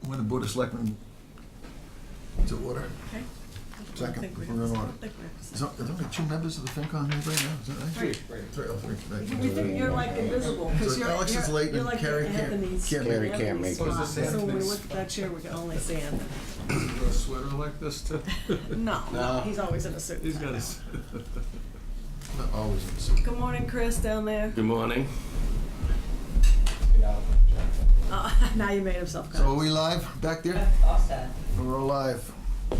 When the Board of Selectmen to order. Okay. Second, I we're don't in order. think we have to Is there only two members of the FinCom here right now? Is that right? Three. Three, oh, three. Right. We think you're like invisible, because So you're, Alex is late you're and like Carrie can't- Anthony's. can't make it. Carrie can't make it. spot. Oh, is this So when we Anthony's? look at that chair, we can only see Anthony. Does he wear a sweater like this too? No, No. he's always in a suit. He's got his. Not always in the suit. Good morning, Chris, down there. Good morning. Now you made himself So are come. we live back there? All set. We're all live We're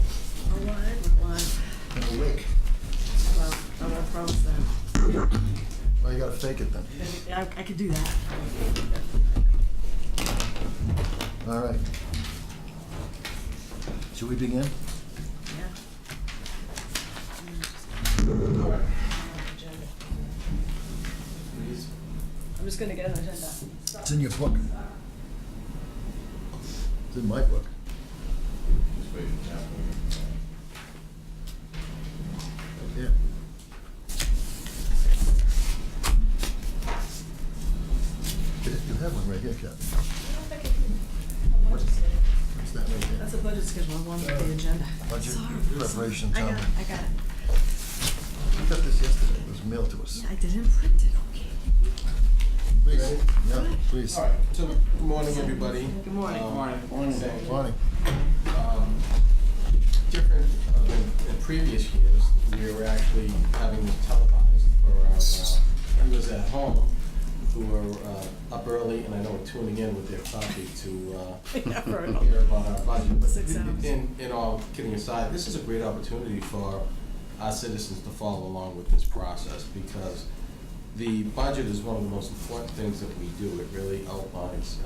live. and awake. Well, I won't promise that. Well, you gotta fake it then. I could do that. All right. Should we begin? Yeah. I'm just gonna get an agenda. It's in your book. It's in my book. Yeah. You have one right here, Captain. What's that right there? That's a budget schedule, I wanted the agenda. Budget Sorry. preparation I got time. it, I got it. We got this yesterday. It was mailed to us. Yeah, I didn't print it, okay. Please. Yeah, please. All right, so good morning, everybody. Good morning. Morning. Morning. Different than previous years, we were actually having this televised for our viewers at home who are up early, and I know are tuning in with their coffee to Yeah, for hear about our budget. But 6 hours. in all kidding aside, this is a great opportunity for our citizens to follow along with this process, because the budget is one of the most important things that we do. It really outlines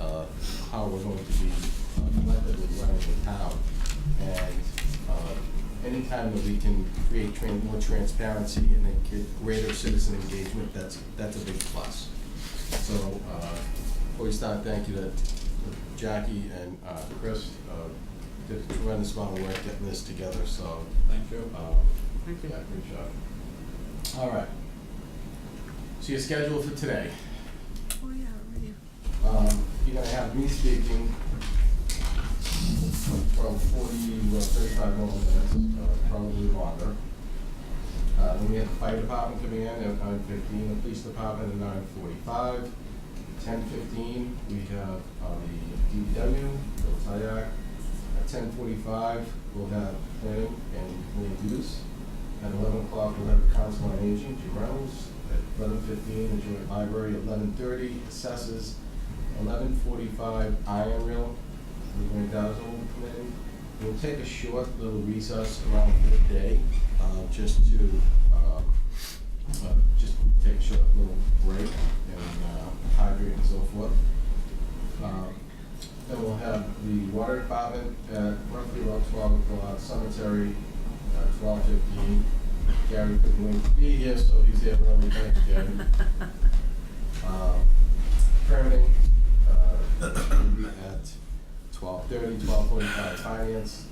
how we're going to be collectively running the town. And anytime that we can create more transparency and then get greater citizen engagement, that's a big plus. So before we start, thank you to Jackie and Chris. Did a tremendous amount of work getting this together, so Thank you. Thank you. yeah, great job. All right. So your schedule for today. Oh, yeah, right here. You're gonna have me speaking from 35 more minutes, probably longer. Then we have the fire department coming in at 9:15, the police department at 9:45. 10:15, we have the DPW, the SIAC. At 10:45, we'll have planning and land use. At 11 o'clock, we'll have the council on aging, Jim Reynolds. At 11:15, the joint library. 11:30, assessors. 11:45, iron rail. We're going to come in. We'll take a short little recess around midday, just to just take a short little break and hydrate and so forth. Then we'll have the water department at roughly about 12 o'clock, cemetery at 12:15. Gary couldn't wait to be here, so he's here early. Thank you, Gary. Permitting will be at 12:30, 12:45. Finance,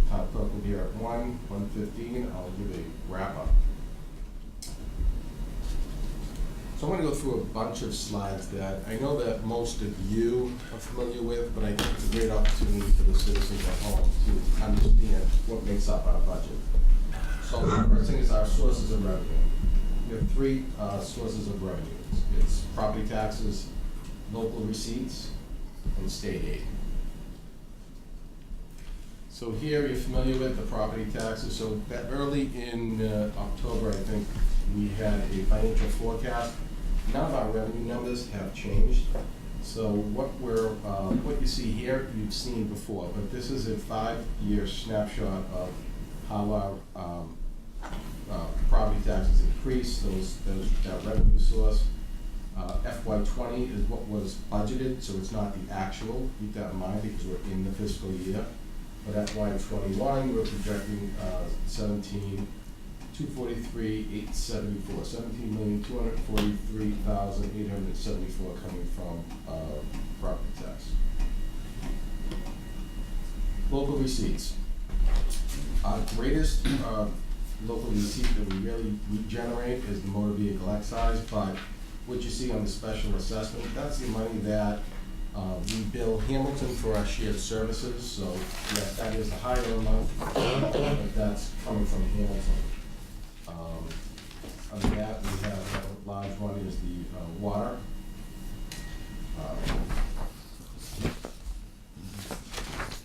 town clerk will be here at 1:15. I'll give a wrap up. So I'm going to go through a bunch of slides that I know that most of you are familiar with, but I think it's a great opportunity for the citizens at home to understand what makes up our budget. So the first thing is our sources of revenue. We have three sources of revenue. It's property taxes, local receipts, and state aid. So here you're familiar with the property taxes. So that early in October, I think, we had a financial forecast. None of our revenue numbers have changed. So what you see here, you've seen before, but this is a 5-year snapshot of how our property taxes increase, that revenue source. FY20 is what was budgeted, so it's not the actual. Keep that in mind because we're in the fiscal year. But FY21, we're projecting 17,243,874, 17,243,874 coming from property tax. Local receipts. Our greatest local receipt that we generate is the motor vehicle excise, but what you see on the special assessment, that's the money that We bill Hamilton for our shared services, so yes, that is a higher amount, but that's coming from Hamilton. Under that, we have a large one is the water.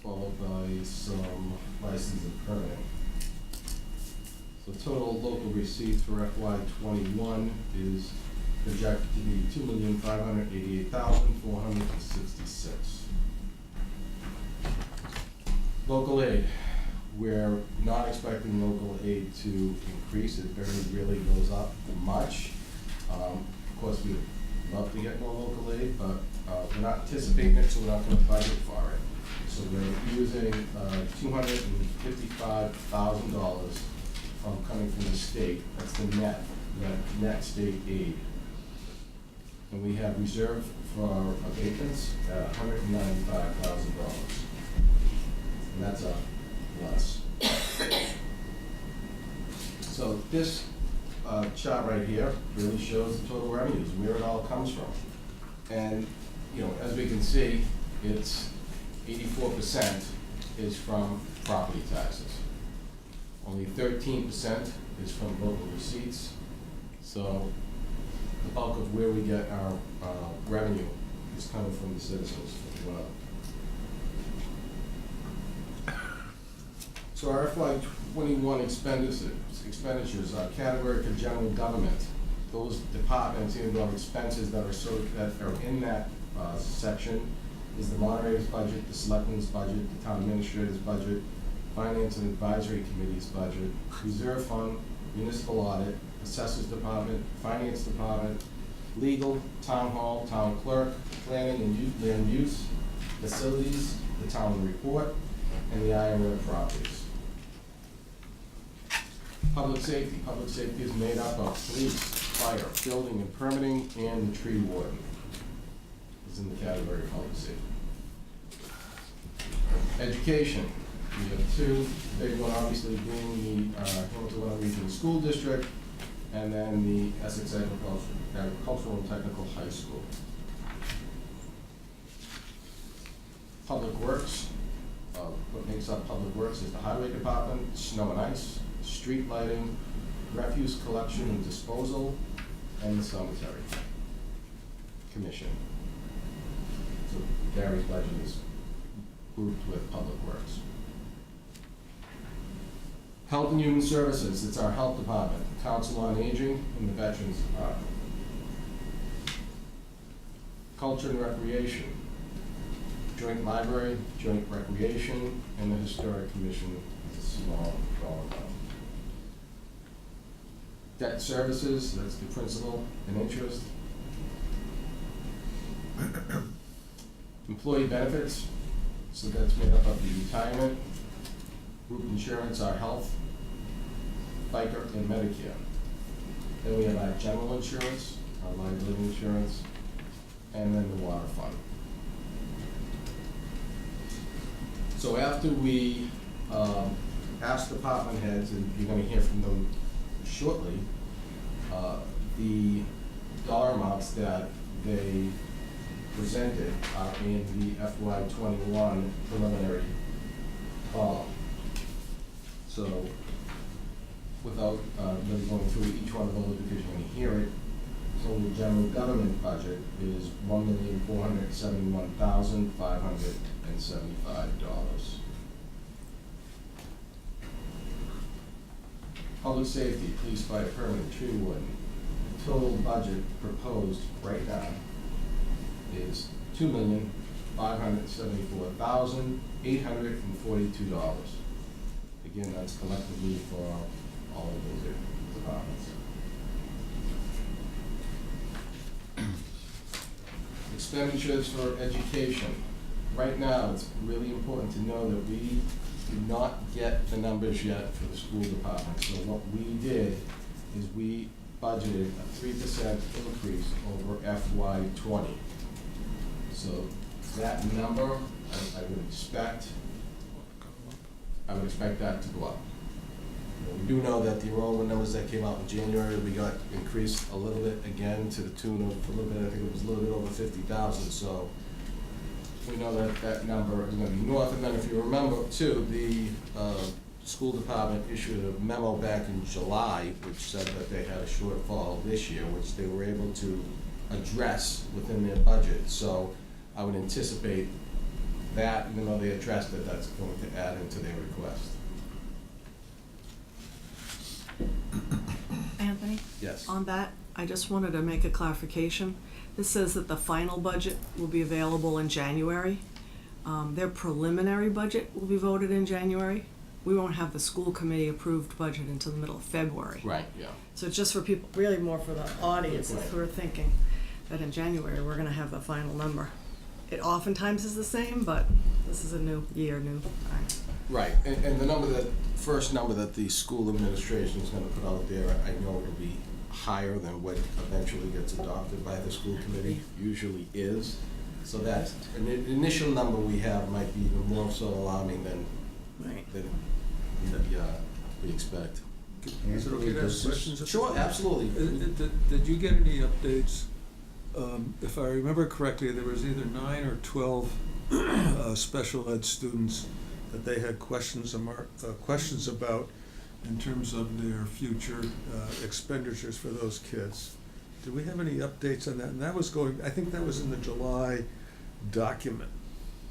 Followed by some license and permitting. So total local receipts for FY '21 is projected to be $2,588,466. Local aid, we're not expecting local aid to increase. It very rarely goes up much. Of course, we'd love to get more local aid, but we're not anticipating it, so we're not going to budget for it. So we're using $255,000 coming from the state. That's the net state aid. And we have reserved for abatements at $195,000. And that's a plus. So this chart right here really shows the total revenues, where it all comes from. And, you know, as we can see, it's 84% is from property taxes. Only 13% is from local receipts. So the bulk of where we get our revenue is coming from the citizens as well. So our FY '21 expenditures are category for general government. Those departments, even though expenses that are in that section, is the moderator's budget, the selectmen's budget, the town administrator's budget, finance and advisory committee's budget, reserve fund, municipal audit, assessors department, finance department, legal, town hall, town clerk, planning and land use, facilities, the town report, and the IRM properties. Public safety is made up of police, fire, building and permitting, and the tree warden is in the category of public safety. Education, we have two, the big one obviously being the Hamilton Regional School District, and then the Essex Agricultural and Technical High School. Public Works, what makes up Public Works is the Highway Department, Snow and Ice, street lighting, refuse collection and disposal, and the cemetery commission. So Gary's budget is grouped with Public Works. Health and Human Services, it's our health department, Council on Aging, and the Veterans Department. Culture and Recreation, Joint Library, Joint Recreation, and the Historic Commission is a small dollar amount. Debt services, that's the principal and interest. Employee benefits, so that's made up of the retirement, group insurance, our health, FICA, and Medicare. Then we have our general insurance, our liability insurance, and then the water fund. So after we ask department heads, and you're going to hear from them shortly, the dollar amounts that they presented are in the FY '21 preliminary column. So without really going through each one of those because you're going to hear it, so the general government budget is $1,471,575. Public safety, police, fire, permanent, tree warden. The total budget proposed right now is $2,574,842. Again, that's collectively for all of those departments. Expenditures for education. Right now, it's really important to know that we did not get the numbers yet for the school department. So what we did is we budgeted a 3% increase over FY '20. So that number, I would expect that to go up. We do know that the enrollment numbers that came out in January, we got increased a little bit again to the tune of a little bit, I think it was a little bit over 50,000. So we know that that number is gonna be north, and then if you remember too, the, school department issued a memo back in July, which said that they had a shortfall this year, which they were able to address within their budget. So I would anticipate that, even though they addressed it, that's going to add into their request. Anthony? Yes. On that, I just wanted to make a clarification. This says that the final budget will be available in January. Their preliminary budget will be voted in January. We won't have the school committee approved budget until the middle of February. Right, yeah. So it's just for people, really more for the audiences Right. who are thinking that in January, we're gonna have the final number. It oftentimes is the same, but this is a new year, new time. Right, and the number that, first number that the school administration is gonna put out there, I know it'll be higher than what eventually gets adopted by the school committee, usually is. So that, an initial number we have might be even more so alarming than Right. we expect. Is it okay to ask questions? at this Sure, point? absolutely. Did you get any updates? If I remember correctly, there was either 9 or 12 special ed students that they had questions about in terms of their future expenditures for those kids. Do we have any updates on that? And that was going, I think that was in the July document.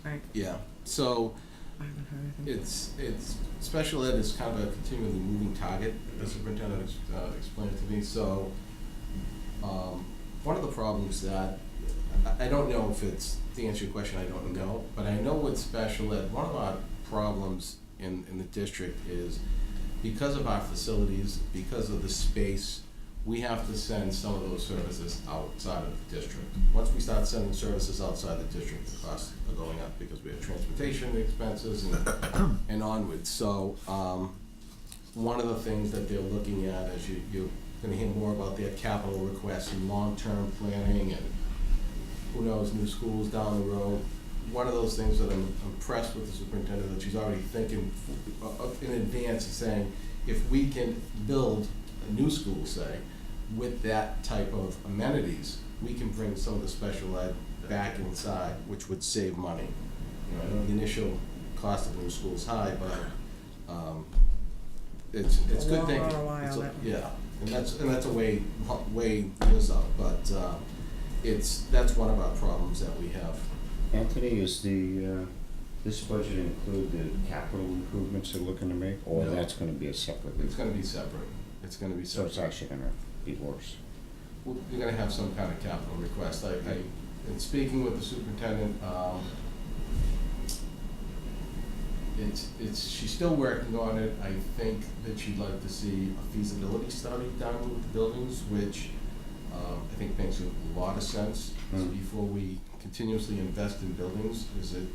Right. Yeah, so I haven't heard anything. it's, special ed is kind of a continually moving target, the superintendent explained it to me, so, one of the problems that, I don't know if it's, to answer your question, I don't know, but I know with special ed, one of our problems in the district is because of our facilities, because of the space, we have to send some of those services outside of the district. Once we start sending services outside the district, the costs are going up because we have transportation expenses and onwards. So, one of the things that they're looking at is you're gonna hear more about their capital requests and long-term planning and who knows, new schools down the road. One of those things that I'm impressed with the superintendent, that she's already thinking in advance and saying, if we can build a new school, say, with that type of amenities, we can bring some of the special ed back inside, which would save money. You know, I know the initial cost of a new school is high, but it's good long thinking. ROI It's on that. Yeah, and that's a way years out, but that's one of our problems that we have. Anthony, is this budget include the capital improvements they're looking to make, or No. that's gonna be a separate? It's gonna be separate. It's gonna be So separate. it's actually gonna be worse. You're gonna have some kind of capital request. In speaking with the superintendent, she's still working on it. I think that she'd like to see a feasibility study done with the buildings, which I think makes a lot of sense. So before we continuously invest in buildings, is it,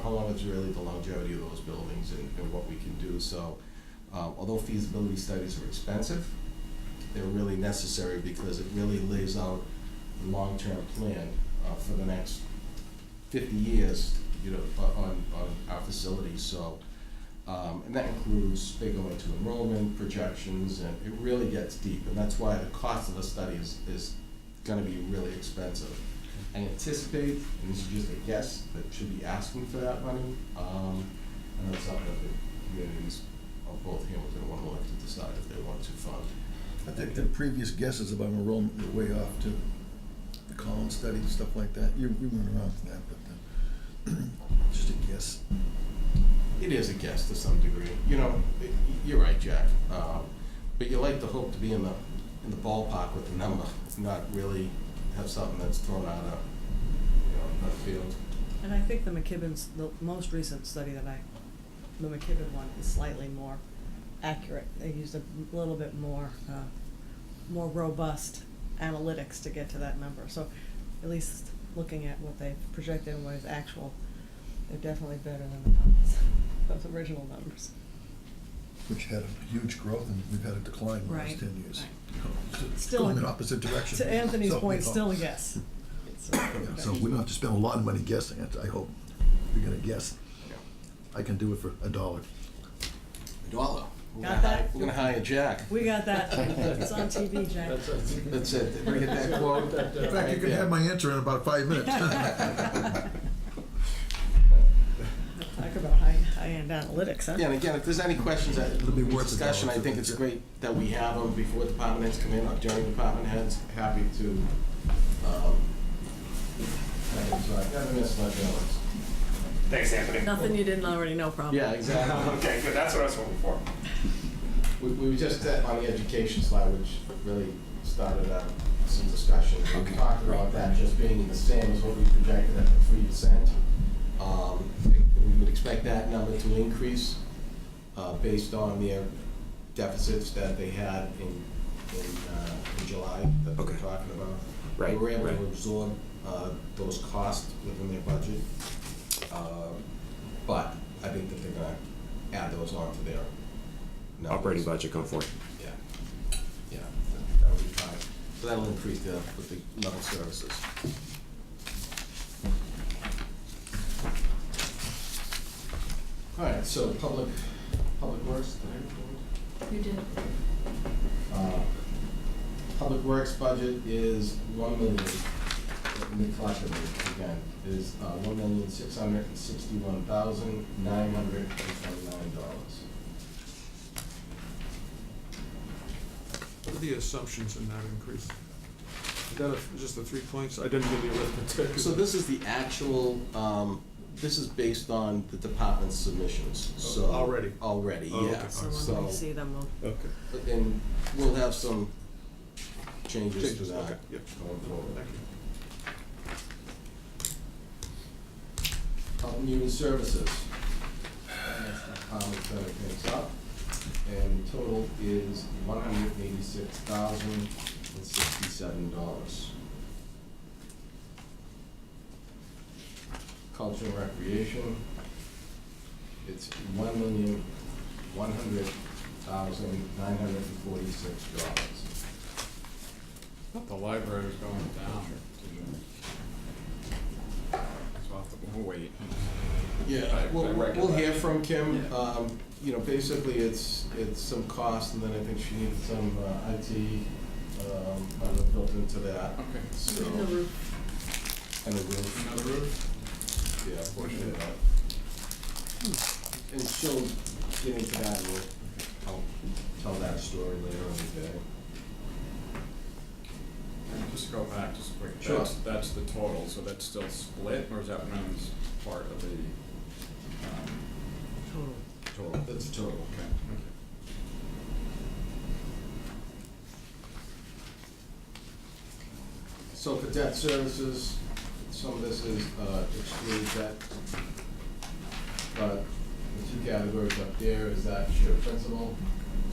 how long is really the longevity of those buildings and what we can do? So, although feasibility studies are expensive, they're really necessary because it really lays out a long-term plan for the next 50 years, on our facilities. So, and that includes, they go into enrollment projections, and it really gets deep, and that's why the cost of a study is gonna be really expensive. I anticipate, and this is just a guess, that should be asking for that money, and that's something that the communities of both Hamilton and Wenham will have to decide if they want to fund. I think the previous guesses about enrollment were way off too. The Collins study, stuff like that. You weren't around for that, but just a guess. It is a guess to some degree. You're right, Jack. But you like to hope to be in the ballpark with the number, not really have something that's thrown out of, left field. And I think the most recent study the McKibben one is slightly more accurate. They used a little bit more robust analytics to get to that number. So at least looking at what they projected and what is actual, they're definitely better than those original numbers. Which had a huge growth, and we've had a decline in the last Right, 10 years. right. So it's Still going in a- opposite direction. To Anthony's So, point, still a guess. Yeah, so we don't have to spend a lot of money guessing it, I hope. We're gonna guess. Yeah. I can do it for $1. $1. Got that? We're gonna hire Jack. We got that. It's on TV, Jack. That's it. Did we get that quote? In fact, you can have my answer in about 5 minutes. high-end analytics, huh? Yeah, and again, if there's any questions at It'll be worth it, discussion, though, I think if it's it's- great that we have them before department heads come in or during department heads. Happy to, so I haven't missed my balance. Thanks, Anthony. Nothing you didn't already know, probably. Yeah, exactly. Okay, good, that's what I was hoping for. We were just on the education slide, which really started some discussion. We talked about that just being the same as what we projected at the 3%. We would expect that number to increase based on their deficits that they had in July that they were Okay. talking about. Right, They were able right. to absorb those costs within their budget. But I think that they're gonna add those onto their numbers. Operating budget going forward. Yeah, yeah, that would be fine. So that'll increase with the level services. All right, so public works, did I report? You did. Public works budget is $1 million, collectively, again, is $1,661,929. What are the assumptions in that increase? Is that just the 3 points? I didn't do the arithmetic. So this is the actual, this is based on the department's submissions, so. Already? Already, Oh, yeah. okay. So when we see them, we'll Okay. And we'll have some changes to Changes, that okay, yep. going forward. Thank you. Health and Human Services. That's the comment that it makes up. And the total is $186,067. Culture and Recreation, it's $1,100,946. Thought the library was going down. So we'll wait. Yeah, we'll hear from Kim. Yeah. You know, basically, it's some cost, and then I think she needs some IT kind of built into that. Okay. So, the roof. and the roof, Another roof? yeah, a portion of that. And she'll get into that, and I'll tell that story later in the day. And just to go back, just quick, Sure. that's the total, so that's still split, or is that run as part of the Total. total? That's the total. Okay, okay. So for debt services, some of this is excluded debt. But the two categories up there is that your principal.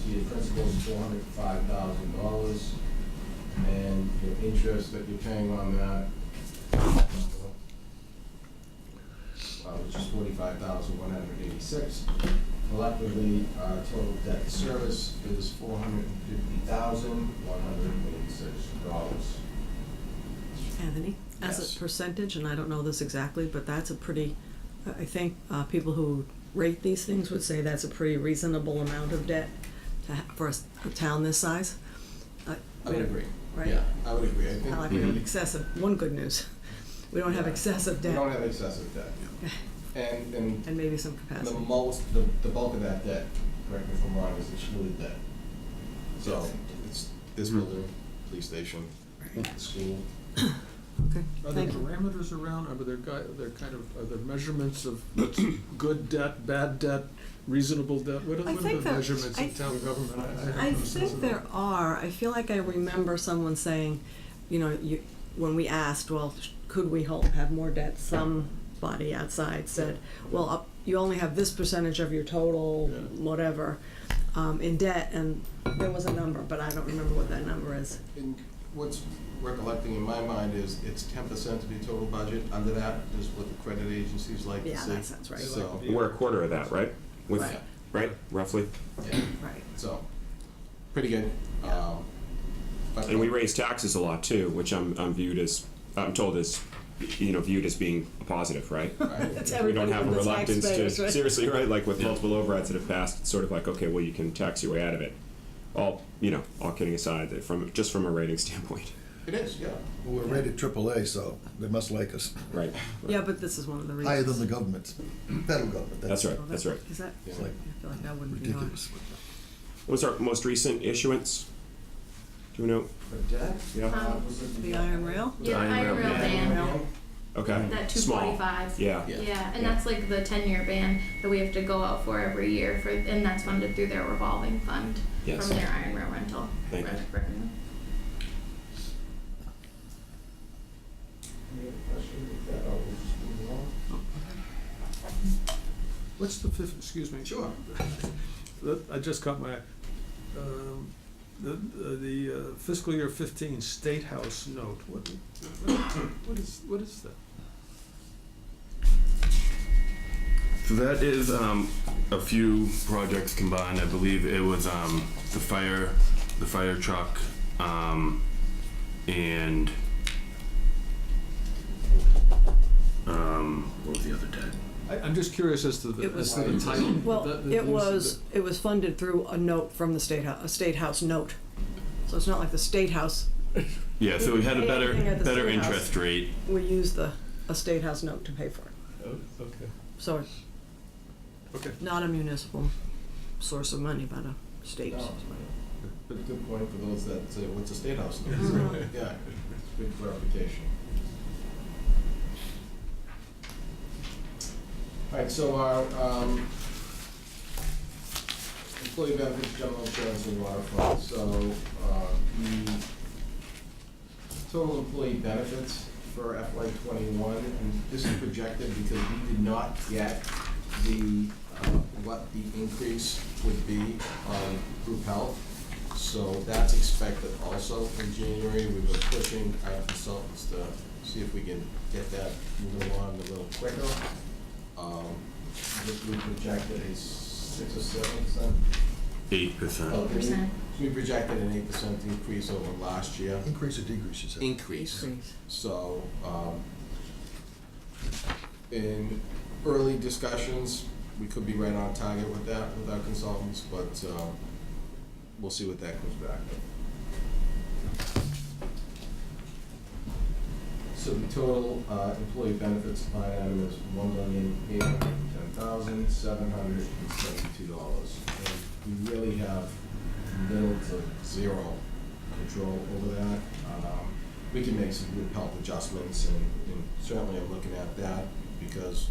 So your principal is $405,000. And your interest that you're paying on that, which is $45,186. Collectively, total debt service is $450,186. Anthony, as Yes. a percentage, and I don't know this exactly, but that's a pretty, I think people who rate these things would say that's a pretty reasonable amount of debt for a town this size. I would agree. Right? Yeah, I would agree. I think Not like we have excessive, one good news, we don't have Yeah. excessive we debt. don't have excessive debt. And And maybe some the capacity. the bulk of that debt, correct me if I'm wrong, is excluded debt. So it's this building, police station, Right. school. Okay, Are there thank you. parameters around, are there are there measurements of what's good debt, bad debt, reasonable debt? What are I the think that- measurements I- of town government? I think there are. I feel like I remember someone saying, you know, when we asked, well, could we have more debt? Somebody outside said, well, you only have this percentage of your total, Yeah. whatever, in debt, and there was a number, but I don't remember what that number is. And what's recollecting in my mind is it's 10% of your total budget. Under that is what the credit agencies like to see. Yeah, that sounds right. So, We're a quarter of that, right? With, Right. right, roughly? yeah, Right. so, pretty good. But And we raise taxes a lot too, which I'm told is, viewed as being a positive, right? Right. It's We don't everybody have a but the reluctance to, taxpayers, right? seriously, right, like with multiple overrides that have passed, it's sort of like, okay, well, you can tax your way out of it. All kidding aside, from a rating standpoint. It is, yeah. We're rated AAA, so they must like us. Right. Yeah, but this is one of the reasons. Higher than the government, federal government. That's right. Oh, That's right. Is that, Yeah. It's like I feel like that wouldn't be hard. ridiculous. What's our most recent issuance? Do you know? For debt? Yeah. Was it The iron rail? Yeah, Iron Iron Rail Rail ban, Rail. Okay. that Small. 245. Yeah. Yeah. Yeah, and Yeah. that's like the 10-year ban that we have to go out for every year for, and that's funded through their revolving fund Yes. from their iron rail rental Thank you. revenue. Any other questions with that? We'll just move along. What's the fifth, excuse me? Sure. I just caught my, the fiscal year 15 State House note. What is that? So that is a few projects combined. I believe it was the fire truck, and what was the other debt? I'm just curious as to the, It was- title. Well, The- it was funded through a note from the a State House note. So it's not like the State House, Yeah, so we had a better Anything at the better State House. interest rate. we used a State House note to pay for it. Oh, okay. So it's Okay. not a municipal source of money, but a state No. source of money. Good point for those that say, what's a state house? Mhm. Yeah, good clarification. All right, so our employee benefits, general insurance, and water fund. So the total employee benefits for FY '21, and this is projected because we did not get the what the increase would be on group health. So that's expected also in January. We've been pushing our consultants to see if we can get that moving along a little quicker. We projected a 6 or 7%. 8%. Oh, we- 8%. We projected an 8% increase over last year. Increase or decrease, you said? Increase. Increase. So, in early discussions, we could be right on target with that, with our consultants, but, we'll see what that comes back with. So the total, employee benefits line item is $1,810,772. And we really have little to zero control over that. We can make some group health adjustments, and certainly I'm looking at that, because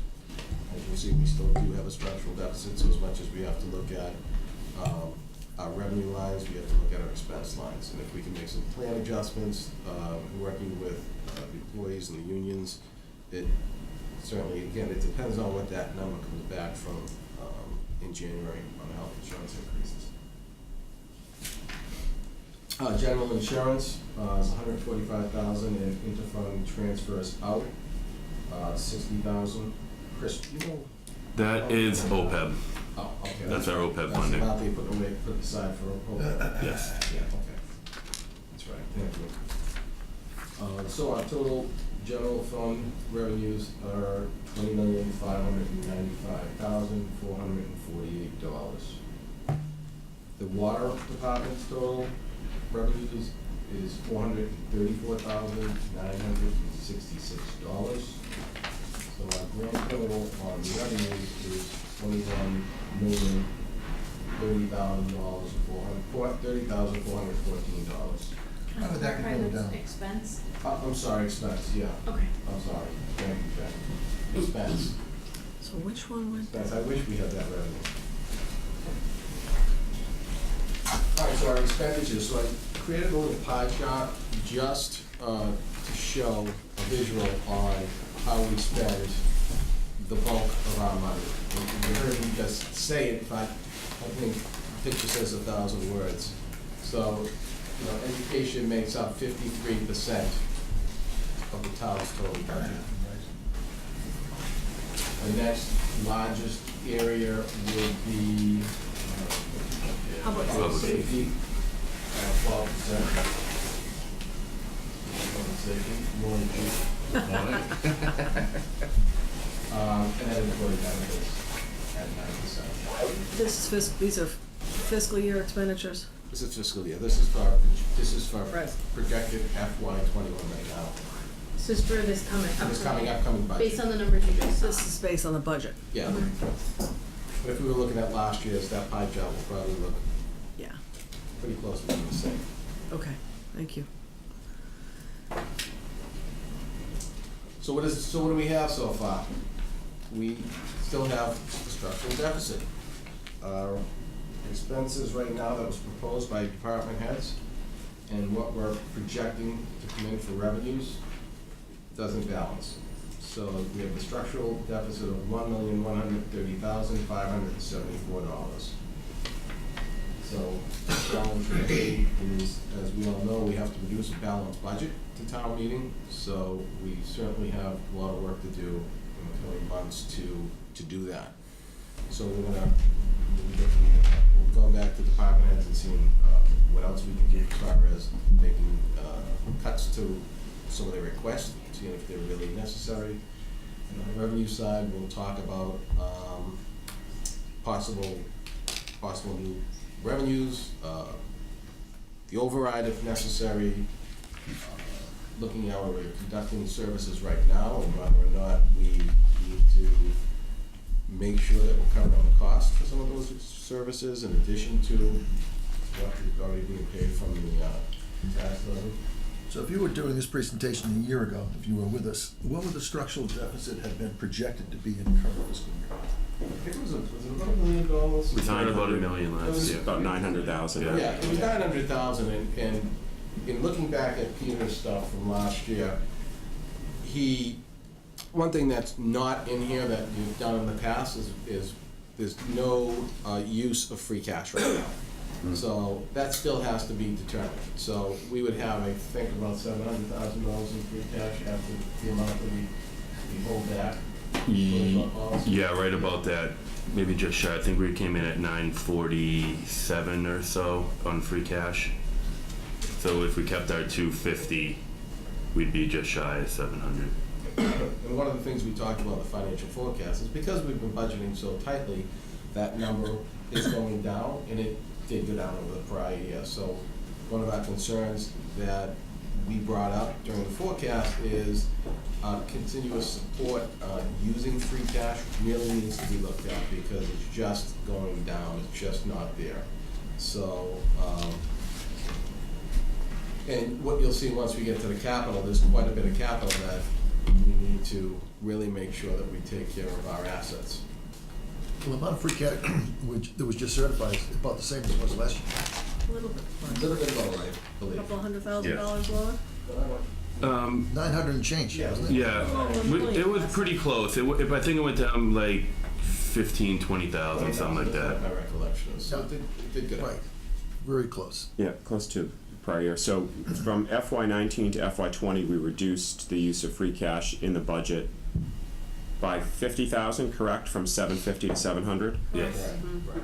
as you see, we still do have a structural deficit, so as much as we have to look at our revenue lines, we have to look at our expense lines. And if we can make some plan adjustments, working with the employees and the unions, it certainly, again, it depends on what that number comes back from in January on health insurance increases. General insurance is $145,000, and interfund transfers out $60,000. Chris, you know? That is OPEB. Oh, okay. That's our OPEB That's funding. the amount they put aside for OPEB. Yes. Yeah, okay. That's right, thank you. So our total general fund revenues are $20,595,448. The water department's total revenues is $434,966. So our grand total on revenues is $30,014. How did that go down? Expense? I'm sorry, expense, yeah. Okay. I'm sorry. Thank you, Jen. Expense. So which one went? Expense. I wish we had that revenue. All right, so our expenditures, so I created a little pie chart just to show a visual on how we spend the bulk of our money. And you heard me just say it, but I think a picture says 1,000 words. So, you know, education makes up 53% of the town's total budget. The next largest area would be Public safety, 12%. Public safety, more than you. And then employee benefits at 9%. These are fiscal year expenditures? This is fiscal year, this is for Right. projected FY '21 right now. This is for this Upcoming budget. Based on the numbers you just saw. This is based on the budget. Yeah. But if we were looking at last year's, that pie chart will probably look Yeah, pretty close to being the same. okay, thank you. So what do we have so far? We still have a structural deficit. Our expenses right now that was proposed by department heads and what we're projecting to come in for revenues doesn't balance. So we have a structural deficit of $1,130,574. So the challenge today is, as we all know, we have to produce a balanced budget to town meeting. So we certainly have a lot of work to do in the coming months to do that. So we'll go back to department heads and seeing what else we can do as far as making cuts to some of their requests, seeing if they're really necessary. And on the revenue side, we'll talk about possible new revenues, the override if necessary, looking at how we're conducting services right now and whether or not we need to make sure that we're covering the cost for some of those services in addition to what is already being paid from the tax levy. So if you were doing this presentation a year ago, if you were with us, what would the structural deficit have been projected to be in the current fiscal year? I think it was about $1 million? We signed about $1 million last year. About 900,000. Yeah, it was 900,000, and in looking back at Peter's stuff from last year, one thing that's not in here that you've done in the past is there's no use of free cash right now. So that still has to be determined. So we would have, I think, about $700,000 in free cash after the amount that we hold back. Yeah, right about that. Maybe just shy. I think we came in at 947 or so on free cash. So if we kept our 250, we'd be just shy of 700. And one of the things we talked about in the financial forecast is because we've been budgeting so tightly, that number is going down, and it did go down over the prior year. So one of our concerns that we brought up during the forecast is continuous support using free cash really needs to be looked at because it's just going down, it's just not there. So, and what you'll see once we get to the capital, there's quite a bit of capital that we need to really make sure that we take care of our assets. Well, the amount of free cash that was just certified is about the same as it was last year. A little bit, A little bit lower, I believe. couple $100,000 lower? 900 and change, Yeah. wasn't it? Yeah, it was pretty close. I think it went down like 15, 20,000, something like that. My recollection is, so it did get up. Right, very close. Yeah, close to prior year. So from FY19 to FY20, we reduced the use of free cash in the budget by 50,000, correct? From 750 to 700, Yes. Right.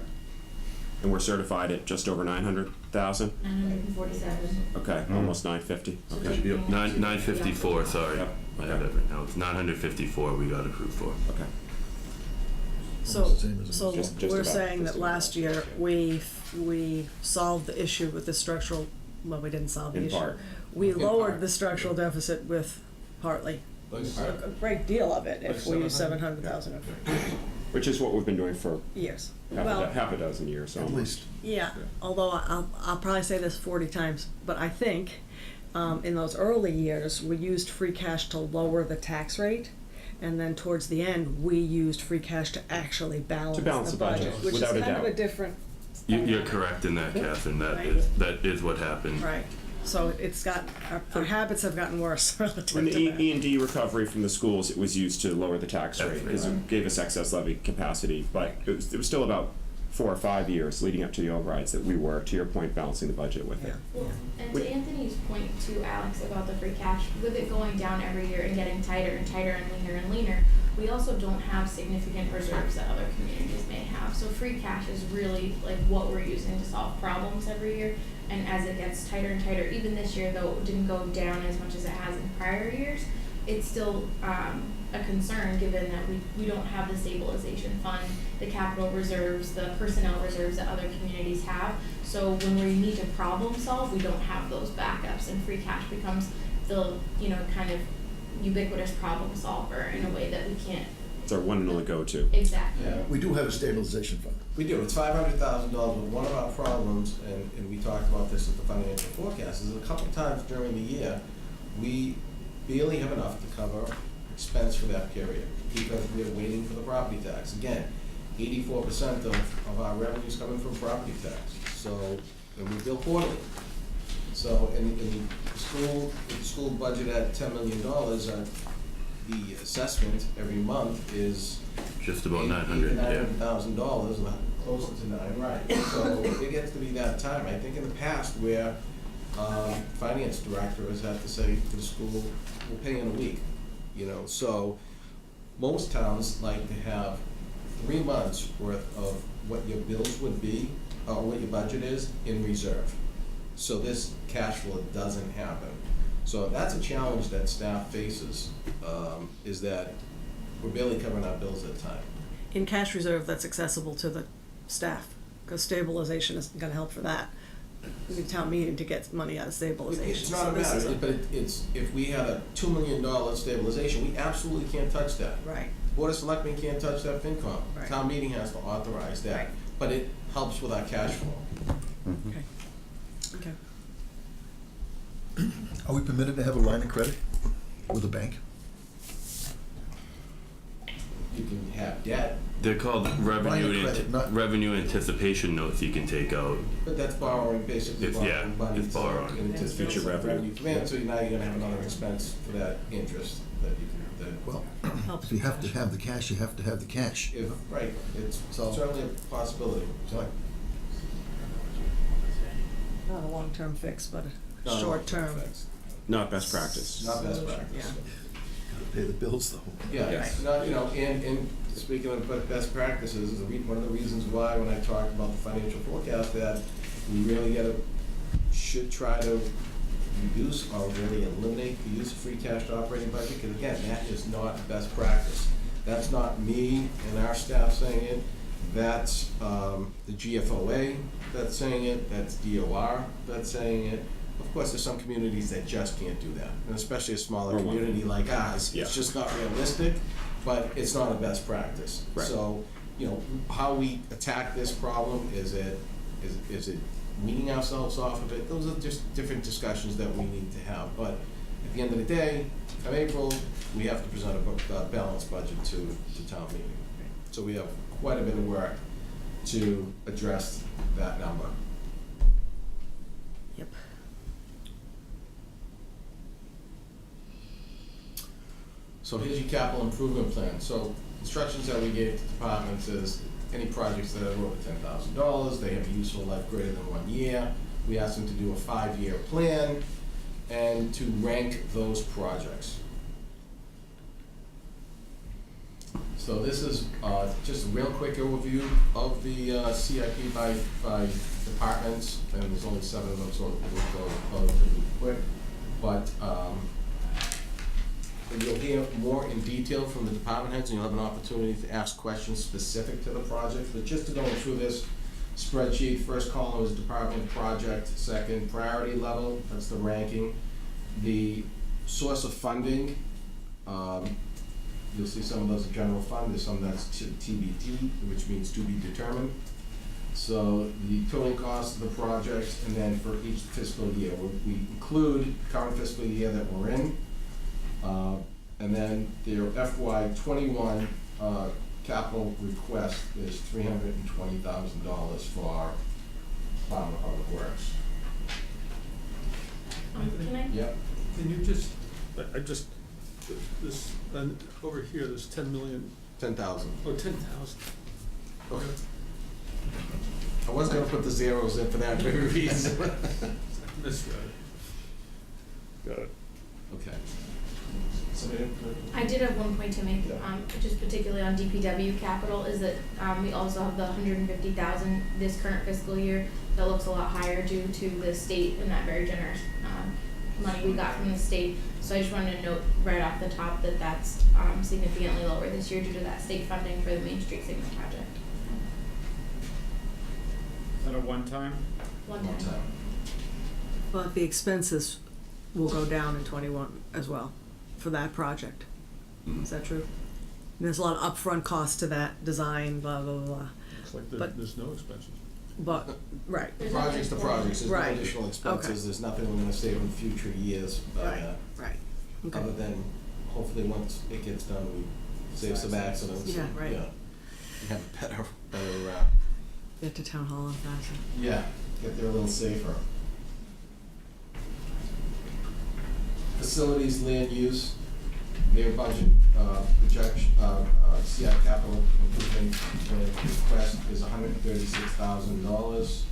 and we're certified at just over 900,000. 947. Okay, almost 950. Okay. Yep, 954, sorry. Yep. I have that right now. It's 954 we got approved for. Okay. So, Almost the same as it so was. Just we're about saying that 50. last year, we solved the issue with the structural, well, we didn't solve the In issue. part. We In lowered part. the structural deficit with partly, a great deal of it, if we use 700,000 of it. Which is what we've been doing for Years. half Well, a dozen years At almost. least. yeah, although I'll probably say this 40 times, but I think in those early years, we used free cash to lower the tax rate, and then towards the end, we used free cash to actually balance the budget, which is without a kind of a doubt. different. You're correct in that, Catherine. Right. That is what happened. Right, so it's got, our habits have gotten worse relative When to the that. E&D recovery from the schools, it was used to lower the tax That's rate because right. it gave us excess levy capacity. But it was still about 4 or 5 years leading up to the overrides that we were, to your point, balancing the budget with it. Well, and Wait. to Anthony's point to Alex about the free cash, with it going down every year and getting tighter and tighter and leaner, we also don't have significant reserves that other communities may have. So free cash is really like what we're using to solve problems every year. And as it gets tighter and tighter, even this year, though it didn't go down as much as it has in prior years, it's still, a concern, given that we don't have the stabilization fund, the capital reserves, the personnel reserves that other communities have. So when we need to problem solve, we don't have those backups, and free cash becomes the, kind of ubiquitous problem solver in a way that we can't. It's our one and only go-to. Exactly. Yeah. We do have a stabilization fund. We do, it's $500,000, but one of our problems, and we talked about this at the financial forecast, is a couple times during the year, we barely have enough to cover expense for that period, because we're waiting for the property tax. Again, 84% of our revenue is coming from property tax, so, and we bill quarterly. So, in the school budget at $10 million, the assessment every month is Just about 900, yeah. $900,000, closer to nine, right. So it gets to be that time. I think in the past where finance director has had to say to the school, we'll pay in a week, So most towns like to have 3 months worth of what your bills would be, or what your budget is, in reserve. So this cash flow doesn't happen. So that's a challenge that staff faces, is that we're barely covering our bills at a time. In cash reserve, that's accessible to the staff, because stabilization isn't gonna help for that. We need town meeting to get money out of stabilization. It's not a So this is matter, but it's, if we had a $2 million stabilization, we absolutely can't touch that. Right, Board of Selectmen can't touch that FinCom. Right. Town meeting has to authorize that, Right. but it helps with our cash flow. okay. Okay. Are we permitted to have a line of credit with a bank? You can have debt, They're called Line of credit, not- revenue anticipation notes you can take out. but that's borrowing, basically It's- yeah, borrowing money. it's borrowing. in anticipation Future of revenue. come in, so now you're gonna have another expense for that interest that you can, that, Well, Helps if you with have to cash. have the cash, you have to have the cash. if, right, it's So- certainly a possibility. So, Not a long-term fix, but a Not a short-term. long-term fix. Not best practice. Not best Solution, practice. gotta pay the bills though. Yeah, Yes. not, and speaking of best practices, is one of the reasons why when I talked about the financial forecast, that we really should try to reduce or really eliminate the use of free cash to operating budget, because again, that is not best practice. That's not me and our staff saying it, that's, the GFOA that's saying it, that's DOR that's saying it. Of course, there's some communities that just can't do that, and especially a smaller Or one. community like ours, Yeah. it's just not realistic, but it's not a best practice. Right. So, how we attack this problem, is it weaning ourselves off of it? Those are just different discussions that we need to have, but at the end of the day, come April, we have to present a balanced budget to town meeting. So we have quite a bit of work to address that number. Yep. So here's your capital improvement plan. So instructions that we gave to departments is any projects that are over $10,000, they have a useful life greater than 1 year. We ask them to do a 5-year plan and to rank those projects. So this is just a real quick overview of the CIP by departments, and there's only 7 of them, so we'll go relatively quick. But you'll hear more in detail from the department heads, and you'll have an opportunity to ask questions specific to the project. But just to go through this spreadsheet, first column is department project, second priority level, that's the ranking. The source of funding, you'll see some of those are general fund, there's some that's TBD, which means to be determined. So the total cost of the project, and then for each fiscal year, we include current fiscal year that we're in. And then their FY21 capital request is $320,000 for Department of Public Works. Can I? Yep. Can you this, and over here, there's 10 million, 10,000. oh, 10,000. Okay. I was gonna put the zeros in for that very reason. Misread it. Got it. Okay. I did have one point to make, Yeah. just particularly on DPW capital, is that, we also have the $150,000 this current fiscal year that looks a lot higher due to the state and that very generous, money we got from the state. So I just wanted to note right off the top that that's significantly lower this year due to that state funding for the Main Street Signal project. Is that a one-time? One One time. time. But the expenses will go down in '21 as well for that project. Is that true? There's a lot of upfront costs to that design, blah, blah, blah. It's like But- there's no expenses. But, right, Projects to projects, there's no Right. additional expenses, Okay. there's nothing we're gonna save in future years, but, right, right. Okay. other than hopefully once it gets done, we save some accidents. Yeah, and, right. We have a better, Get to town hall and faster. yeah, get there a little safer. Facilities, land use, their budget, projection, CI capital improvement plan request is $136,000.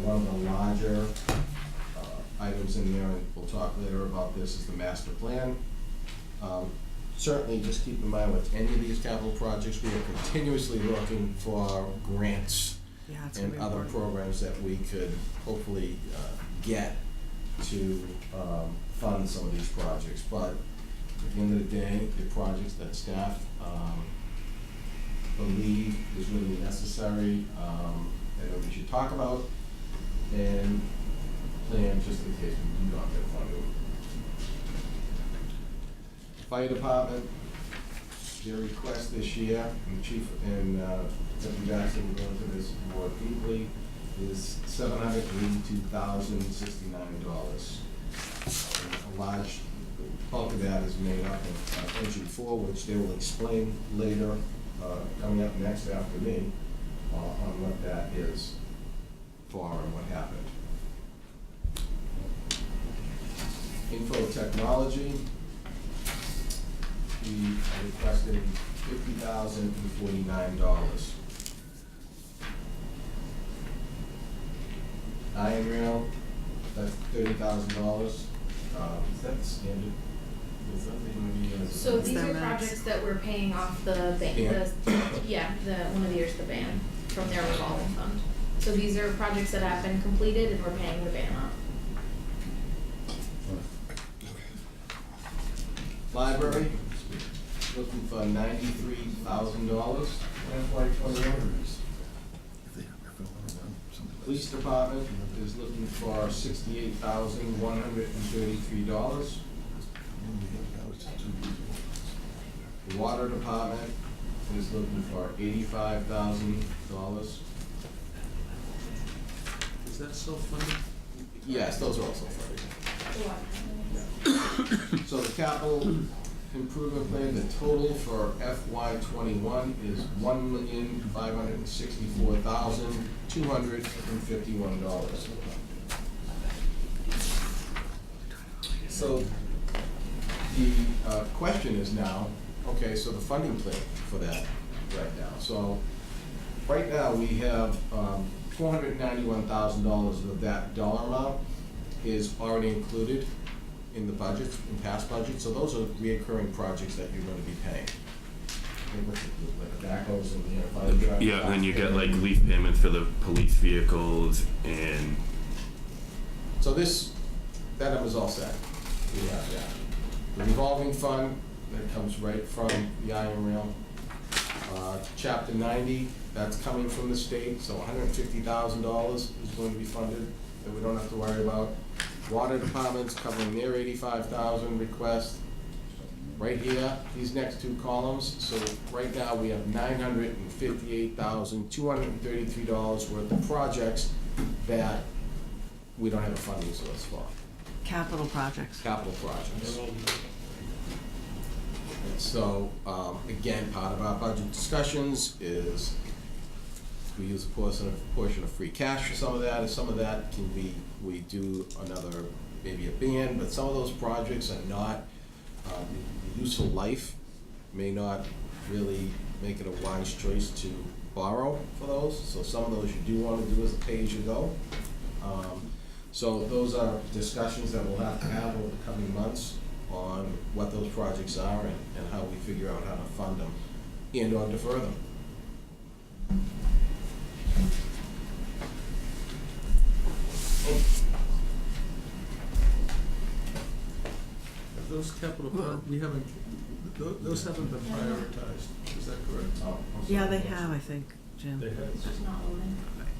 One of the larger, items in there, and we'll talk later about this, is the master plan. Certainly, just keep in mind with any of these capital projects, we are continuously looking for grants Yeah, it's gonna and be other important. programs that we could hopefully get to fund some of these projects. But at the end of the day, the projects that staff believe is really necessary, and that we should talk about and plan just in case we do not get funded. Fire department, their request this year, and Chief and Deputy Jackson will go into this more deeply, is $782,069. A large bulk of that is made up of Engine 4, which they will explain later, coming up next after me, on what that is for and what happened. Info technology, we requested $50,049. Iron rail, that's $30,000. Is that standard? Is that the? So It's these their are max. projects that we're paying off the ban, one of the years, the ban from their revolving fund. So these are projects that have been completed and we're paying the ban off. Library, looking for $93,000 FY21. Police department is looking for $68,133. The water department is looking for $85,000. Is that self-funded? Yes, those are also funded. So the capital improvement plan, the total for FY21 is $1,564,251. So the question is now, okay, so the funding plan for that right now. So right now, we have $491,000 of that dollar amount is already included in the budget, in past budgets, so those are reoccurring projects that you're gonna be paying. Like backhoes and, fire truck. Yeah, and then you get like leaf payments for the police vehicles and, So that number's all set. We have that. The revolving fund, that comes right from the iron rail. Chapter 90, that's coming from the state, so $150,000 is going to be funded, that we don't have to worry about. Water department's covering their $85,000 request. Right here, these next two columns, so right now we have $958,233 worth of projects that we don't have a funding source for, Capital projects. capital projects. And so, again, part of our budget discussions is we use a portion of free cash for some of that, and some of that can be, we do another, maybe a ban, but some of those projects are not, the useful life may not really make it a wise choice to borrow for those, so some of those you do wanna do as a pay-as-you-go. So those are discussions that we'll have to have over the coming months on what those projects are and how we figure out how to fund them and or defer them. those capital, we haven't, those haven't been prioritized, is that correct? Oh, I'm Yeah, sorry. they have, I think, Jim. They have. It's just not loading.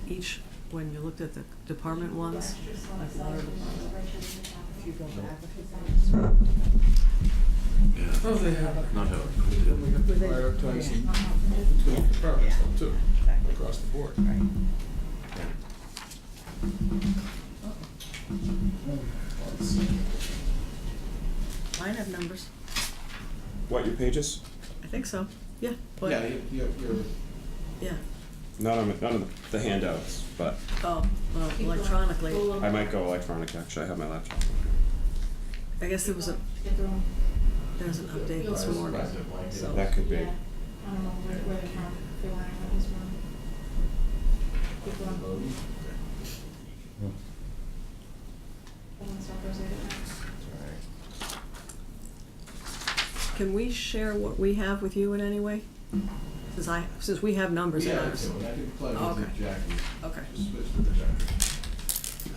Each, when you looked at the department ones, like water department, if you go back a few pages. Yeah. Oh, they have. Not how. We have to prioritize them between departments though, too, Exactly. across the board. Right. Mine have numbers. What, your pages? I think so. Yeah, but, Yeah, you're, yeah. Not on the handouts, but Oh, well, Keep going. electronically. Go a little I bit. might go electronic, actually, I have my laptop. I guess there was a, Get through 'em. there's an update You'll this see. morning. President blanket. So- That could be. Yeah, I don't know where they from, if they weren't on this one. Keep going. Loading. Hold on, stop those there. Can we share what we have with you in any way? Since we have numbers in Yeah, ours. so I can plug Oh, into okay. Jackie. Okay. Just switch to the Jackie.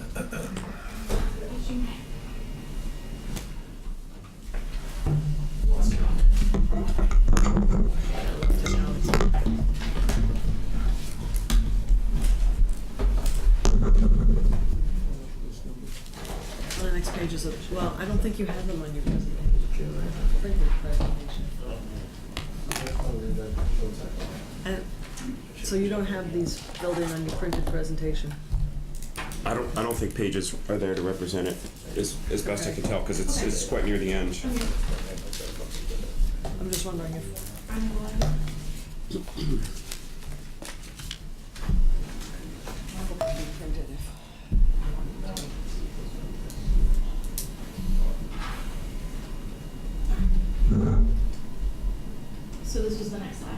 On the next page is a, well, I don't think you have them on your presentation. Printed presentation. And, so you don't have these filled in on your printed presentation? I don't think pages are there to represent it, as best I can tell, because it's quite near the end. I'm just wondering if, I'm going. So this was the next slide.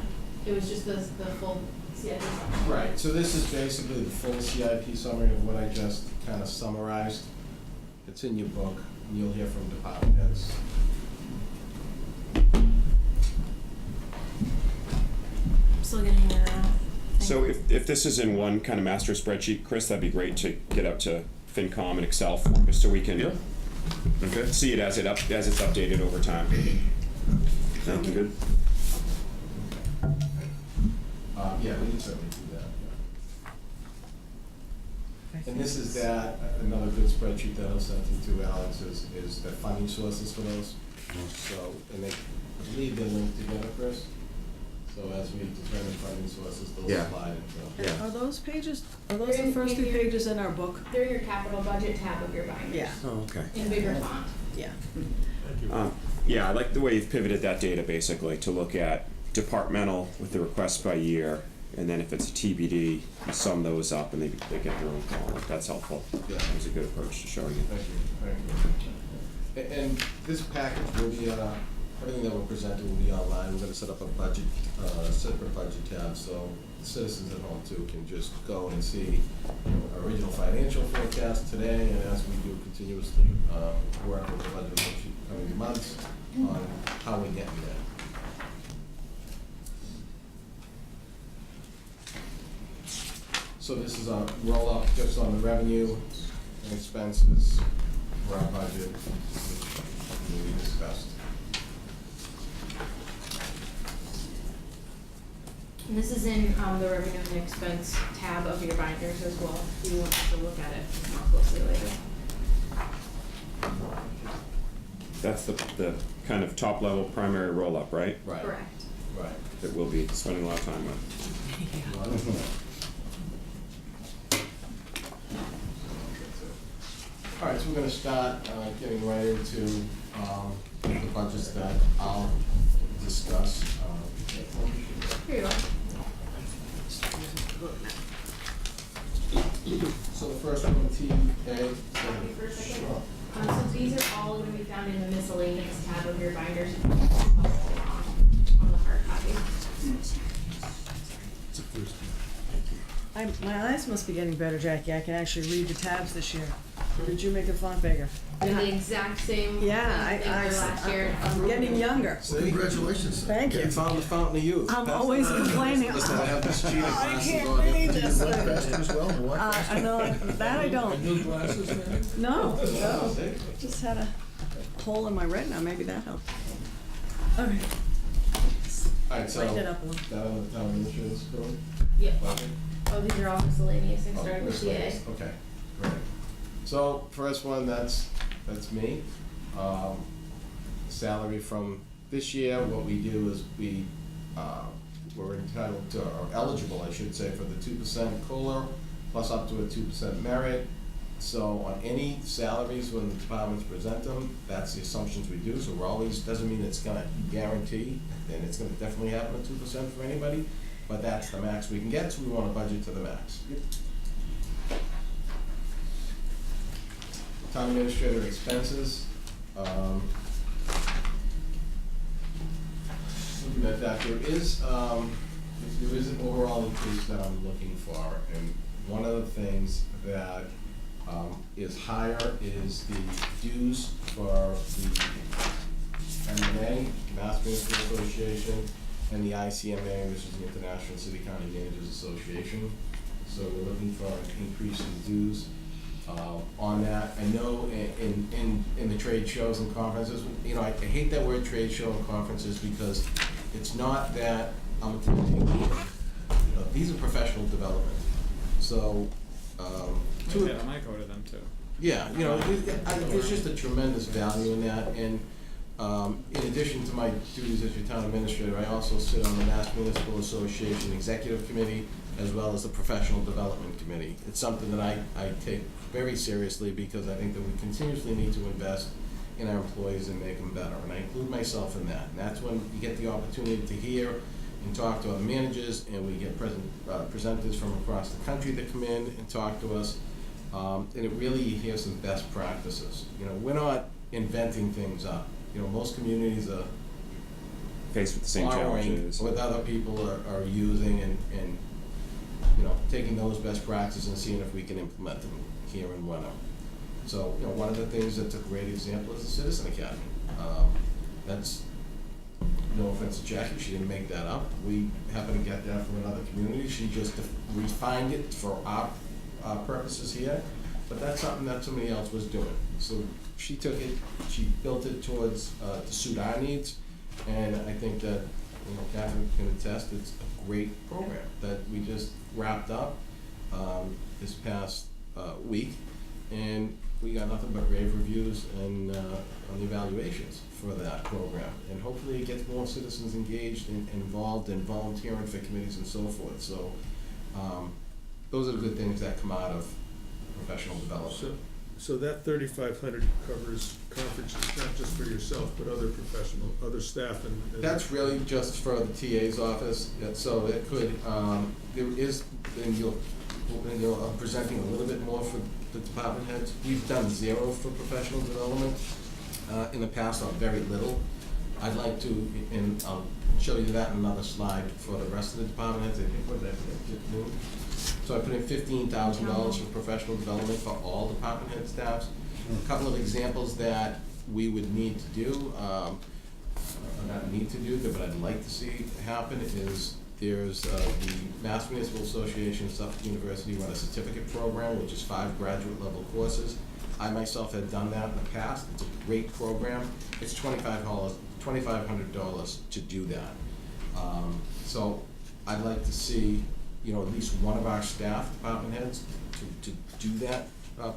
It was just the full CIP summary. Right, so this is basically the full CIP summary of what I just kind of summarized. It's in your book, and you'll hear from department heads. I'm still getting your, So if this is in one kind of master spreadsheet, Chris, that'd be great to get up to FinCom and Excel form, just so we can Yeah. Okay. see it as it's updated over time. Sounds good. Yeah, we can certainly do that, yeah. And this is that, another good spreadsheet that I'll send to Alex is the funding sources for those. So, and they, I believe they're linked together, Chris. So as we determine funding sources, they'll Yeah. slide into. Yeah. are those pages, are those the first three pages in our book? they're in your capital budget tab of your binders. Yeah. Oh, okay. In bigger font. Yeah. Yeah, I like the way you've pivoted that data basically to look at departmental with the requests by year, and then if it's a TBD, you sum those up and they get their own column. That's helpful. Yeah. It's a good approach to showing it. Thank you. And this package will be, everything that we're presenting will be online. We're gonna set up a budget, separate budget tab, so the citizens at home too can just go and see our original financial forecast today, and as we do continuously, work with the budget worksheet coming months on how we get there. So this is a roll-up just on the revenue and expenses for our budget, which we discussed. And this is in, the revenue and expense tab of your binders as well, if you want to look at it more closely later. That's the kind of top level primary roll up, right? Right. Correct. Right. That we'll be spending a lot of time with. All right, so we're gonna start, getting right into, the budgets that I'll discuss. Here you are. So the first one, TA. For a second. So these are all gonna be found in the miscellaneous tab of your binders. On the hard copy. My eyes must be getting better, Jackie. I can actually read the tabs this year. Or did you make the font bigger? They're the exact same Yeah, thing for last year. I'm getting younger. Well, congratulations. Thank you. Found the fountain of youth. I'm always complaining. Listen, I have this cheating I glasses can't on. read Did you this. walk faster as well, or walk faster? I know, that I don't. New glasses, man? No, Yeah, no. see? Just had a hole in my retina, maybe that helped. All right. Alright, so, Lighten it up a little. that on the town administrator's code? Yeah. Budget? Oh, these are all miscellaneous things Oh, starting with TA. miscellaneous, okay, great. So, first one, that's me. Salary from this year, what we do is we're entitled to, or eligible, I should say, for the 2% COLA, plus up to a 2% merit. So on any salaries, when the departments present them, that's the assumptions we do, so we're always, doesn't mean it's gonna guarantee, and it's gonna definitely happen at 2% for anybody, but that's the max we can get, so we wanna budget to the max. Town administrator expenses, looking at that, there is an overall increase that I'm looking for, and one of the things that is higher is the dues for the MMA, Mass Municipal Association, and the ICMA, which is the International City County Managers Association. So we're looking for an increase in dues on that. I know in the trade shows and conferences, you know, I hate that word trade show and conferences because it's not that I'm attending, you know, these are professional development. So, I might go to them too. yeah, you know, there's just a tremendous value in that, and in addition to my duties as your town administrator, I also sit on the Mass Municipal Association Executive Committee as well as the Professional Development Committee. It's something that I take very seriously because I think that we continuously need to invest in our employees and make them better, and I include myself in that. And that's when you get the opportunity to hear and talk to our managers, and we get presenters from across the country that come in and talk to us. And it really, you hear some best practices. You know, we're not inventing things up. You know, most communities are Faced with the same borrowing challenges. what other people are using and, you know, taking those best practices and seeing if we can implement them here in Wenham. So, you know, one of the things that's a great example is the Citizen Academy. That's, no offense to Jackie, she didn't make that up. We happened to get that from another community. She just refined it for our purposes here, but that's something that somebody else was doing. So she took it, she built it towards, to suit our needs, and I think that, you know, Catherine can attest, it's a great program that we just wrapped up, this past, week, and we got nothing but rave reviews and, on the evaluations for that program. And hopefully it gets more citizens engaged and involved and volunteering for committees and so forth. So, those are the good things that come out of professional development. So that 3,500 covers conferences, not just for yourself, but other other staff and. That's really just for the TA's office, so it could, there is, and I'm presenting a little bit more for the department heads. We've done 0 for professional development, in the past, or very little. I'd like to, and I'll show you that in another slide for the rest of the department heads. I think what did I put in? So I put in $15,000 for professional development for all department head staffs. A couple of examples that we would need to do, not need to do, but I'd like to see happen is there's the Mass Municipal Association of Suffolk University run a certificate program, which is 5 graduate level courses. I myself had done that in the past. It's a great program. It's $2,500 to do that. So I'd like to see, you know, at least one of our staff department heads to do that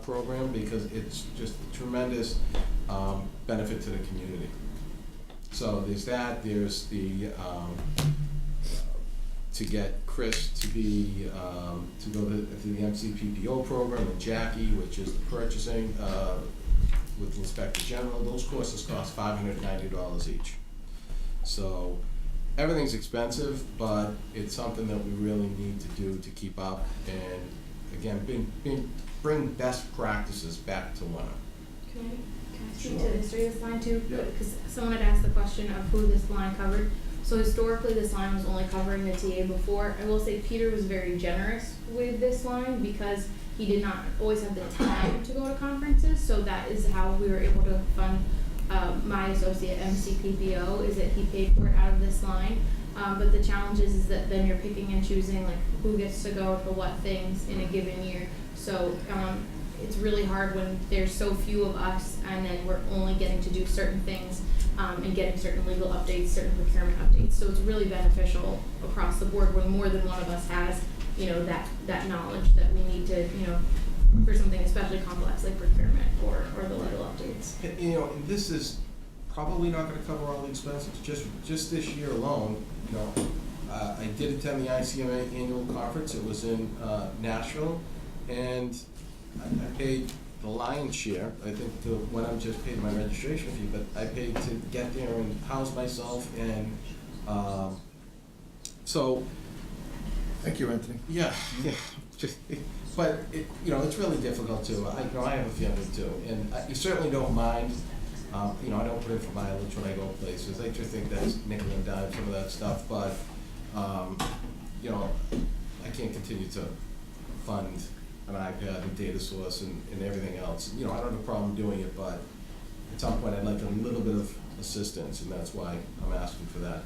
program, because it's just a tremendous benefit to the community. So there's that. There's the to get Chris to be to go to the MCPPO program, and Jackie, which is the purchasing with the Inspector General. Those courses cost $590 each. So everything's expensive, but it's something that we really need to do to keep up, and again, bring best practices back to Wenham. Can I speak to the history of this line too? Yeah. Because someone had asked the question of who this line covered. So historically, this line was only covering the TA before. I will say Peter was very generous with this line because he did not always have the time to go to conferences, so that is how we were able to fund my associate MCPPO, is that he paid for it out of this line. But the challenge is that then you're picking and choosing like who gets to go to what things in a given year. So it's really hard when there's so few of us and then we're only getting to do certain things, and getting certain legal updates, certain procurement updates. So it's really beneficial across the board when more than one of us has, you know, that knowledge that we need to, you know, for something especially complex like procurement or the legal updates. You know, and this is probably not gonna cover all the expenses, just this year alone, you know. I did attend the ICMA annual conference, it was in Nashville, and I paid the lion's share. I think when I just paid my registration fee, but I paid to get there and house myself, and so. Thank you, Anthony. Yeah, just, but it, you know, it's really difficult too. I have a family too, and I certainly don't mind. You know, I don't put in for mileage when I go places. I just think that's nickel and dime, some of that stuff, but, you know, I can't continue to fund an iPad and data source and everything else. You know, I don't have a problem doing it, but at some point I'd like a little bit of assistance, and that's why I'm asking for that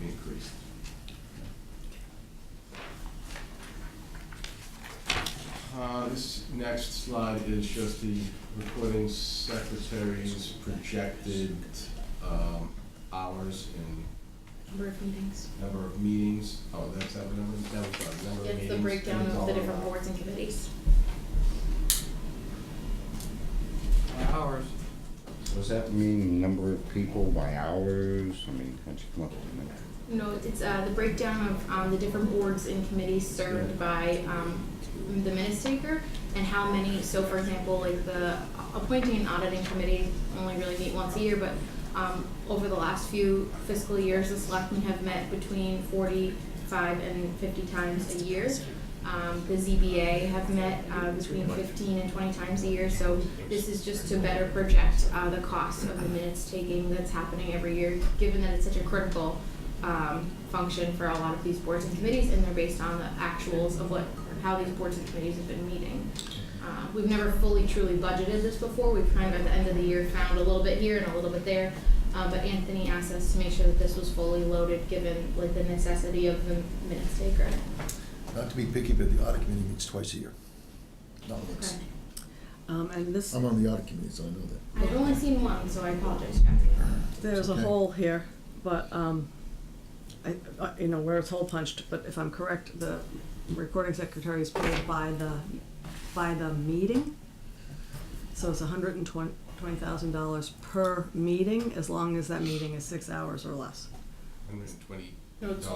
increase. This next slide is just the recording secretary's projected hours and Number of meetings. number of meetings. Oh, that's that number, that was the number of meetings. It's the breakdown and of the dollar different amount. boards and committees. Hours. Does that mean number of people by hours? I mean, how'd you come up with that? No, it's the breakdown of the different boards and committees served by the minutes taker and how many. So, for example, like the appointing and auditing committee only really meet once a year, but over the last few fiscal years, the selectmen have met between 45 and 50 times a year. The ZBA have met between 15 and 20 times a year, so this is just to better project the cost of the minutes taking that's happening every year, given that it's such a critical function for a lot of these boards and committees, and they're based on the actuals of how these boards and committees have been meeting. We've never fully truly budgeted this before. We've kind of at the end of the year found a little bit here and a little bit there, but Anthony asked us to make sure that this was fully loaded, given like the necessity of the minutes taker. Not to be picky, but the audit committee meets twice a year, not once. Okay. And this, I'm on the audit committee, so I know that. I've only seen one, so I apologize, Jackie. there's a Okay. hole here, but, you know, where it's hole punched, but if I'm correct, the recording secretary is paid by the meeting. So it's $120,000 per meeting, as long as that meeting is 6 hours or less. $120. No, it's-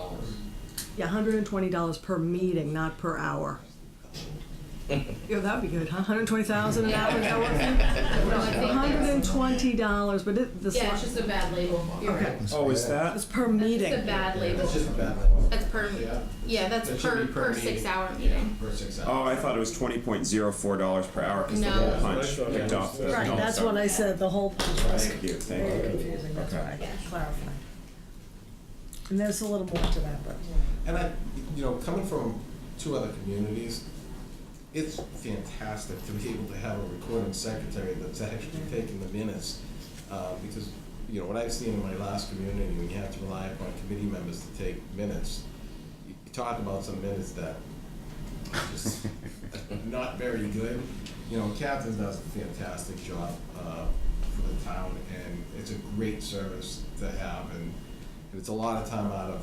Yeah, $120 per meeting, not per hour. Yeah, that'd be good, huh? 120,000 an hour, is that what? No, I think $120, but yeah, it's just a bad label. You're Okay. right. Oh, is that? it's per It's meeting. a bad label. It's just a bad label. That's per. Yeah. Yeah, that's That should per be per meeting. 6 hour Yeah, meeting. per 6 hours. Oh, I thought it was $20.04 per hour because the No. whole That's punch picked off the. Right, no, that's sorry. what I said, the whole punch was Thank you, thank very you. confusing, that's Okay. why I clarified. And there's a little more to that, but. And you know, coming from 2 other communities, it's fantastic to be able to have a recording secretary that's actually taking the minutes. Because, you know, what I've seen in my last community, when you have to rely upon committee members to take minutes, you talk about some minutes that are just not very good. You know, Catherine does a fantastic job for the town, and it's a great service to have, and it's a lot of time out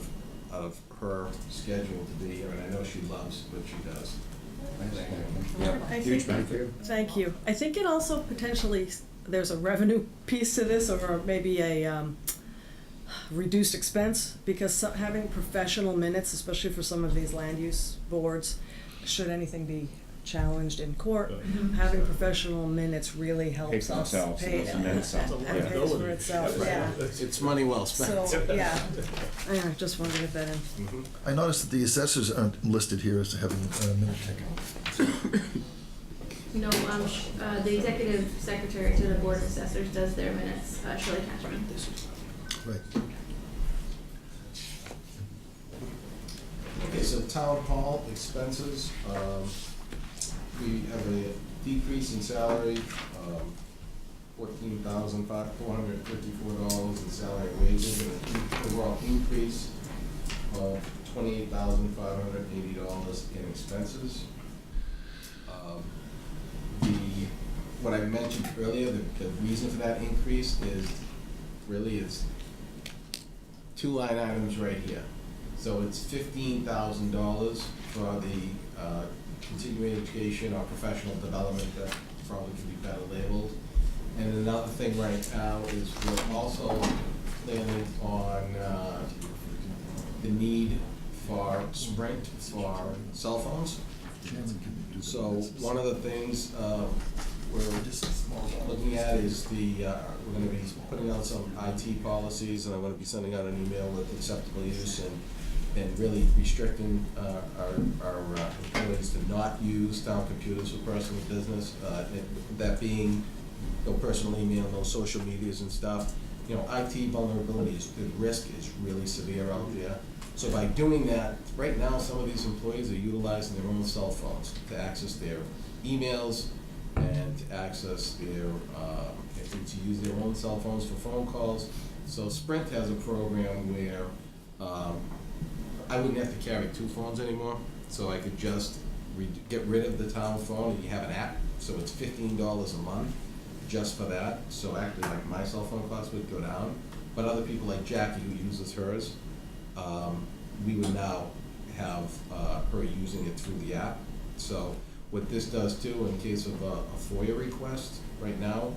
of her schedule to be here, and I know she loves what she does. I Huge think- benefit. Thank you. I think it also potentially, there's a revenue piece to this, or maybe a reduced expense, because having professional minutes, especially for some of these land use boards, should anything be challenged in court, having professional minutes really helps Pays for us. themselves, Pay- and then some. and pays for itself, yeah. It's money well spent. So, yeah, anyway, just wanted to get that in. Mhm. I noticed that the assessors aren't listed here as having a minute taker. No, the executive secretary to the board of assessors does their minutes, Shirley Cashman. Right. Okay, so town hall expenses, we have a decrease in salary, $14,454 in salary and wages, and an overall increase of $28,580 in expenses. The what I mentioned earlier, the reason for that increase is, really is two line items right here. So it's $15,000 for the continuing education or professional development that probably could be better labeled. And another thing right now is we're also planning on the need for Sprint for cell phones. So one of the things we're looking at is we're gonna be putting out some IT policies, and I'm gonna be sending out an email with acceptable use and really restricting our employees to not use town computers for personal business. That being no personal email, no social medias and stuff. You know, IT vulnerability the risk is really severe out there. So by doing that, right now, some of these employees are utilizing their own cell phones to access their emails and to access their, to use their own cell phones for phone calls. So Sprint has a program where I wouldn't have to carry two phones anymore, so I could just get rid of the town phone, and you have an app, so it's $15 a month just for that. So actually, like, my cell phone cost would go down, but other people like Jackie, who uses hers, we would now have her using it through the app. So what this does too, in case of a FOIA request, right now,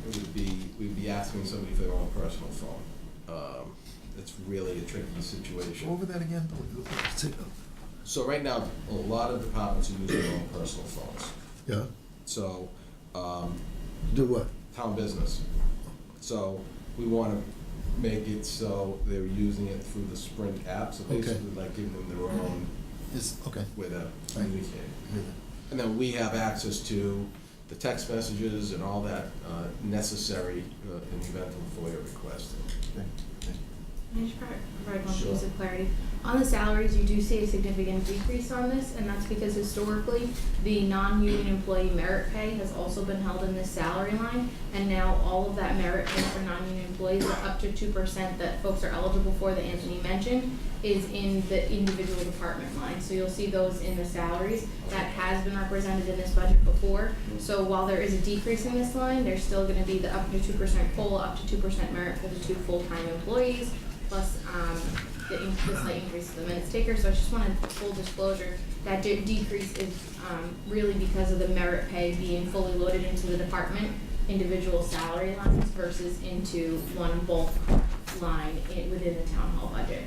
it would be, we'd be asking somebody for their own personal phone. It's really a tricky situation. Go over that again. So right now, a lot of departments are using their own personal phones. Yeah, So, do what? town business. So we wanna make it so they're using it through the Sprint app, so Okay. basically like giving them their own Okay. way to Right. communicate. And then we have access to the text messages and all that necessary in the event of a FOIA request. Can I just provide one Sure. piece of clarity? On the salaries, you do see a significant decrease on this, and that's because historically, the non-union employee merit pay has also been held in this salary line, and now all of that merit pay for non-union employees, the up to 2% that folks are eligible for, that Anthony mentioned, is in the individual department line. So you'll see those in the salaries. That has been represented in this budget before. So while there is a decrease in this line, there's still gonna be the up to 2% COLA, up to 2% merit for the 2 full-time employees, plus the slight increase of the minutes taker. So I just wanted full disclosure, that decrease is really because of the merit pay being fully loaded into the department individual salary lines versus into one bulk line within the town hall budget.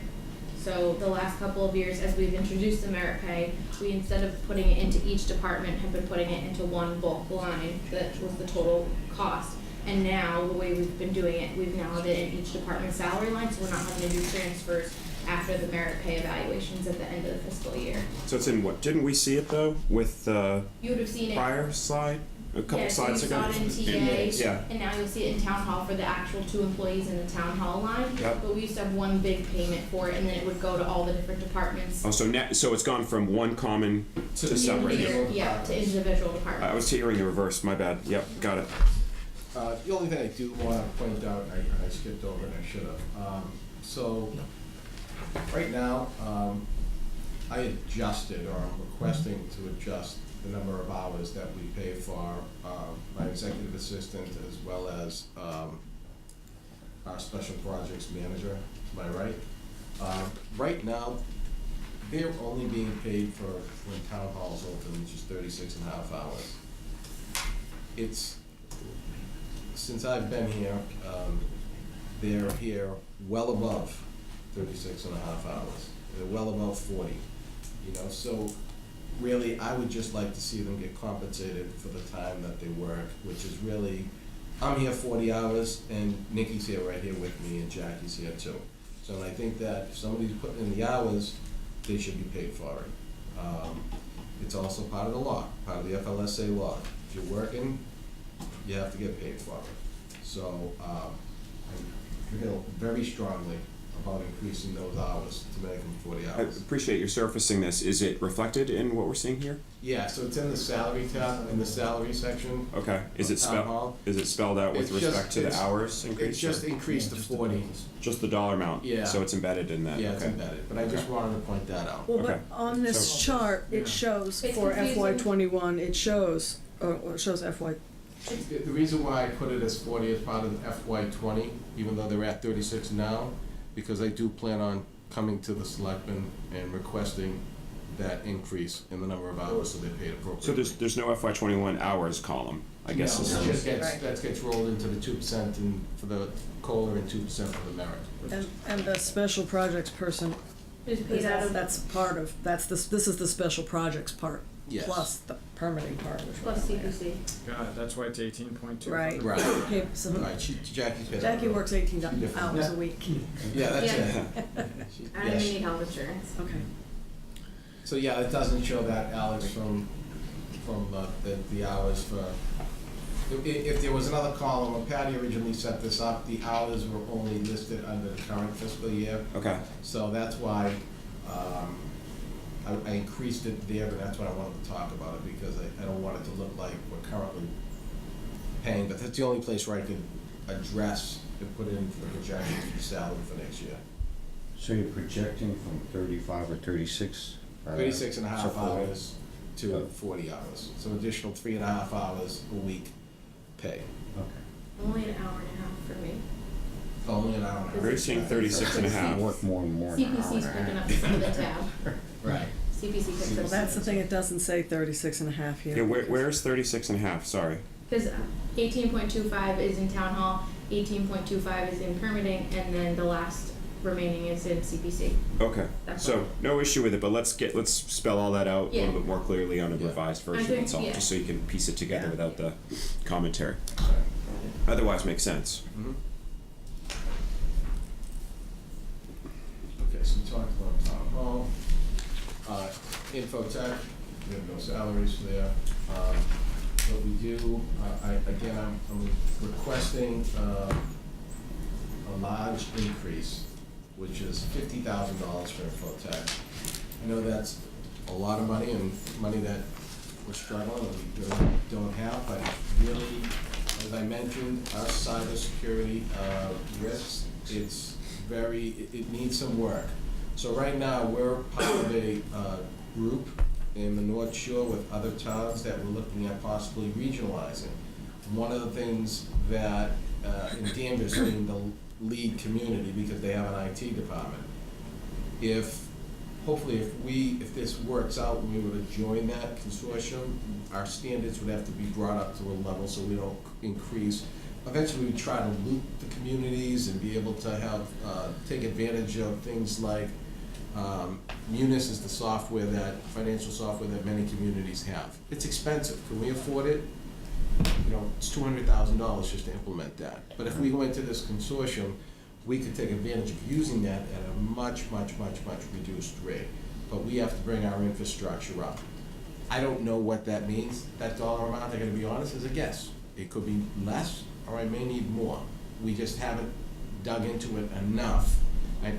So the last couple of years, as we've introduced the merit pay, we, instead of putting it into each department, have been putting it into one bulk line that was the total cost. And now, the way we've been doing it, we've now had it in each department's salary line, so we're not having to do transfers after the merit pay evaluations at the end of the fiscal year. So it's in what, didn't we see it though, with the You would have seen it. prior slide, a couple slides ago? Yeah, so you saw it in TA, Yeah. and now you'll see it in town hall for the actual 2 employees in the town hall line. Yep. But we used to have one big payment for it, and then it would go to all the different departments. Oh, so it's gone from one common To to the separate. individual. Yeah, to individual departments. I was hearing the reverse, my bad. Yep, got it. The only thing I do wanna point out, and I skipped over and I should have, so, right now, I adjusted, or I'm requesting to adjust the number of hours that we pay for, my executive assistant as well as, our special projects manager, to my right. Right now, they're only being paid for when town hall's open, which is 36.5 hours. It's, since I've been here, they're here well above 36.5 hours. They're well above 40, you know, so really, I would just like to see them get compensated for the time that they work, which is really, I'm here 40 hours, and Nikki's here right here with me, and Jackie's here too. So I think that if somebody's putting in the hours, they should be paid for it. It's also part of the law, part of the FLSA law. If you're working, you have to get paid for it. So, I feel very strongly about increasing those hours to make them 40 I hours. appreciate you surfacing this. Is it reflected in what we're seeing here? Yeah, so it's in the salary tab, in the salary section. Okay, is it Town hall. spelled out with It's just- respect to the it's- hours increase? It's just or increased to 40. just the dollar amount? Yeah. So it's embedded in that? Yeah, it's Okay. embedded, but I just Okay. wanted to point that out. Well, Okay. but on this So- chart, it shows It's for confusing. FY '21, it shows FY The reason why I put it as 40 as part of FY '20, even though they're at 36 now, because I do plan on coming to the selectmen and requesting that increase in the number of hours so they're paid appropriately. So there's no FY '21 hours column, I guess. No, is- it just gets, Right. that gets rolled into the 2% and for the COLA and 2% for the merit. And the special projects person, Is paid out of that's part of, this is the special projects part. Yes. Plus the permitting part, which we're plus gonna add. CPC. God, that's why it's 18.2. Right. Right. Okay, so Right, Jackie's paid. Jackie works 18 different. hours a week. Yeah, that's Yeah. it. I don't even need health insurance. Okay. So yeah, it doesn't show that, Alex, from the hours for, if there was another column, when Patty originally set this up, the hours were only listed under the current fiscal year. Okay, So that's why, I increased it there, but that's why I wanted to talk about it, because I don't want it to look like we're currently paying, but that's the only place where I could address and put in the projection for salary for next year. So you're projecting from 35 or 36? 36 and a so half 40. hours to 40 hours, so additional 3.5 hours a week pay. Okay. Only an hour and a half for me. Only an hour and a half. we're seeing 36 and a half. Work more and more. an hour CPC's and a picking half. up some of the tab. Right. CPC picks up. Well, that's the thing, it doesn't say 36 and a half here. Yeah, where's 36 and a half, sorry? Because 18.25 is in town hall, 18.25 is in permitting, and then the last remaining is in CPC. Okay, That's so all. no issue with it, but let's spell all that out a Yeah. little bit more clearly on a Yeah. revised I version, think- that's all, yeah. just so you can piece it together Yeah. without the commentary. Otherwise, makes sense. Mhm. Okay, so we talked about town hall. Infotech, we have no salaries there. What we do, I'm requesting, a large increase, which is $50,000 for Infotech. I know that's a lot of money and money that we're struggling and we really don't have, but really, as I mentioned, our cybersecurity risks, it needs some work. So right now, we're part of a group in the North Shore with other towns that we're looking at possibly regionalizing. One of the things that, in Danvers being the lead community because they have an IT department, hopefully if this works out and we were to join that consortium, our standards would have to be brought up to a level so we don't increase. Eventually, we try to loop the communities and be able to have, take advantage of things like, Munis is the financial software that many communities have. It's expensive. Can we afford it? It's $200,000 just to implement that. But if we go into this consortium, we could take advantage of using that at a much reduced rate. But we have to bring our infrastructure up. I don't know what that means. That dollar amount, I gotta be honest, is a guess. It could be less, or I may need more. We just haven't dug into it enough.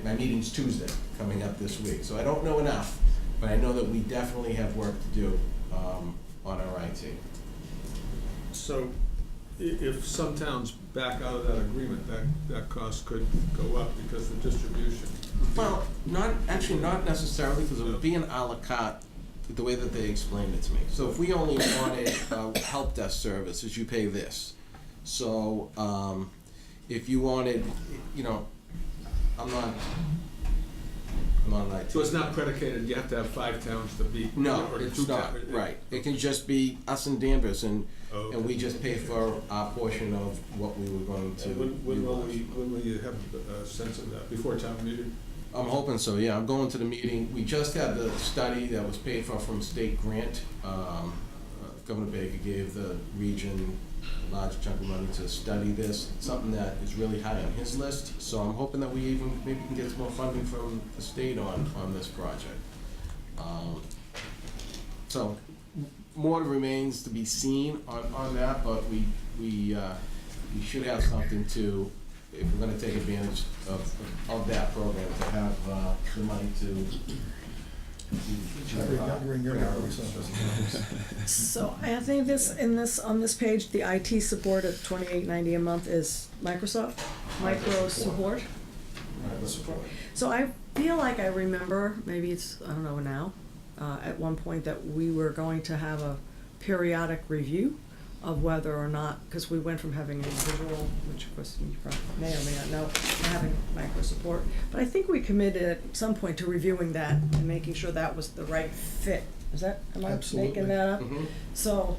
My meeting's Tuesday, coming up this week, so I don't know enough, but I know that we definitely have work to do on our IT. So if some towns back out of that agreement, that cost could go up because of the distribution. Well, not necessarily, because it would be an à la carte, the way that they explained it to me. So if we only wanted help desk services, you pay this. So if you wanted, I'm not an IT. So it's not predicated, you have to have 5 towns to be. No, or it's 2 not, towns. right. It can just be us and Danvers, and we Okay. just pay for our portion of what we were going to And when utilize. will you have a sense of that? Before town meeting? I'm hoping so, yeah. I'm going to the meeting. We just had the study that was paid for from state grant. Governor Baker gave the region a large chunk of money to study this, something that is really high on his list. So I'm hoping that we even maybe can get some more funding from the state on this project. So more remains to be seen on that, but we should have something to, if we're gonna take advantage of that program, to have the money to Bring your numbers up. So I think on this page, the IT support at $28.90 a month is Micro support. So I feel like I remember, maybe it's, I don't know now, at one point that we were going to have a periodic review of whether or not, because we went from having a visual, which of course you probably may or may not know, to having micro support. But I think we committed at some point to reviewing that and making sure that was the right fit. Am I Absolutely. making that up? Mhm. So,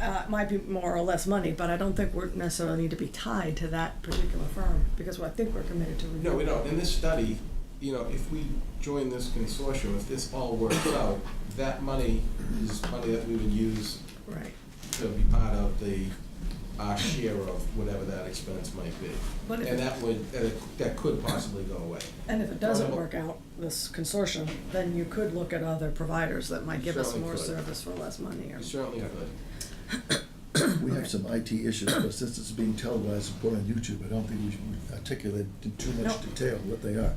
it might be more or less money, but I don't think we necessarily need to be tied to that particular firm, because I think we're committed to review. No, we don't. In this study, you know, if we join this consortium, if this all works out, that money is money that we would use Right. to be part of our share of whatever that expense might be. But if And it- that could possibly go away. And if it doesn't work out, this consortium, then you could look at other providers that might give us Certainly more could. service for less money, or. You certainly could. We have some IT issues, but since it's being televised and put on YouTube, I don't think we should articulate in too much No. detail what they are.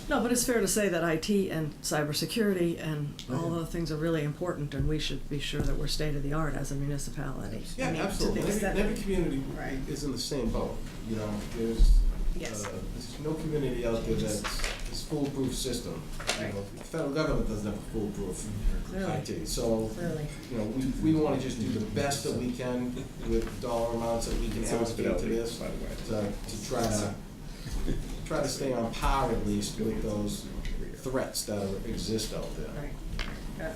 No, but it's fair to say that IT and cybersecurity and all Yeah. other things are really important, and we should be sure that we're state-of-the-art as a municipality. Yeah, I mean, to the absolutely. extent- Every community Right. is in the same boat, you know, there's Yes. no community out there that's foolproof system. You Right. know, the federal government doesn't have a foolproof Clearly. IT, so, Clearly. you know, we wanna just do the best that we can with dollar amounts that we can So is allocate to Fidelity, this, by the way. to try to stay on par at least with those threats that exist out there. Right. Yeah.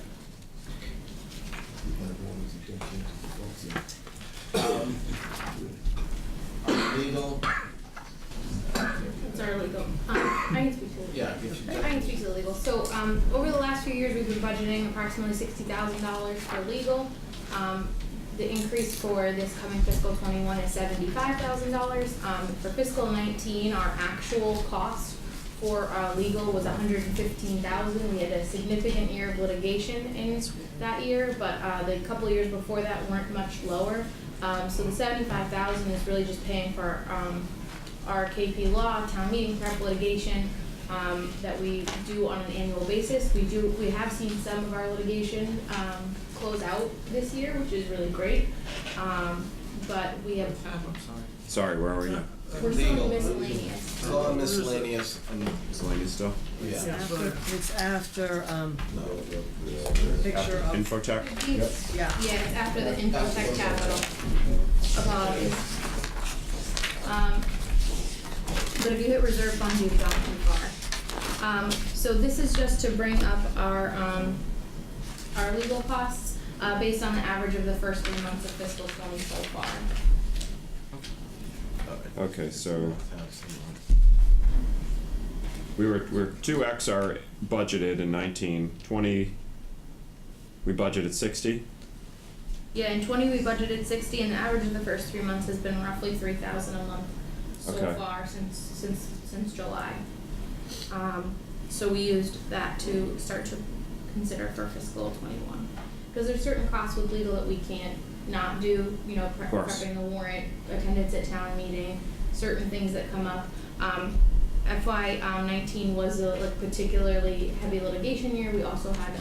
Legal, It's our legal, I can speak to it. yeah, if you. I can speak to the legal. So, over the last few years, we've been budgeting approximately $60,000 for legal. The increase for this coming fiscal '21 is $75,000. For fiscal '19, our actual cost for legal was $115,000. We had a significant year of litigation in that year, but the couple of years before that weren't much lower. So the $75,000 is really just paying for our KP Law, town meeting prep litigation that we do on an annual basis. We have seen some of our litigation close out this year, which is really great. But we have, Sorry, where were you? we're still Legal. miscellaneous. It's all miscellaneous and, Miscellaneous still? It's yeah. after, picture of, Infotech? yeah. Yeah, it's after the Infotech Capital. Apologies. But if you hit reserve funds, you've gone too far. So this is just to bring up our legal costs, based on the average of the first 3 months of fiscal '20 so far. Okay, so we're 2x our budgeted in 1920. We budgeted 60. Yeah, in '20 we budgeted 60, and the average of the first 3 months has been roughly 3,000 a month so Okay. far since July. So we used that to start to consider for fiscal '21, because there's certain costs with legal that we can't not do. You know, course. prepping the warrant, attendance at town meeting, certain things that come up. FY '19 was a particularly heavy litigation year. We also had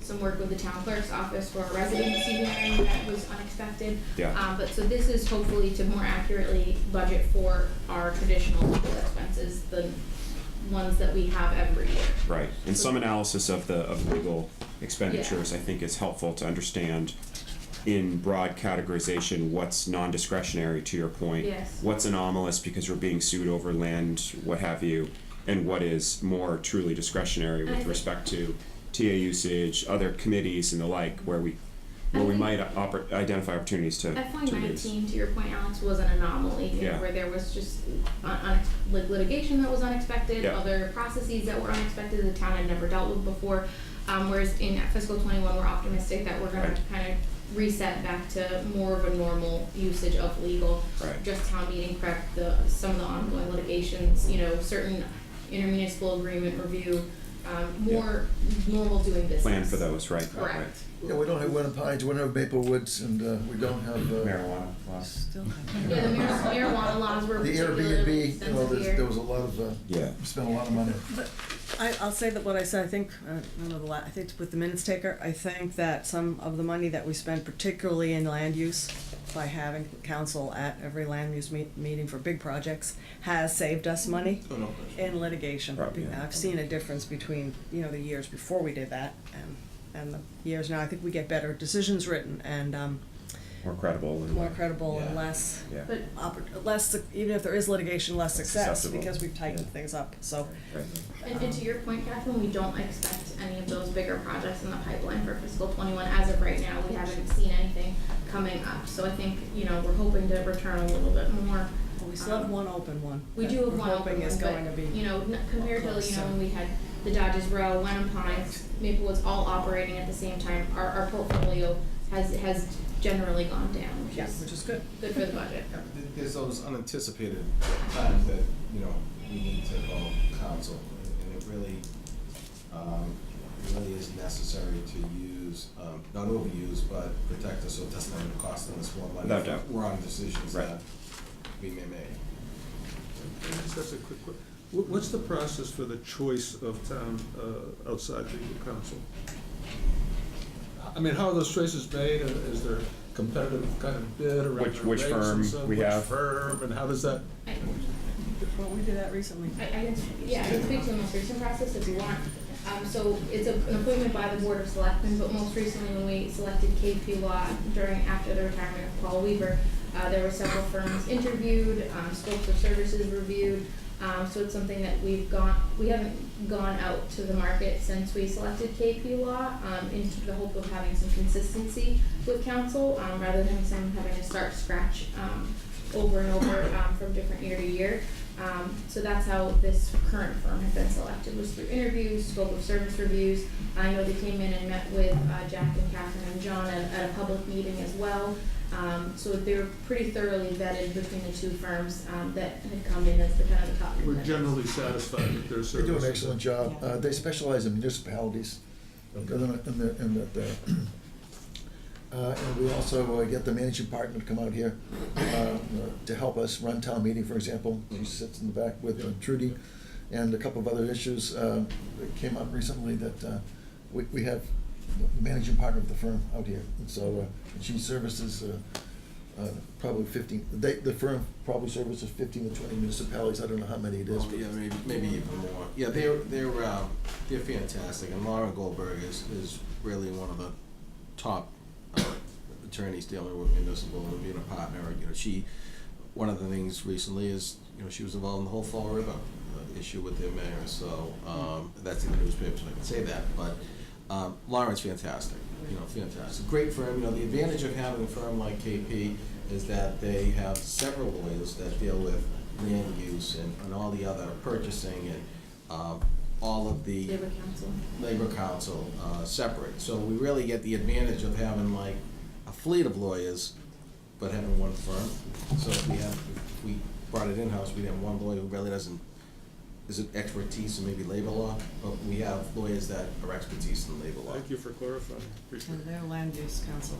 some work with the town clerk's office for a residency hearing that was unexpected. Yeah. But so this is hopefully to more accurately budget for our traditional legal expenses, the ones that we have every year. Right, and some analysis of the legal expenditures, I think, is helpful to understand in broad categorization what's non-discretionary, to your point. Yes. What's anomalous because we're being sued over land, what have you, and what is more truly discretionary And I with think- respect to TA usage, other committees and the like, where we I think- might identify opportunities to FY reduce. 19, to your point, Alex, was an anomaly, you know, Yeah. where there was just litigation that was unexpected, Yeah. other processes that were unexpected the town had never dealt with before. Whereas in fiscal '21, we're optimistic that we're gonna Right. kind of reset back to more of a normal usage of legal. Right. Just town meeting prep, some of the ongoing litigations, you know, certain intermunicipal agreement review, more normal doing business. Plan for those, right? Correct. Yeah, we don't have Wenham Pines, we don't have Maple Woods, and we don't have Marijuana laws. Still have. Yeah, the marijuana laws were the particularly Airbnb, you know, extensive here. there was a lot of, Yeah. we spent a lot of money. But I'll say that what I said, I think, I don't know I think with the minutes taker, I think that some of the money that we spent, particularly in land use, by having council at every land use meeting for big projects, has saved us money Oh, no question. in litigation. Right, yeah. I've seen a difference between, you know, the years before we did that and the years now. I think we get better decisions written, and More credible and more credible and Yeah. less, Yeah. But less, even if there is litigation, less success, Accessible. because we've tightened Yeah. things up, so. Right. And to your point, Catherine, we don't expect any of those bigger projects in the pipeline for fiscal 21. As of right now, we haven't seen anything coming up. So I think, we're hoping to return a little bit more. We still have one open one. We that do have we're one hoping open is one, going to be. compared to, close, so. when we had the Dodgers Row, Wenham Pines, Maplewood's all operating at the same time, our portfolio has generally gone down, which Yeah, is which is good. good for the budget. Yeah, but there's those unanticipated times that, we need to call council, and it really is necessary to use, not overuse, but protect us so it doesn't end up costing us more money. Without doubt. We're on decisions Right. that we may make. Just as a quick, what's the process for the choice of town, outside legal counsel? I mean, how are those choices made? Is there competitive kind of bid around Which- the which rates firm and so, we have? Which firm, and how does that? Well, we did that recently. I can speak to the most recent process if you want. So it's an appointment by the Board of Selectmen, but most recently when we selected KP Law after the retirement of Paul Weaver, there were several firms interviewed, scopes of services reviewed. So it's something that we haven't gone out to the market since we selected KP Law, in the hope of having some consistency with council, rather than having to start scratch, over and over, from different year to year. So that's how this current firm had been selected, was through interviews, scope of service reviews. I know they came in and met with Jack and Catherine and John at a public meeting as well. So they were pretty thoroughly vetted between the two firms that had come in as the kind of the top We're contenders. generally satisfied with their They services. do an excellent job. Yeah. They specialize in municipalities. And we also get the managing partner to come out here to help us run town meeting, for example. She sits in the back with Trudy, and a couple of other issues that came up recently that we have the managing partner of the firm out here. And so she services probably 15, the firm probably services 15 to 20 municipalities. I don't know how many it is. Oh, yeah, maybe even more. Yeah, they're fantastic, and Lauren Goldberg is really one of the top attorneys dealing with municipal and being a partner. One of the things recently is, she was involved in the whole Fall River issue with their mayor, so, that's in the newspapers, I can say that, but, Lauren's fantastic, fantastic. Great firm, the advantage of having a firm like KP is that they have several lawyers that deal with land use and all the other purchasing and, all of the Labor Council, separate. So we really get the advantage of having like a fleet of lawyers, but having one firm. So if we brought it in-house, we'd have one lawyer who really isn't expertise in maybe labor law, but we have lawyers that are expertise in labor law. Thank you for clarifying. Appreciate And it. their land use council,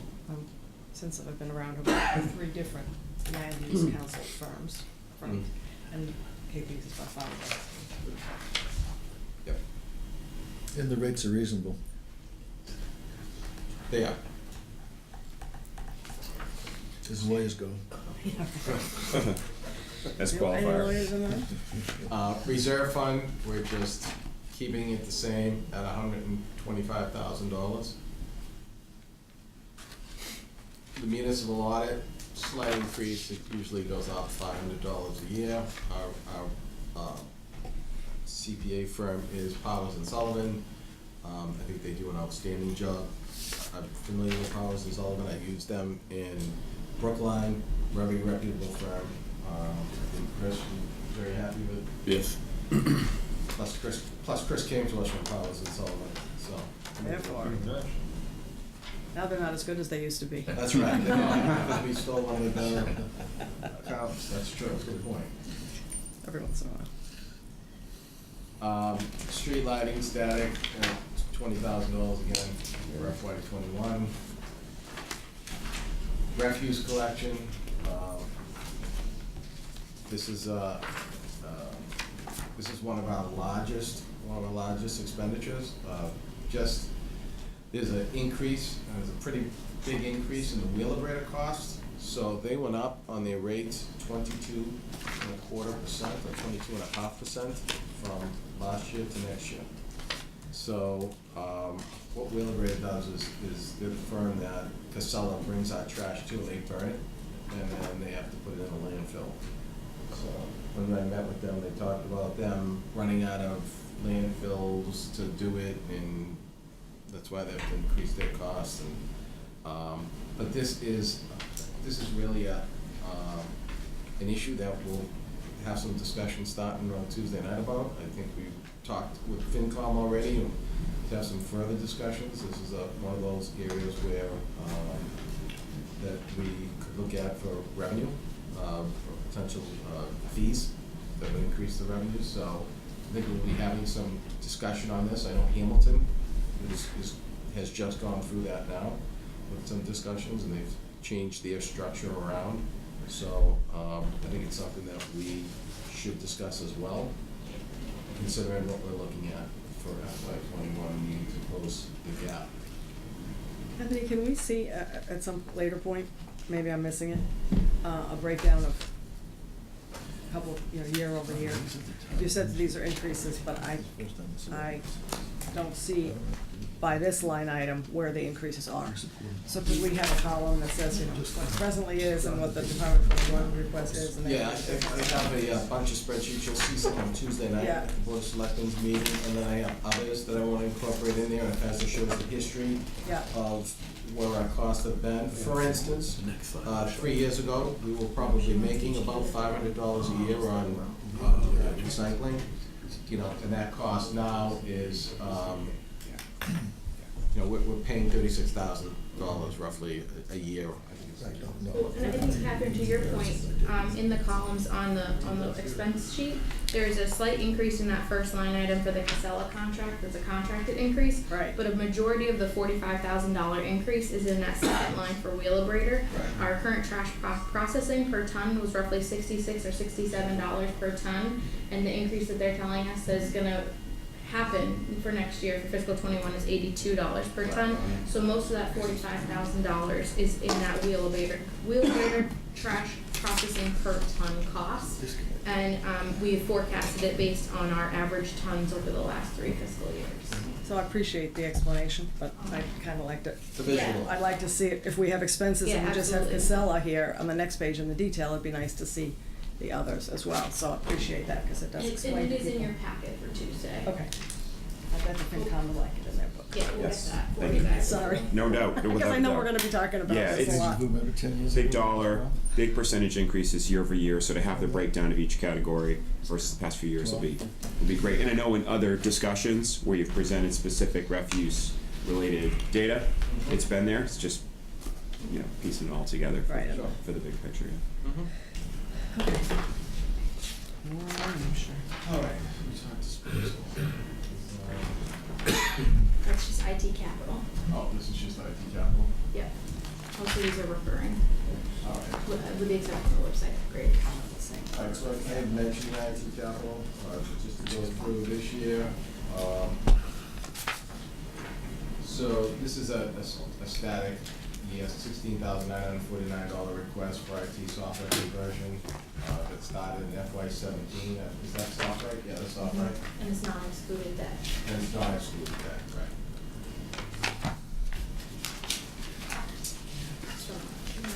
since I've been around, about 3 different land use council firms, and KP's is by far the best. Yep, And the rates are reasonable. they are. As lawyers go. As Any lawyers qualifier. in there? Reserve fund, we're just keeping it the same at $125,000. The municipal audit, slight increase, it usually goes up $500 a year. Our CPA firm is Powers and Sullivan. I think they do an outstanding job. I'm familiar with Powers and Sullivan, I use them in Brookline, very reputable firm. I think Chris is very happy with. Yes. Plus Chris came to us from Powers and Sullivan, so. Therefore. Now they're not as good as they used to be. That's right, because we stole one of the accounts, that's true, that's a good point. Every once in a while. Street lighting static, $20,000 again, for FY '21. Refuse collection, this is one of our largest expenditures. There's an increase, there's a pretty big increase in the wheelabrator cost. So they went up on their rates 22.25% or 22.5% from last year to next year. So, what Wheelabrator does is they're the firm that Casella brings our trash to, and they burn it, and then they have to put it in a landfill. So, when I met with them, they talked about them running out of landfills to do it, and that's why they have to increase their costs, and, but this is really an issue that we'll have some discussion starting on Tuesday night about. I think we've talked with FinCom already, and to have some further discussions. This is one of those areas where, that we could look at for revenue, for potential, fees that would increase the revenue. So I think we'll be having some discussion on this. I know Hamilton has just gone through that now with some discussions, and they've changed their structure around. So, I think it's something that we should discuss as well, considering what we're looking at for FY21, needing to close the gap. Anthony, can we see at some later point, maybe I'm missing it, a breakdown of a couple, year over year? You said these are increases, but I don't see by this line item where the increases are. So could we have a column that says, what presently is and what the Department of One request is? And then Yeah, I have a bunch of spreadsheets. You'll see some on Tuesday night Yeah. at the Board of Selectmen's meeting, and then I have others that I want to incorporate in there, and it has to show the history Yeah. of where our costs have been. For instance, 3 years ago, we were probably making about $500 a year on recycling, and that cost now is, we're paying $36,000 roughly a year. I think it's- Well, and I think, Catherine, to your point, in the columns on the expense sheet, there's a slight increase in that first line item for the Casella contract. There's a contracted increase. Right. But a majority of the $45,000 increase is in that second line for Wheelabrator. Our current trash processing per ton was roughly $66 or $67 per ton, and the increase that they're telling us is gonna happen for next year for fiscal 21 is $82 per ton. So most of that $45,000 is in that Wheelabrator trash processing per ton cost. And we have forecasted it based on our average tons over the last 3 fiscal years. So I appreciate the explanation, but I'd kind of like to, The visual. I'd like to see if we have expenses and Yeah, we just have absolutely. Casella here on the next page in the detail, it'd be nice to see the others as well. So I appreciate that because it does And explain to it is in people. your packet for Tuesday. Okay. I bet the FinCom will like it in there, but. Yeah, we'll get Yes. that for Thank you you. guys. Sorry. No doubt. Because without I know doubt. we're gonna be talking about Yeah, this a it's- lot. Remember 10 years Big ago? dollar, big percentage increases year over year, so to have the breakdown of each category versus the past few years will be great. And I know in other discussions where you've presented specific refuse-related data, it's been there, it's just, piecing it all together for, Right. for the big picture. All right, we talked disposal. That's just IT capital. Oh, this is just IT capital? Yep. Also, these are recurring, All right. with the exception of the website upgrade. All right, so I had mentioned IT capital, just to go through this year. So this is a static, $16,949 request for IT software conversion, that started in FY17. Is that soft right? Yeah, that's soft right. And it's not excluded debt. And it's not excluded that, right? So,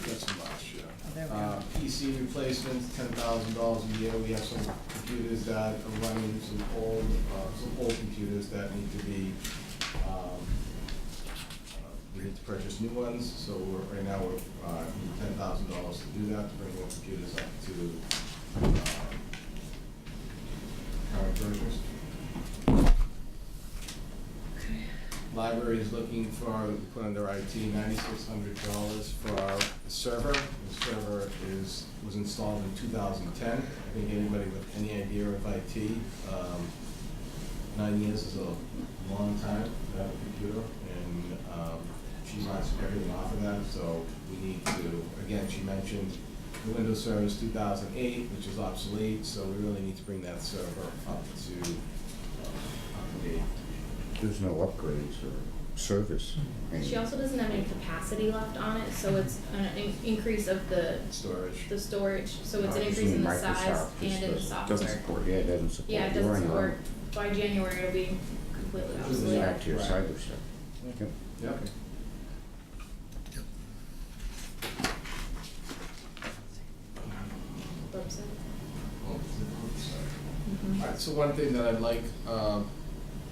That's much, yeah. Oh, there we go. PC replacements, $10,000 a year. We have some computers that are running some old computers that need to be, we need to purchase new ones. So right now we're, need $10,000 to do that, to bring more computers up to, current versions. Library is looking for, we put under IT, $9,600 for our server. The server was installed in 2010. I think anybody with any idea of IT, 9 years is a long time to have a computer, and she runs everything off of that, so we need to, again, she mentioned the Windows Server is 2008, which is obsolete, so we really need to bring that server up to date. There's no upgrades or service. And she also doesn't have any capacity left on it, so it's an increase of the Storage. storage, so it's an I increase presume in the size Microsoft just and in the doesn't- software. Doesn't support Yeah, it doesn't support. Yeah, it doesn't You're on your support, own. by January it'll be completely Just obsolete. Back to your Right. cyber stuff. Yep. Yep. Website. Alright, so one thing that I'd like, our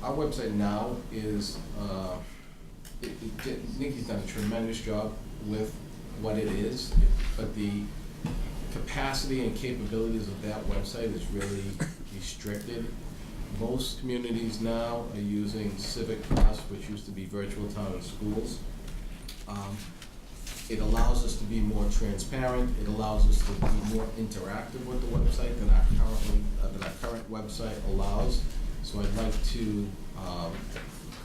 website now is, Nikki's done a tremendous job with what it is, but the capacity and capabilities of that website is really restricted. Most communities now are using Civic Plus, which used to be Virtual Town in Schools. It allows us to be more transparent, it allows us to be more interactive with the website than our current website allows. So I'd like to,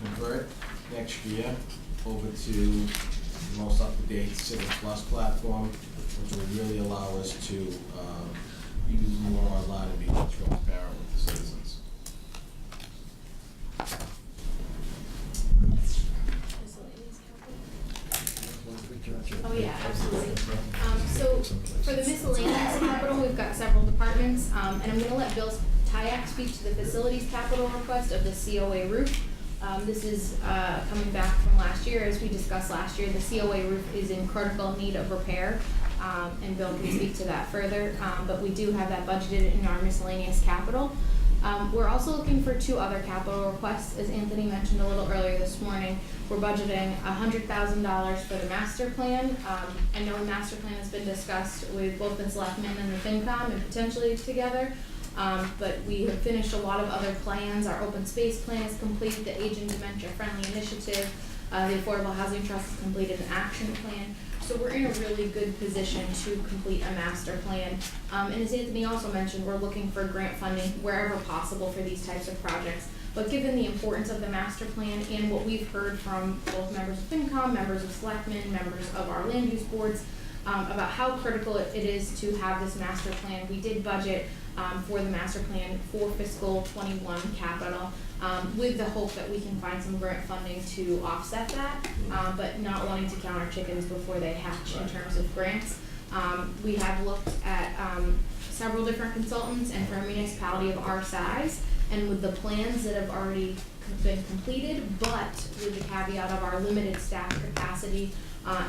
convert next year over to the most up-to-date Civic Plus platform, which will really allow us to, use more online and be more transparent with the citizens. Miscellaneous capital? Oh, yeah, absolutely. So for the miscellaneous capital, we've got several departments, and I'm gonna let Bill Tyak speak to the facilities capital request of the COA roof. This is, coming back from last year. As we discussed last year, the COA roof is in critical need of repair, and Bill can speak to that further, but we do have that budgeted in our miscellaneous capital. We're also looking for two other capital requests, as Anthony mentioned a little earlier this morning. We're budgeting $100,000 for the master plan. I know the master plan has been discussed with both the selectmen and the FinCom and potentially together. But we have finished a lot of other plans. Our open space plan is complete, the age and dementia friendly initiative, the Affordable Housing Trust has completed an action plan. So we're in a really good position to complete a master plan. And as Anthony also mentioned, we're looking for grant funding wherever possible for these types of projects. But given the importance of the master plan and what we've heard from both members of FinCom, members of selectmen, members of our land use boards, about how critical it is to have this master plan, we did budget for the master plan for fiscal 21 capital, with the hope that we can find some grant funding to offset that, but not wanting to count our chickens before they hatch in terms of grants. We have looked at several different consultants, and for a municipality of our size, and with the plans that have already been completed, but with the caveat of our limited staff capacity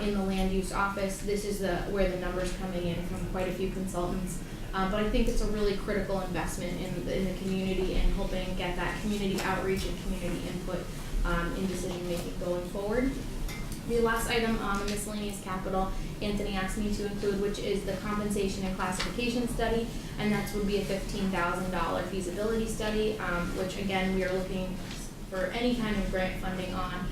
in the land use office, this is where the numbers coming in from quite a few consultants. But I think it's a really critical investment in the community and hoping to get that community outreach and community input in decision making going forward. The last item on the miscellaneous capital, Anthony asked me to include, which is the compensation and classification study, and that would be a $15,000 feasibility study, which again, we are looking for any kind of grant funding on.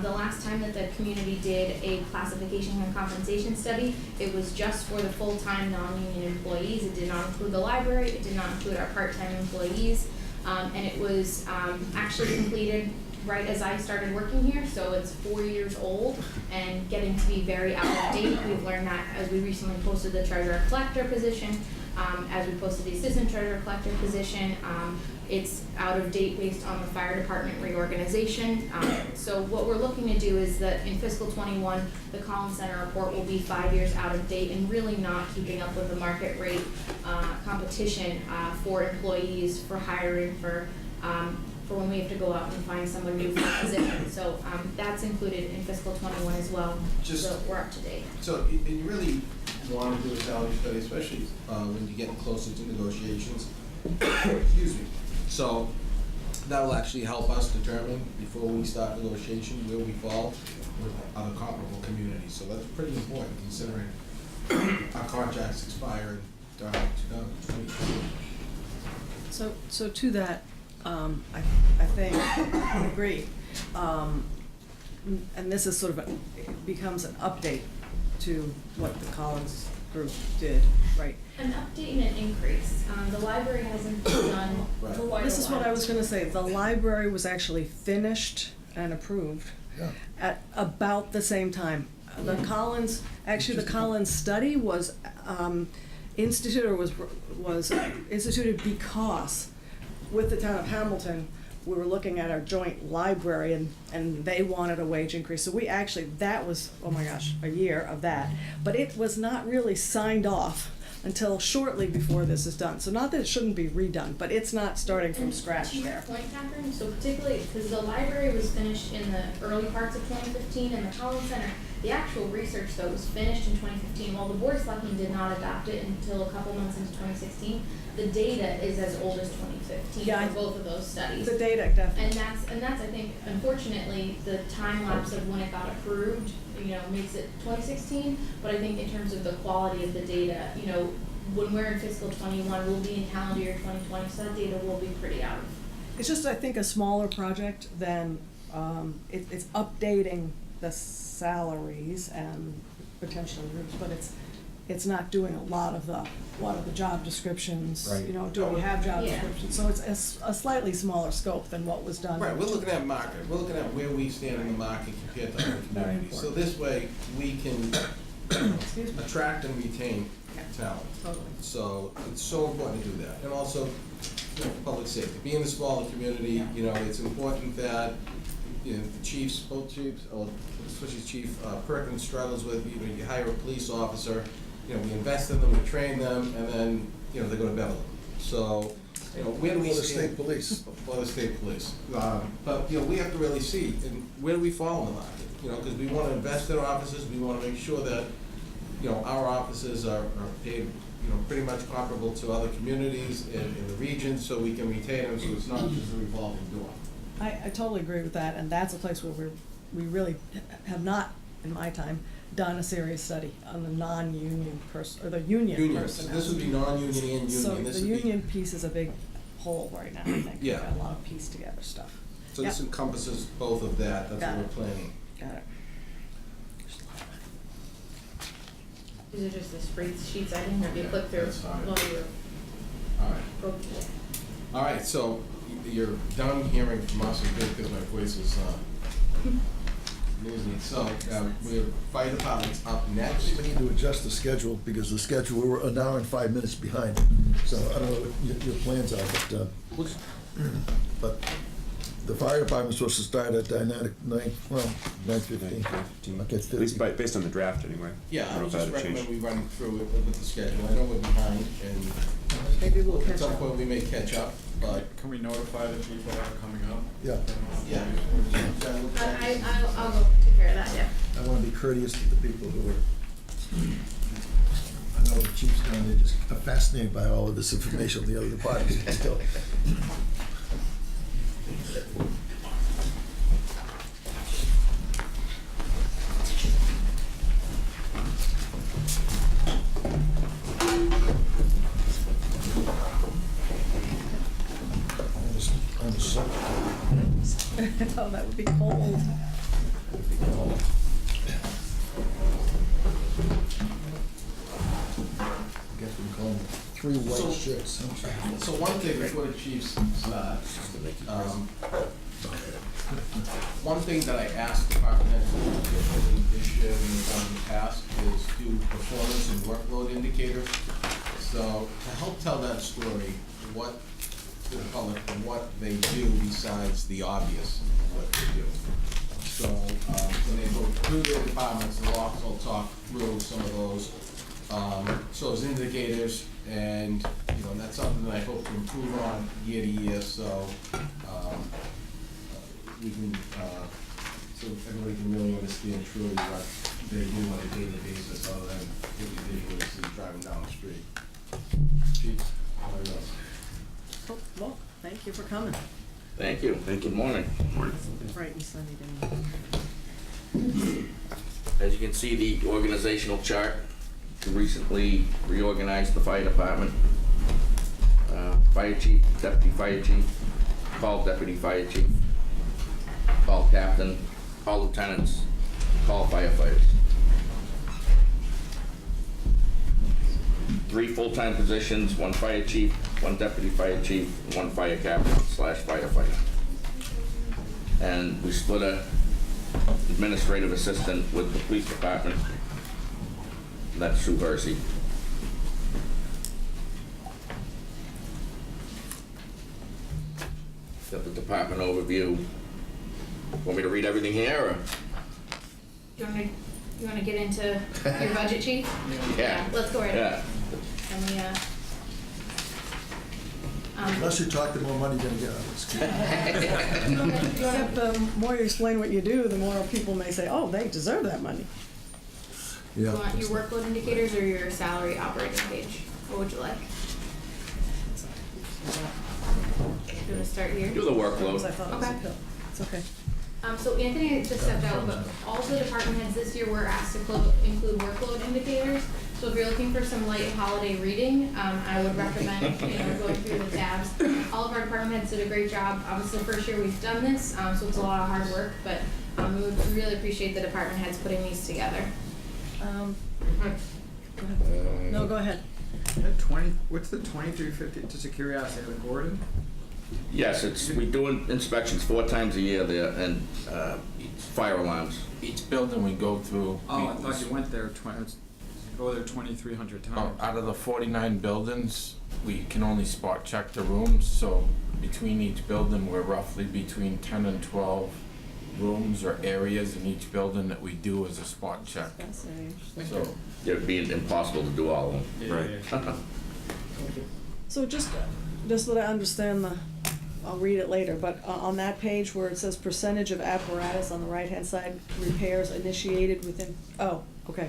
The last time that the community did a classification and compensation study, it was just for the full-time non-union employees. It did not include the library, it did not include our part-time employees, and it was actually completed right as I started working here, so it's 4 years old and getting to be very out of date. We've learned that as we recently posted the treasurer collector position, as we posted the assistant treasurer collector position. It's out of date based on the fire department reorganization. So what we're looking to do is that in fiscal 21, the Collins Center report will be 5 years out of date and really not keeping up with the market rate competition for employees, for hiring, for when we have to go out and find someone new for a position. So that's included in fiscal 21 as well. So we're up to date. So, and you really want to do a salary study, especially when you get closer to negotiations. Excuse me. So that will actually help us determine before we start negotiation where we fall with other comparable communities. So that's pretty important considering our contracts expire in 2022. So to that, I think, I agree. And this is sort of it becomes an update to what the Collins group did, right? An update and an increase. The library hasn't done Right. for quite a This is what while. I was gonna say. The library was actually finished and approved Yeah. at about the same time. The Collins, actually the Collins study was instituted or was instituted because with the town of Hamilton, we were looking at our joint library and they wanted a wage increase. So we actually, that was, oh my gosh, a year of that. But it was not really signed off until shortly before this is done. So not that it shouldn't be redone, but it's not starting from scratch To your there. point, Catherine, so particularly, because the library was finished in the early parts of 2015, and the Collins Center, the actual research though was finished in 2015. While the Board of Selectmen did not adopt it until a couple months into 2016, the data is as old as 2015 Yeah, for both of those studies. The data, definitely. And that's I think unfortunately the time lapse of when it got approved, makes it 2016. But I think in terms of the quality of the data, when we're in fiscal 21, we'll be in calendar year 2020, so that data will be pretty out of. It's just, I think, a smaller project than, it's updating the salaries and potentially groups, but it's not doing a lot of the job descriptions. Right. Do we have job Yeah. descriptions? So it's a slightly smaller scope than what was done. Right, we're looking at market, we're looking at where we stand in the market compared to other communities. So this way, we can Excuse me. attract and retain talent. Totally. So it's so important to do that. And also, public safety. Being a smaller community, it's important that, the chiefs, both chiefs, or especially Chief Perkins struggles with, you hire a police officer, we invest in them, we train them, and then, they go to Beverly. So, where do we For the stand? state police. For the state police. But, we have to really see, and where do we fall in the market? Because we want to invest in our offices, we want to make sure that, our offices are paid, pretty much comparable to other communities in the region, so we can retain them, so it's not just a revolving door. I totally agree with that, and that's a place where we really have not, in my time, done a serious study on the non-union person, or the union Unions, personnel. this would be non-union and union. So This the would be- union piece is a big hole right now, I think. We've Yeah. got a lot of piece together stuff. So this Yep. encompasses both of that, that's Got what it. we're planning. Got it. These are just the spreadsheets. I didn't have you click through That's fine. while you were All right. broken. All right, so you're done hearing from us, and good, because my voice is losing it. So, we're fire department's up next. We need to adjust the schedule, because the schedule, we're an hour and 5 minutes behind. So I don't know what your plans are, but the fire department's supposed to start at 9:15. Okay, At least based on the draft, anyway. Yeah, I don't would know if just that'd change. recommend we run through it with the schedule. I know we're behind, and Maybe we'll at catch some up. point we may catch up, but, Can we notify the people that are coming up? Yeah, yeah. I'll go take care of that, yeah. I want to be courteous to the people who are, I know the chief's down there just fascinated by all of this information the other departments can tell. I'm so Oh, that would be cold. I guess we can call them 3 So- white shirts. So one thing before the chiefs start, one thing that I asked department heads to do differently this year than they've done in the past is do performance and workload indicators. So to help tell that story, what to the public and what they do besides the obvious of what they do. So when they go through their departments, they'll also talk through some of those, so as indicators, and, that's something that I hope to improve on year to year, so, we can, so everybody can really understand truly what they do on a daily basis, other than what you do when you see driving down the street. Chief, how are you? Oh, well, thank you for coming. Thank you. Good morning. Bright and sunny day. As you can see, the organizational chart, we recently reorganized the fire department. Fire chief, deputy fire chief, call deputy fire chief, call captain, call lieutenants, call firefighters. 3 full-time positions, 1 fire chief, 1 deputy fire chief, 1 fire captain / firefighter. And we split a administrative assistant with the police department. That's Sue Versey. Got the department overview. Want me to read everything here, or? You wanna get into your budget, chief? Yeah. Let's go right ahead. Yeah. and we, The less you talk, the more money you're gonna get out of this. Except the more you explain what you do, the more people may say, oh, they deserve that money. you want your workload indicators or your salary operating page? What would you like? You wanna start here? Do the Because I workload. thought it was a Okay. pill. It's okay. So Anthony just stepped out, but all the department heads this year were asked to include workload indicators. So if you're looking for some light holiday reading, I would recommend, going through the tabs. All of our department heads did a great job. It's the first year we've done this, so it's a lot of hard work, but, we would really appreciate the department heads putting these together. Go ahead. No, go ahead. That what's the 2350, just a curiosity, the Gordon? Yes, we do inspections 4 times a year there, and fire alarms. Each building we go through. Oh, I thought you went there go there 2,300 times. Out of the 49 buildings, we can only spot check the rooms, so between each building, we're roughly between 10 and 12 rooms or areas in each building that we do as a spot check. That's very interesting. So, It'd be impossible to do all of them. Yeah, Right. yeah, yeah. So just so that I understand I'll read it later, but on that page where it says percentage of apparatus on the right-hand side, repairs initiated within, oh, okay.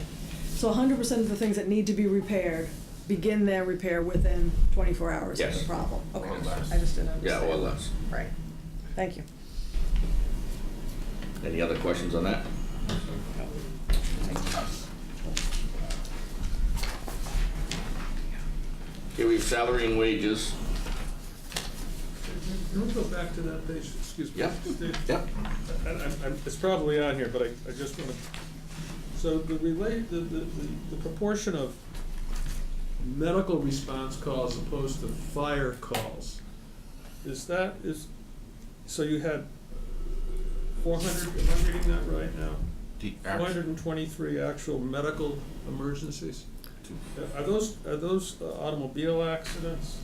So 100% of the things that need to be repaired begin their repair within 24 hours of Yes. the problem? Okay, Or less. I just didn't Yeah, understand. or less. Right, thank you. Any other questions on that? Okay, we have salary and wages. Can we go back to that page, excuse me? Yep. Steve? Yep. It's probably on here, but I just wanna, so the proportion of medical response calls opposed to fire calls, so you had 400, am I reading that right now? the Four actual, hundred and 23 actual medical emergencies? Are those automobile accidents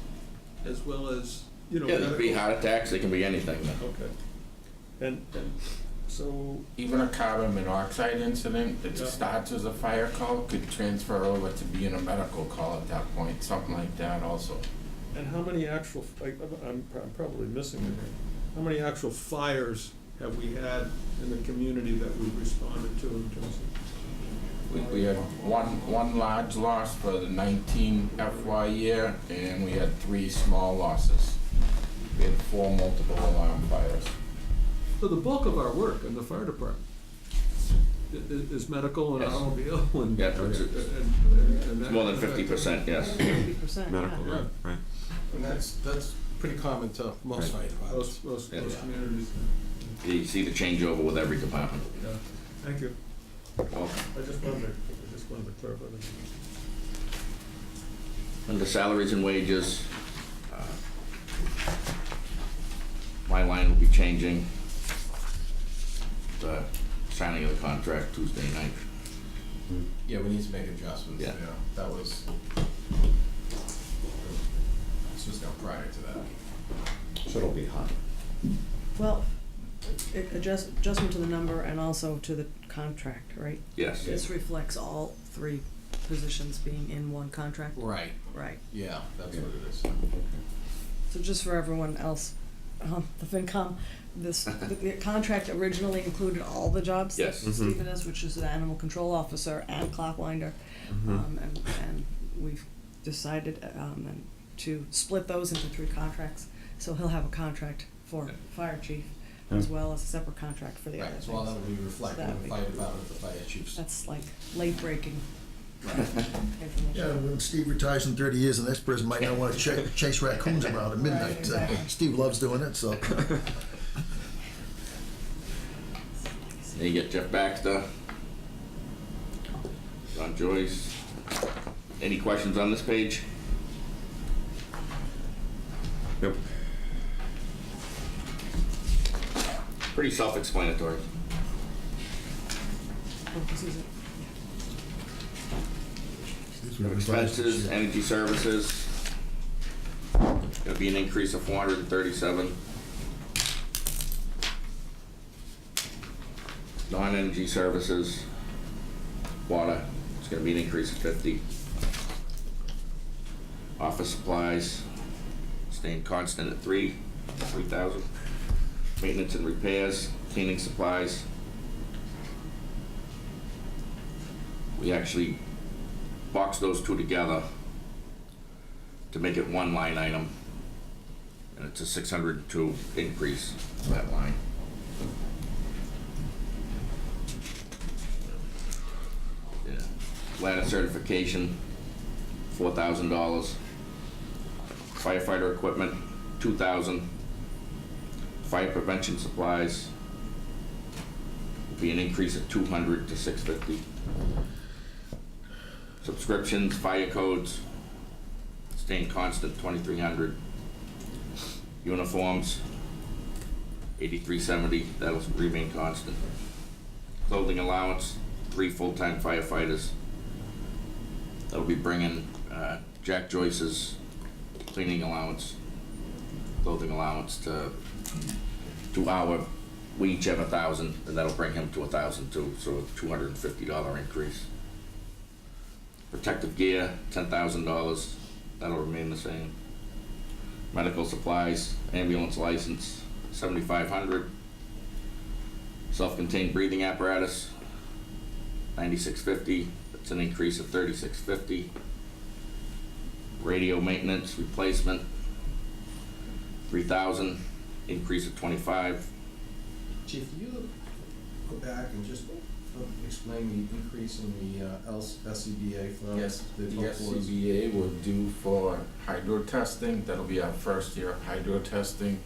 as well as, Yeah, they can be medical? heart attacks, they can be anything. Okay. And so, even a carbon monoxide incident that Yeah. starts as a fire call could transfer over to being a medical call at that point, something like that also. and how many actual, I'm probably missing it here, how many actual fires have we had in the community that we've responded to in terms of? We had one large loss for the 19 FY year, and we had 3 small losses. We had 4 multiple alarm fires. So the bulk of our work in the fire department is medical and Yes. automobile and. Yeah, it's and more than 50%, yes. 50%, Medical, yeah. right. And that's pretty common to most fire departments. Most Yeah. communities, You see the changeover with every department. yeah. Thank you. Welcome. I just wanted to clarify that. Under salaries and wages, my line will be changing. The signing of the contract Tuesday night. Yeah, we need to make adjustments, Yeah. that was, this was done prior to that. So it'll be hot. Well, adjustment to the number and also to the contract, right? Yes. This reflects all 3 positions being in one contract? Right, Right. yeah, that's what it is. So just for everyone else, the FinCom, the contract originally included all the jobs that Yes. Stephen is, which is the animal control officer and clockwinder. And we've decided to split those into 3 contracts. So he'll have a contract for fire chief as well as a separate contract for the other Right, things. so all that will be reflected in That'd the be fire good. department, the fire chiefs. That's like late breaking Yeah, information. when Steve retires in 30 years, the next person might not want to chase raccoons around at midnight. Right, exactly. Steve loves doing it, so. Then you get Jeff Baxter, John Joyce. Any questions on this page? Yep. Pretty self-explanatory. Oh, this is it. Expenses, energy services, gonna be an increase of 437. Non-energy services, water, it's gonna be an increase of 50. Office supplies, staying constant at 3,000. Maintenance and repairs, cleaning supplies. We actually boxed those two together to make it one line item. And it's a 602 increase for that line. Yeah. Ladder certification, $4,000. Firefighter equipment, $2,000. Fire prevention supplies will be an increase of $200 to $650. Subscriptions, fire codes, staying constant, $2,300. Uniforms, $83.70, that'll remain constant. Clothing allowance, 3 full-time firefighters. That'll be bringing Jack Joyce's cleaning allowance, clothing allowance to we each have 1,000, and that'll bring him to 1,000 too, so a $250 increase. Protective gear, $10,000, that'll remain the same. Medical supplies, ambulance license, $7,500. Self-contained breathing apparatus, $96.50, that's an increase of $36.50. Radio maintenance replacement, $3,000, increase of $25. Chief, can you go back and just explain the increase in the SCBA for Yes, the both boards? SCBA will do for hydro testing. That'll be our first year of hydro testing.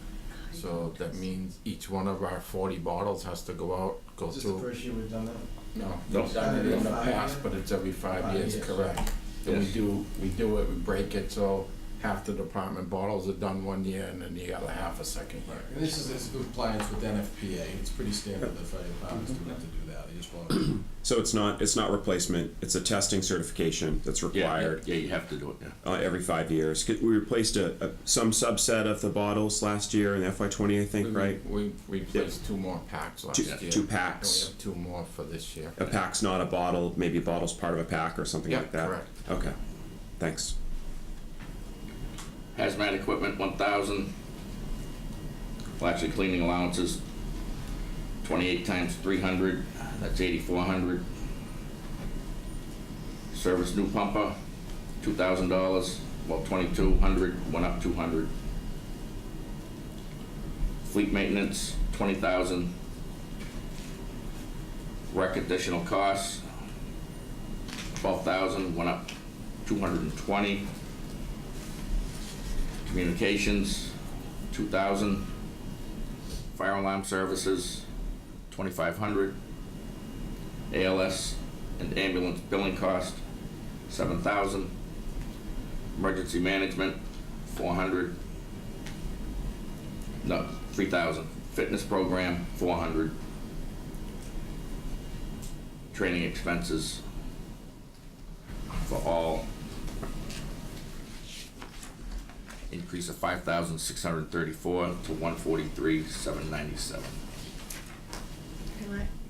So that means each one of our 40 bottles has to go out, go Is this the through. first year we've done that? No, No. we've done it in the 5 past, years? but it's every 5 5 years, years. correct. And Yes. we do it, we break it, so half the department bottles are done 1 year, and then the other half a second year. And this is in compliance with NFPA. It's pretty standard that fire departments do not to do that. I just wanted So it's not replacement, it's a testing certification that's required Yeah, you have to do it, yeah. every 5 years. We replaced some subset of the bottles last year in FY20, I think, right? We replaced 2 more packs last Two- year. 2 packs. And we have 2 more for this year. A pack's not a bottle, maybe a bottle's part of a pack or something Yeah, like that? correct. Okay, thanks. Hazmat equipment, 1,000. Well, actually, cleaning allowances, 28 times 300, that's 8,400. Service new pumper, $2,000, well, 2,200, went up 200. Fleet maintenance, 20,000. Rec additional costs, 12,000, went up 220. Communications, 2,000. Fire alarm services, 2,500. ALS and ambulance billing cost, 7,000. Emergency management, 400. No, 3,000. Fitness program, 400. Training expenses for all, increase of 5,634 to 143,797.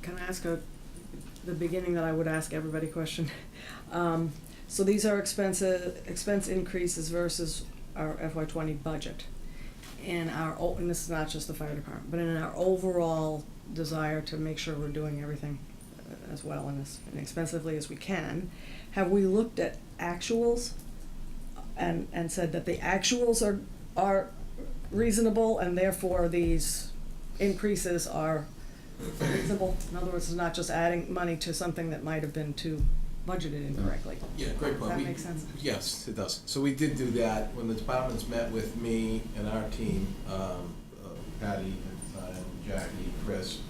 Can I ask the beginning that I would ask everybody question? So these are expense increases versus our FY20 budget. And and this is not just the fire department, but in our overall desire to make sure we're doing everything as well and as inexpensively as we can, have we looked at actuals and said that the actuals are reasonable and therefore these increases are reasonable? In other words, it's not just adding money to something that might have been too budgeted incorrectly. Yeah, great point. Does that make sense? Yes, it does. So we did do that when the departments met with me and our team, Patty and Jackie, Chris.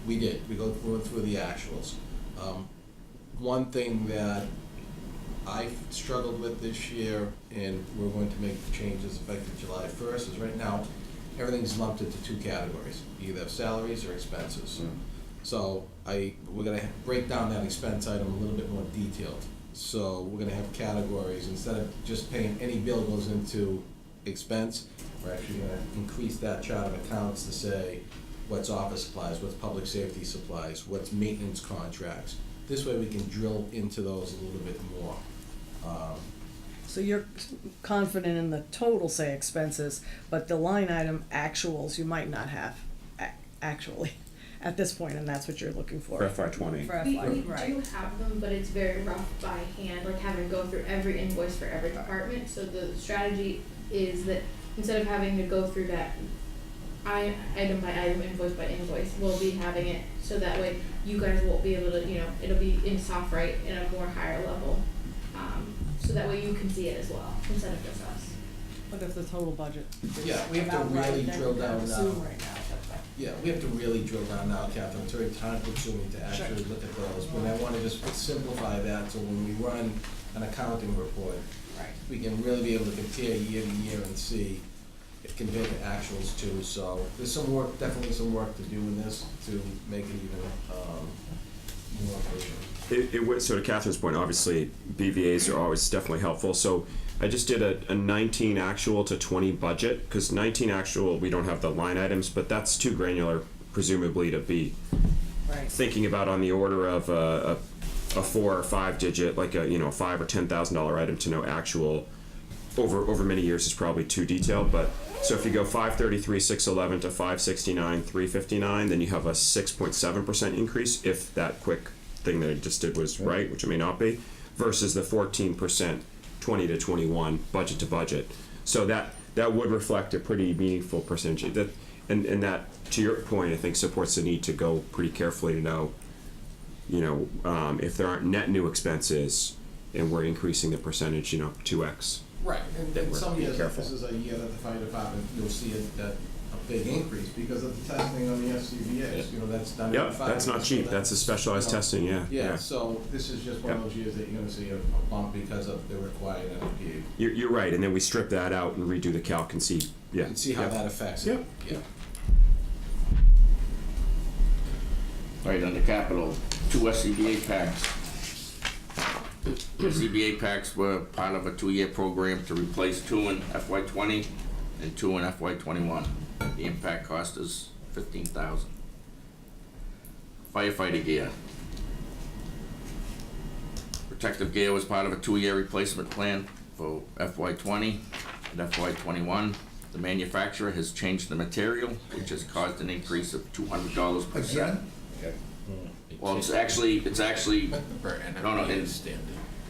We did. We went through the actuals. One thing that I struggled with this year, and we're going to make changes effective July 1st, is right now everything's lumped into 2 categories. You either have salaries or expenses. So we're gonna break down that expense item a little bit more detailed. So we're gonna have categories, instead of just paying any bill goes into expense, we're actually gonna increase that chart of accounts to say what's office supplies, what's public safety supplies, what's maintenance contracts. This way we can drill into those a little bit more. So you're confident in the total, say, expenses, but the line item actuals you might not have, actually, at this point, and that's what you're looking for. For FY20. For We FY, do right. have them, but it's very rough by hand, like having to go through every invoice for every department. So the strategy is that instead of having to go through that item by item, invoice by invoice, we'll be having it so that way you guys won't be able to, it'll be in soft right in a more higher level. So that way you can see it as well, instead of just us. But if the total budget is Yeah, we have to about right, really then drill we can down assume now. right now that Yeah, we have to really drill down now, Catherine, it's very time consuming to actually look at those, but I wanna just simplify that, so when we run an accounting report, right. we can really be able to compare year to year and see it compared to actuals too, so there's some work, definitely some work to do in this to make it even, more efficient. So to Catherine's point, obviously BVAs are always definitely helpful. So I just did a 19 actual to 20 budget, because 19 actual, we don't have the line items, but that's too granular, presumably, to be Right. thinking about on the order of a 4 or 5 digit, like a $5,000 or $10,000 item to know actual over many years is probably too detailed. But so if you go 533, 611 to 569, 359, then you have a 6.7% increase if that quick thing that I just did was right, which it may not be, versus the 14%, 20 to 21 budget to budget. So that would reflect a pretty meaningful percentage. And that, to your point, I think supports the need to go pretty carefully to know, if there aren't net new expenses and we're increasing the percentage, 2x. Right, Then and we're some being years, careful. this is a year that the fire department, you'll see a big increase because of the testing on the FCBA's, that's done. every Yep, 5 that's not years, cheap. so That's a specialized testing, yeah. Yeah, so this is just one of Yep. those years that you're gonna see a bump because of the required NFPA. You're right, and then we strip that out and redo the calc and see, yeah. And see how Yep. that affects it. Yep. Yeah. Right, under capital, 2 SCBA packs. SCBA packs were part of a 2-year program to replace 2 in FY20 and 2 in FY21. The impact cost is $15,000. Firefighter gear. Protective gear was part of a 2-year replacement plan for FY20 and FY21. The manufacturer has changed the material, which has caused an increase of $200 per set. Again? Well, it's actually, For no, NFPA it's- standard.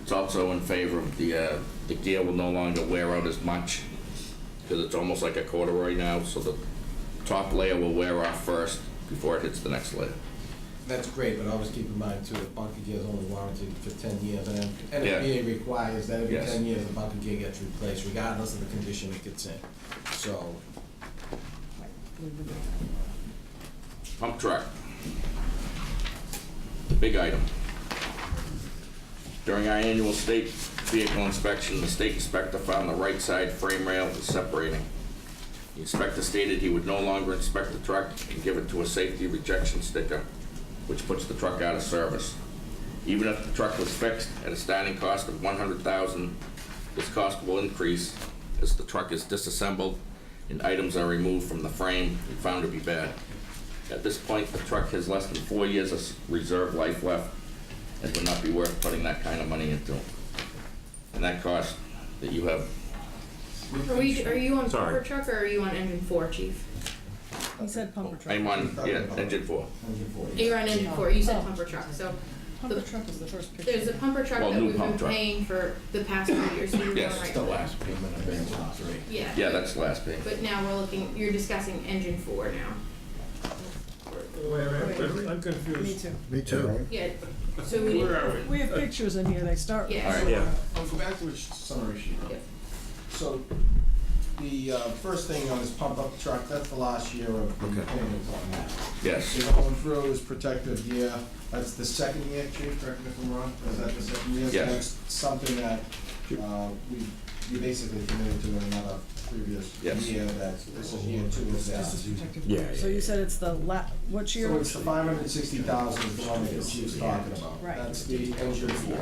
it's also in favor of the gear will no longer wear out as much, because it's almost like a corduroy now, so the top layer will wear off first before it hits the next layer. That's great, but always keep in mind too, that bunker gear is only warranted for 10 years, and NFPA requires that every Yes. 10 years the bunker gear gets replaced, regardless of the condition it gets in. So, Pump truck. The big item. During our annual state vehicle inspection, the state inspector found the right side frame rail is separating. The inspector stated he would no longer inspect the truck and give it to a safety rejection sticker, which puts the truck out of service. Even if the truck was fixed at a starting cost of $100,000, this cost will increase as the truck is disassembled and items are removed from the frame and found to be bad. At this point, the truck has less than 4 years of reserve life left and would not be worth putting that kind of money into. And that cost that you have, Are you on Sorry. pumper truck or are you on engine 4, chief? He said pumper truck. I'm on, engine 4. 140. You're on engine 4, you said pumper truck, so Pumper truck is the first picture. there's a pumper truck Well, that new we've pump been truck. paying for the past few years, so you're Yes, going right The to that. last payment of engine 3. Yeah, that's the last page. But now you're discussing engine 4 now. I'm confused. Me too. Me too. Yeah, so we didn't. We have pictures in here, they start. Yeah. All right, Yeah. I'll go back to the summary sheet. Yep. So, the first thing on this pump up truck, that's the last year of the payments on that. Yes. So going through is protective gear, that's the second year, chief, correct me if I'm wrong, is that the second year? Yes. So that's something that, we basically committed to in another previous Yes. year, that this is year 2 of that. Yeah, So you said it's the which year? So it's the 560,000 is the one that the chief's talking about. Right. That's the engine 4.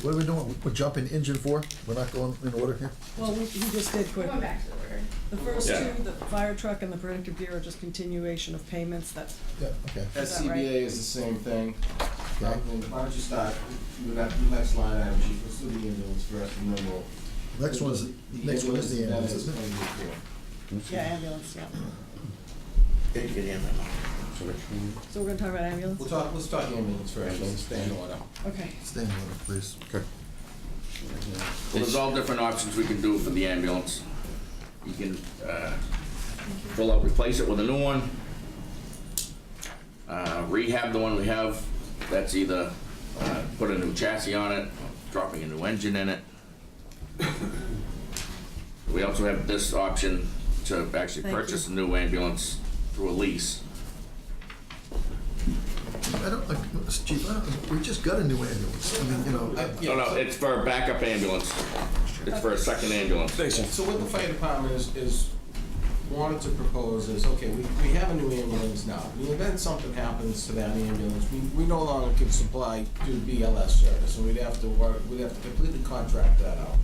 What are we doing? We're jumping engine 4? We're not going in order here? Well, he just did quick. Going back to the order. The first Yeah. two, the fire truck and the protective gear are just continuation of payments, that's, Yeah, okay. Is that right? SCBA is the same thing. Okay. Why don't you start with that next line item, chief, let's do the ambulance first, and then we'll. Next one is the ambulance, isn't it? Yeah, ambulance, yeah. Did you get in? So which one? So we're gonna talk about ambulance? Let's talk ambulance first, let's stay in order. Okay. Stay in order, please. Okay. Well, there's all different options we can do for the ambulance. You can, full out replace it with a new one. Rehab the one we have, that's either, put a new chassis on it, dropping a new engine in it. We also have this option to actually Thank purchase a new ambulance through a lease. I don't, Chief, we just got a new ambulance. I mean, you know. No, it's for a backup ambulance. It's for a second ambulance. So what the fire department is wanted to propose is, okay, we have a new ambulance now. In the event something happens to that ambulance, we no longer can supply, do BLS service, and we'd have to completely contract that out.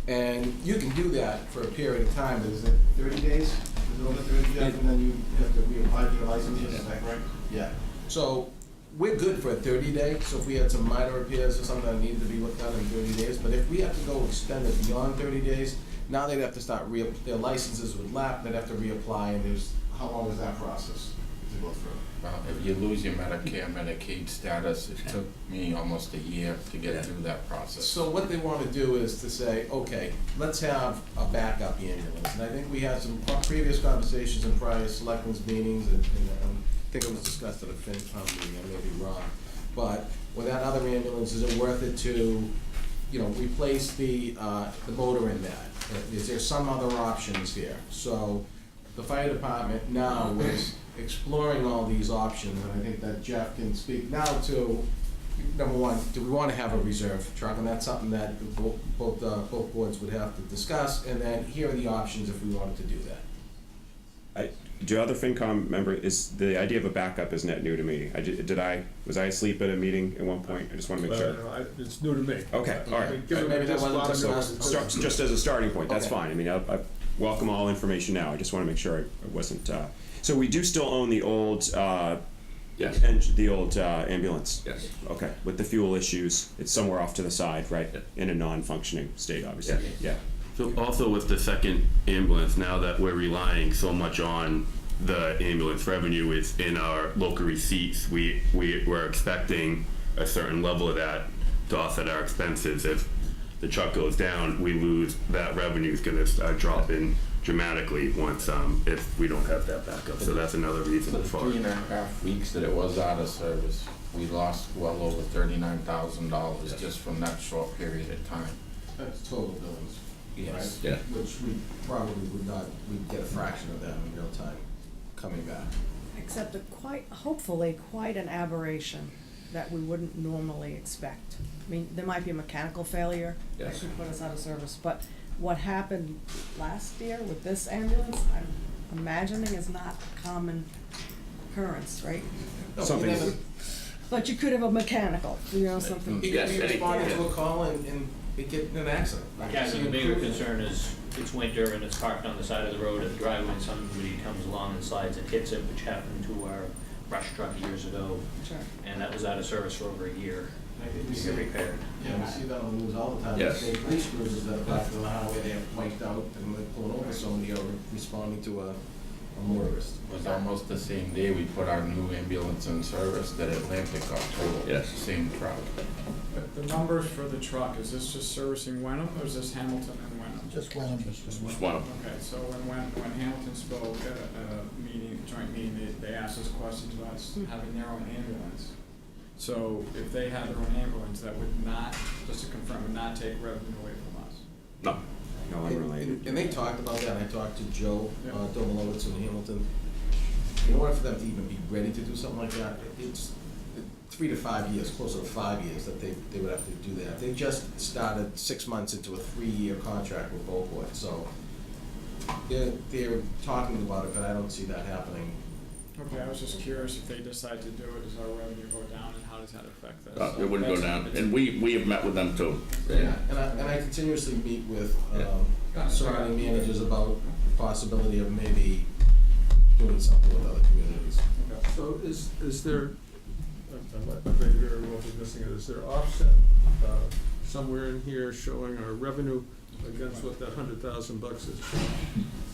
And you can do that for a period of time, is it 30 days? Is it over 30 days, and then you have to reapply for your license, is that right? Yeah. So, we're good for a 30-day, so if we had some minor repairs or something that needed to be looked at in 30 days, but if we have to go extend it beyond 30 days, now they'd have to start their licenses would lapse, they'd have to reapply, and how long is that process to go through? Well, if you lose your Medicare, Medicaid status, it took me almost a year to get through that process. So what they want to do is to say, okay, let's have a backup ambulance. And I think we had some previous conversations in prior selectmen's meetings, and I think it was discussed at a Fin-Com meeting, I may be wrong. But with that other ambulance, is it worth it to, replace the motor in that? Is there some other options here? So the fire department now is exploring all these options, and I think that Jeff can speak now to, number one, do we want to have a reserve truck? And that's something that both boards would have to discuss, and then here are the options if we wanted to do that. Do other FinCom member, is the idea of a backup is net new to me. Was I asleep at a meeting at one point? I just want to make sure. It's new to me. Okay, all right. Maybe that wasn't discussed. Just as a starting point, that's Okay. fine. I mean, I welcome all information now. I just want to make sure I wasn't, so we do still own the old, Yes. the old ambulance? Yes. Okay, with the fuel issues, it's somewhere off to the side, right? Yeah. In a non-functioning state, obviously. Yeah. Yeah. So also with the second ambulance, now that we're relying so much on the ambulance revenue is in our local receipts, we're expecting a certain level of that to offset our expenses. If the truck goes down, we lose, that revenue is gonna start dropping dramatically once, if we don't have that backup. So that's another reason For the for. 3.5 weeks that it was out of service, we lost well over $39,000 just from that short period of time. That's total billings, right? Yes. Yeah. Which we probably we'd get a fraction of that in real time coming back. Except hopefully quite an aberration that we wouldn't normally expect. I mean, there might be a mechanical failure that Yes. could put us out of service, but what happened last year with this ambulance, I'm imagining is not a common occurrence, right? No, Something you that never- But you could have a mechanical, something. He Yes, responded yeah. to a call and it get in an accident. Yeah, so the bigger concern is it's winter and it's parked on the side of the road at the driveway and somebody comes along and slides and hits it, which happened to our brush truck years ago. Sure. And that was out of service for over a year We to see, get repaired. yeah, we see that on the news all the time. Yes. State police cruisers that are parked on the highway, they're wiped out and they're pulling over somebody or responding to a motorist. It was almost the same day we put our new ambulance in service that Atlantic got totaled. Yes. Same truck. The numbers for the truck, is this just servicing Wenham, or is this Hamilton and Wenham? Just one. Just one of them. Okay, so when Hamilton spoke at a meeting, joint meeting, they asked us questions about having their own ambulance. So if they had their own ambulance, that would not, just to confirm, would not take revenue away from us? No. No, unrelated. And they talked about that, I talked to Joe Yeah. Domalowitz in Hamilton. In order for them to even be ready to do something like that, it's 3 to 5 years, closer to 5 years that they would have to do that. They just started 6 months into a 3-year contract with Beauport, so they're talking about it, but I don't see that happening. Okay, I was just curious if they decide to do it, does our revenue go down and how does that affect us? It wouldn't go down, and we have met with them too. Yeah, and I continuously meet with surrounding managers about the possibility of maybe doing something with other communities. So is there I might be here, or won't be missing it, is there offset somewhere in here showing our revenue against what that $100,000 is?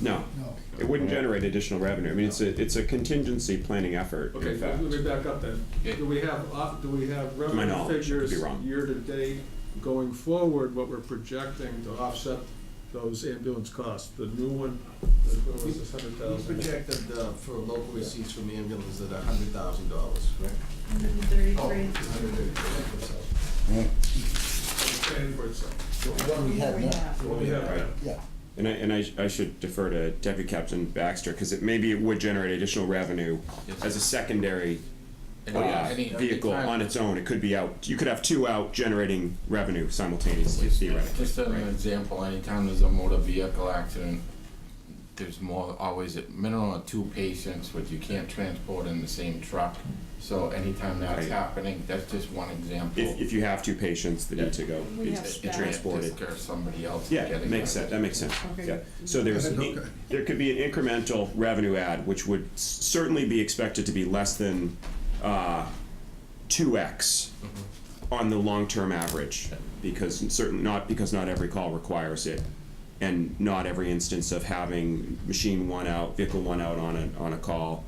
No, No. it wouldn't generate additional revenue. I mean, it's a contingency planning effort, Okay, in let fact. me back up then. Do we have my revenue knowledge, I could figures be wrong. year-to-date going forward, what we're projecting to offset those ambulance costs? The new one, what was this, We 100,000? projected for local receipts from ambulance at $100,000, correct? 133. Paying for itself. The one we had now. What we have Right. now. Yeah. And I should defer to Deputy Captain Baxter, because maybe it would generate additional revenue Yes. as a secondary Oh, yeah, vehicle anytime- on its own. It could be out, you could have two out generating revenue simultaneously, theoretically. Just as an example, anytime there's a motor vehicle accident, there's always a minimum of 2 patients, which you can't transport in the same truck. So anytime that's Right. happening, that's just one example. If you have two patients that need to go We be have staff. transported. Take care of somebody else. Yeah, getting makes there. sense, that makes sense, Okay. yeah. So there's, Okay. there could be an incremental revenue add, which would certainly be expected to be less than 2x on the long-term average, because not every call requires it, and not every instance of having machine one out, vehicle one out on a call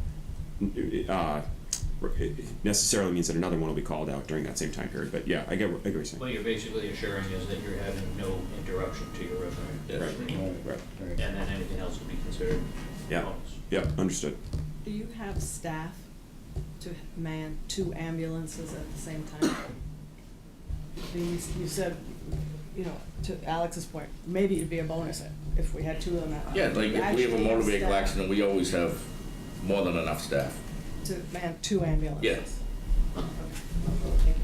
necessarily means that another one will be called out during that same time period. But yeah, I get what you're saying. What you're basically assuring is that you're having no interruption to your revenue. Right. And then anything else would be considered Yeah. bonus. Yep, understood. Do you have staff to man 2 ambulances at the same time? You said, you know, to Alex's point, maybe it'd be a bonus if we had 2 of them. Yeah, like if we have a Actually motor vehicle staff accident, we always have more than enough staff. To man 2 ambulances? Yes. Okay. Thank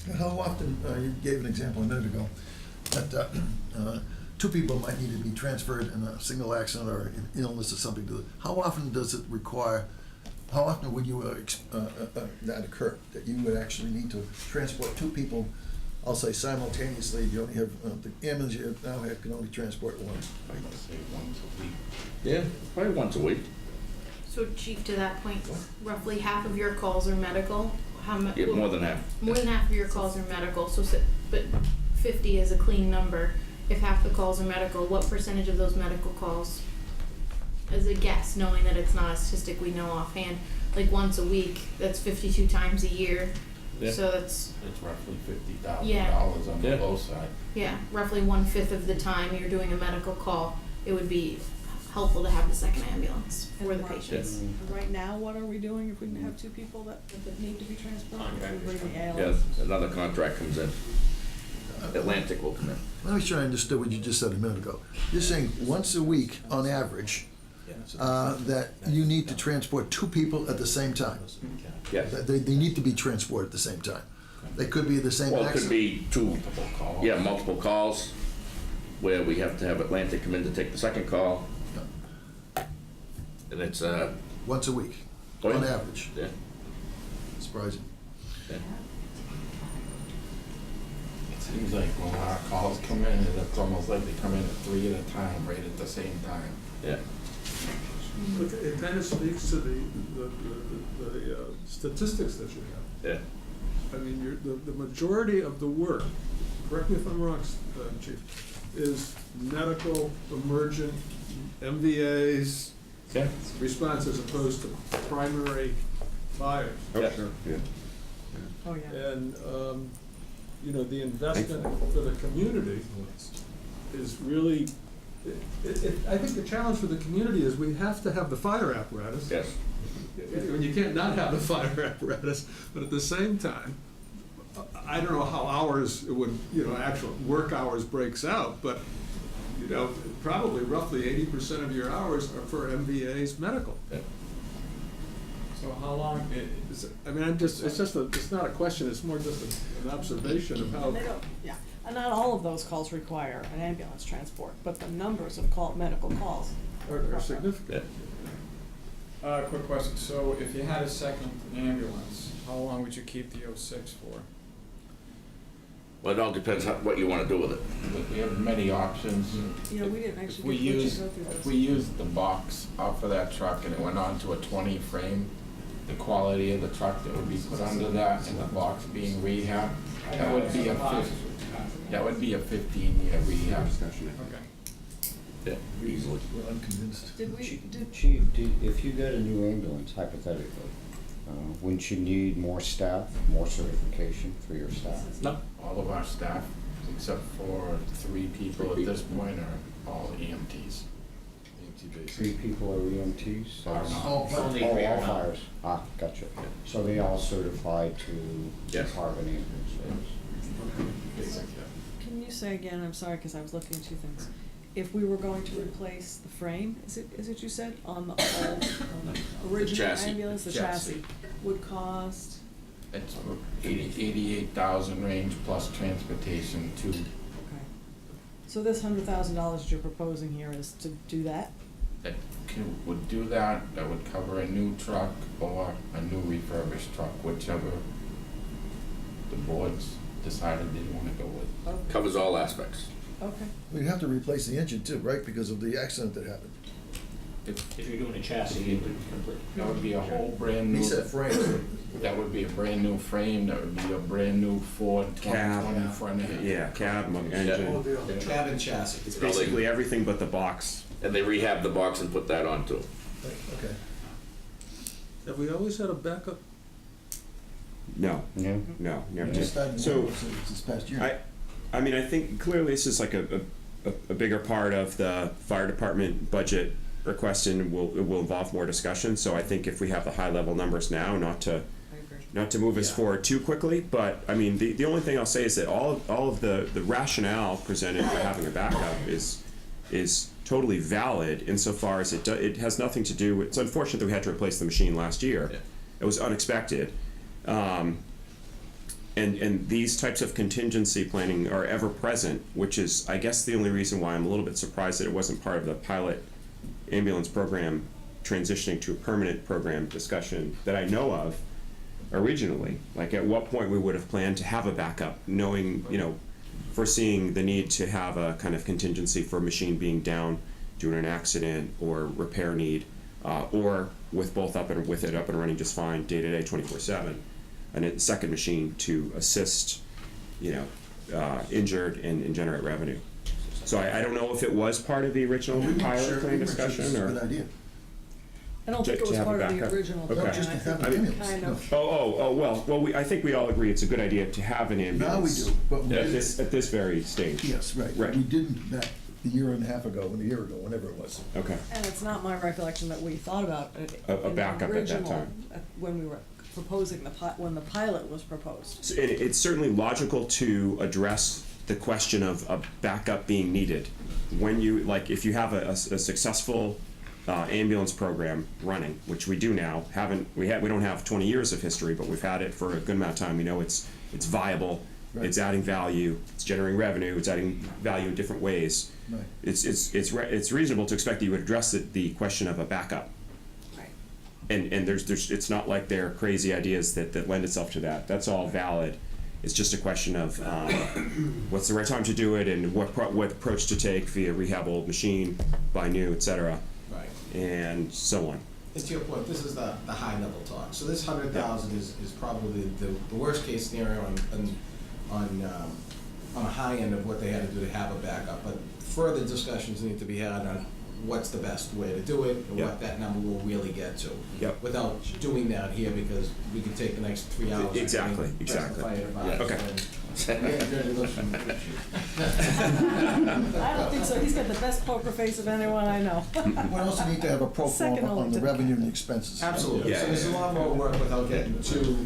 you. How often, you gave an example a minute ago, that 2 people might need to be transferred in a single accident or an illness or something. How often does it require, how often would you, that occur? That you would actually need to transport 2 people, I'll say simultaneously, you only have, the ambulance you now have can only transport 1. I'd say once a week. Yeah, probably once a week. So Chief, to that point, roughly half of your calls are medical. How much? Yeah, more than half. More than half of your calls are medical, but 50 is a clean number. If half the calls are medical, what percentage of those medical calls, as a guess, knowing that it's not a statistic we know offhand, like once a week, that's 52 times a year. Yeah. So that's, It's roughly $50,000 Yeah. on the Yeah. low side. yeah, roughly 1/5 of the time you're doing a medical call, it would be helpful to have the second ambulance for the And Mark, patients. Right now, what are we doing if we have 2 people that need to be transported? If we bring the Yes, ALS? another contract comes in. Atlantic will come in. Let me make sure I understood what you just said a minute ago. You're saying once a week, on average, that you need to transport 2 people at the same time? Yes. That they need to be transported at the same time? They could be the same Well, it could accident? be 2, Multiple calls. yeah, multiple calls, where we have to have Atlantic come in to take the second call. And it's, Once a week, Oh, yeah. on average? yeah, Surprising. yeah. It seems like when our calls come in, it's almost like they come in at 3 at a time, right at the same time. Yeah. But it kind of speaks to the statistics that you have. Yeah. I mean, the majority of the work, correct me if I'm wrong, Chief, is medical, emergent, MVAs, Yeah. response as opposed to primary fires. Yeah. Yeah. Oh, yeah. And, you know, the investment for the community is really, I think the challenge for the community is we have to have the fire apparatus. Yes. And you can't not have the fire apparatus, but at the same time, I don't know how hours it would, you know, actual work hours breaks out, but, you know, probably roughly 80% of your hours are for MVA's medical. Yeah. So how long, I mean, it's not a question, it's more just an observation of how. And they don't, yeah, and not all of those calls require an ambulance transport, but the numbers of medical calls. Are significant. quick question, so if you had a second ambulance, how long would you keep the 06 for? Well, it all depends what you want to do with it. We have many options. You know, we didn't If actually we get Butch to use, go through if this. we used the box off of that truck and it went onto a 20 frame, the quality of the truck that would be put under that and the box being rehabbed, that would be a 15-year rehab. Discussion. Okay. Yeah, easily. We're unconvinced. Did we, Chief, if you got a new ambulance, hypothetically, wouldn't you need more staff, more certification for your staff? No, all of our staff, except for 3 people at this point, are all EMTs. 3 people are EMTs? Are not. Only Oh, three all are not. fires. Ah, gotcha. So they all certified to Yes. Department ambulance service? Basic, yeah. can you say again, I'm sorry, because I was looking at 2 things. If we were going to replace the frame, is it you said, on the old, original chassis. ambulance, the Chassis. chassis, would cost, It's 88,000 range plus transportation to, okay. So this $100,000 that you're proposing here is to do that? would do that, that would cover a new truck or a new refurbished truck, whichever the boards decided they want to go with. Okay. Covers all aspects. Okay. We'd have to replace the engine too, right, because of the accident that happened. If If you're doing a chassis, it would complete. that would be a whole brand new. He said frame. That would be a brand new frame, that would be a brand new Ford Cab. 2020 front end. Yeah, cab, engine. The cab and chassis. It's basically everything but the box. And they rehab the box and put that on too. Okay. Have we always had a backup? No, Yeah. no, never We just did. started So, this past year. I mean, I think clearly this is like a bigger part of the fire department budget request, and it will involve more discussion. So I think if we have the high level numbers now, not to move us forward too quickly, but I mean, the only thing I'll say is that all of the rationale presented for having a backup is totally valid insofar as it has nothing to do with, it's unfortunate that we had to replace the machine last year. Yeah. It was unexpected. And these types of contingency planning are ever present, which is, I guess, the only reason why I'm a little bit surprised that it wasn't part of the pilot ambulance program transitioning to a permanent program discussion that I know of originally. Like, at what point we would have planned to have a backup, knowing, foreseeing the need to have a kind of contingency for a machine being down due to an accident or repair need, or with both up and running just fine day to day 24/7. And a second machine to assist, injured and generate revenue. So I don't know if it was part of the original pilot plan discussion or. Good idea. I don't think it To was have a part of the backup. original Okay. plan. Just to I have think an we ambulance. kind of, Well, I think we all agree it's a good idea to have an Now we ambulance. do, but we At didn't. this very stage. Yes, right. Right. We didn't back a year and a half ago, whenever it was. Okay. and it's not my recollection that we thought about it A in the backup at that original, time. when we were proposing when the pilot was proposed. So it's certainly logical to address the question of a backup being needed. When if you have a successful ambulance program running, which we do now, we don't have 20 years of history, but we've had it for a good amount of time. We know it's viable, Right. it's adding value, it's generating revenue, it's adding value in different ways. Right. It's reasonable to expect that you would address the question of a backup. Right. And there's it's not like they're crazy ideas that lend itself to that. That's all valid. It's just a question of what's the right time to do it and what approach to take via rehab old machine, buy new, etc. Right. And so on. And to your point, this is the high level talk. So this 100,000 is probably the worst case scenario on a high end of what they had to do to have a backup. But further discussions need to be had on what's the best way to do it and Yep. what that number will really get to. Yep. Without doing that here, because we could take the next 3 hours. Exactly, and exactly. testify about it. Okay. Yeah, dirty listen. I don't think so, he's got the best poker face of anyone I know. We also need to have a pro Second forma only on the to- revenue and expenses. Absolutely. Yeah, So there's a yeah, lot more work without getting too,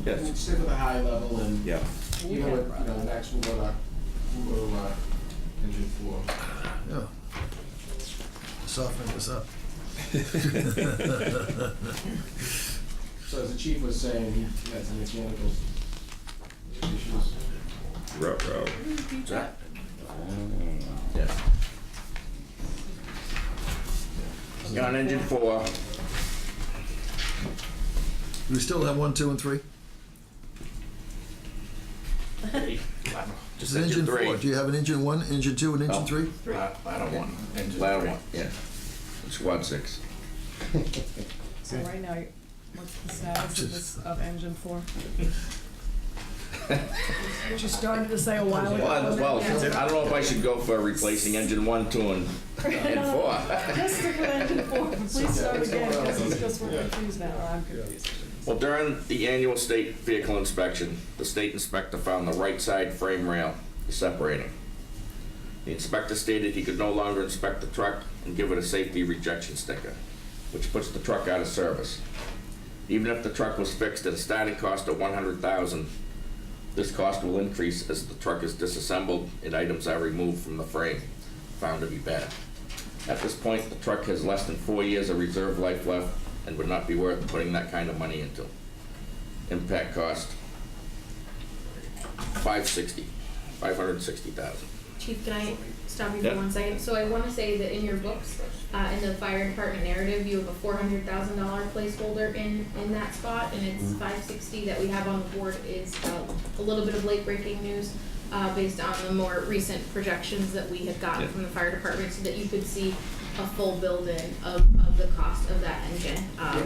Yes. stick with a high level and Yeah. even with, next we'll go to engine 4. Yeah. Softening this up. So as the chief was saying, he had some mechanical issues. Row. Yeah. You're on engine 4. Do we still have 1, 2, and 3? Just Engine engine 4. 3. Do you have an engine 1, engine 2, and engine Oh. 3? Ladder 1, engine 3. Ladder 1, yeah. Squad 6. So right now, What's the status of this, of engine 4? Which you started to say a while ago. Well, I don't know if I should go for replacing engine 1, 2, and 4. Just stick with engine 4, please start again, because it's just we're confused now, or I'm confused. Well, during the annual state vehicle inspection, the state inspector found the right side frame rail is separating. The inspector stated he could no longer inspect the truck and give it a safety rejection sticker, which puts the truck out of service. Even if the truck was fixed at a starting cost of $100,000, this cost will increase as the truck is disassembled and items are removed from the frame, found to be bad. At this point, the truck has less than 4 years of reserve life left and would not be worth putting that kind of money into. Impact cost, $560,000. Chief, can I stop you for Yeah. 1 second? So I want to say that in your books, in the fire department narrative, you have a $400,000 placeholder in that spot, and it's 560 that we have on the board is a little bit of late breaking news based on the more recent projections that we had gotten from the fire department, so that you could see a full build-in of the cost of that engine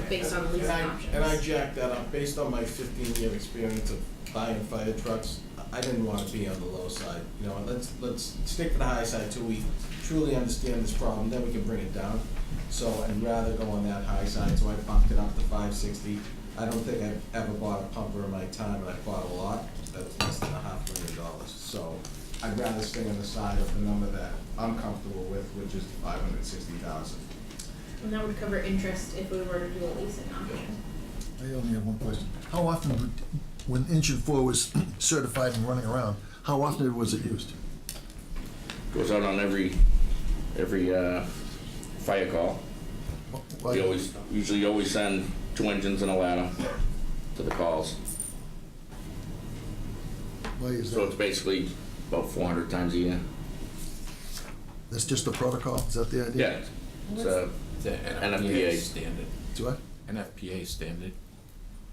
based on the leasing options. And I jacked that up based on my 15-year experience of buying fire trucks. I didn't want to be on the low side. You know, let's stick to the high side till we truly understand this problem. Then we can bring it down. So I'd rather go on that high side. So I bumped it up to 560. I don't think I've ever bought a pumper in my time, and I bought a lot. That's less than $500,000. So I'd rather stay on the side of the number that I'm comfortable with, which is $560,000. And that would cover interest if we were to do a leasing option. I only have one question. How often, when engine 4 was certified and running around, how often was it used? Goes out on every fire call. Why- We usually always send 2 engines and a ladder to the calls. Why is So it's that? basically about 400 times a year. That's just the protocol? Is that the idea? Yeah, it's a The NFPA. standard. To what? NFPA standard.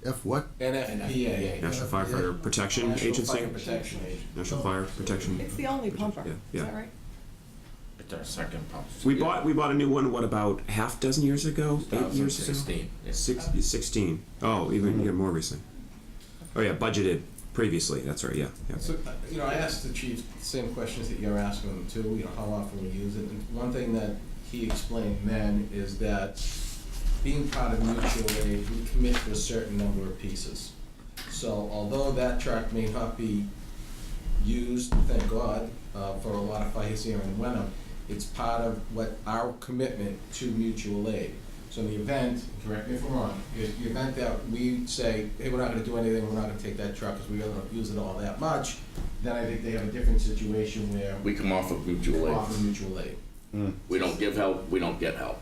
F what? NFPA. National Firefighter Protection National Agency? Fire Protection Agency. National Fire Protection. It's the only pumper, Yeah, is yeah. that right? It's our second pump. We bought a new one, what, about half dozen years ago? 8 years ago? 2016. Yeah. 16. Oh, even more recently. Oh yeah, budgeted previously, that's right, yeah. So, you know, I asked the chief the same questions that you're asking them too, you know, how often we use it. And one thing that he explained then is that being part of mutual aid, we commit to a certain number of pieces. So although that truck may not be used, thank God, for a lot of fires here in Wenham, it's part of what our commitment to mutual aid. So in the event, correct me if I'm wrong, the event that we say, hey, we're not gonna do anything, we're not gonna take that truck because we don't use it all that much, then I think they have a different situation where We come off of mutual we aid. offer mutual aid. We don't give help, we don't get help.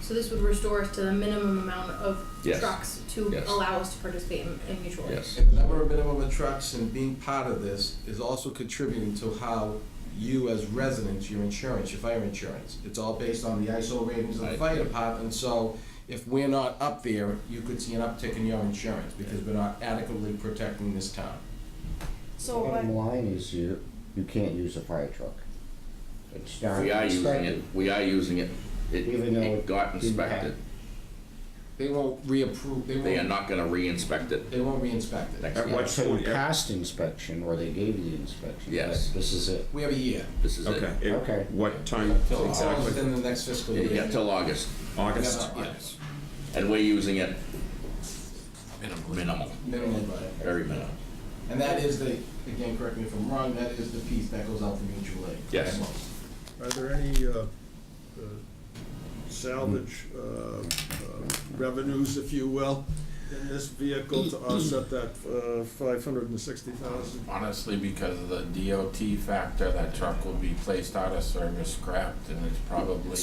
So this would restore us to the minimum amount of Yes. trucks to Yes. allow us to participate in mutual aid. Yes. And the number of minimum of trucks and being part of this is also contributing to how you as residents, your insurance, your fire insurance, it's all based on the ISO ratings of the Right. fire department. So if we're not up there, you could see an uptick in your insurance because we're not adequately protecting this town. So, Bottom line is you can't use a fire truck. It's not We are using inspected. it, we are using it. Even though It got it didn't have- inspected. They won't reapprove, They are not gonna re-inspect it They won't re-inspect it. next At year. what So you point? passed inspection, or they gave you the inspection. Yes. but This is it. We have a year. This is it. Okay. Okay. What time All exactly? within the next fiscal year. Yeah, till August. August? Yes, And we're using it Minimum. minimal, minimally, but. very minimal. And that is the, again, correct me if I'm wrong, that is the piece that goes out to mutual aid. Yes. Are there any salvage revenues, if you will, in this vehicle to offset that $560,000? Honestly, because of the DOT factor, that truck will be placed out of service, scrapped, and it's probably,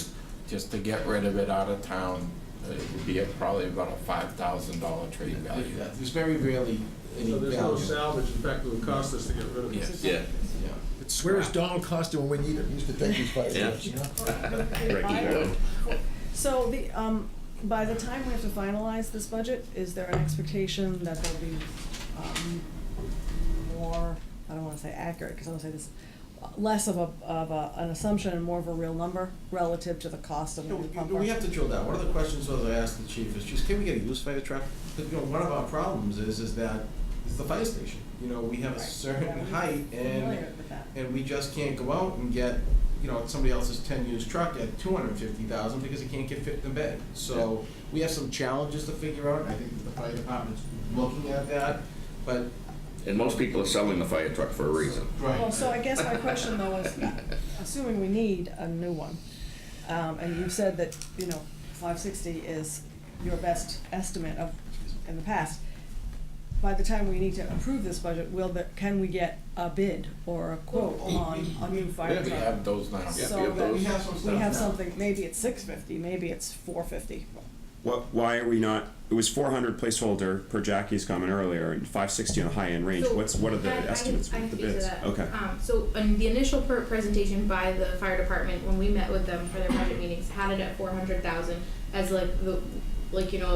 just to get rid of it out of town, it would be probably about a $5,000 trade value. Yeah, there's very rarely any So there's no value. salvage, in fact, it would cost us to get rid of it. Yes. Yeah. Yeah. It's Where is scrap. Donald Costa when we need him? He used to take these fire Yeah. trucks, you know? So the, by the time we have to finalize this budget, is there an expectation that there'll be, more, I don't wanna say accurate, cause I wanna say this, less of an assumption and more of a real number relative to the cost of a new pumper. We have to drill down. One of the questions was I asked the chief is, just, can we get a used fire truck? Because, one of our problems is that it's the fire station. We have a certain height and we just can't go out and get, somebody else's 10 used truck at $250,000 because it can't get fit in the bed. So we have some challenges to figure out. I think that the fire department's looking at that, but. And most people are selling the fire truck for a reason. Right. Well, so I guess my question though is, assuming we need a new one, and you said that, 560 is your best estimate of, in the past, by the time we need to approve this budget, can we get a bid or a quote on a new fire truck? We have those now. Yeah, So we have that those. We have some stuff we have now. something, maybe it's 650, maybe it's 450. Why are we not, it was 400 placeholder per Jackie's comment earlier, and 560 on the high-end range. So, What are the I estimates can with the speak to bids? that. Okay. So in the initial presentation by the fire department, when we met with them for their budget meetings, had it at 400,000 as a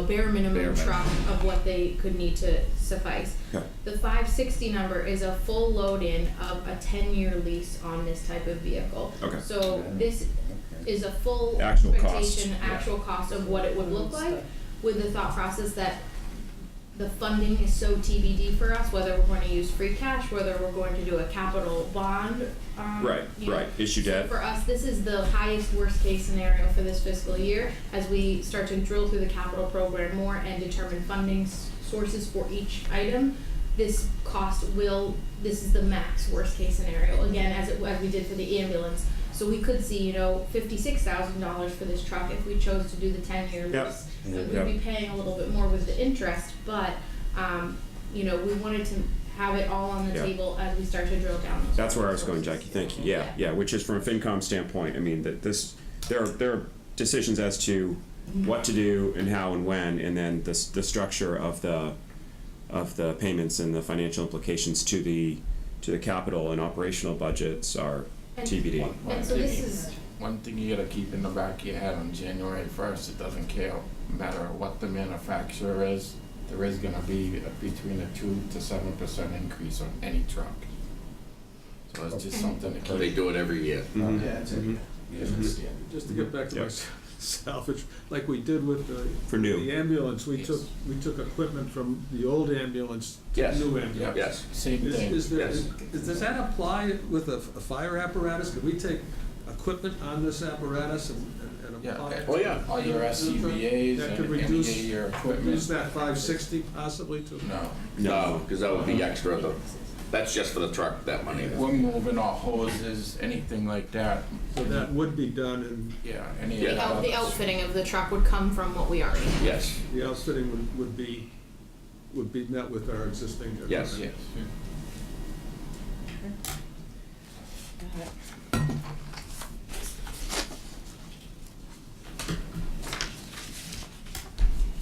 bare minimum truck of what they could need to suffice. Okay. The 560 number is a full load-in of a 10-year lease on this type of vehicle. Okay. So this is a full Actual cost. expectation, actual cost of what it would look like, with the thought process that the funding is so TBD for us, whether we're going to use free cash, whether we're going to do a capital bond. Right. Issue So debt. for us, this is the highest worst case scenario for this fiscal year as we start to drill through the capital program more and determine funding sources for each item. This is the max worst case scenario, again, as we did for the ambulance. So we could see, $56,000 for this truck if we chose to do the 10-year lease. Yep. So we'd be paying a little bit more with the interest, but, we wanted to have it all on the Yeah. table as we start to drill down those. That's where I was going, sources. Jackie. Thank you. Yeah. Which is from a FinCom standpoint. I mean, there are decisions as to what to do and how and when, and then the structure of the payments and the financial implications to the capital and operational budgets are TBD. And so this is, One thing you gotta keep in the back of your head on January 1st, it doesn't matter what the manufacturer is, there is gonna be between a 2 to 7% increase on any truck. So it's just something to keep. They do it every year. Mhm. Yeah, it's a Mhm. standard. Just to get back to my Yep. salvage, like we did with For new. the ambulance, we Yes. took equipment from the old ambulance to Yes. the new ambulance. Yes. Same thing. Yes. Does that apply with a fire apparatus? Could we take equipment on this apparatus and apply it? Oh, yeah. All your SCBA's That and could any reduce, of your reduce equipment. that 560 possibly to? No. No, because that would be extra. That's just for the truck, that money. We're moving our hoses, anything like that. So that would be done, and Yeah, any Yeah. of that. the outfitting of the truck would come from what we already have. Yes. the outfitting would be met with our existing equipment. Yes. Yes.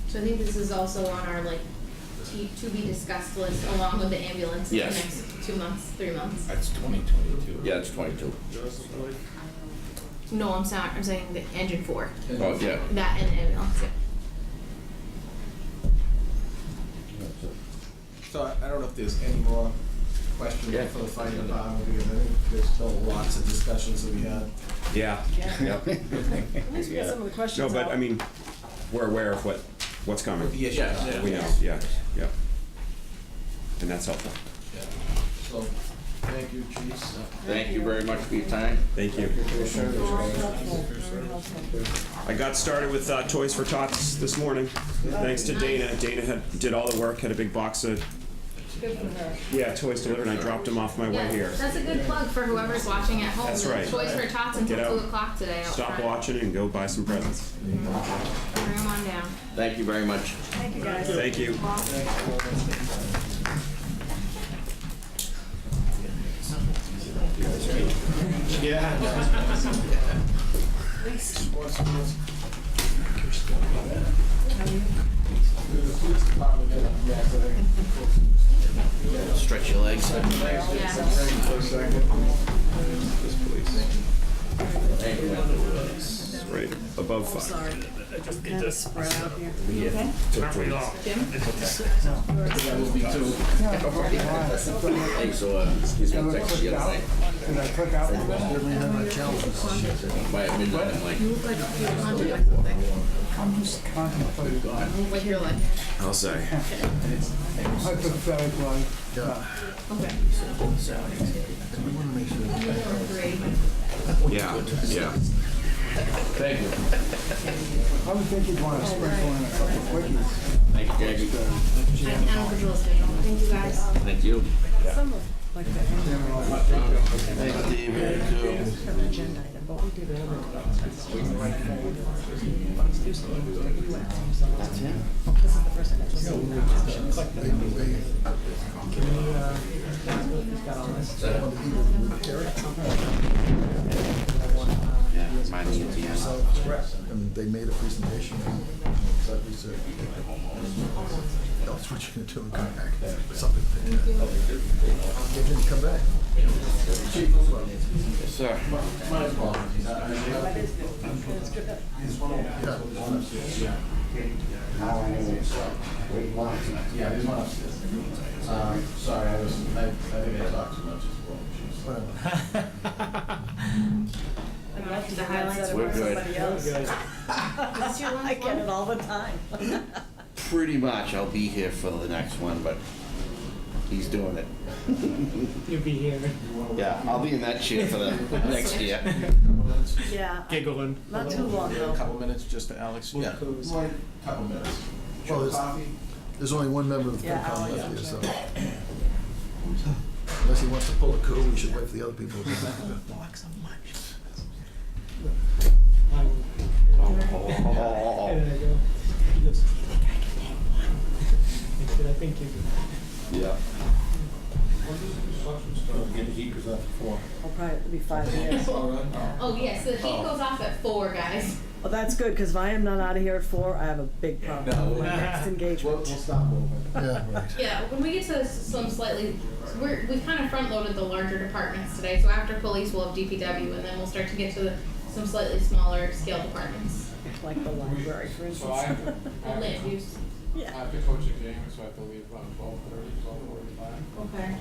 So I think this is also on our to be discussed list along with the ambulance in the Yes. next 2 months, 3 months. That's 2022. Yeah, it's 22. Joseph, like, No, I'm saying the engine 4. Oh, yeah. That and ambulance, yeah. So I don't know if there's any more questions Yeah. for the fire department, because I think there's still lots of discussions that we had. Yeah. Yep. At least we get some of the questions No, out. but I mean, we're aware of what's coming. With the issue. Yeah. We know. Yeah. And that's helpful. Yeah. So, thank you, chiefs. Thank you very much for your time. Thank you. Very helpful, very helpful. I got started with Toys for Tots this morning, thanks to Dana. Dana did all the work, had a big box of Good for her. toys delivered, and I dropped them off my way here. That's a good plug for whoever's watching at home. That's right. Toys for Tots until Get out. 2 o'clock today out Stop front. watching and go buy some presents. Bring them on down. Thank you very much. Thank you, guys. Thank you. Yeah. Stretch your legs. Yeah. Thank you. Right above 5. Sorry. Kind of spread out here. Jim? Hey, so, excuse me, text you the other night. Did I click out? Certainly have my challenges. By a midnight, I'm like, I'm just contemplating. Like your life. I'll say. Hypothetical life. Yeah. Okay. We want to make sure. Great. Yeah, yeah. thank you. I would think you'd want to sprinkle in a couple of quickies. Thank you, Jackie. I don't control schedule. Thank you guys. Thank you. Some of, like that, Thank you, David, too. an agenda item, but we did it over. That's him. This is the first time. Yeah, mine is at the end. And they made a presentation. Exactly, sir. That's what you're gonna do and come back. Something. Get him to come back. Yes, sir. My apologies. Yeah, there's one upstairs. Sorry, I think I talked too much as well. The highlights We're for good. somebody else. I get it all the time. Pretty much, I'll be here for the next one, but he's doing it. You'll be here. Yeah, I'll be in that chair for the next year. Yeah. Giggling. Not too long though. Couple minutes just to Alex. Yeah. Couple minutes. Well, there's only one member of the Yeah, FinCom I'll left here, let so. Unless he wants to pull a coup, we should wait for the other people. Oh. And I go, he goes, I think you Yeah. I'll probably be 5 years. Oh, yes, the heat goes off at 4, guys. Well, that's good, because if I am not out of here at 4, I have a big problem with my next engagement. stop moving. Yeah, right. Yeah, when we get to some slightly, we've kind of front-loaded the larger departments today, so after police, we'll have DPW, and then we'll start to get to some slightly smaller scale departments. Like the library, for instance. So I have to, And land use. I have to coach a game, so I have to leave around 12:30, 12:45. Okay.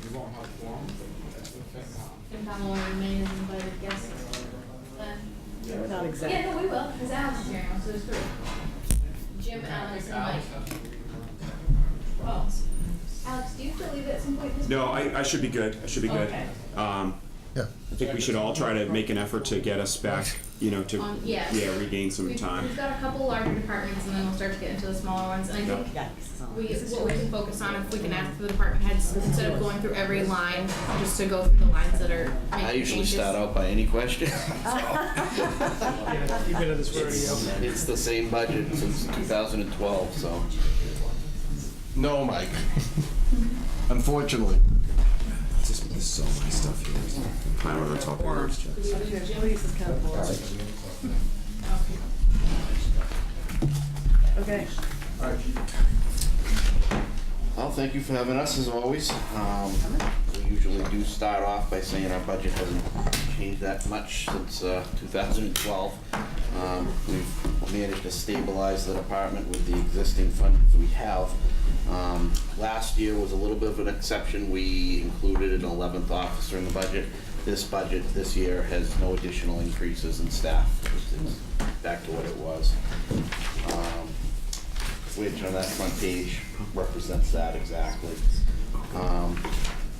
You won't have form, that's the FinCom. FinCom will remain as invited guests. Then. Not Yeah, exactly. no, we will, because Alex is here now, so there's 3. Jim, Alex, and Mike. Oh. Alex, do you have to leave at some point this No, week? I should be good. I should be good. Okay. Yeah. I think we should all try to make an effort to get us back, to Yes. regain some We've time. got a couple larger departments, and then we'll start to get into the smaller ones, and I think what we can focus on, if we can ask the department heads, instead of going through every line, just to go through the lines that are making I usually changes. start out by any question. You've been at this rodeo. It's the same budget since 2012, so. No, Mike. Unfortunately. Just there's so much stuff here. I don't know top of yours, Jeff. Police is kind of boring. Okay. Well, thank you for having us as always. We usually do start off by saying our budget hasn't changed that much since 2012. We've managed to stabilize the department with the existing funds we have. Last year was a little bit of an exception. We included an 11th officer in the budget. This budget this year has no additional increases in staff. It's back to what it was. Which on that front page represents that exactly.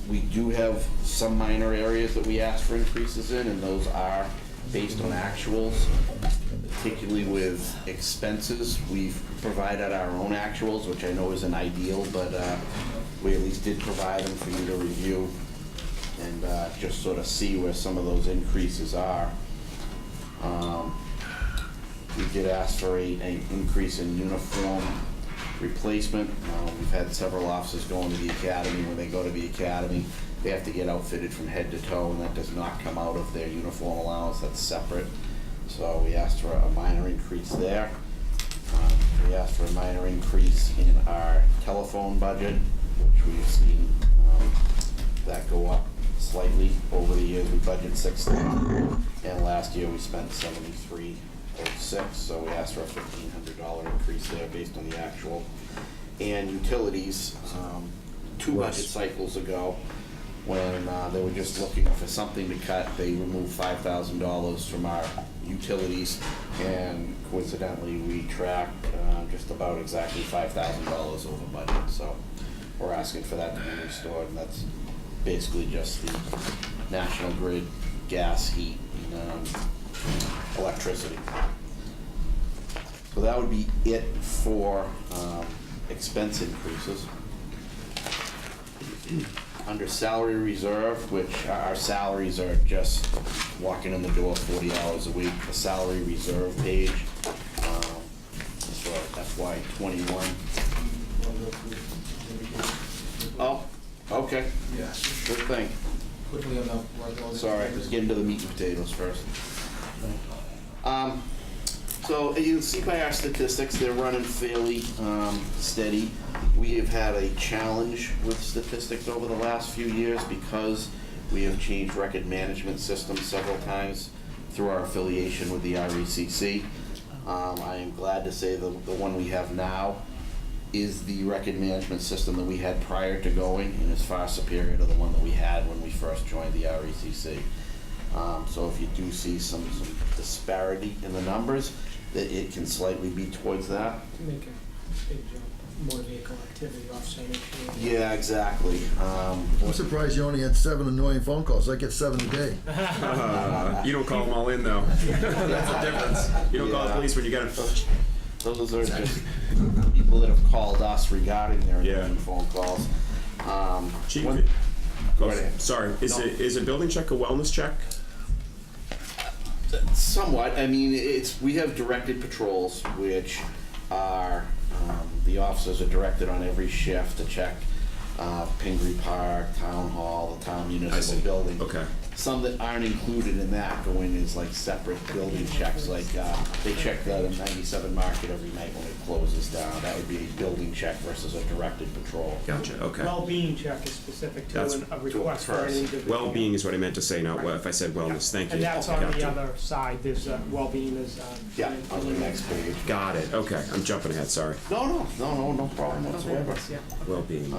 We do have some minor areas that we ask for increases in, and those are based on actuals, particularly with expenses. We've provided our own actuals, which I know isn't ideal, but we at least did provide them for you to review and just sort of see where some of those increases are. We did ask for an increase in uniform replacement. We've had several officers going to the academy. When they go to the academy, they have to get outfitted from head to toe, and that does not come out of their uniform allowance. That's separate. So we asked for a minor increase there. We asked for a minor increase in our telephone budget, which we've seen that go up slightly over the years. We budgeted $6,000, and last year we spent $73.06, so we asked for a $1,500 increase there based on the actual. And utilities, 2 budget cycles ago, when they were just looking for something to cut, they removed $5,000 from our utilities, and coincidentally, we tracked just about exactly $5,000 over budget. So we're asking for that to be restored, and that's basically just the National Grid gas, heat, and electricity. So that would be it for expense increases. Under salary reserve, which our salaries are just walking in the door 40 hours a week, the salary reserve page is for FY '21. Oh, okay, Yeah. good thing. Quickly on the work order. Sorry, let's get into the meat and potatoes first. So you can see by our statistics, they're running fairly steady. We have had a challenge with statistics over the last few years because we have changed record management systems several times through our affiliation with the RECC. I am glad to say the one we have now is the record management system that we had prior to going, and is far superior to the one that we had when we first joined the RECC. So if you do see some disparity in the numbers, that it can slightly be towards that. To make a big jump, more vehicle activity offsetting. Yeah, exactly. I'm surprised you only had 7 annoying phone calls. I get 7 a day. You don't call them all in, though. That's the difference. You don't call the Yeah. police when you get them. Those are just people that have called us regarding their Yeah. annoying phone calls. Chief, Go right ahead. sorry, No. is a building check a wellness check? Somewhat. I mean, we have directed patrols, which are the officers are directed on every shift to check Pingree Park, Town Hall, the town municipal building. Okay. Some that aren't included in that go in as like separate building checks, like they check the 97 Market every night when it closes down. That would be a building check versus a directed patrol. Gotcha, okay. Well-being check is specific to That's a request for an person. individual. Well-being is what I meant to say, not what if I said wellness. Thank you. And that's on the Gotcha. other side, there's, well-being is, Yeah, on the next page. Got it, okay. I'm jumping ahead, sorry. No problem whatsoever. Yeah. Well-being.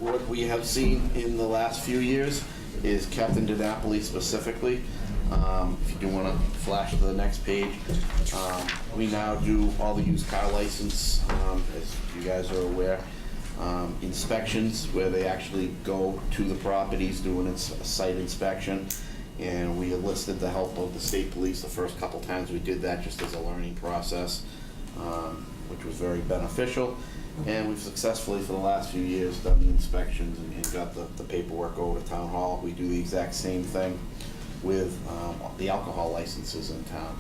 What we have seen in the last few years is Captain DiNapoli specifically. If you do want to flash to the next page, we now do all the used car license, as you guys are aware, inspections where they actually go to the properties, doing a site inspection. And we enlisted the help of the state police the first couple times we did that, just as a learning process, which was very beneficial. And we've successfully, for the last few years, done the inspections and got the paperwork over to Town Hall. We do the exact same thing with the alcohol licenses in town.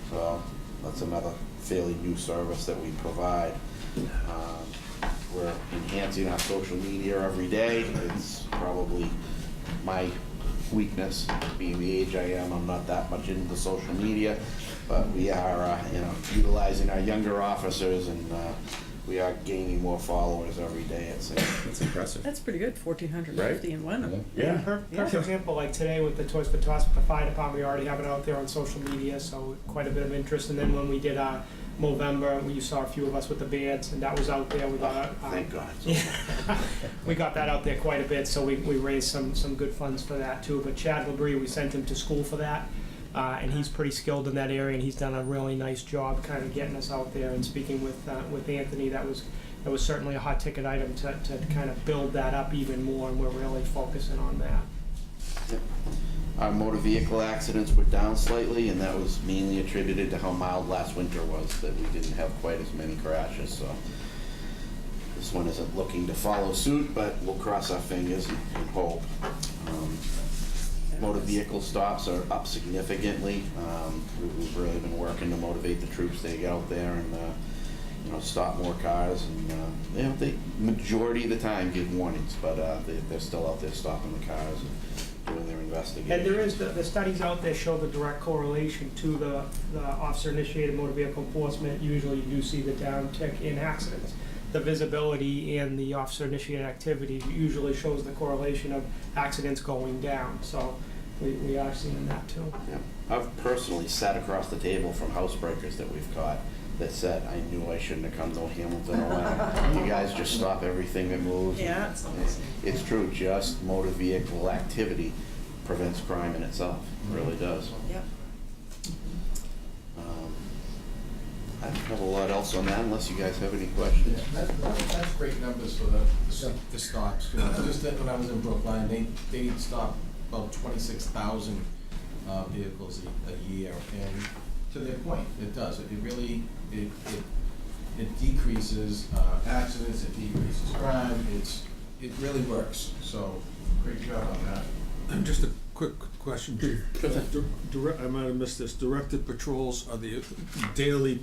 So that's another fairly new service that we provide. We're enhancing our social media every day. It's probably my weakness, being the age I am. I'm not that much into the social media, but we are utilizing our younger officers, and we are gaining more followers every day, it seems. That's impressive. That's pretty good, 1,450 in Wenham. Yeah. Perfect example, like today with the Toys for Tots with the fire department, we already have it out there on social media, so quite a bit of interest. And then when we did Movember, you saw a few of us with the bands, and that was out there. We got Thank God. yeah, we got that out there quite a bit, so we raised some good funds for that too. But Chad Labrie, we sent him to school for that, and he's pretty skilled in that area, and he's done a really nice job kind of getting us out there. And speaking with Anthony, that was certainly a hot ticket item to kind of build that up even more, and we're really focusing on that. Yep. Our motor vehicle accidents were down slightly, and that was mainly attributed to how mild last winter was, that we didn't have quite as many crashes. So this one isn't looking to follow suit, but we'll cross our fingers and hope. Motor vehicle stops are up significantly. We've really been working to motivate the troops to get out there and stop more cars. And they majority of the time give warnings, but they're still out there stopping the cars and doing their investigation. And there is, the studies out there show the direct correlation to the officer-initiated motor vehicle enforcement. Usually you do see the downtick in accidents. The visibility and the officer-initiated activity usually shows the correlation of accidents going down. So we are seeing that too. Yeah. I've personally sat across the table from housebreakers that we've caught that said, I knew I shouldn't have come to Hamilton or Wenham. You guys just stop everything that moves. Yeah, it's almost. It's true, just motor vehicle activity prevents crime in itself, it really does. Yep. I don't have a lot else on that unless you guys have any questions. That's great numbers for the stops. Just when I was in Brookline, they stop about 26,000 vehicles a year, and to their point, it does. It really it decreases accidents, it decreases crime. It really works. So great job on that. And just a quick question, Chief. I might have missed this. Directed patrols are the daily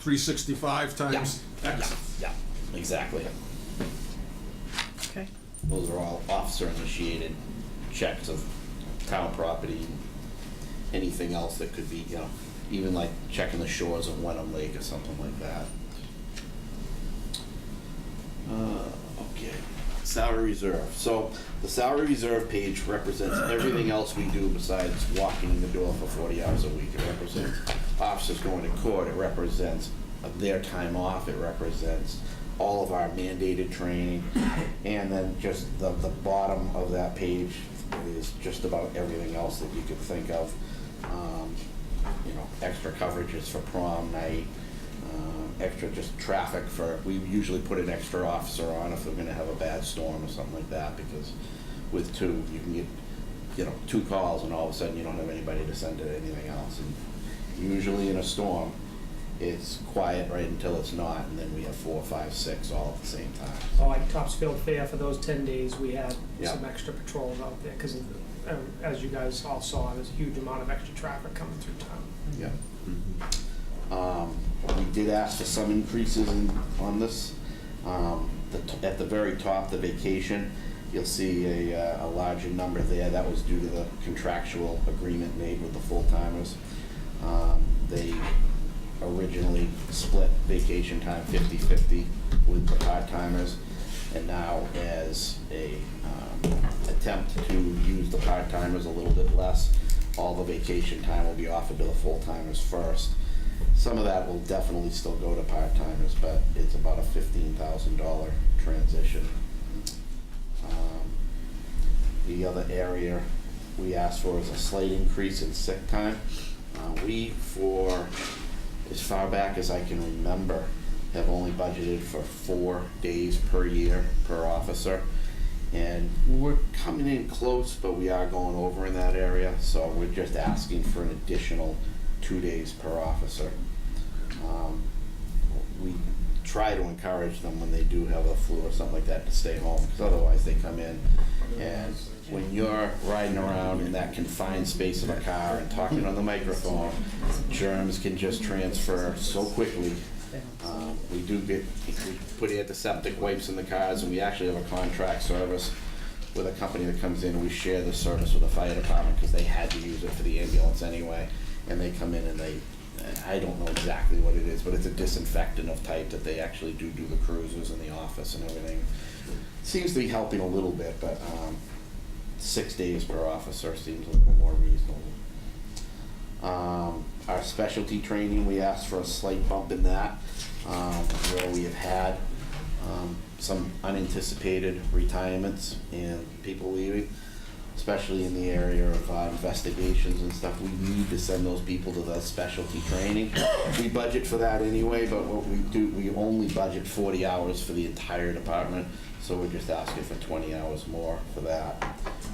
365 times X? Yeah, exactly. Okay. Those are all officer-initiated checks of town property, anything else that could be, even like checking the shores of Wenham Lake or something like that. Okay, salary reserve. So the salary reserve page represents everything else we do besides walking in the door for 40 hours a week. It represents officers going to court. It represents their time off. It represents all of our mandated training. And then just the bottom of that page is just about everything else that you could think of. Extra coverages for prom night, extra just traffic we usually put an extra officer on if we're gonna have a bad storm or something like that, because with two, you can get, 2 calls and all of a sudden you don't have anybody to send to anything else. And usually in a storm, it's quiet right until it's not, and then we have 4, 5, 6 all at the same time. So like Topsfield Fair, for those 10 days, we had Yeah. some extra patrols out there, because as you guys all saw, there's a huge amount of extra traffic coming through town. Yeah. We did ask for some increases on this. At the very top, the vacation, you'll see a larger number there. That was due to the contractual agreement made with the full-timers. They originally split vacation time 50-50 with the part-timers, and now as a attempt to use the part-timers a little bit less, all the vacation time will be offered to the full-timers first. Some of that will definitely still go to part-timers, but it's about a $15,000 transition. The other area we asked for is a slight increase in sick time. We, for as far back as I can remember, have only budgeted for 4 days per year per officer. And we're coming in close, but we are going over in that area, so we're just asking for an additional 2 days per officer. We try to encourage them when they do have a flu or something like that to stay home, because otherwise they come in, and when you're riding around in that confined space of a car and talking on the microphone, germs can just transfer so quickly. We put antiseptic wipes in the cars, and we actually have a contract service with a company that comes in, and we share the service with the fire department because they had to use it for the ambulance anyway. And they come in and I don't know exactly what it is, but it's a disinfectant of type that they actually do the cruisers in the office and everything. Seems to be helping a little bit, but 6 days per officer seems a little more reasonable. Our specialty training, we asked for a slight bump in that, where we have had some unanticipated retirements and people leaving, especially in the area of investigations and stuff. We need to send those people to the specialty training. We budget for that anyway, but what we do, we only budget 40 hours for the entire department, so we're just asking for 20 hours more for that,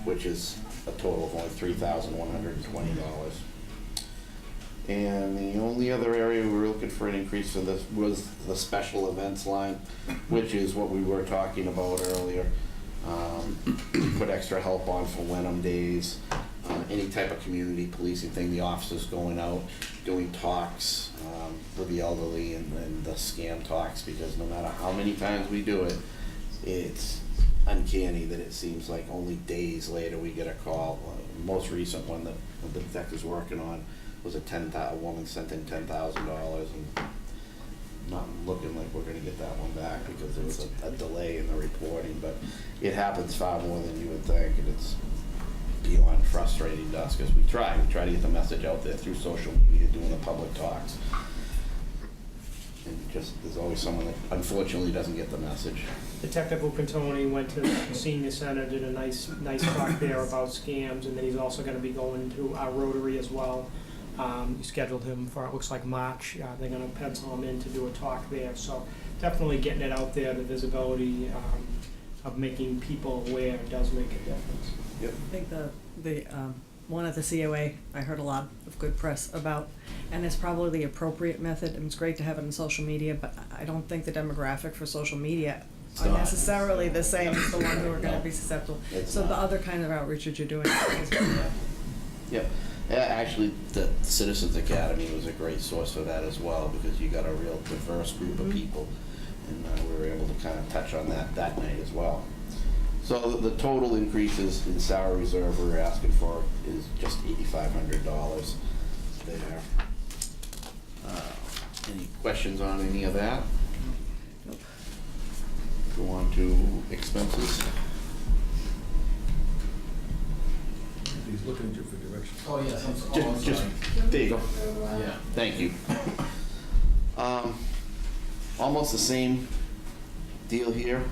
which is a total of only $3,120. And the only other area we were looking for an increase for this was the special events line, which is what we were talking about earlier. Put extra help on for Wenham days, any type of community policing thing, the officers going out, doing talks with the elderly and the scam talks, because no matter how many times we do it, it's uncanny that it seems like only days later we get a call. Most recent one that the detective's working on was a woman sent in $10,000, and not looking like we're going to get that one back because there was a delay in the reporting, but it happens far more than you would think, and it's beyond frustrating to us because we try to get the message out there through social media, doing the public talks. And just, there's always someone that unfortunately doesn't get the message. Detective Upantoni went to the senior center, did a nice talk there about scams, and then he's also gonna be going to our Rotary as well. You scheduled him for, it looks like March. They're gonna pencil him in to do a talk there. So definitely getting it out there, the visibility of making people aware does make a difference. Yep. I think the one at the COA, I heard a lot of good press about, and it's probably the appropriate method, and it's great to have it in social media, but I don't think the demographic for social media It's are not. necessarily the same as the ones who are gonna No. be susceptible. It's So the not. other kind of outreach that you're doing is Yep. Yeah, actually, the Citizens Academy was a great source for that as well, because you got a real diverse group of people, and we were able to kind of touch on that night as well. So the total increases in salary reserve we're asking for is just $8,500 there. Any questions on any of that? Nope. Go on to expenses. He's looking at you for direction. Oh, yes, Just, there you go. Yeah. Thank you. Almost the same deal here.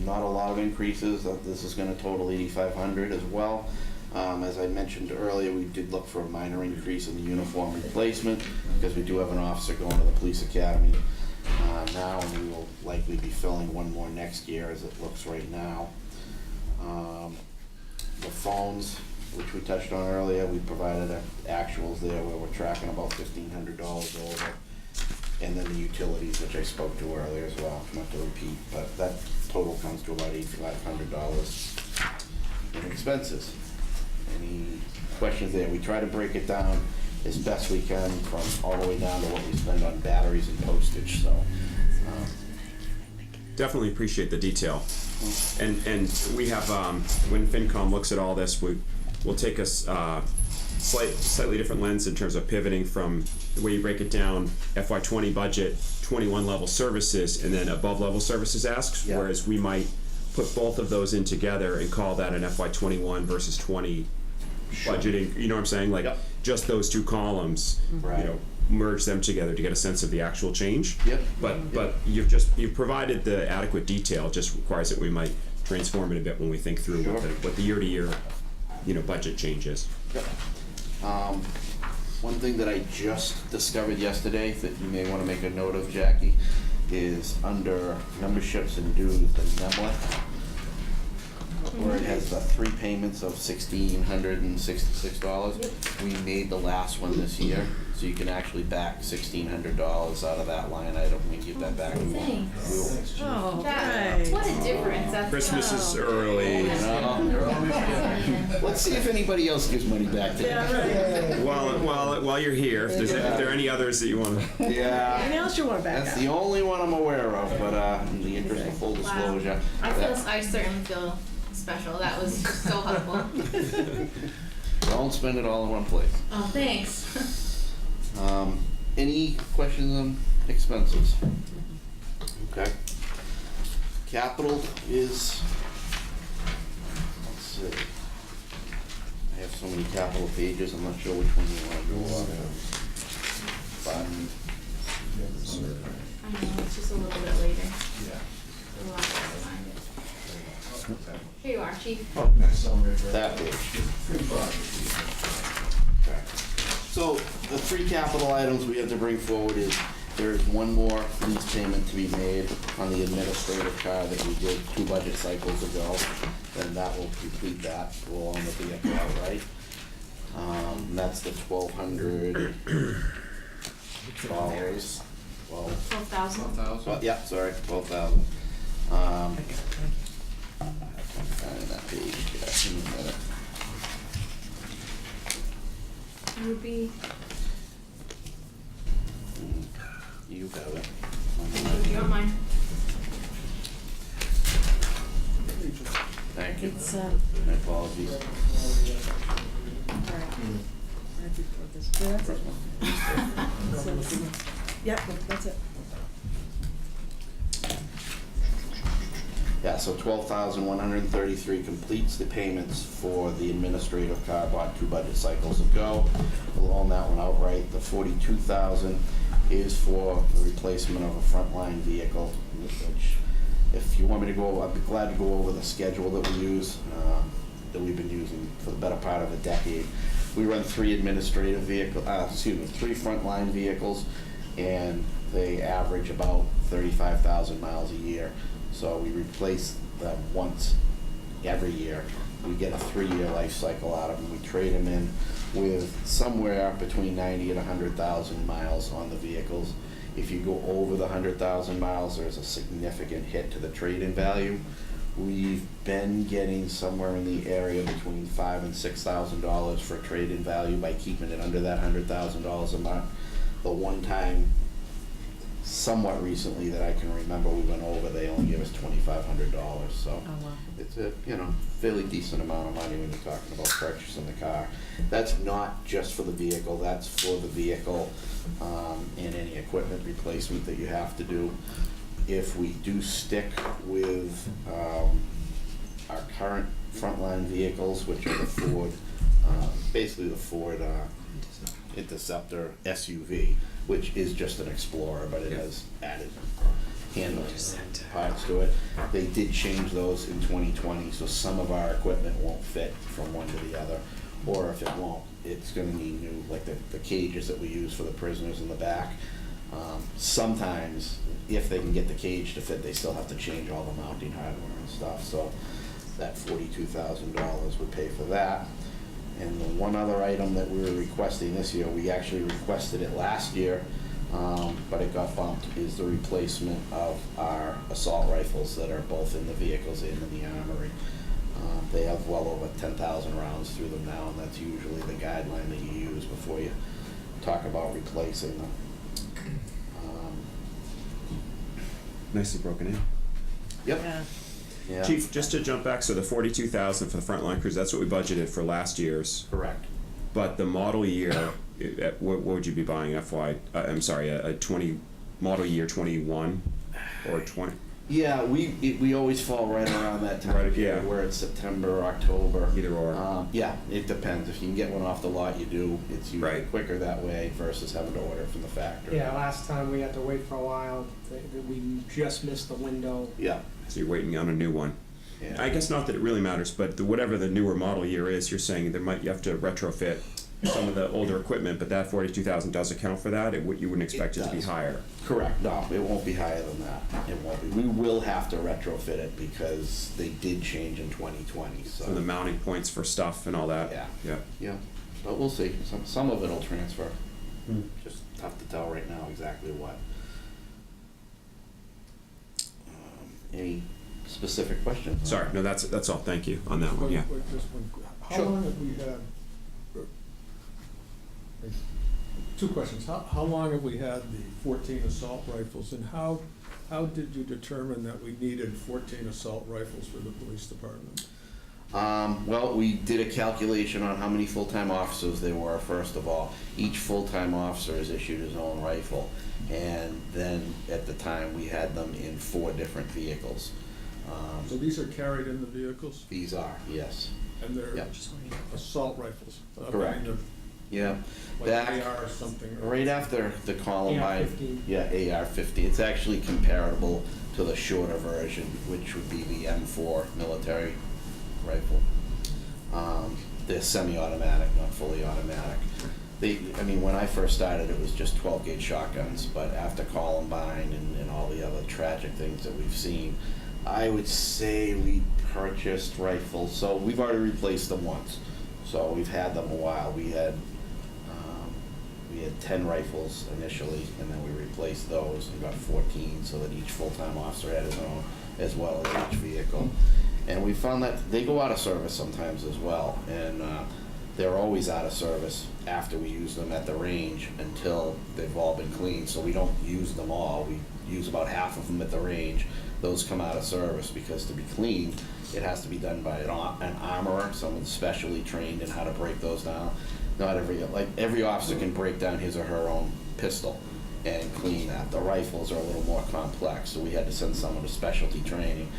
Not a lot of increases. This is gonna total 8,500 as well. As I mentioned earlier, we did look for a minor increase in the uniform replacement because we do have an officer going to the police academy now, and we will likely be filling one more next year as it looks right now. The phones, which we touched on earlier, we provided actuals there where we're tracking about $1,500 over. And then the utilities, which I spoke to earlier as well, not to repeat, but that total comes to about $8,500 in expenses. Any questions there? We try to break it down as best we can from all the way down to what we spend on batteries and postage, so. Definitely appreciate the detail. And we have, when FinCom looks at all this, we'll take a slightly different lens in terms of pivoting from the way you break it down, FY20 budget, 21 level services, and then above level services asks, Yeah. whereas we might put both of those in together and call that an FY21 versus 20 budgeting, you know what I'm saying? Like, Yep. just those two columns, Right. you know, merge them together to get a sense of the actual change. Yep. But you've provided the adequate detail. It just requires that we might transform it a bit when we think through Sure. what the year-to-year, budget change is. Yep. One thing that I just discovered yesterday that you may want to make a note of, Jackie, is under memberships and dues, the NEMLA, where it has the 3 payments of $1,666. We made the last one this year, so you can actually back $1,600 out of that line item. We can give that back. Thanks. Oh, That, what a difference. That's Christmas is early. Let's see if anybody else gives money back to you. While you're here, if there are any others that you want to. Yeah. Anything else you want to back That's up? the only one I'm aware of, but in the interest of full disclosure. I certainly feel special. That was so helpful. Don't spend it all in one place. Oh, thanks. Any questions on expenses? Okay. Capital is, let's see. I have so many capital pages, I'm not sure which one you want to go on. But I know, it's just a little bit later. Yeah. A lot to remind it. Here you are, Chief. that page. Okay. So the 3 capital items we have to bring forward is there's one more lease payment to be made on the administrative car that we did 2 budget cycles ago. And that will complete that. We'll own the vehicle outright. That's the $1,200. Well, 12,000. well, yeah, sorry, 12,000. I can find that page here in a minute. It would be, You have it. if you don't mind. Thank you. It's, My apologies. right before this. Yeah, that's it. So it's- Yep, that's it. Yeah, so 12,133 completes the payments for the administrative car bought 2 budget cycles ago. We'll own that one outright. The 42,000 is for the replacement of a frontline vehicle, which, if you want me to go, I'd be glad to go over the schedule that we use, that we've been using for the better part of a decade. We run three frontline vehicles, and they average about 35,000 miles a year. So we replace them once every year. We get a 3-year life cycle out of them. We trade them in with somewhere between 90 and 100,000 miles on the vehicles. If you go over the 100,000 miles, there's a significant hit to the trade-in value. We've been getting somewhere in the area between $5,000 and $6,000 for trade-in value by keeping it under that $100,000 a month. The one time, somewhat recently that I can remember, we went over, they only gave us $2,500. So Oh, wow. it's a fairly decent amount of money when you're talking about purchasing the car. That's not just for the vehicle, that's for the vehicle and any equipment replacement that you have to do. If we do stick with our current frontline vehicles, which are the Ford, basically the Ford Interceptor SUV, which is just an Explorer, but it has added handling parts to it. They did change those in 2020, so some of our equipment won't fit from one to the other, or if it won't, it's gonna need new, like the cages that we use for the prisoners in the back. Sometimes, if they can get the cage to fit, they still have to change all the mounting hardware and stuff, so that $42,000 would pay for that. And the one other item that we were requesting this year, we actually requested it last year, but it got bumped, is the replacement of our assault rifles that are both in the vehicles and in the armory. They have well over 10,000 rounds through them now, and that's usually the guideline that you use before you talk about replacing them. Nicely broken in. Yep. Yeah. Yeah. Chief, just to jump back, so the 42,000 for the frontline crews, that's what we budgeted for last year's. Correct. But the model year, what would you be buying I'm sorry, a 20, model year 21 or 20? Yeah, we always fall right around that time Right, period yeah. where it's September, October. Either or. Yeah, it depends. If you can get one off the lot, you do. It's usually Right. quicker that way versus having to order from the factory. Yeah, last time we had to wait for a while, we just missed the window. Yeah. So you're waiting on a new one. Yeah. I guess not that it really matters, but whatever the newer model year is, you're saying you have to retrofit some of the older equipment, but that 42,000 does account for that? You wouldn't expect it to be does. higher? Correct. No, it won't be higher than that. It won't be. We will have to retrofit it because they did change in 2020. So So the mounting points for stuff and all that? Yeah. Yeah. Yeah, but we'll see. Some of it'll transfer. Just tough to tell right now exactly what. Any specific questions? Sorry, no, that's all, thank you on that one, yeah. Just one, how Sure. long have we had, two questions, how long have we had the 14 assault rifles, and how did you determine that we needed 14 assault rifles for the police department? Well, we did a calculation on how many full-time officers there were, first of all. Each full-time officer is issued his own rifle. And then, at the time, we had them in 4 different vehicles. So these are carried in the vehicles, These are, yes. and they're Yep. assault rifles? Correct. Yeah. Like Back AR or something? or- right after the Columbine. AR-15. Yeah, AR-15. It's actually comparable to the shorter version, which would be the M4 military rifle. They're semi-automatic, not fully automatic. When I first started, it was just 12-gauge shotguns, but after Columbine and all the other tragic things that we've seen, I would say we purchased rifles. So we've already replaced them once. So we've had them a while. We had 10 rifles initially, and then we replaced those and got 14, so that each full-time officer had his own, as well as each vehicle. And we found that they go out of service sometimes as well, and they're always out of service after we use them at the range until they've all been cleaned. So we don't use them all. We use about half of them at the range. Those come out of service because to be cleaned, it has to be done by an armorer, someone specially trained in how to break those down. Not every officer can break down his or her own pistol and clean that. The rifles are a little more complex, so we had to send someone to specialty training.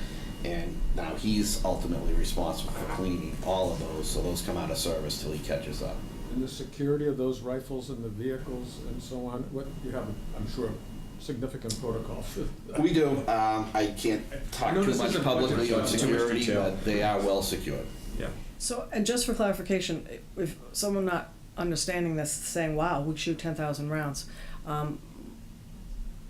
And now he's ultimately responsible for cleaning all of those, so those come out of service till he catches up. And the security of those rifles and the vehicles and so on, what, you have, I'm sure, significant protocol for that. We do. I can't talk I know too this much isn't publicly budget, on so too much security, detail. but they are well secured. Yeah. So, and just for clarification, if someone not understanding this, saying, wow, we shoot 10,000 rounds,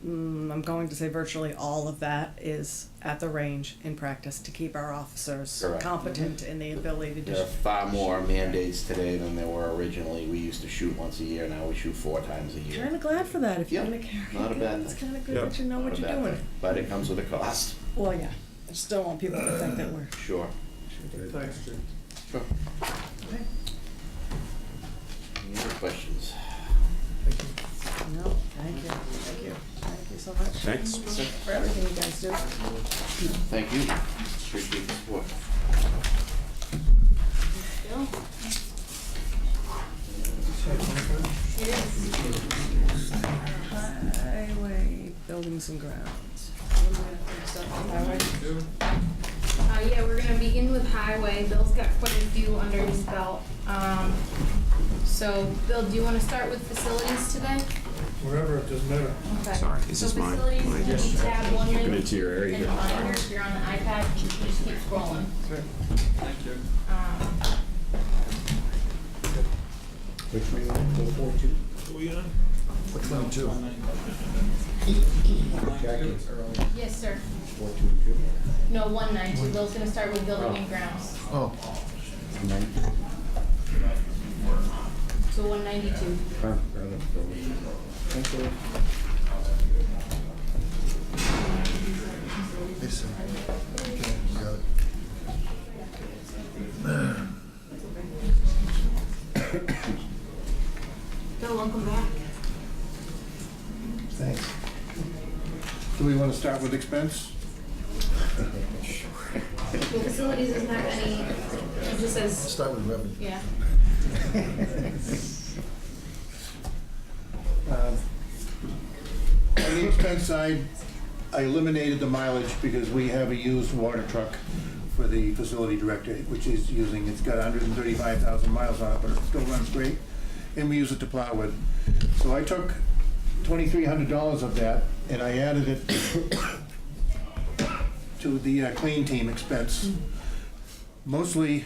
I'm going to say virtually all of that is at the range in practice to keep our officers Correct. competent in the ability to There are far more mandates today than there were originally. We used to shoot once a year, now we shoot 4 times a year. Kind of glad for that if you're Yep, gonna carry not a bad guns. It's thing. kind of good Yep. that you know Not what a you're bad doing. thing, but it comes with a cost. Well, yeah. I just don't want people to think that we're. Sure. Thanks, Jim. Sure. Any other questions? No, thank you, thank you, thank you so much. Thanks. For everything you guys do. Thank you. Appreciate the support. Bill? It is. Highway, buildings and grounds. Highway. Yeah, we're gonna begin with highway. Bill's got quite a few under his belt. So, Bill, do you wanna start with facilities today? Wherever, it doesn't matter. Okay. Sorry, is this mine? So facilities, Mine. you need tab 190. Looking into your area And here. binder, if you're on the iPad, you can just keep scrolling. Thank you. Which one two? Yes, sir. No, 192. Bill's gonna start with building and grounds. Oh, So 192. yes, sir. Okay, got it. Bill, welcome back. Thanks. Do we want to start with expense? Well, facilities doesn't have any, it just says, Start with revenue. yeah. On the expense side, I eliminated the mileage because we have a used water truck for the facility director, which is using, it's got 135,000 miles on it, but it still runs great, and we use it to plow with. So I took $2,300 of that, and I added it to the clean team expense. Mostly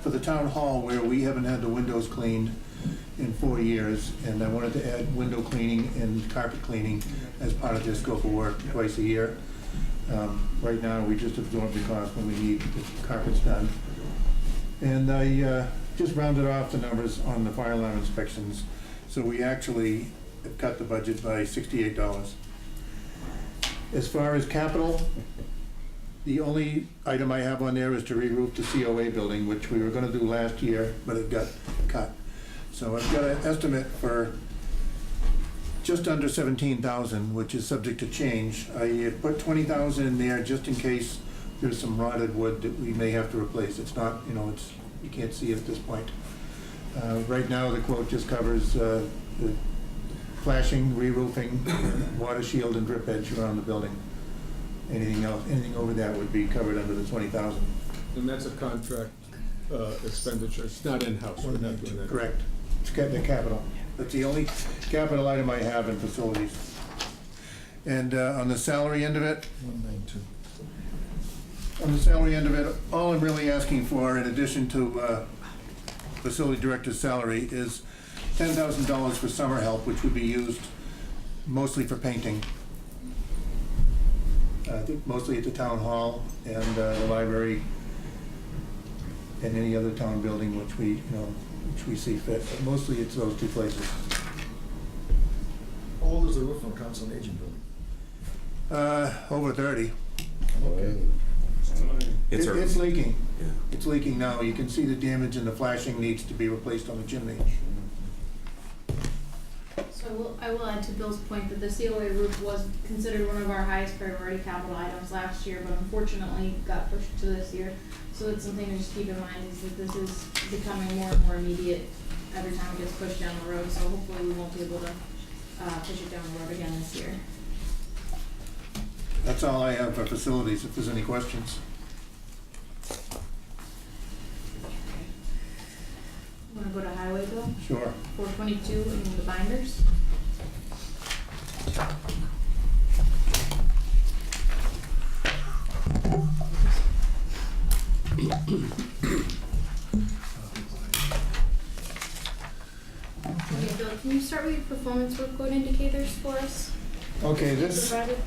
for the town hall where we haven't had the windows cleaned in 4 years, and I wanted to add window cleaning and carpet cleaning as part of their scope of work twice a year. Right now, we just absorb the cost when we need the carpets done. And I just rounded off the numbers on the fire alarm inspections, so we actually have cut the budget by $68. As far as capital, the only item I have on there is to re-roof the COA building, which we were gonna do last year, but it got cut. So I've got an estimate for just under 17,000, which is subject to change. I had put 20,000 in there just in case there's some rotted wood that we may have to replace. It's not, you know, it's, you can't see it at this point. Right now, the quote just covers the flashing, re-roofing, water shield, and drip edge around the building. Anything else, anything over that would be covered under the 20,000. And that's a contract expenditure, it's not in-house, we're not doing that. Correct. It's the capital. That's the only capital item I have in facilities. And on the salary end of it, 192. on the salary end of it, all I'm really asking for, in addition to facility director's salary, is $10,000 for summer help, which would be used mostly for painting. I think mostly at the town hall and the library and any other town building which we, which we see fit. But mostly it's those two places. How old is the roof on Council on Aging building? Over 30. Okay. It's leaking. Yeah. It's leaking now. You can see the damage and the flashing needs to be replaced on the chimney. So I will add to Bill's point that the COA roof was considered one of our highest priority capital items last year, but unfortunately got pushed to this year. So it's something to just keep in mind is that this is becoming more and more immediate every time it gets pushed down the road. So hopefully we won't be able to push it down the road again this year. That's all I have for facilities, if there's any questions. Want to Bill? Sure. 422 in the binders. Okay, Bill, can you start with your performance workload indicators for us? Okay, this, Provided?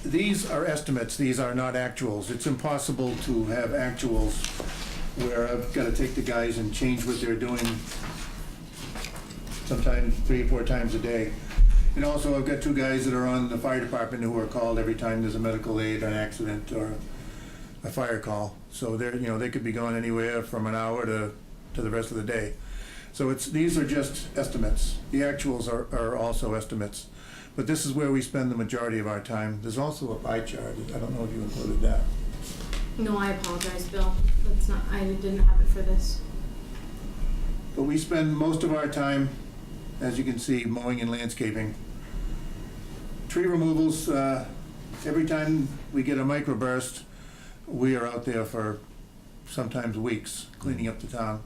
these are estimates, these are not actuals. It's impossible to have actuals where I've got to take the guys and change what they're doing sometimes 3 or 4 times a day. And also, I've got 2 guys that are on the fire department who are called every time there's a medical aid, an accident, or a fire call. So they're, you know, they could be gone anywhere from an hour to the rest of the day. So these are just estimates. The actuals are also estimates. But this is where we spend the majority of our time. There's also a pie chart. I don't know if you included that. No, I apologize, Bill. That's not, I didn't have it for this. But we spend most of our time, as you can see, mowing and landscaping. Tree removals, every time we get a microburst, we are out there for sometimes weeks cleaning up the town.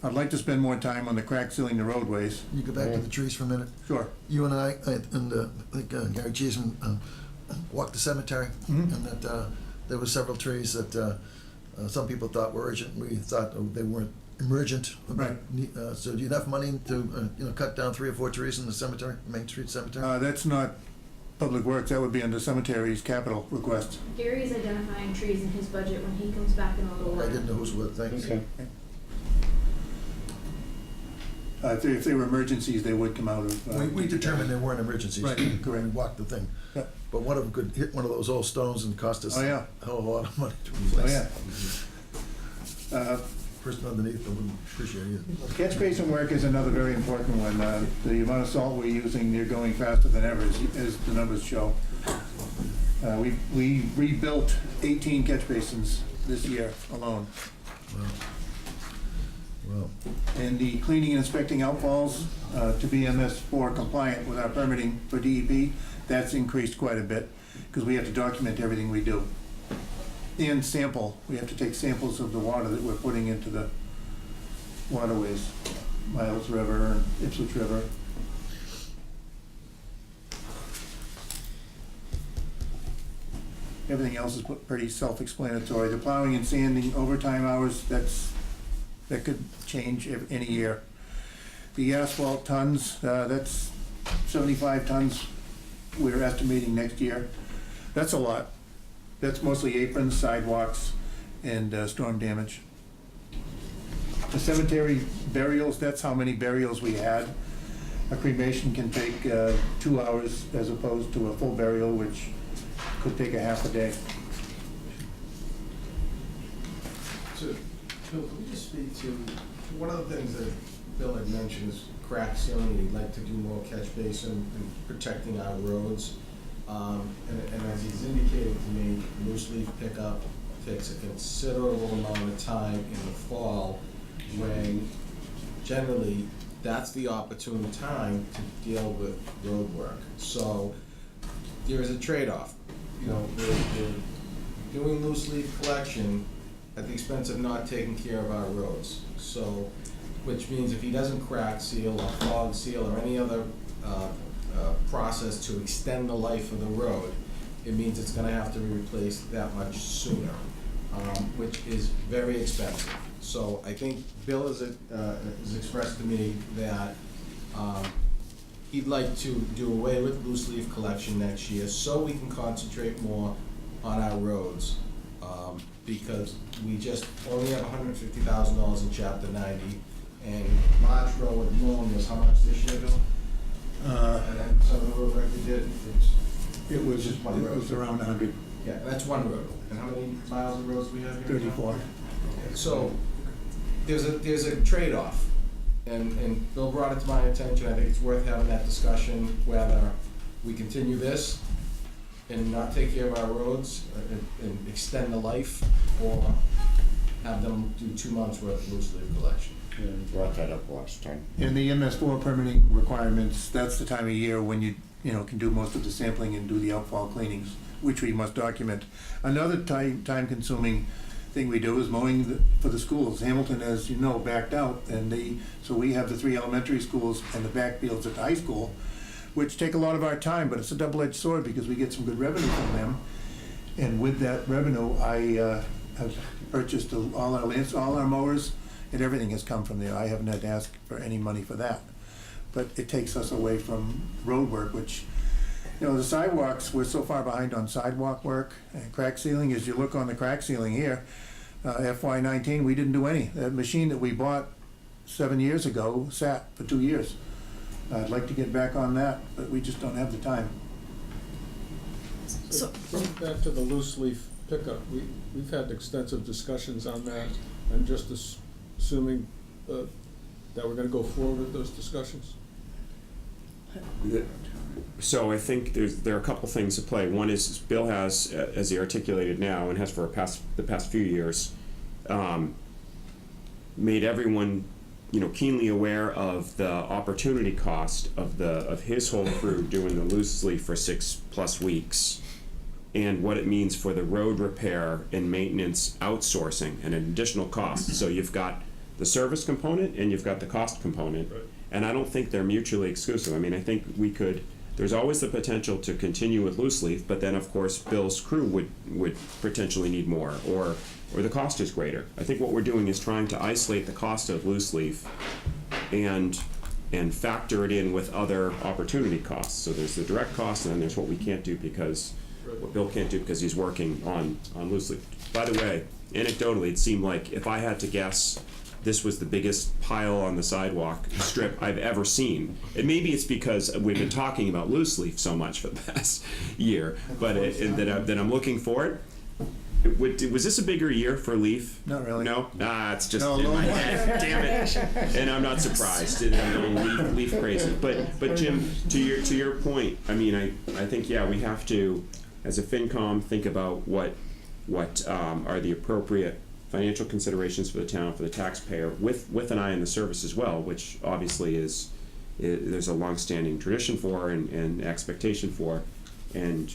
I'd like to spend more time on the crack sealing the roadways. You go back to the trees for a minute. Sure. You and I think Gary Cheeseman walked the cemetery, and that there were several trees that some people thought were urgent. We thought they weren't emergent. Right. So do you have enough money to cut down 3 or 4 trees in the cemetery, Main Street Cemetery? That's not Public Works. That would be under cemetery's capital request. Gary's identifying trees in his budget when he comes back in a little while. I didn't know whose were. Thanks. Okay. If they were emergencies, they would come out of. We determined there weren't emergencies. Right, We correct. walked the thing. Yeah. But one of them could hit one of those old stones and cost us Oh, yeah. a hell of a lot of money to Oh, replace. yeah. Person underneath them wouldn't appreciate it. Catch basin work is another very important one. The amount of salt we're using, they're going faster than ever, as the numbers show. We rebuilt 18 catch basins this year alone. Well, And the cleaning and inspecting outfalls to be MS4 compliant with our permitting for DEP, that's increased quite a bit because we have to document everything we do. And sample, we have to take samples of the water that we're putting into the waterways, Miles River and Ipswich River. Everything else is pretty self-explanatory. The plowing and sanding overtime hours, that could change any year. The asphalt tons, that's 75 tons we're estimating next year. That's a lot. That's mostly aprons, sidewalks, and storm damage. The cemetery burials, that's how many burials we had. A cremation can take 2 hours as opposed to a full burial, which could take a half a day. So, Bill, can we just speak to, one of the things that Bill had mentioned is crack sealing, he'd like to do more catch basin and protecting our roads. And as he's indicated to me, loose leaf pickup takes a considerable amount of time in the fall when generally that's the opportune time to deal with road work. So there is a trade-off. You know, we're doing loose leaf collection at the expense of not taking care of our roads. So, which means if he doesn't crack seal or fog seal or any other process to extend the life of the road, it means it's gonna have to be replaced that much sooner, which is very expensive. So I think Bill has expressed to me that he'd like to do away with loose leaf collection next year so we can concentrate more on our roads. Because we just only have $150,000 in Chapter 90, and March Road alone was how much this year, Bill? And then some of the road work we did, It was just one road. around 100. Yeah, that's one road. And how many miles of roads do we have here? 34. So, there's a trade-off, and Bill brought it to my attention. I think it's worth having that discussion, whether we continue this and not take care of our roads and extend the life, or have them do 2 months worth of loose leaf collection. Yeah, we brought that up last time. In the MS4 permitting requirements, that's the time of year when you can do most of the sampling and do the outfall cleanings, which we must document. Another time-consuming thing we do is mowing for the schools. Hamilton, as you know, backed out, and so we have the 3 elementary schools and the backfields at the high school, which take a lot of our time, but it's a double-edged sword because we get some good revenue from them. And with that revenue, I have purchased all our mowers, and everything has come from there. I haven't had to ask for any money for that. But it takes us away from road work, which, the sidewalks, we're so far behind on sidewalk work and crack sealing. As you look on the crack sealing here, FY19, we didn't do any. That machine that we bought 7 years ago sat for 2 years. I'd like to get back on that, but we just don't have the time. So, Going back to the loose leaf pickup, we've had extensive discussions on that. I'm just assuming that we're gonna go forward with those discussions. So I think there are a couple things at play. One is Bill has, as he articulated now, and has for the past few years, made everyone, keenly aware of the opportunity cost of his whole crew doing the loose leaf for 6+ weeks, and what it means for the road repair and maintenance outsourcing and an additional cost. So you've got the service component and you've got the cost component. Right. And I don't think they're mutually exclusive. I mean, I think there's always the potential to continue with loose leaf, but then of course Bill's crew would potentially need more, or the cost is greater. I think what we're doing is trying to isolate the cost of loose leaf and factor it in with other opportunity costs. So there's the direct cost, and then there's what we can't do what Bill can't do because he's working on loose leaf. By the way, anecdotally, it seemed like if I had to guess, this was the biggest pile on the sidewalk strip I've ever seen. And maybe it's because we've been talking about loose leaf so much for the past year, but that I'm looking for it. Was this a bigger year for leaf? Not really. No? It's just in my head. Damn it. And I'm not surprised. I'm going leaf crazy. But Jim, to your point, I mean, I think, yeah, we have to, as a FinCom, think about what are the appropriate financial considerations for the town, for the taxpayer, with an eye on the service as well, which obviously there's a long-standing tradition for and expectation for, and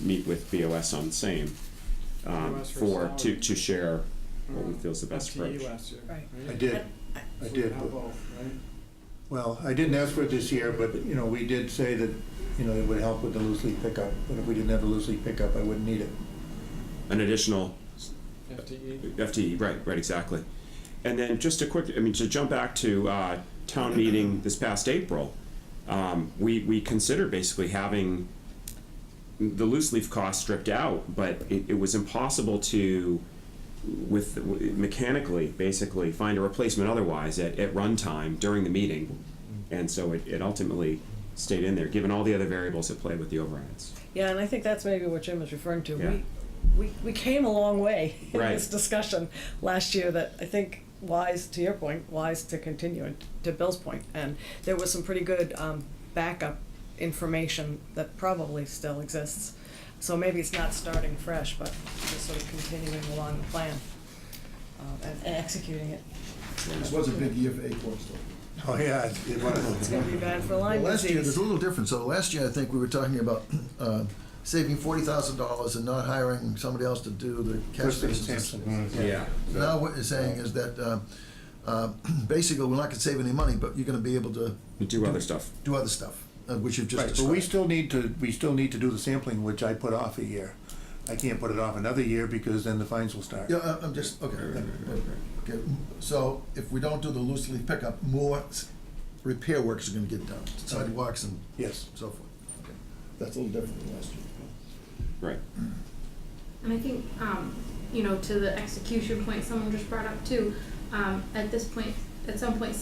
meet with BOS on the same, to share what we feel is the best approach. right. I did. Well, I didn't ask for it this year, but, we did say that, it would help with the loose leaf pickup, but if we didn't have the loose leaf pickup, I wouldn't need it. An additional FTE. right, exactly. And then just to jump back to town meeting this past April, we considered basically having the loose leaf cost stripped out, but it was impossible to, mechanically, basically find a replacement otherwise at runtime during the meeting, and so it ultimately stayed in there, given all the other variables at play with the overrides. Yeah, and I think that's maybe what Jim was referring to. Yeah. We came a long way in Right. this discussion last year that I think wise, to your point, wise to continue, and to Bill's point. And there was some pretty good backup information that probably still exists. So maybe it's not starting fresh, but just sort of continuing along the plan and executing it. This was a big year for acorns, though. Oh, yeah, it was. It's going to be bad for Lyme Well, last year, disease. there's a little different. So last year, I think we were talking about saving $40,000 and not hiring somebody else to do the catch Kristen basins. Sampson. Yeah. So now what you're saying is that basically we're not going to save any money, but you're going to be able to Do other stuff. do other stuff, which you've just Right, but described. we still need to do the sampling, which I put off a year. I can't put it off another year because then the fines will start. Yeah, I'm just, okay. Okay. So if we don't do the loose leaf pickup, more repair works are going to get done, sidewalks and Yes. so forth. Okay. That's a little different than last year. Right. And I think, to the execution point someone just brought up too, at this point, at some point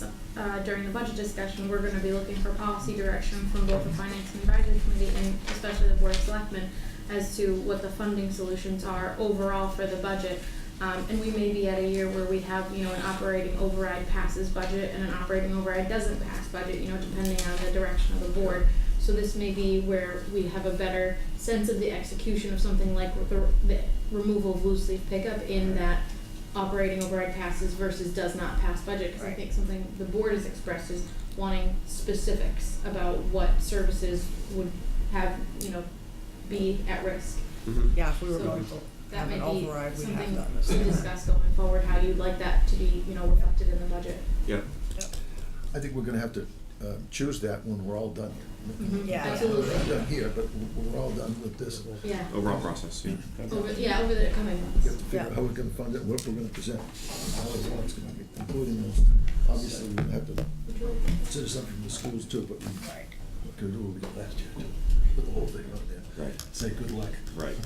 during the budget discussion, we're gonna be looking for policy direction from both the Finance and Advisory Committee and especially the Board of Selectmen as to what the funding solutions are overall for the budget. And we may be at a year where we have, an operating override passes budget and an operating override doesn't pass budget, depending on the direction of the board. So this may be where we have a better sense of the execution of something like the removal of loose leaf pickup in that operating override passes versus does not pass budget. Because I think something the board has expressed is wanting specifics about what services would have, be at risk. Mm-hmm. Yeah, if we were So- going to that have an might be override, we have something done this. to discuss going forward, how you'd like that to be, reflected in the budget. Yep. I think we're gonna have to choose that when we're all done. Yeah. Absolutely. We're not done here, but we're all done with this. Yeah. Overall process, yeah. Over the coming We months. have to figure out Yeah. how we're gonna fund it, what we're gonna present, how the warrant's gonna be, including those. Obviously, we're gonna have to consider something from the schools too, but what could we do what we got last year too? Put the whole thing out there. Right. Say good luck. Right.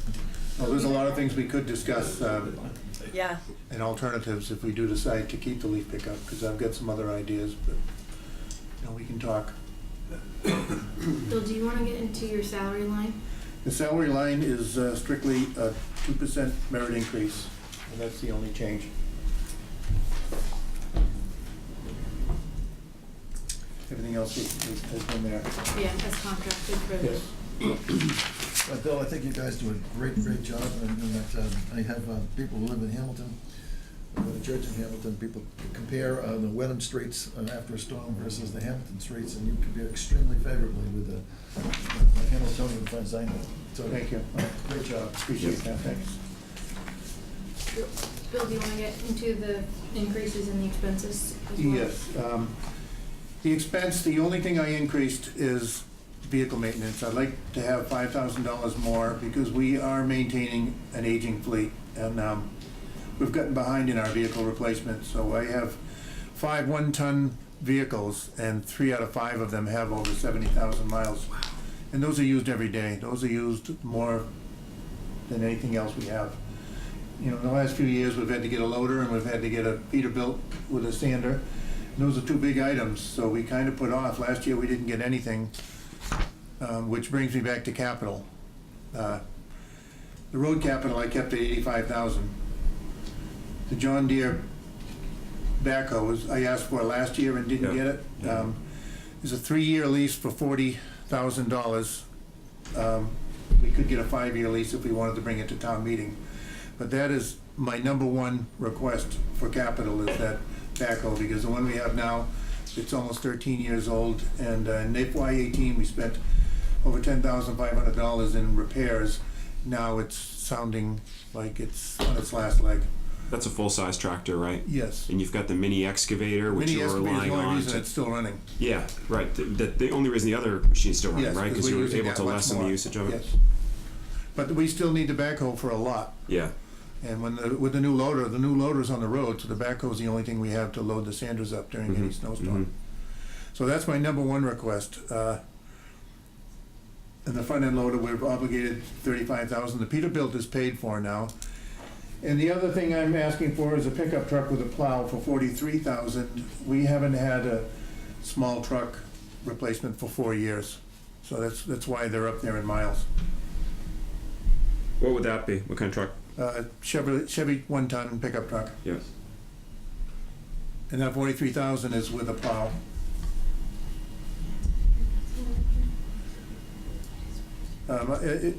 Well, there's a lot of things we could discuss, Yeah. and alternatives if we do decide to keep the leaf pickup, because I've got some other ideas, but, we can talk. Bill, do you wanna get into your salary line? The salary line is strictly a 2% merit increase, and that's the only change. Everything else has been there. Yeah, as contracted for the. Yes. Bill, I think you guys do a great job, and that, I have people who live in Hamilton, I go to church in Hamilton, people compare the Wenham streets after a storm versus the Hamilton streets, and you compare extremely favorably with the Hamiltonian friends I know. So, Thank you. great job. Appreciate that, thanks. Bill, do you wanna get into the increases in the expenses as well? Yes. The expense, the only thing I increased is vehicle maintenance. I'd like to have $5,000 more because we are maintaining an aging fleet, and we've gotten behind in our vehicle replacement. So I have 5 one-ton vehicles, and 3 out of 5 of them have over 70,000 miles. And those are used every day. Those are used more than anything else we have. In the last few years, we've had to get a loader and we've had to get a Peterbilt with a sander. And those are 2 big items, so we kind of put off. Last year, we didn't get anything, which brings me back to capital. The road capital, I kept at 85,000. The John Deere backhoes, I asked for last year and didn't get it. There's a 3-year lease for $40,000. We could get a 5-year lease if we wanted to bring it to town meeting. But that is my number one request for capital, is that backhoe, because the one we have now, it's almost 13 years old, and in FY18 we spent over $10,500 in repairs. Now it's sounding like it's on its last leg. That's a full-size tractor, right? Yes. And you've got the mini excavator, which Mini you're excavator is relying the only on reason to. it's still running. Yeah, right. The only reason the other machine's still running, Yes, right? Because we're you were using able that to much lessen the more. usage of it. Yes. But we still need the backhoe for a lot. Yeah. And with the new loader's on the road, so the backhoe's the only thing we have to load the sanders up during any snowstorm. So that's my number one request. And the front end loader, we've obligated $35,000. The Peterbilt is paid for now. And the other thing I'm asking for is a pickup truck with a plow for $43,000. We haven't had a small truck replacement for 4 years. So that's why they're up there in miles. What would that be? What kind of truck? Chevy 1-ton pickup truck. Yes. And that 43,000 is with a plow.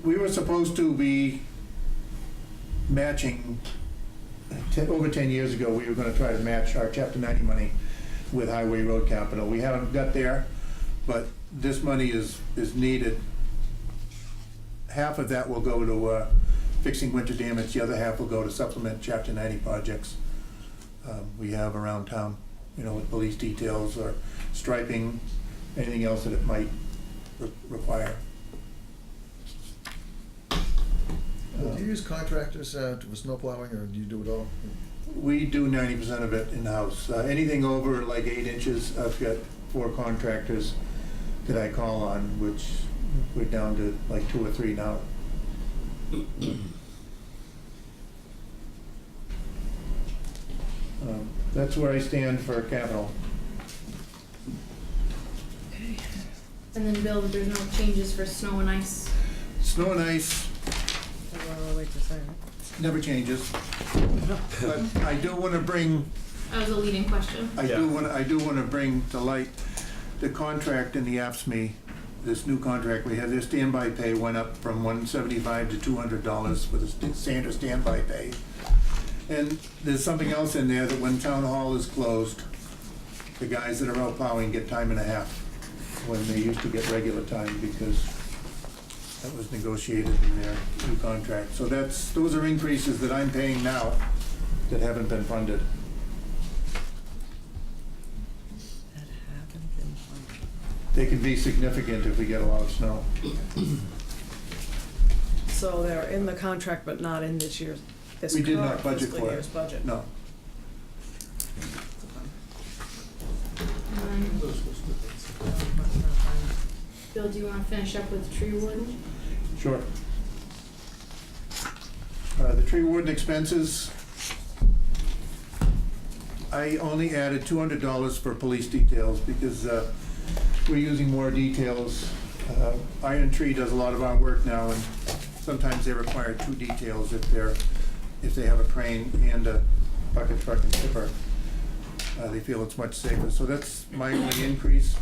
We were supposed to be matching, over 10 years ago, we were gonna try to match our Chapter 90 money with highway road capital. We haven't got there, but this money is needed. Half of that will go to fixing winter damage, the other half will go to supplement Chapter 90 projects we have around town, with police details or striping, anything else that it might require. Do you use contractors for snow plowing, or do you do it all? We do 90% of it in-house. Anything over like 8 inches, I've got 4 contractors that I call on, which we're down to like 2 or 3 now. That's where I stand for capital. And then Bill, there's no changes for snow and ice. Snow and ice Wait to say. never changes. But I do want to bring That was a leading question. I do want to bring to light the contract in the AFSCME, this new contract we have. Their standby pay went up from $175 to $200 for the standard standby pay. And there's something else in there, that when town hall is closed, the guys that are out plowing get time and a half when they used to get regular time, because That was negotiated in their new contract. So those are increases that I'm paying now that haven't been funded. That haven't been funded. They can be significant if we get a lot of snow. So they're in the contract, but not in this We did not current budget fiscal for it. year's budget. No. Bill, do you wanna finish up with tree warden? Sure. The tree warden expenses, I only added $200 for police details because we're using more details. Iron Tree does a lot of our work now, and sometimes they require 2 details if they have a crane and a bucket truck and tipper. They feel it's much safer, so that's my only increase.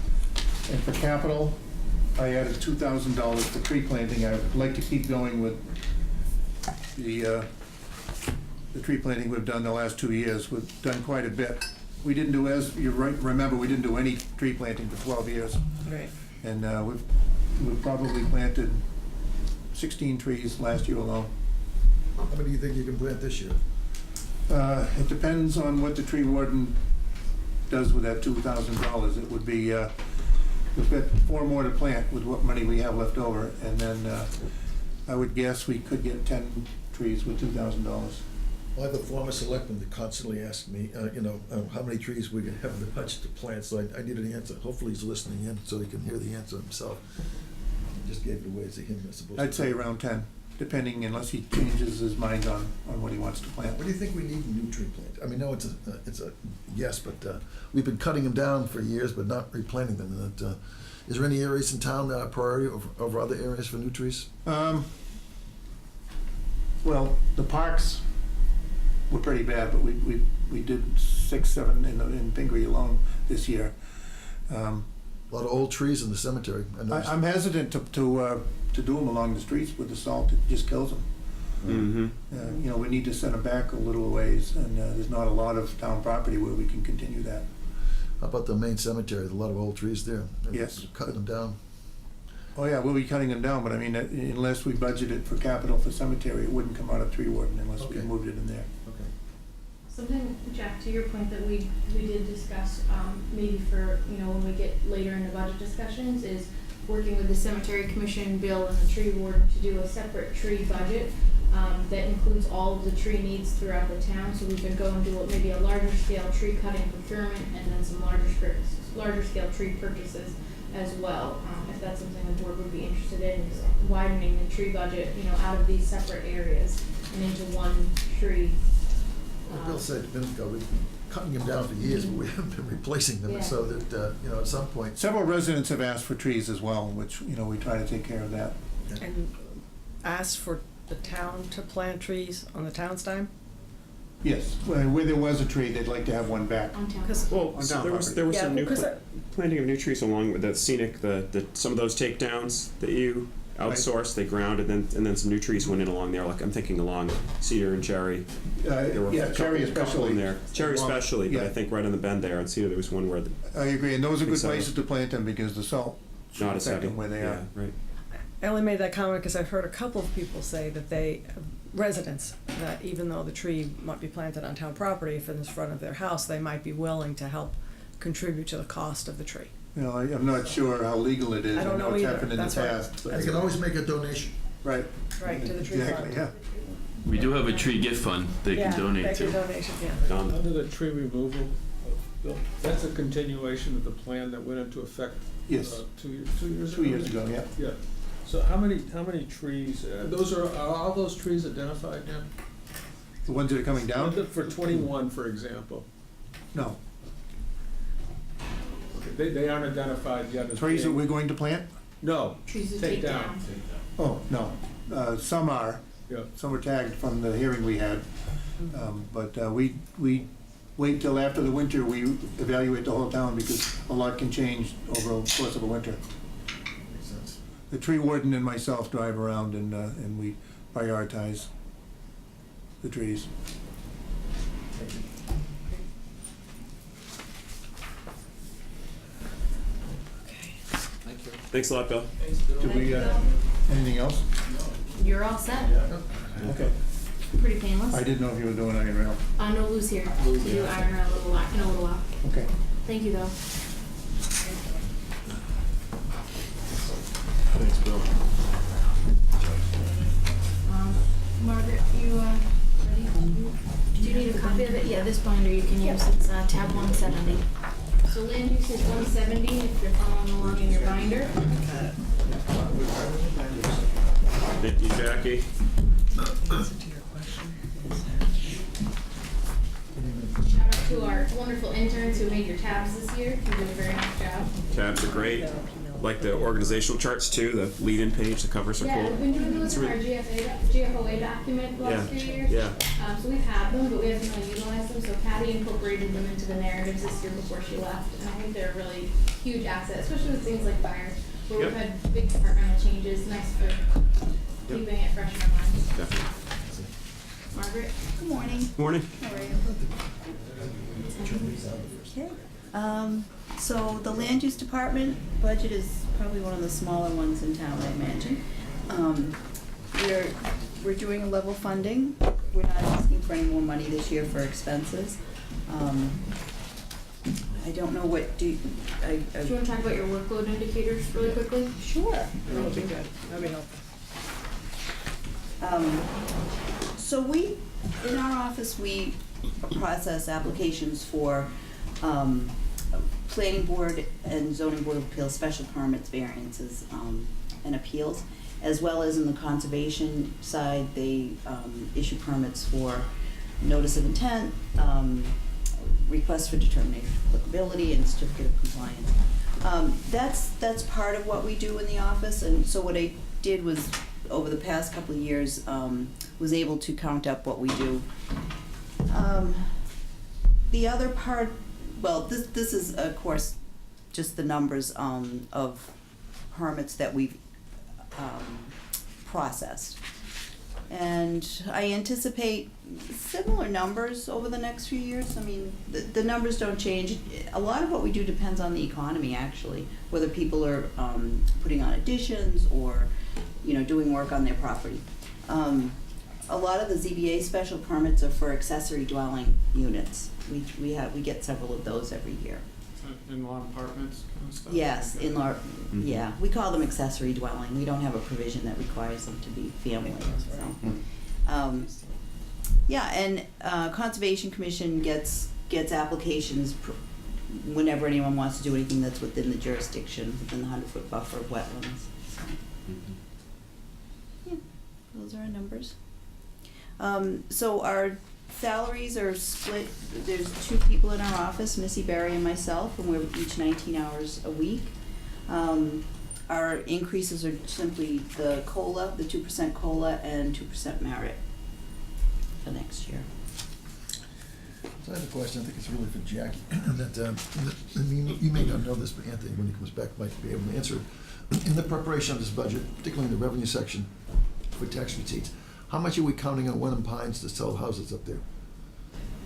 And for capital, I added $2,000 for tree planting. I would like to keep going with the tree planting we've done the last 2 years. We've done quite a bit. We didn't do, as you remember, we didn't do any tree planting for 12 years. Right. And we've probably planted 16 trees last year alone. How many do you think you can plant this year? It depends on what the tree warden does with that $2,000. It would be, we've got 4 more to plant with what money we have left over, and then I would guess we could get 10 trees with $2,000. Well, I have a former selectman that constantly asks me, how many trees we have the budget to plant, so I need an answer. Hopefully he's listening in so he can hear the answer himself. I just gave it away to him, I suppose. I'd say around 10, depending, unless he changes his mind on what he wants to plant. What do you think we need in new tree plants? I mean, no, it's a yes, but we've been cutting them down for years, but not replanting them. And is there any areas in town that are priority over other areas for new trees? Well, the parks were pretty bad, but we did 6, 7 in Pingree alone this year. A lot of old trees in the cemetery. I'm hesitant to do them along the streets with the salt. It just kills them. Mm-hmm. We need to send them back a little ways, and there's not a lot of town property where we can continue that. How about the main cemetery? There's a lot of old trees there. Yes. Cutting them down. Oh yeah, we'll be cutting them down, but I mean, unless we budget it for capital for cemetery, it wouldn't come out of tree warden unless we Okay. moved it in there. Okay. Something, Jack, to your point that we did discuss, maybe for, when we get later in the budget discussions, is working with the cemetery commission, Bill, and the tree warden to do a separate tree budget that includes all of the tree needs throughout the town. So we could go and do maybe a larger scale tree cutting procurement and then some larger scale tree purchases as well. If that's something the board would be interested in, is widening the tree budget, out of these separate areas and into one tree. Well, Bill said a minute ago, we've been cutting them down for years, but we haven't been replacing them. Yeah. So that, at some point. Several residents have asked for trees as well, which, we try to take care of that. And ask for the town to plant trees on the town's dime? Yes, where there was a tree, they'd like to have one back. On town. Well, On so town there was Yeah, some new because planting of new trees along with the scenic, some of those takedowns that you outsourced, they ground, and then some new trees went in along there. Like I'm thinking along Cedar and Cherry. There were Yeah, cherry a couple especially. in there. Cherry especially, but Yeah. I think right on the bend there on Cedar there was one where I agree, and those are good Think so. places to plant them because the salt should not as affect heavy. them where they Yeah, are. right. I only made that comment because I've heard a couple of people say that residents, that even though the tree might be planted on town property, if it's in front of their house, they might be willing to help contribute to the cost of the tree. I'm not sure how legal it is. I don't know it's either. happened in the That's why- past. but- They can always make a donation. Right. Right, to the tree Exactly, fund. yeah. We do have a tree gift fund they can donate Yeah, to. they can donation, yeah. Done. Under the tree removal, Bill, that's a continuation of the plan that went into effect Yes, 2 years ago? 2 years ago, yeah. Yeah. So how many trees, are all those trees identified now? The ones that are coming down? For 21, for example. No. Okay, they aren't identified yet as Trees that being- we're going to plant? No, Trees to take take down. down. Oh, no. Some are. Yeah. Some were tagged from the hearing we had. But we wait till after the winter, we evaluate the whole town because a lot can change over the course of a winter. Makes sense. The tree warden and myself drive around and we prioritize the trees. Thank you. Okay. Thank Thanks a lot, Bill. Do we, anything else? You're all set. Okay. Pretty painless. I didn't know if you were doing iron rail. No Lou's here to do iron in a little while. Okay. Thank you though. Thanks, Bill. Margaret, you ready? Do you need a copy of it? Yeah, this binder you can use. It's tab 170. So land use is 170 if you're following along in your binder. Thank you, Jackie. Shout out to our wonderful interns who made your tabs this year. You did a very nice job. Tabs are great. Like the organizational charts too, the lead-in page, the covers are Yeah, cool. we've been doing those It's in our really- GFOA document the last few years. Yeah. So we've had them, but we haven't really utilized them. So Patty incorporated them into the narratives this year before she left. And I think they're a really huge asset, especially with things like fire, where Yep. we've had big departmental changes. Nice for keeping it fresh in our minds. Definitely. Margaret? Good morning. Morning. How are you? Okay. So the land use department budget is probably one of the smaller ones in town, I imagine. We're doing a level funding. We're not asking for any more money this year for expenses. I don't know what Do you want to talk about your workload indicators really quickly? Sure. That would be good. That'd be helpful. So we, in our office, we process applications for planning board and zoning board of appeals, special permits, variances, and appeals, as well as in the conservation side, they issue permits for notice of intent, request for determination of applicability, and certificate of compliance. That's part of what we do in the office, and so what I did was, over the past couple of years, was able to count up what we do. The other part, well, this is, of course, just the numbers of permits that we've processed. And I anticipate similar numbers over the next few years. I mean, the numbers don't change. A lot of what we do depends on the economy, actually, whether people are putting on additions or, doing work on their property. A lot of the ZBA special permits are for accessory dwelling units. We get several of those every year. In-law apartments kind of stuff? Yes, in-law, yeah, we call them accessory dwelling. We don't have a provision that requires them to be family, so. Yeah, and Conservation Commission gets applications whenever anyone wants to do anything that's within the jurisdiction, within the 100-foot buffer of wetlands, so. Yeah, those are our numbers. So our salaries are split. There's 2 people in our office, Missy Berry and myself, and we're each 19 hours a week. Our increases are simply the COLA, the 2% COLA and 2% merit for next year. So I have a question, I think it's really for Jackie, I mean, you may not know this, but Anthony, when he comes back, might be able to answer it. In the preparation of this budget, particularly in the revenue section for tax receipts, how much are we counting on Wenham Pines to sell houses up there?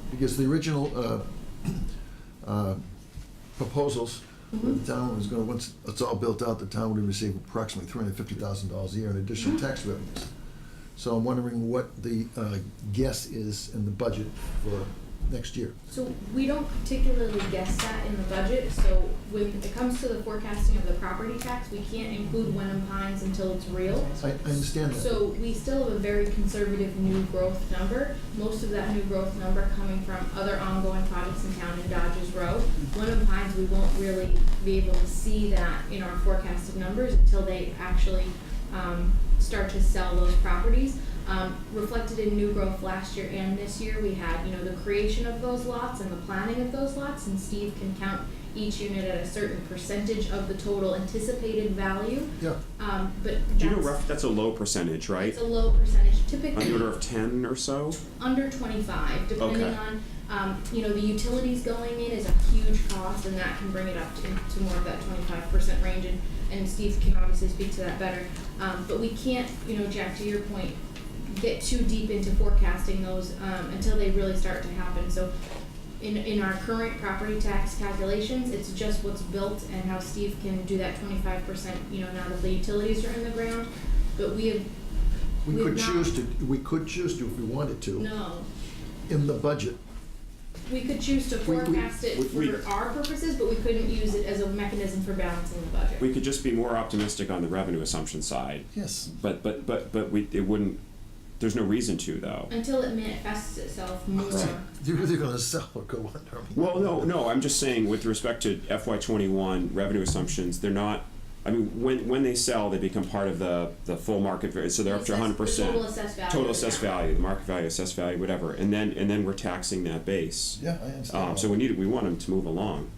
Because the original proposals, the town was going, once it's all built out, the town would receive approximately $350,000 a year in additional tax revenues. So I'm wondering what the guess is in the budget for next year. So we don't particularly guess that in the budget, so when it comes to the forecasting of the property tax, we can't include Wenham Pines until it's real. I understand that. So we still have a very conservative new growth number, most of that new growth number coming from other ongoing projects in town in Dodges Road. Wenham Pines, we won't really be able to see that in our forecasted numbers until they actually start to sell those properties. Reflected in new growth last year and this year, we had, the creation of those lots and the planning of those lots, and Steve can count each unit at a certain percentage of the total anticipated value. Yeah. But Do you know that's a low percentage, right? it's a low percentage, On typically the order of 10 or so? under 25, depending Okay. on, the utilities going in is a huge cost, and that can bring it up to more of that 25% range, and Steve can obviously speak to that better. But we can't, Jack, to your point, get too deep into forecasting those until they really start to happen. So in our current property tax calculations, it's just what's built and how Steve can do that 25%, you know, now that the utilities are in the ground. But we have, We we've could not- choose to if we wanted to, No. in the budget. We could choose to forecast it for our purposes, but we couldn't use it as a mechanism for balancing the budget. We could just be more optimistic on the revenue assumption side. Yes. But it wouldn't, there's no reason to though. Until it manifests itself more. You're either gonna sell or go under. Well, no, I'm just saying with respect to FY21 revenue assumptions, they're not, I mean, when they sell, they become part of the full market value, so they're up to 100%. The total assessed value. Total assessed value, the market value, assessed value, whatever, and then we're taxing that base. Yeah, I understand. So we want them to move along.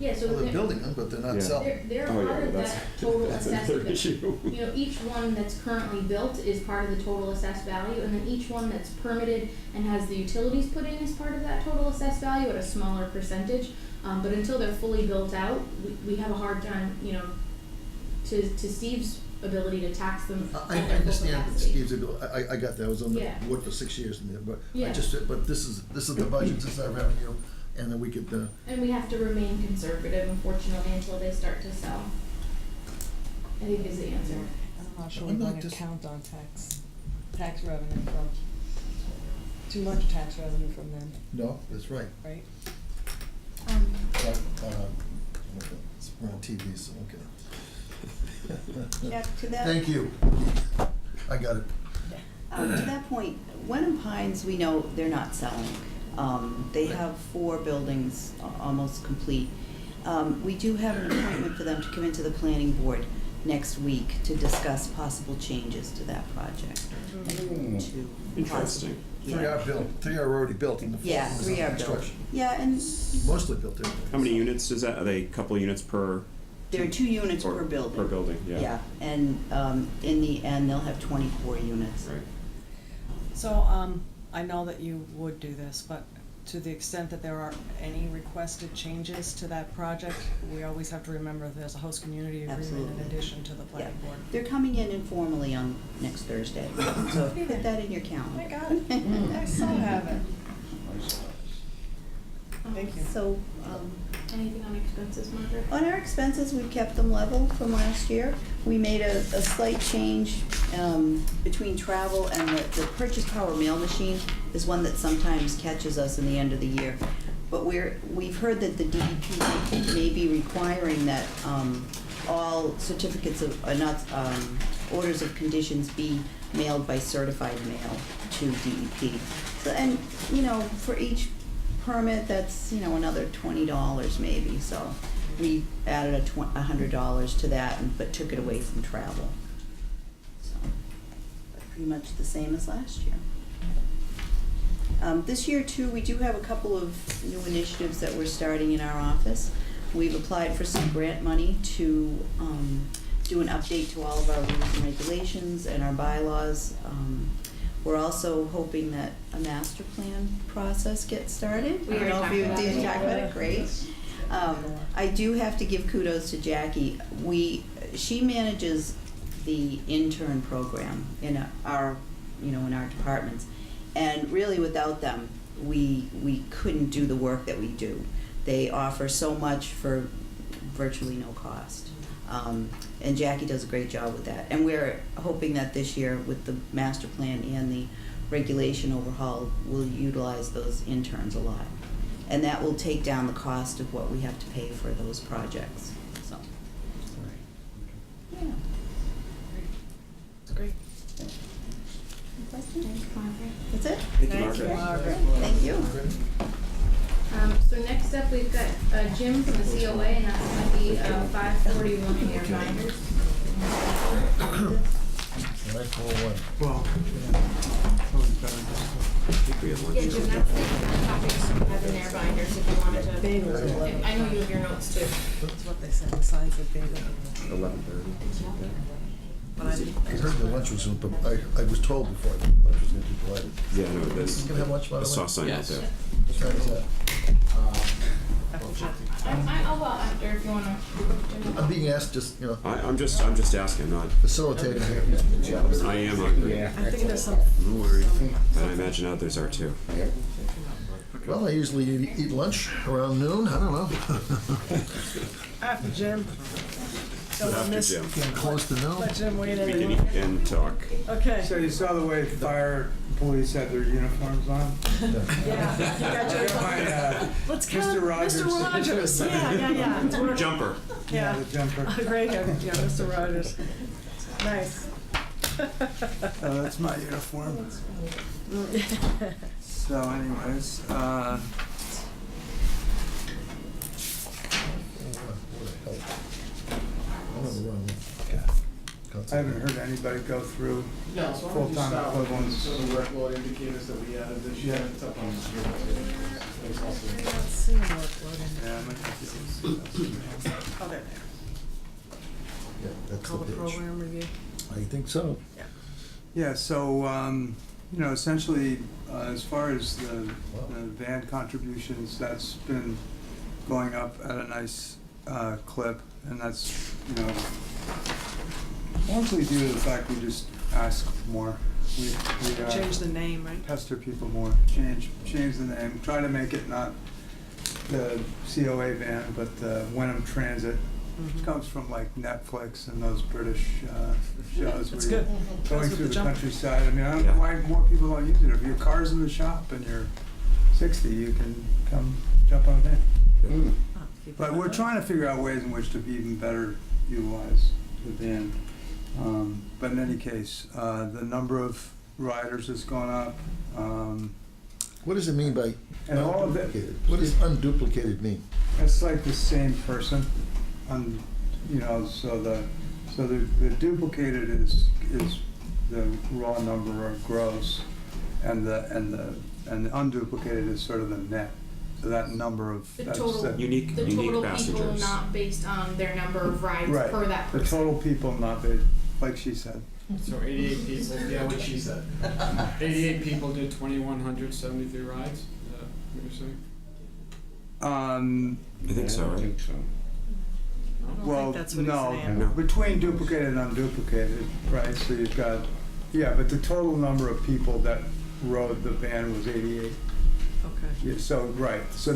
Yeah, so Well, they're building them, but they're not selling. they're Oh, yeah, part of well, that total that's assessed another value. issue. You know, each one that's currently built is part of the total assessed value, and then each one that's permitted and has the utilities put in is part of that total assessed value at a smaller percentage. But until they're fully built out, we have a hard time, you know, to Steve's ability to tax them. I at their full understand capacity. Steve's ability, I got that, I was on the Yeah. board for 6 years in there, but Yeah. but this is the budget, this is our revenue, and then we could, And we have to remain conservative, unfortunately, until they start to sell. I think is the answer. I'm not sure I'm we not want to just- count on tax revenue from, too much tax revenue from them, no, that's right. right? But, we're on TV, so, okay. Jack, to that. Thank you. I got it. To that point, Wenham Pines, we know they're not selling. They have 4 buildings almost complete. We do have an appointment for them to come into the planning board next week to discuss possible changes to that project. Interesting. Three are built, 3 are already built in the. Yeah, 3 are built. construction. Yeah, and Mostly built there. How many units is that? Are they a couple units per? there are 2 units Or- per building. per building, yeah. Yeah, and in the end, they'll have 24 units. Right. So, I know that you would do this, but to the extent that there are any requested changes to that project, we always have to remember there's a host community agreement in Absolutely. addition to the planning board. They're coming in informally on next Thursday, so put that in your calendar. I got it. I still have it. Thank you. So, Anything on expenses, Margaret? on our expenses, we've kept them level from last year. We made a slight change between travel and the purchase power mail machine is one that sometimes catches us in the end of the year. But we've heard that the DEP may be requiring that all certificates of, orders of conditions be mailed by certified mail to DEP. So, and, you know, for each permit, that's, you know, another $20 maybe, so we added $100 to that, but took it away from travel. So, pretty much the same as last year. This year too, we do have a couple of new initiatives that we're starting in our office. We've applied for some grant money to do an update to all of our rules and regulations and our bylaws. We're also hoping that a master plan process gets started. We I don't know if already you talked did about talk it. about it, great. I do have to give kudos to Jackie. She manages the intern program in our, you know, in our departments. And really without them, we couldn't do the work that we do. They offer so much for virtually no cost. And Jackie does a great job with that. And we're hoping that this year with the master plan and the regulation overhaul, we'll utilize those interns a lot. And that will take down the cost of what we have to pay for those projects, so. Yeah. It's great. Questions? Thanks, Margaret. That's it? Thank you, Margaret. Thank you. So next up, we've got Jim from the COA, and that's gonna be 541 in your binders. 941. Well, I think we had lunch. Yeah, Jim, that's the topics you have in their binders if you wanted to. I know you have your notes too. That's what they said, the signs are big. 11:30. But I I heard the lunch was, but I was told before that lunch was gonna be provided. Yeah, no, there's. You can have lunch, by I the saw way? a sign out there. What time is that? I'll go after if you wanna. I'm being asked just, you know, I'm just asking, not. facilitating here. I am hungry. think there's some. No worries. But I imagine others are too. Well, I usually eat lunch around noon, I don't know. After Jim. Don't After miss- Jim. Getting close to noon. Let Jim wait We any can longer. eat and talk. Okay. So you saw the way fire and police had their uniforms on? Yeah, you got your. Let's count Mr. Rogers. Mr. Rogers. Yeah. It's working. Jumper. Yeah. The jumper. Great, yeah, Mr. Rogers. Nice. That's my uniform. So anyways, I haven't heard anybody go through Yeah, so full-time equivalents. So the workload indicators that we added this year, it's up on the screen. It's also- Let's see the workload in Yeah, I might have to see that. Oh, there. Yeah, that's Call the the pitch. program review. I think so. Yeah, so, essentially, as far as the band contributions, that's been going up at a nice clip, and that's, largely due to the fact we just ask more. We Change the name, right? pester people more, change the name, try to make it not the COA band, but the Wenham Transit. It comes from like Netflix and those British shows That's where good. you're Goes going with through the the jumper. countryside. I mean, I don't know why more people don't use it. If your car's in the shop and you're 60, you can come jump on a van. Oh, keep But it we're like trying to figure out ways in which to even better utilize the van. But in any case, the number of riders has gone up. What does it mean by And all of it- unduplicated? What does unduplicated mean? It's like the same person, so the duplicated is the raw number or gross, and the unduplicated is sort of the net. So that number of The that's total- that- Unique The total people passengers. not based on their number of rides right. per that The person. total people not based, like she said. So 88 people, Yeah, what she said. 88 people did 2,173 rides, is that what you're saying? I think so, I right? think so. I don't Well, think that's what he's no, saying. No. between duplicated and unduplicated, right, so you've got, but the total number of people that rode the van was 88. Okay. Yeah, so, right, so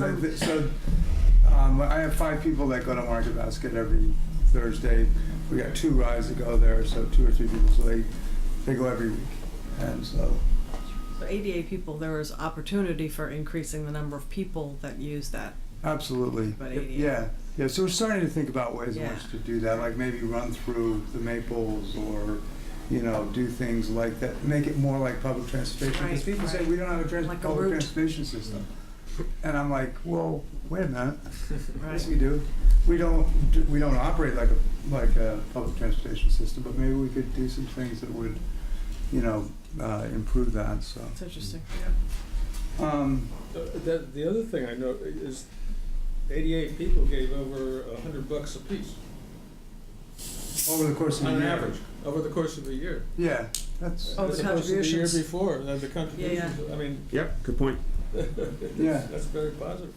I have 5 people that go to Market Basket every Thursday. We got 2 rides that go there, so 2 or 3 people, so they go every week. And so, So 88 people, there was opportunity for increasing the number of people that use that. absolutely. About 88. Yeah, so we're starting to think about ways in Yeah. which to do that, like maybe run through the Maples or, do things like that, make it more like public transportation. Because Right, people say, right. we don't have a Like a public route. transportation system. And I'm like, well, wait a minute. Right. Yes, we do. We don't operate like a public transportation system, but maybe we could do some things that would, improve that, so. It's interesting. The other thing I know is 88 people gave over $100 apiece. Over the course of On the year. average, over the course of a year. Yeah, that's, Oh, the As opposed to the year contributions. before, the contributions, I mean, Yep, good point. Yeah. that's very positive.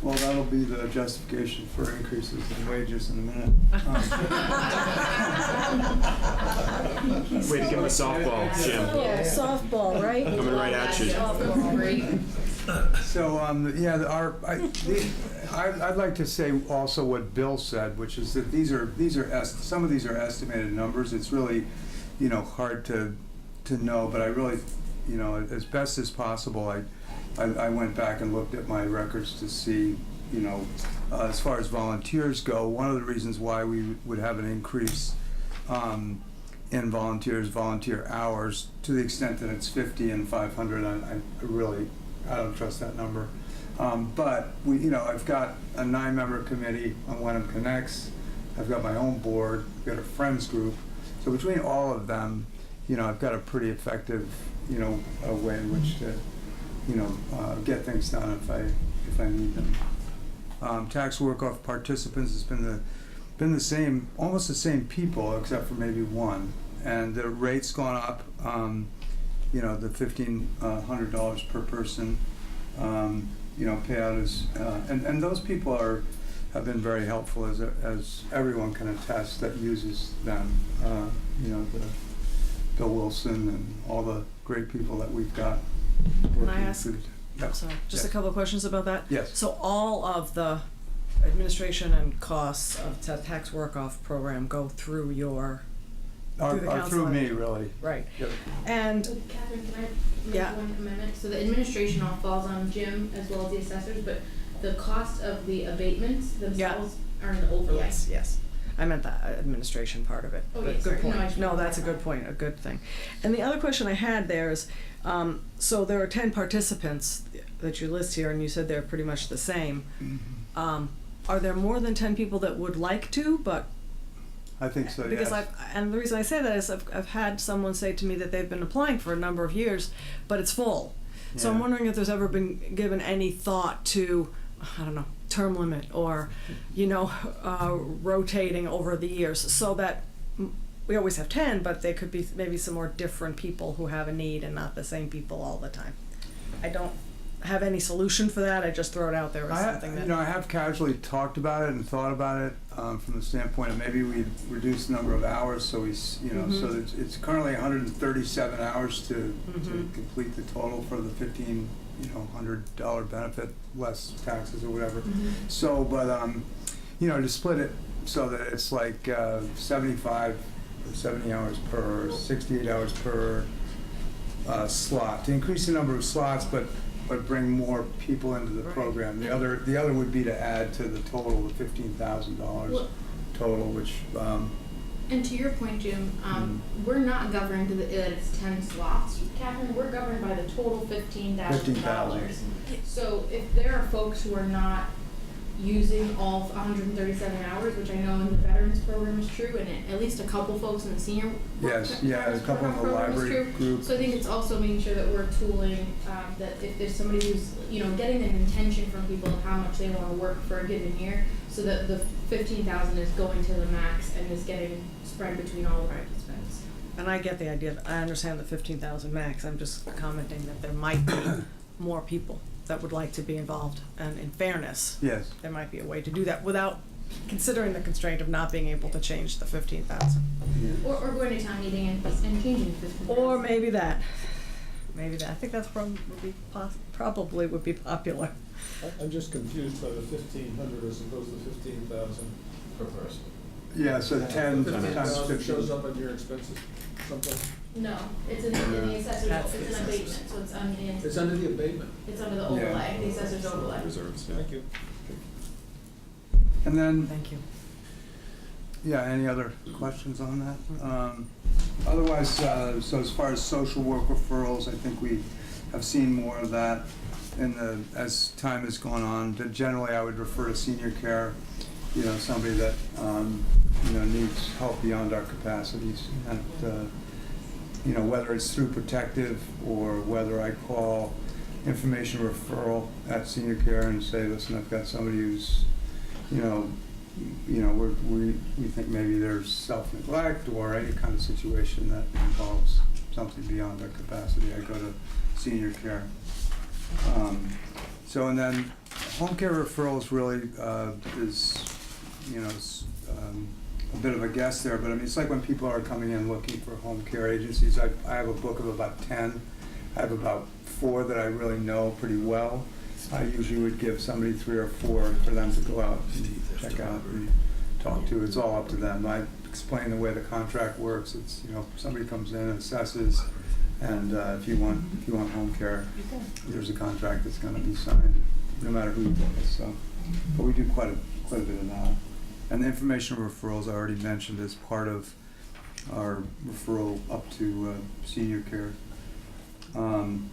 well, that'll be the justification for increases in wages in a minute. Way to give him a softball, Jim. Softball, right? Coming right at you. Softball, great. So, I'd like to say also what Bill said, which is that some of these are estimated numbers. It's really, hard to know, but I really, as best as possible, I went back and looked at my records to see, as far as volunteers go, one of the reasons why we would have an increase in volunteer hours, to the extent that it's 50 and 500, I don't trust that number. But I've got a 9-member committee on Wenham Connects. I've got my own board. I've got a friends group. So between all of them, I've got a pretty effective, a way in which to, get things done if I need them. Tax work-off participants has been the same, almost the same people, except for maybe one. And the rate's gone up. The $1,500 per person. Payout is, and those people have been very helpful, as everyone can attest that uses them. The Bill Wilson and all the great people that we've got. Can I working ask through. I'm sorry, just a couple of questions about that. Yes. So all of the administration and costs of tax work-off program go through your, through the Or council? through me, really. Right. Yep. And, So Catherine, can I make Yeah. one amendment? So the administration all falls on Jim as well as the assessors, but the cost of the abatements themselves are in the overlay. yes, I meant the administration part of it. Oh, But yes, good sorry. No, I point. should No, that's a clarify. good point, a good thing. And the other question I had there is, so there are 10 participants that you list here, and you said they're pretty much the same. Are there more than 10 people that would like to, but I think so, yes. because and the reason I say that is I've had someone say to me that they've been applying for a number of years, but it's full. So I'm Yeah. wondering if there's ever been given any thought to, I don't know, term limit or, rotating over the years so that we always have 10, but they could be maybe some more different people who have a need and not the same people all the time. I don't have any solution for that. I just throw it out there as something that. I have casually talked about it and thought about it from the standpoint of maybe we reduce the number of hours, so so it's currently 137 hours to complete the total for the $1,500 benefit, less taxes or whatever. So, but to split it so that it's like 75 or 70 hours per, 68 hours per slot, to increase the number of slots, but bring more people into the program. The other would be to add to the total of $15,000 total, which. And to your point, Jim, we're not governed to that it's 10 slots. Catherine, we're governed by the total $15,000. So if there are folks who are not using all 137 hours, which I know in the veterans program is true, and at least a couple folks in the senior Yes, yeah, a couple in the program is library true. group. So I think it's also making sure that we're tooling that if there's somebody who's getting an intention from people of how much they want to work for a given year, so that the 15,000 is going to the max and is getting spread between all the participants. And I get the idea. I understand the 15,000 max. I'm just commenting that there might be more people that would like to be involved. And in fairness, Yes. there might be a way to do that without considering the constraint of not being able to change the 15,000. Or going to town meeting and changing the 15,000. Or maybe that. Maybe that. I think that's probably would be popular. I'm just confused by the 1,500 as opposed to 15,000. Per person. Yeah, so 10 times 15,000 15. shows up on your expenses someplace? No, it's in the assessor's, it's an abatement, so it's on the. It's under the abatement. It's under the overlay, the assessor's overlay. Reserves, yeah. Thank you. And then, Thank you. yeah, any other questions on that? Otherwise, so as far as social work referrals, I think we have seen more of that as time has gone on. Generally, I would refer to senior care, somebody that, needs help beyond our capacities. And, whether it's through protective or whether I call information referral at senior care and say, listen, I've got somebody who's, we think maybe there's self-neglect or any kind of situation that involves something beyond our capacity. I go to senior care. And then home care referrals really is a bit of a guess there, but I mean, it's like when people are coming in looking for home care agencies. I have a book of about 10. I have about 4 that I really know pretty well. I usually would give somebody 3 or 4 for them to go out and check out and talk to. It's all up to them. I explain the way the contract works. It's, somebody comes in and assesses, and if you want home care, there's a contract that's going to be signed, no matter who you book it. So, but we do quite a bit of that. And the information referrals I already mentioned as part of our referral up to senior care. And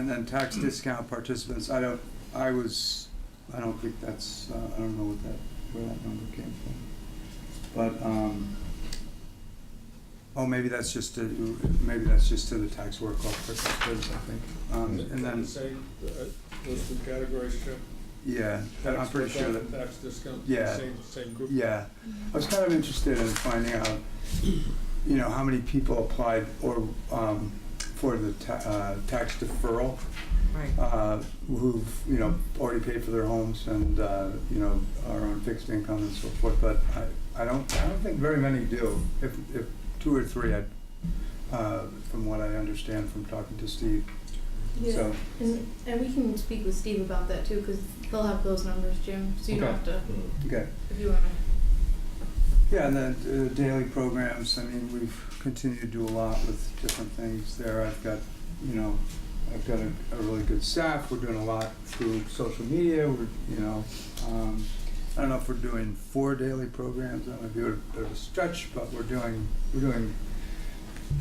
then tax discount participants, I don't think that's, I don't know where that number came from. But, maybe that's just to the tax work off participants, I think. And then, Those two categories, Jim? yeah, I'm pretty sure that. Tax discount, Yeah. same group? Yeah, I was kind of interested in finding out, how many people applied or for the tax deferral, Right. who've already paid for their homes and are on fixed income and so forth. But I don't think very many do. If 2 or 3, from what I understand from talking to Steve. Yeah. So, And we can speak with Steve about that too, because they'll have those numbers, Jim, so you don't Okay. have to, okay. if you wanna. Yeah, and then daily programs, I mean, we've continued to do a lot with different things there. I've got a really good staff. We're doing a lot through social media. I don't know if we're doing 4 daily programs. That might be a bit of a stretch, but we're doing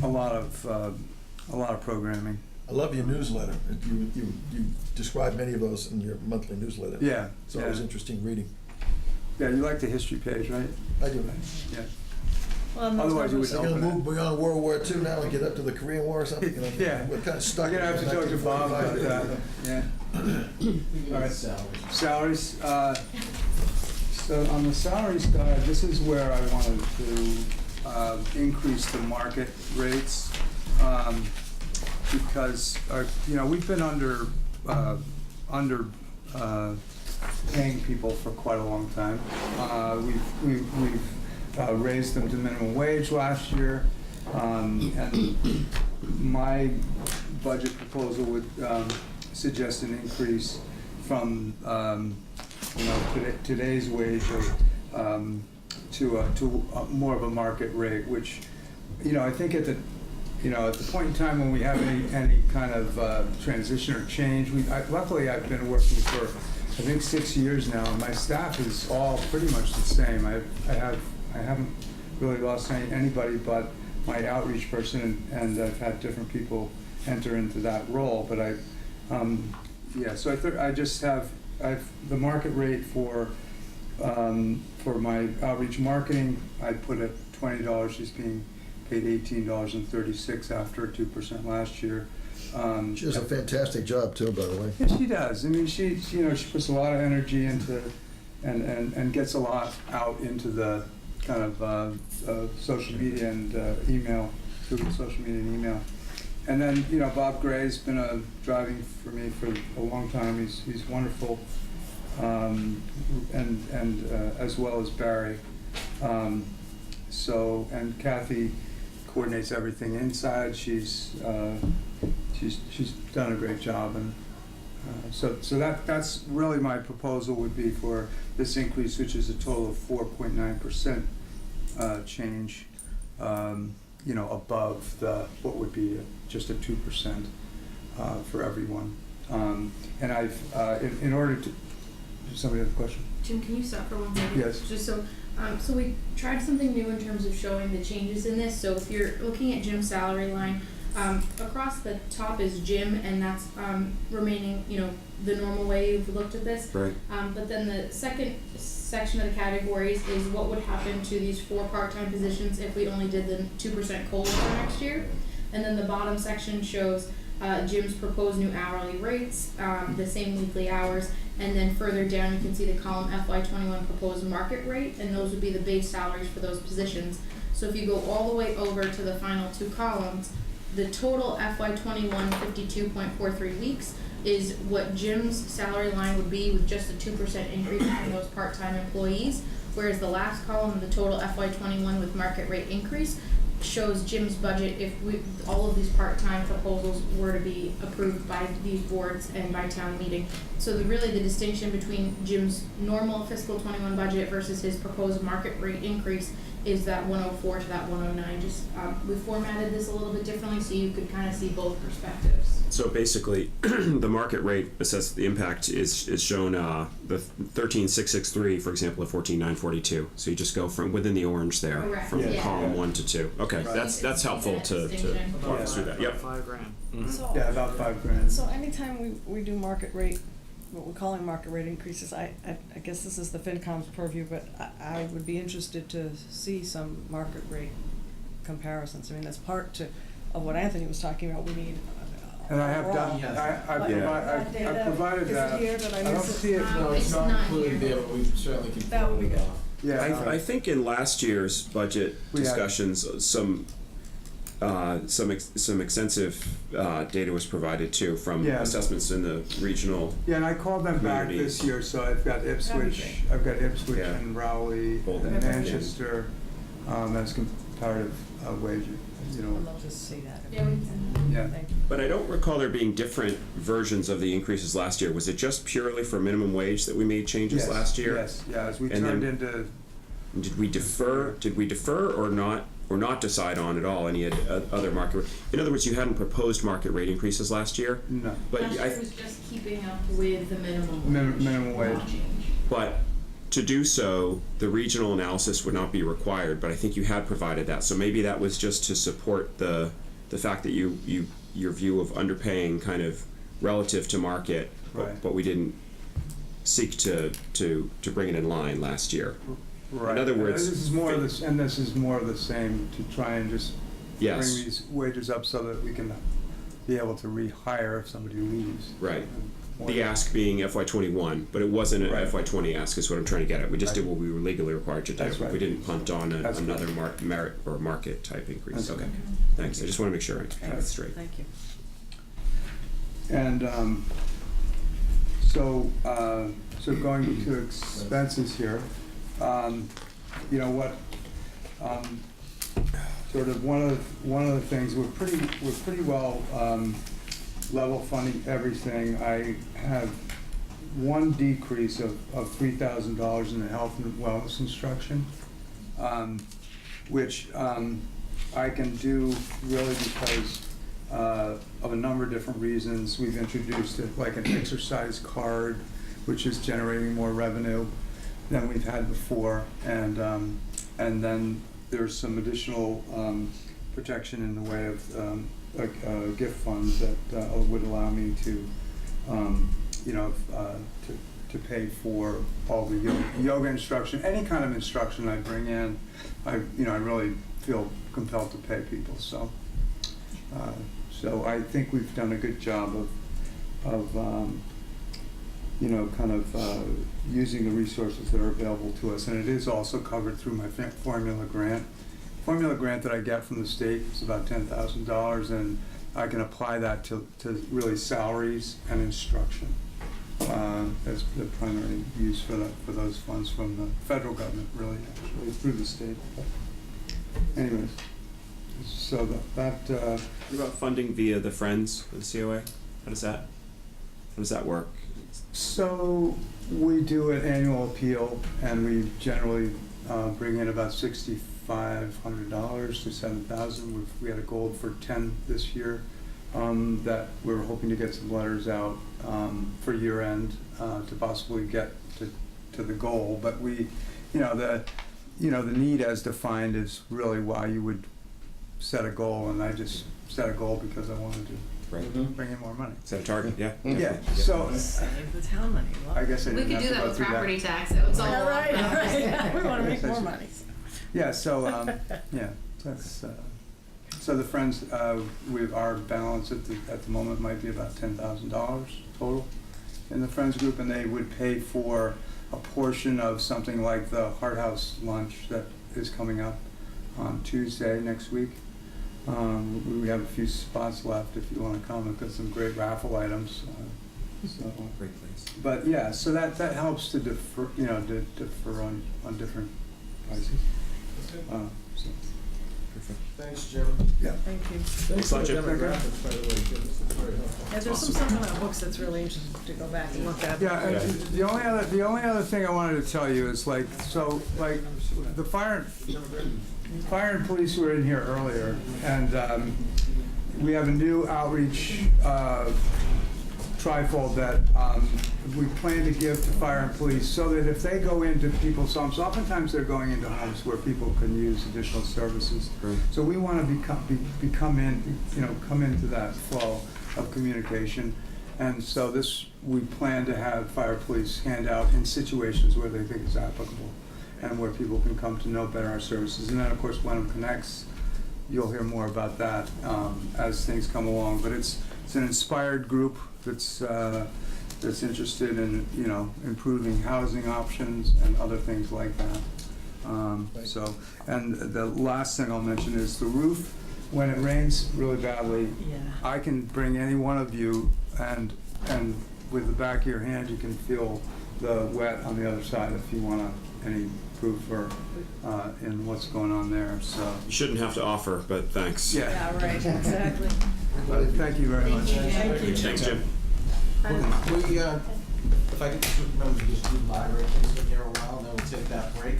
a lot of programming. I love your newsletter. You describe many of those in your monthly newsletter. Yeah, It's always yeah. interesting reading. Yeah, you like the history page, right? I do. Yeah. Well, and those Otherwise you numbers- would You're gonna open it. move beyond World War II now and get up to the Korean War or something? You know, Yeah. We're kind of stuck. You're gonna have to talk to Bob about that. 1945. Yeah. All right. Salaries. So on the salary side, this is where I wanted to increase the market rates, because we've been under paying people for quite a long time. We've raised them to minimum wage last year, and my budget proposal would suggest an increase from today's wage to more of a market rate, which I think at the point in time when we have any kind of transition or change, luckily I've been working for I think 6 years now, and my staff is all pretty much the same. I haven't really lost anybody but my outreach person, and I've had different people enter into that role. But so I just have the market rate for my outreach marketing. I put at $20. She's being paid $18.36 after 2% last year. She does a fantastic job too, by the way. Yeah, she does. I mean, she puts a lot of energy into and gets a lot out into the kind of social media and email, through social media and email. And then Bob Gray's been driving for me for a long time. He's wonderful, and as well as Barry. And Kathy coordinates everything inside. She's done a great job, and so that's really my proposal would be for this increase, which is a total of 4.9% change, above what would be just a 2% for everyone. And I've in order to. Does somebody have a question? Jim, can you stop for 1 second? Yes. Just so we tried something new in terms of showing the changes in this. So if you're looking at Jim's salary line, across the top is Jim, and that's remaining, the normal way you've looked at this. Right. But then the second section of the categories is what would happen to these 4 part-time positions if we only did the 2% COLA for next year. And then the bottom section shows Jim's proposed new hourly rates, the same weekly hours, and then further down you can see the column FY21 proposed market rate, and those would be the base salaries for those positions. So if you go all the way over to the final 2 columns, the total FY21 52.43 weeks is what Jim's salary line would be with just a 2% increase from those part-time employees, whereas the last column, the total FY21 with market rate increase, shows Jim's budget if all of these part-time proposals were to be approved by these boards and by town meeting. So really the distinction between Jim's normal fiscal 21 budget versus his proposed market rate increase is that 104 to that 109. Just we formatted this a little bit differently so you could kind of see both perspectives. So basically, the market rate assess the impact is shown the 13,663, for example, at 14,942. So you just go from within the orange there, Correct. from Yeah. column 1 to 2. Okay, Right. that's helpful to walk us through that. Yep. So, Yeah, about $5,000. so anytime we do market rate, what we're calling market rate increases, I guess this is the FinCom's purview, but I would be interested to see some market rate comparisons. I mean, that's part of what Anthony was talking about. We need. And I have overall. done, I That data, provided that. Is it here? Did I I don't miss it? see it. No, it's not included there, but we certainly can. That would be good. Yeah. I think in last year's budget We had- discussions, some extensive data was provided too from Yeah. assessments in the regional. Yeah, and I called them back Communities. this year, so I've got Ipswich, great. I've got Ipswich Yeah. and Rowley Bolton. and Manchester, as tired of wage, you know. I'd love to see that. Yeah, we can. Yeah. Thank you. But I don't recall there being different versions of the increases last year. Was it just purely for minimum wage that we made changes Yes, last year? Yes, yeah, as we And turned then- into, Did we defer or not decide on at all any other market? In other words, you hadn't proposed market rate increases last year, no, but Last year was just keeping up with the minimum wage. minimum wage. Not change. but to do so, the regional analysis would not be required. But I think you had provided that, so maybe that was just to support the fact that your view of underpaying kind of relative to market, Right. but we didn't seek to bring it in line last year. Right. In other words, This is more of this, and this is more of the same, to try and just bring yes, these wages up so that we can be able to rehire if somebody leaves. right. More The than- ask being FY21, but it wasn't an Right. FY20 ask is what I'm trying to get at. We just Right. did what we were legally required to do. That's right. We didn't punt on That's another merit or market type increase. That's Okay, right. thanks. I just want to make sure I have it straight. Thank you. And so going to expenses here, you know what, sort of one of the things, we're pretty well level funding everything. I have one decrease of $3,000 in the health and wellness instruction, which I can do really because of a number of different reasons. We've introduced like an exercise card, which is generating more revenue than we've had before, and then there's some additional protection in the way of gift funds that would allow me to, to pay for all the yoga instruction, any kind of instruction I bring in. I really feel compelled to pay people. So I think we've done a good job of using the resources that are available to us, and it is also covered through my formula grant. Formula grant that I get from the state is about $10,000, and I can apply that to really salaries and instruction as the primary use for those funds from the federal government, really, actually, through the state. But anyways, so that What about funding via the Friends of the COA? How does that work? So we do an annual appeal, and we generally bring in about $6,500 to $7,000. We had a goal for 10 this year that we're hoping to get some letters out for year end to possibly get to the goal. But we, the need as defined is really why you would set a goal, and I just set a goal because I wanted to bring in more money. Set a target, yeah. Yeah. So Save the town money. I guess I We didn't could have do to that go with through property tax, so it's all. Yeah, right. We want to make more money. Yeah, so, yeah, that's, so the Friends, our balance at the moment might be about $10,000 total in the Friends group, and they would pay for a portion of something like the Heart House lunch that is coming up on Tuesday next week. We have a few spots left if you want to come. We've got some great raffle items. So, Great place. but yeah, so that helps to defer, defer on different prices. So. Perfect. Thanks, Jim. Yeah. Thank you. Thanks for the Jim. demographics, by the way, Jim. This is very helpful. Yeah, there's some stuff in our books that's really interesting to go back and look at. Yeah, the only other thing I wanted to tell you is the fire and police were in here earlier, and we have a new outreach trifold that we plan to give to fire and police, so that if they go into people's homes, oftentimes they're going into homes where people can use additional services. Right. So we want to come into that flow of communication, and so we plan to have fire police hand out in situations where they think it's applicable, and where people can come to know better our services. And then, of course, Wenham Connects, you'll hear more about that as things come along. But it's an inspired group that's interested in improving housing options and other things like that. So, and the last thing I'll mention is the roof. When it rains really badly, I can bring any one of you, and with the back of your hand you can feel the wet on the other side if you want any proof or in what's going on there. So You shouldn't have to offer, but thanks. yeah. Yeah, right, exactly. But thank you very much. Thank you. Thanks, Jim. We, if I could just remember to just do library, please, been here a while, then we'll take that break.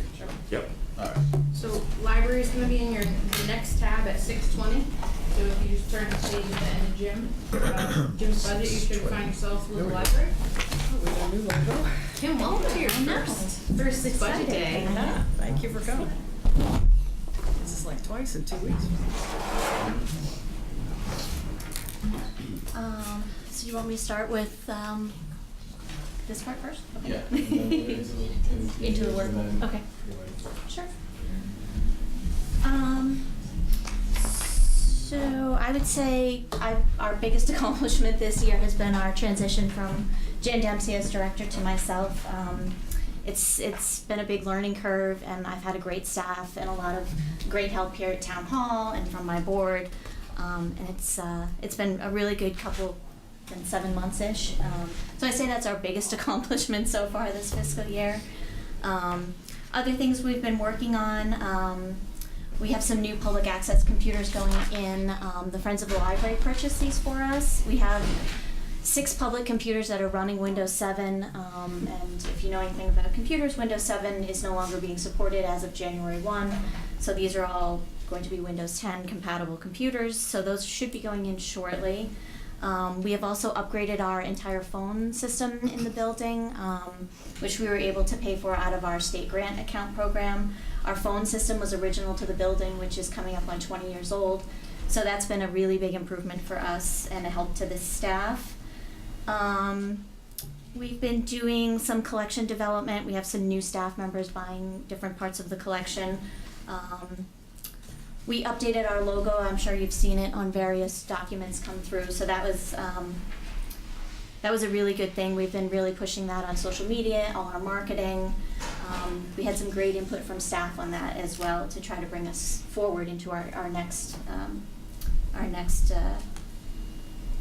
Yep. Alright. So library is gonna be in your next tab at 6:20. So if you just turn the page at the end of Jim's budget, you should find yourself with the library. Oh, we got a new logo. Kim, welcome to your first budget day. Yeah, thank you for coming. This is like twice in 2 weeks. So you want me to start with this part first? Yeah. Okay. Into the workbook. Okay. Sure. So I would say our biggest accomplishment this year has been our transition from Jan Dempsey as director to myself. It's been a big learning curve, and I've had a great staff and a lot of great help here at Town Hall and from my board. And it's been a really good couple, been 7 months-ish. So I say that's our biggest accomplishment so far this fiscal year. Other things we've been working on, we have some new public access computers going in. The Friends of the Library purchased these for us. We have 6 public computers that are running Windows 7, and if you know anything about computers, Windows 7 is no longer being supported as of January 1, so these are all going to be Windows 10 compatible computers, so those should be going in shortly. We have also upgraded our entire phone system in the building, which we were able to pay for out of our state grant account program. Our phone system was original to the building, which is coming up on 20 years old, so that's been a really big improvement for us and a help to the staff. We've been doing some collection development. We have some new staff members buying different parts of the collection. We updated our logo. I'm sure you've seen it on various documents come through. So that was a really good thing. We've been really pushing that on social media, all our marketing. We had some great input from staff on that as well to try to bring us forward into our next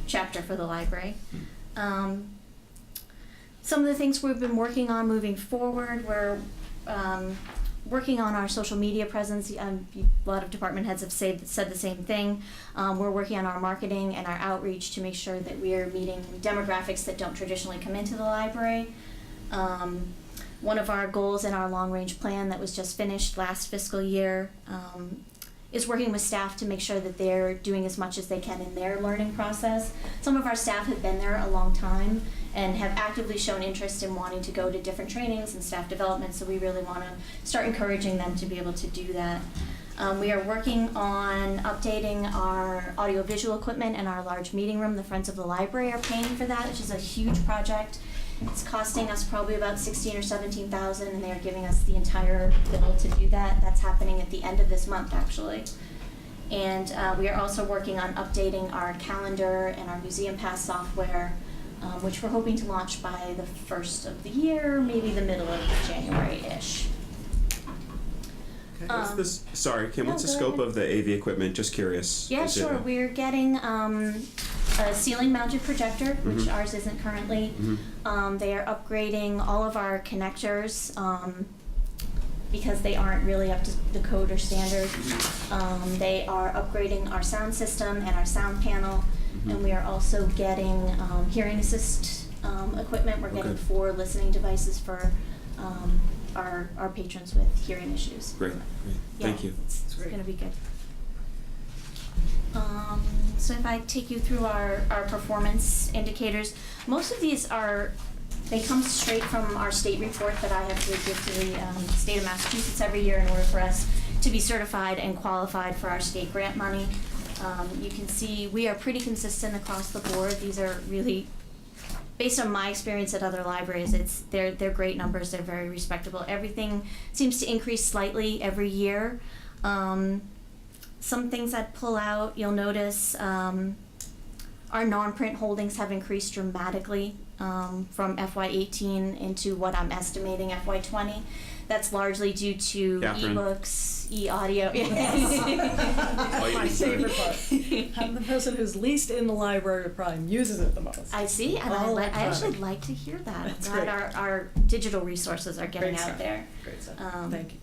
chapter for the library. Some of the things we've been working on moving forward, we're working on our social media presence. A lot of department heads have said the same thing. We're working on our marketing and our outreach to make sure that we are meeting demographics that don't traditionally come into the library. One of our goals in our long-range plan that was just finished last fiscal year is working with staff to make sure that they're doing as much as they can in their learning process. Some of our staff have been there a long time and have actively shown interest in wanting to go to different trainings and staff development, so we really want to start encouraging them to be able to do that. We are working on updating our audiovisual equipment in our large meeting room. The Friends of the Library are paying for that, which is a huge project. It's costing us probably about $16,000 or $17,000, and they're giving us the entire bill to do that. That's happening at the end of this month, actually. And we are also working on updating our calendar and our Museum Pass software, which we're hoping to launch by the first of the year, maybe the middle of January-ish. What's this? Sorry, Kim. What's the go scope ahead. of the AV equipment? Just curious. Yeah, Is it sure. a- We're getting a ceiling-mounted projector, which ours isn't currently. They are upgrading all of our connectors because they aren't really up to the code or standard. They are upgrading our sound system and our sound panel, and we are also getting hearing assist equipment. We're getting 4 listening devices for our patrons with hearing issues. Great. Yeah, Thank you. It's going to be good. So if I take you through our performance indicators, most of these they come straight from our state report that I have to give to the state of Massachusetts every year in order for us to be certified and qualified for our state grant money. You can see we are pretty consistent across the board. These are really, based on my experience at other libraries, they're great numbers. They're very respectable. Everything seems to increase slightly every year. Some things I'd pull out, you'll notice our non-print holdings have increased dramatically from FY18 into what I'm estimating FY20. That's largely due to Catherine. ebooks, e-audio. My favorite part. I'm the person who's least in the library but probably uses it the most. I see, and All I actually electronic. like to hear that. That's That great. our digital resources are getting Great out stuff. there. Great stuff. Thank you.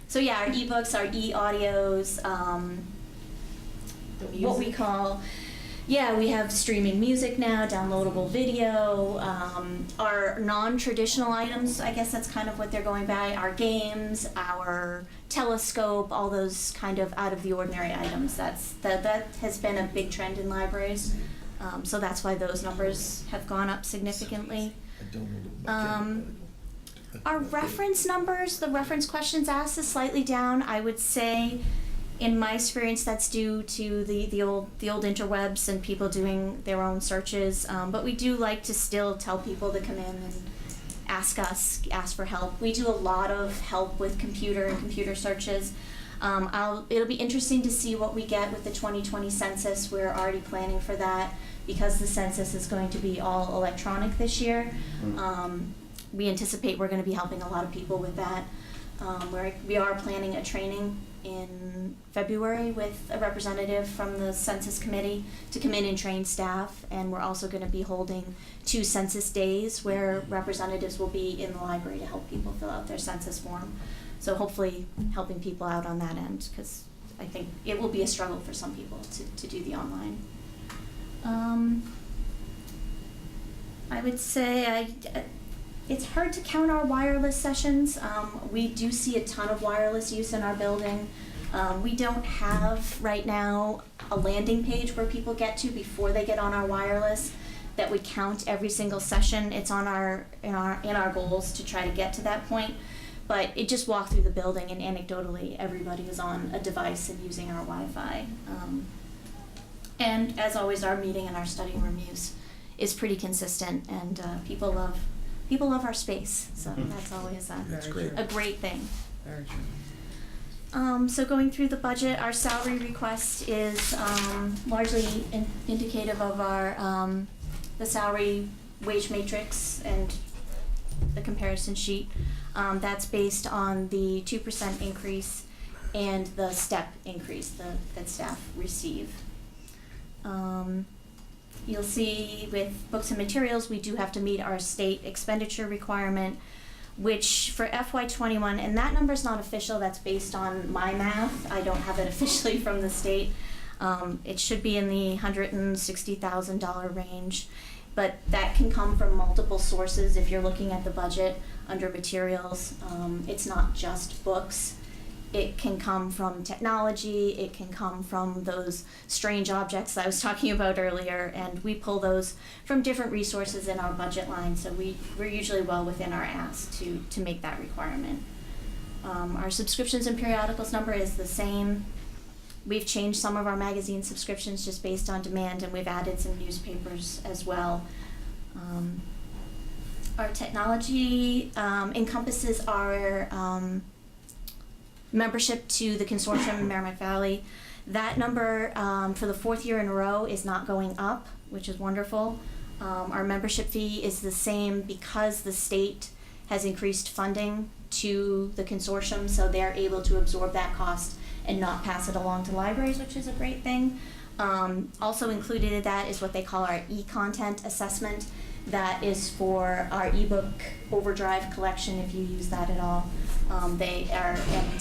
So yeah, our ebooks, our e-audios, what we call, we have streaming music now, downloadable video, our non-traditional items, I guess that's kind of what they're going by, our games, our telescope, all those kind of out of the ordinary items. That has been a big trend in libraries, so that's why those numbers have gone up significantly. I don't know. Our reference numbers, the reference questions asked, is slightly down. I would say, in my experience, that's due to the old interwebs and people doing their own searches. But we do like to still tell people to come in and ask for help. We do a lot of help with computer searches. It'll be interesting to see what we get with the 2020 census. We're already planning for that because the census is going to be all electronic this year. We anticipate we're going to be helping a lot of people with that. We are planning a training in February with a representative from the Census Committee to come in and train staff, and we're also going to be holding 2 census days where representatives will be in the library to help people fill out their census form. So hopefully helping people out on that end, because I think it will be a struggle for some people to do the online. I would say it's hard to count our wireless sessions. We do see a ton of wireless use in our building. We don't have right now a landing page where people get to before they get on our wireless that would count every single session. It's on in our goals to try to get to that point. But it just walked through the building, and anecdotally everybody is on a device and using our Wi-Fi. And as always, our meeting and our study room use is pretty consistent, and people love our space, so that's always a great thing. Very true. So going through the budget, our salary request is largely indicative of our the salary wage matrix and the comparison sheet. That's based on the 2% increase and the step increase that staff receive. You'll see with books and materials, we do have to meet our state expenditure requirement, which for FY21, and that number's not official, that's based on my math. I don't have it officially from the state. It should be in the $160,000 range, but that can come from multiple sources. If you're looking at the budget under materials, it's not just books. It can come from technology, it can come from those strange objects that I was talking about earlier, and we pull those from different resources in our budget line, so we're usually well within our ask to make that requirement. Our subscriptions and periodicals number is the same. We've changed some of our magazine subscriptions just based on demand, and we've added some newspapers as well. Our technology encompasses our membership to the consortium in Merrimack Valley. That number for the 4th year in a row is not going up, which is wonderful. Our membership fee is the same because the state has increased funding to the consortium, so they're able to absorb that cost and not pass it along to libraries, which is a great thing. Also included in that is what they call our e-content assessment. That is for our ebook overdrive collection, if you use that at all. They are at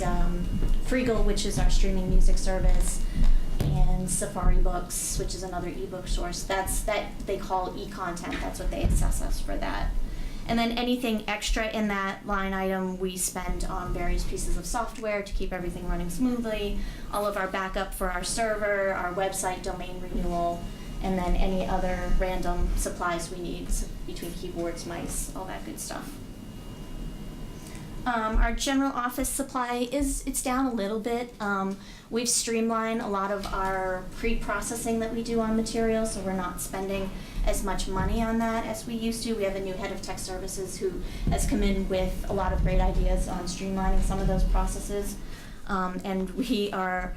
Freegal, which is our streaming music service, and Safari Books, which is another ebook source. That they call e-content. That's what they assess us for that. And then anything extra in that line item we spend on various pieces of software to keep everything running smoothly, all of our backup for our server, our website domain renewal, and then any other random supplies we need between keyboards, mice, all that good stuff. Our general office supply it's down a little bit. We've streamlined a lot of our pre-processing that we do on materials, so we're not spending as much money on that as we used to. We have a new head of tech services who has come in with a lot of great ideas on streamlining some of those processes. And we are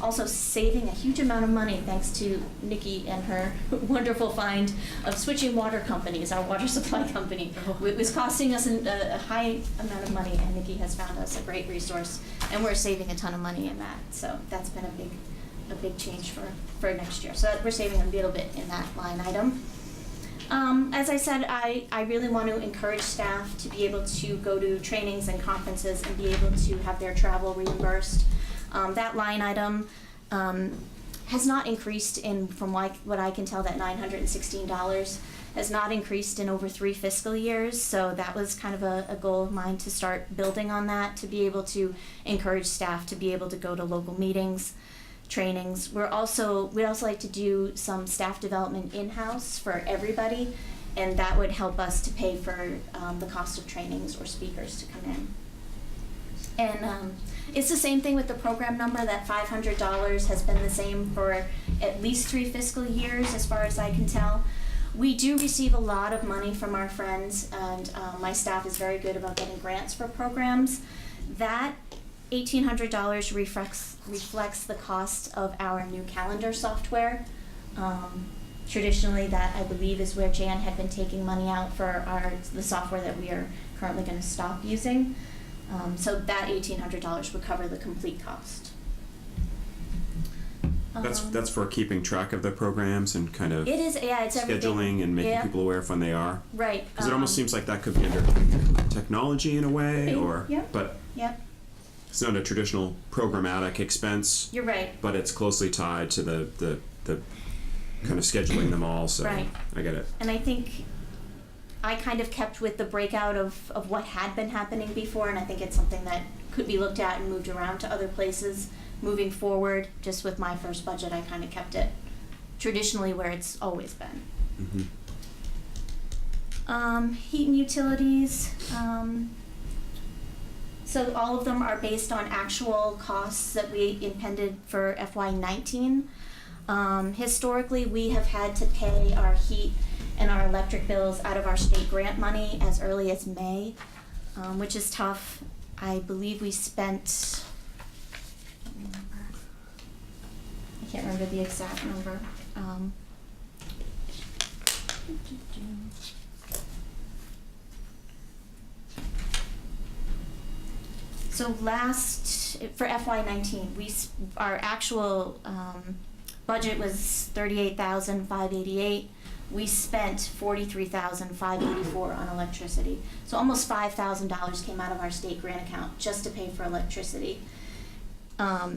Also saving a huge amount of money thanks to Nikki and her wonderful find of switching water companies, our water supply company. It was costing us a high amount of money, and Nikki has found us a great resource, and we're saving a ton of money in that. So that's been a big change for next year. So we're saving a little bit in that line item. As I said, I really want to encourage staff to be able to go to trainings and conferences and be able to have their travel reimbursed. That line item has not increased from what I can tell, that $916 has not increased in over 3 fiscal years. So that was kind of a goal of mine, to start building on that, to be able to encourage staff to be able to go to local meetings, trainings. We'd also like to do some staff development in-house for everybody, and that would help us to pay for the cost of trainings or speakers to come in. And it's the same thing with the program number. That $500 has been the same for at least 3 fiscal years, as far as I can tell. We do receive a lot of money from our friends, and my staff is very good about getting grants for programs. That $1,800 reflects the cost of our new calendar software. Traditionally, that, I believe, is where Jan had been taking money out for the software that we are currently going to stop using. So that $1,800 would cover the complete cost. That's for keeping track of the programs and kind of it is, yeah, it's scheduling and making people aware of when they are. Right. Because it almost seems like that could be under technology in a way, but it's not a traditional programmatic expense. You're right. But it's closely tied to the kind of scheduling them all. So right. I get it. And I think I kind of kept with the breakout of what had been happening before, and I think it's something that could be looked at and moved around to other places moving forward. Just with my first budget, I kind of kept it traditionally where it's always been. Mm-hmm. Heat and utilities. So all of them are based on actual costs that we intended for FY19. Historically, we have had to pay our heat and our electric bills out of our state grant money as early as May, which is tough. I believe we spent, I can't remember the exact number. So for FY19, our actual budget was $38,588. We spent $43,584 on electricity. So almost $5,000 came out of our state grant account just to pay for electricity.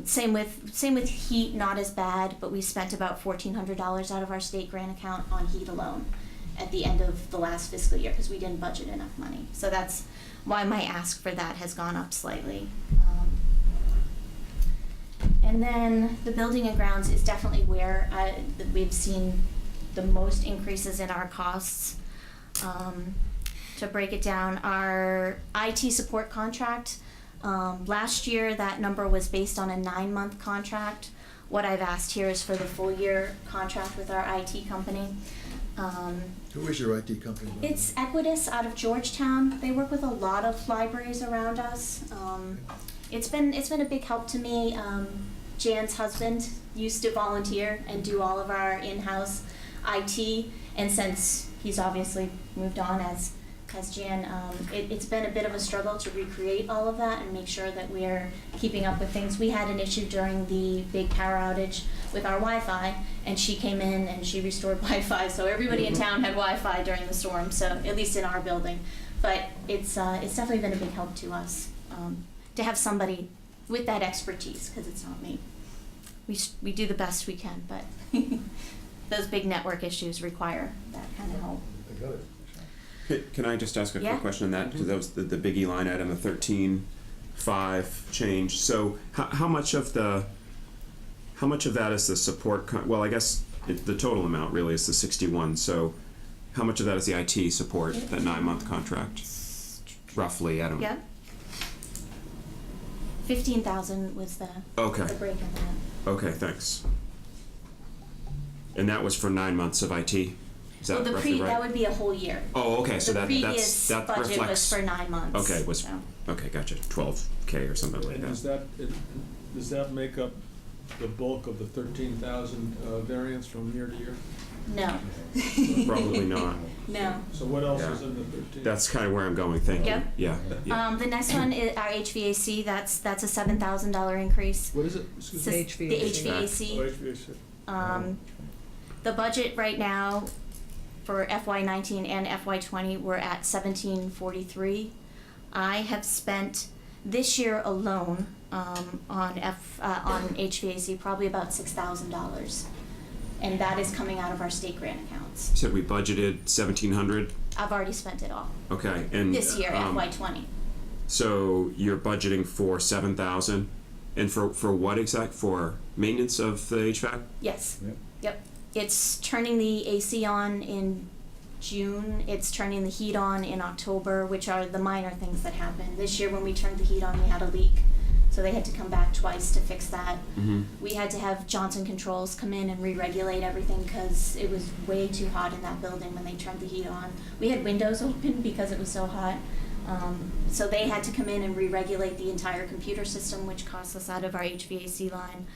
Same with heat, not as bad, but we spent about $1,400 out of our state grant account on heat alone at the end of the last fiscal year, because we didn't budget enough money. So that's why my ask for that has gone up slightly. And then the building and grounds is definitely where we've seen the most increases in our costs. To break it down, our IT support contract, last year that number was based on a 9-month contract. What I've asked here is for the full year contract with our IT company. Who is your IT company? It's Equitas out of Georgetown. They work with a lot of libraries around us. It's been a big help to me. Jan's husband used to volunteer and do all of our in-house IT, and since he's obviously moved on as Jan, it's been a bit of a struggle to recreate all of that and make sure that we're keeping up with things. We had an issue during the big power outage with our Wi-Fi, and she came in and she restored Wi-Fi, so everybody in town had Wi-Fi during the storm, so at least in our building. But it's definitely been a big help to us to have somebody with that expertise, because it's not me. We do the best we can, but those big network issues require that kind of help. I got it. Can I just ask a quick question on that? Because that was the biggie line item, the 13.5 change. So how much of that is the support? Well, I guess the total amount really is the 61. So how much of that is the IT support, that 9-month contract? Roughly, I don't know. Yeah. 15,000 was the break of that. Okay, thanks. And that was for 9 months of IT? Is that roughly right? That would be a whole year. Oh, okay, so the that previous budget reflects, was for 9 months. Okay, gotcha, 12K or something like that. Is that, does that make up the bulk of the 13,000 variance from year to year? No. Probably not. No. So what else Yeah. is in the 13? That's kind of where I'm going, thank you. Yep. Yeah. The next one is our HVAC. That's a $7,000 increase. What is it? Excuse me? HVAC. The HVAC. Oh, HVAC. The budget right now for FY19 and FY20, we're at $1,743. I have spent this year alone on HVAC probably about $6,000, and that is coming out of our state grant accounts. Said we budgeted 1,700. I've already spent it all Okay, and this year, FY20. So you're budgeting for 7,000, and for what exact? For maintenance of the HVAC? Yes. Yep. It's turning the AC on in June. It's turning the heat on in October, which are the minor things that happen. This year when we turned the heat on, we had a leak, so they had to come back twice to fix that. Mm-hmm. We had to have Johnson Controls come in and re-regulate everything because it was way too hot in that building when they turned the heat on. We had windows open because it was so hot. So they had to come in and re-regulate the entire computer system, which cost us out of our HVAC line.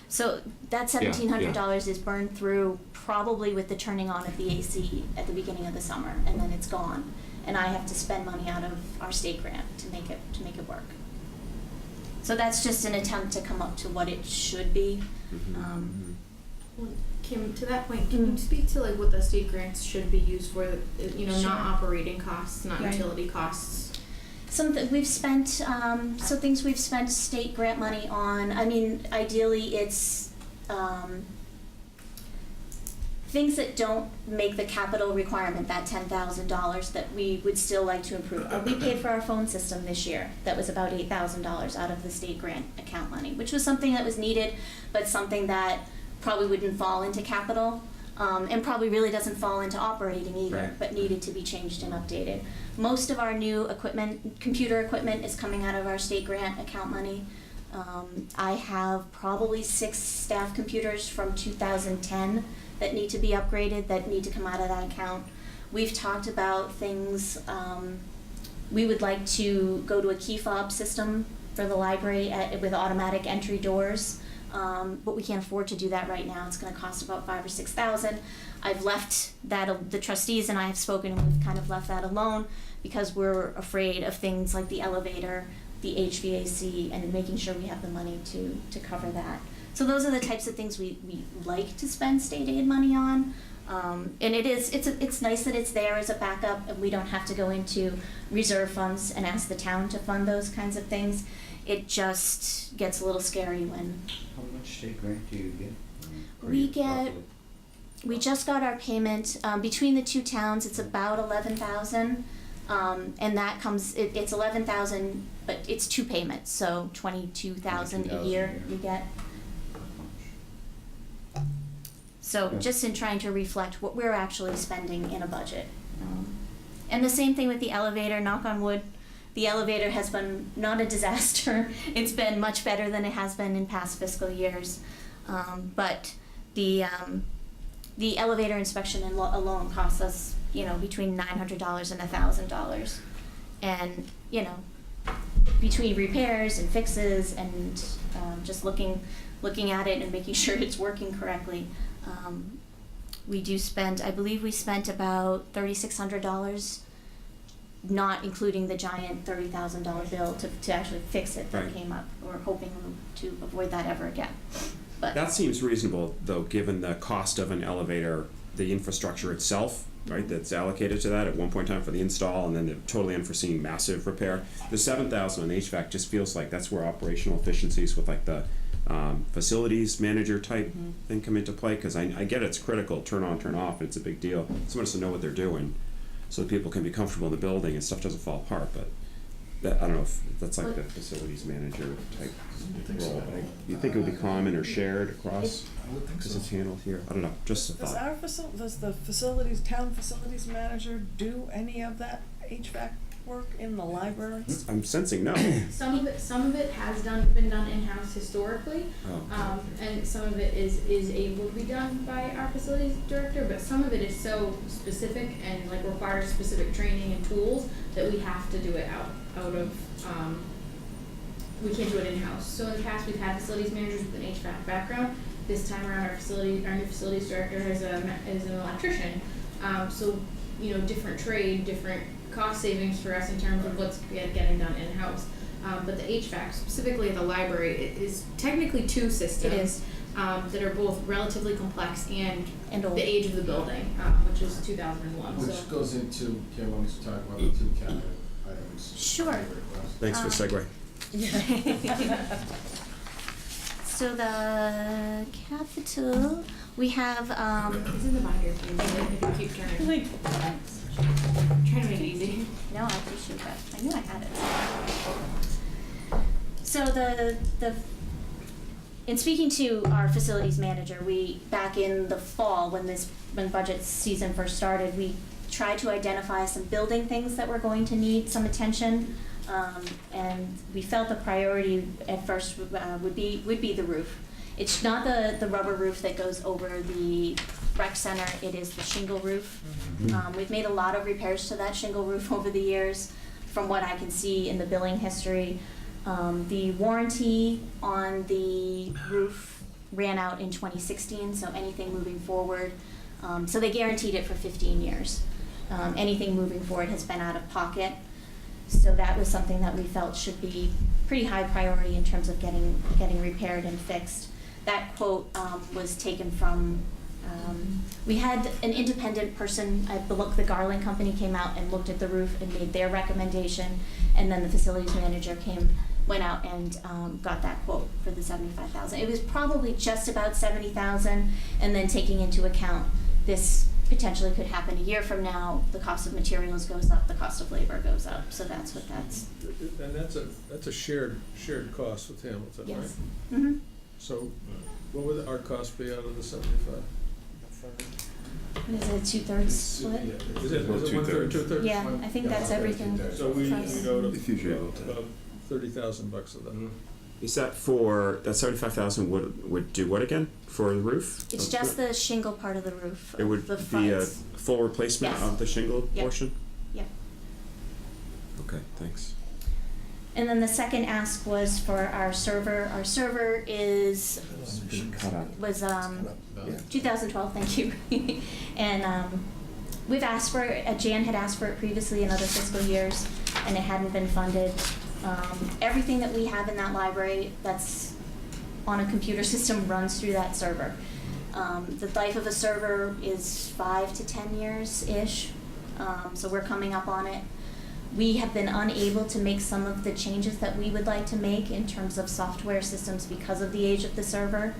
So that $1,700 is burned through probably with the turning on of the AC at the beginning of the summer, and then it's gone. And I have to spend money out of our state grant to make it work. So that's just an attempt to come up to what it should be. Well, Kim, to that point, can you speak to like what the state grants should be used for? You know, Sure. not operating costs, not Right. utility costs. Something we've spent, so things we've spent state grant money on. I mean, ideally, it's things that don't make the capital requirement, that $10,000 that we would still like to improve. We paid for our phone system this year. That was about $8,000 out of the state grant account money, which was something that was needed, but something that probably wouldn't fall into capital. And probably really doesn't fall into operating either, Right. but needed to be changed and updated. Most of our new equipment, computer equipment, is coming out of our state grant account money. I have probably 6 staff computers from 2010 that need to be upgraded, that need to come out of that account. We've talked about things, we would like to go to a key fob system for the library with automatic entry doors. But we can't afford to do that right now. It's going to cost about $5,000 or $6,000. I've left that, the trustees and I have spoken, and we've kind of left that alone because we're afraid of things like the elevator, the HVAC, and making sure we have the money to cover that. So those are the types of things we like to spend state aid money on. And it's nice that it's there as a backup, and we don't have to go into reserve funds and ask the town to fund those kinds of things. It just gets a little scary when How much state grant do you get? we just got our payment between the two towns. It's about $11,000, and that comes. It's $11,000, but it's 2 payments, so $22,000 a year you get. So just in trying to reflect what we're actually spending in a budget, and the same thing with the elevator. Knock on wood. The elevator has been not a disaster. It's been much better than it has been in past fiscal years. But the elevator inspection alone costs us, between $900 and $1,000. And, between repairs and fixes and just looking at it and making sure it's working correctly, we do spend, I believe we spent about $3,600, not including the giant $30,000 bill to actually fix it that Right. came up. We're hoping to avoid that ever again. But That seems reasonable, though, given the cost of an elevator, the infrastructure itself, right, that's allocated to that at one point in time for the install, and then the totally unforeseen massive repair. The $7,000 on HVAC just feels like that's where operational efficiencies with like the facilities manager type thing come into play, because I get it's critical, turn on, turn off, it's a big deal. Someone has to know what they're doing so that people can be comfortable in the building and stuff doesn't fall apart, but that, I don't know if that's like the facilities manager type role, but you think it would be common or shared across, I would think because so. it's handled here, I don't know, just a Does thought. does the town facilities manager do any of that HVAC work in the library? I'm sensing no. Some of it has been done in-house historically, Oh. and some of it is able to be done by our facilities director, but some of it is so specific and like requires specific training and tools that we have to do it out of we can't do it in-house. So in the past, we've had facilities managers with an HVAC background. This time around, our new facilities director is an electrician. So, you know, different trade, different cost savings for us in terms of what's getting done in-house. But the HVAC, specifically at the library, it is technically two systems. It is. That are both relatively complex and old. the age of the building, which is 2001. Which So goes into, Kim wants to talk about the two cabinet items. Sure. Thanks for the segue. So the capital, we have, it's in the binder if you keep turning. Trying to make it easy. no, I appreciate that. I knew I had it. So in speaking to our facilities manager, we, back in the fall, when budget season first started, we tried to identify some building things that were going to need some attention. And we felt the priority at first would be the roof. It's not the rubber roof that goes over the rec center, it is the shingle roof. We've made a lot of repairs to that shingle roof over the years, from what I can see in the billing history. The warranty on the roof ran out in 2016, so anything moving forward, so they guaranteed it for 15 years. Anything moving forward has been out of pocket. So that was something that we felt should be pretty high priority in terms of getting repaired and fixed. That quote was taken from, we had an independent person, the Garland Company came out and looked at the roof and made their recommendation, and then the facilities manager went out and got that quote for the $75,000. It was probably just about $70,000, and then taking into account this potentially could happen a year from now, the cost of materials goes up, the cost of labor goes up, so that's what that's. And that's a shared cost with Hamilton, right? Yes. Mm-hmm. So what would our cost be out of the 75? What is it, 2/3 split? Is it 1/3, 2/3? Yeah, I think that's everything. So we go to If you should. about $30,000 of that. Is that for, that 75,000 would do what again for the roof? It's just the shingle part of the roof. It would the be a fronts. full replacement Yes. of the shingle Yep. portion? Yep. Okay, thanks. And then the second ask was for our server. Our server was 2012, thank you. And we've asked for it, Jan had asked for it previously in other fiscal years, and it hadn't been funded. Everything that we have in that library that's on a computer system runs through that server. The life of a server is 5 to 10 years-ish, so we're coming up on it. We have been unable to make some of the changes that we would like to make in terms of software systems because of the age of the server.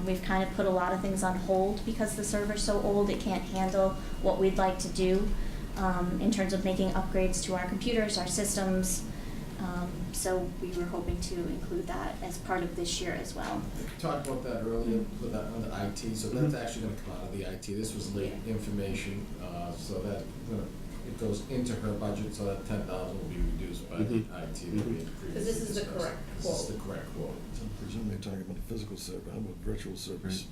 We've kind of put a lot of things on hold because the server's so old it can't handle what we'd like to do in terms of making upgrades to our computers, our systems. So we were hoping to include that as part of this year as well. We talked about that earlier with that on the IT, so that's actually gonna come out of the IT. This was late information, so that, it goes into her budget, so that 10,000 will be reduced by the IT that we had previously Because this is the discussed. correct This quote. is the correct quote. So presumably you're talking about a physical server, how about virtual servers?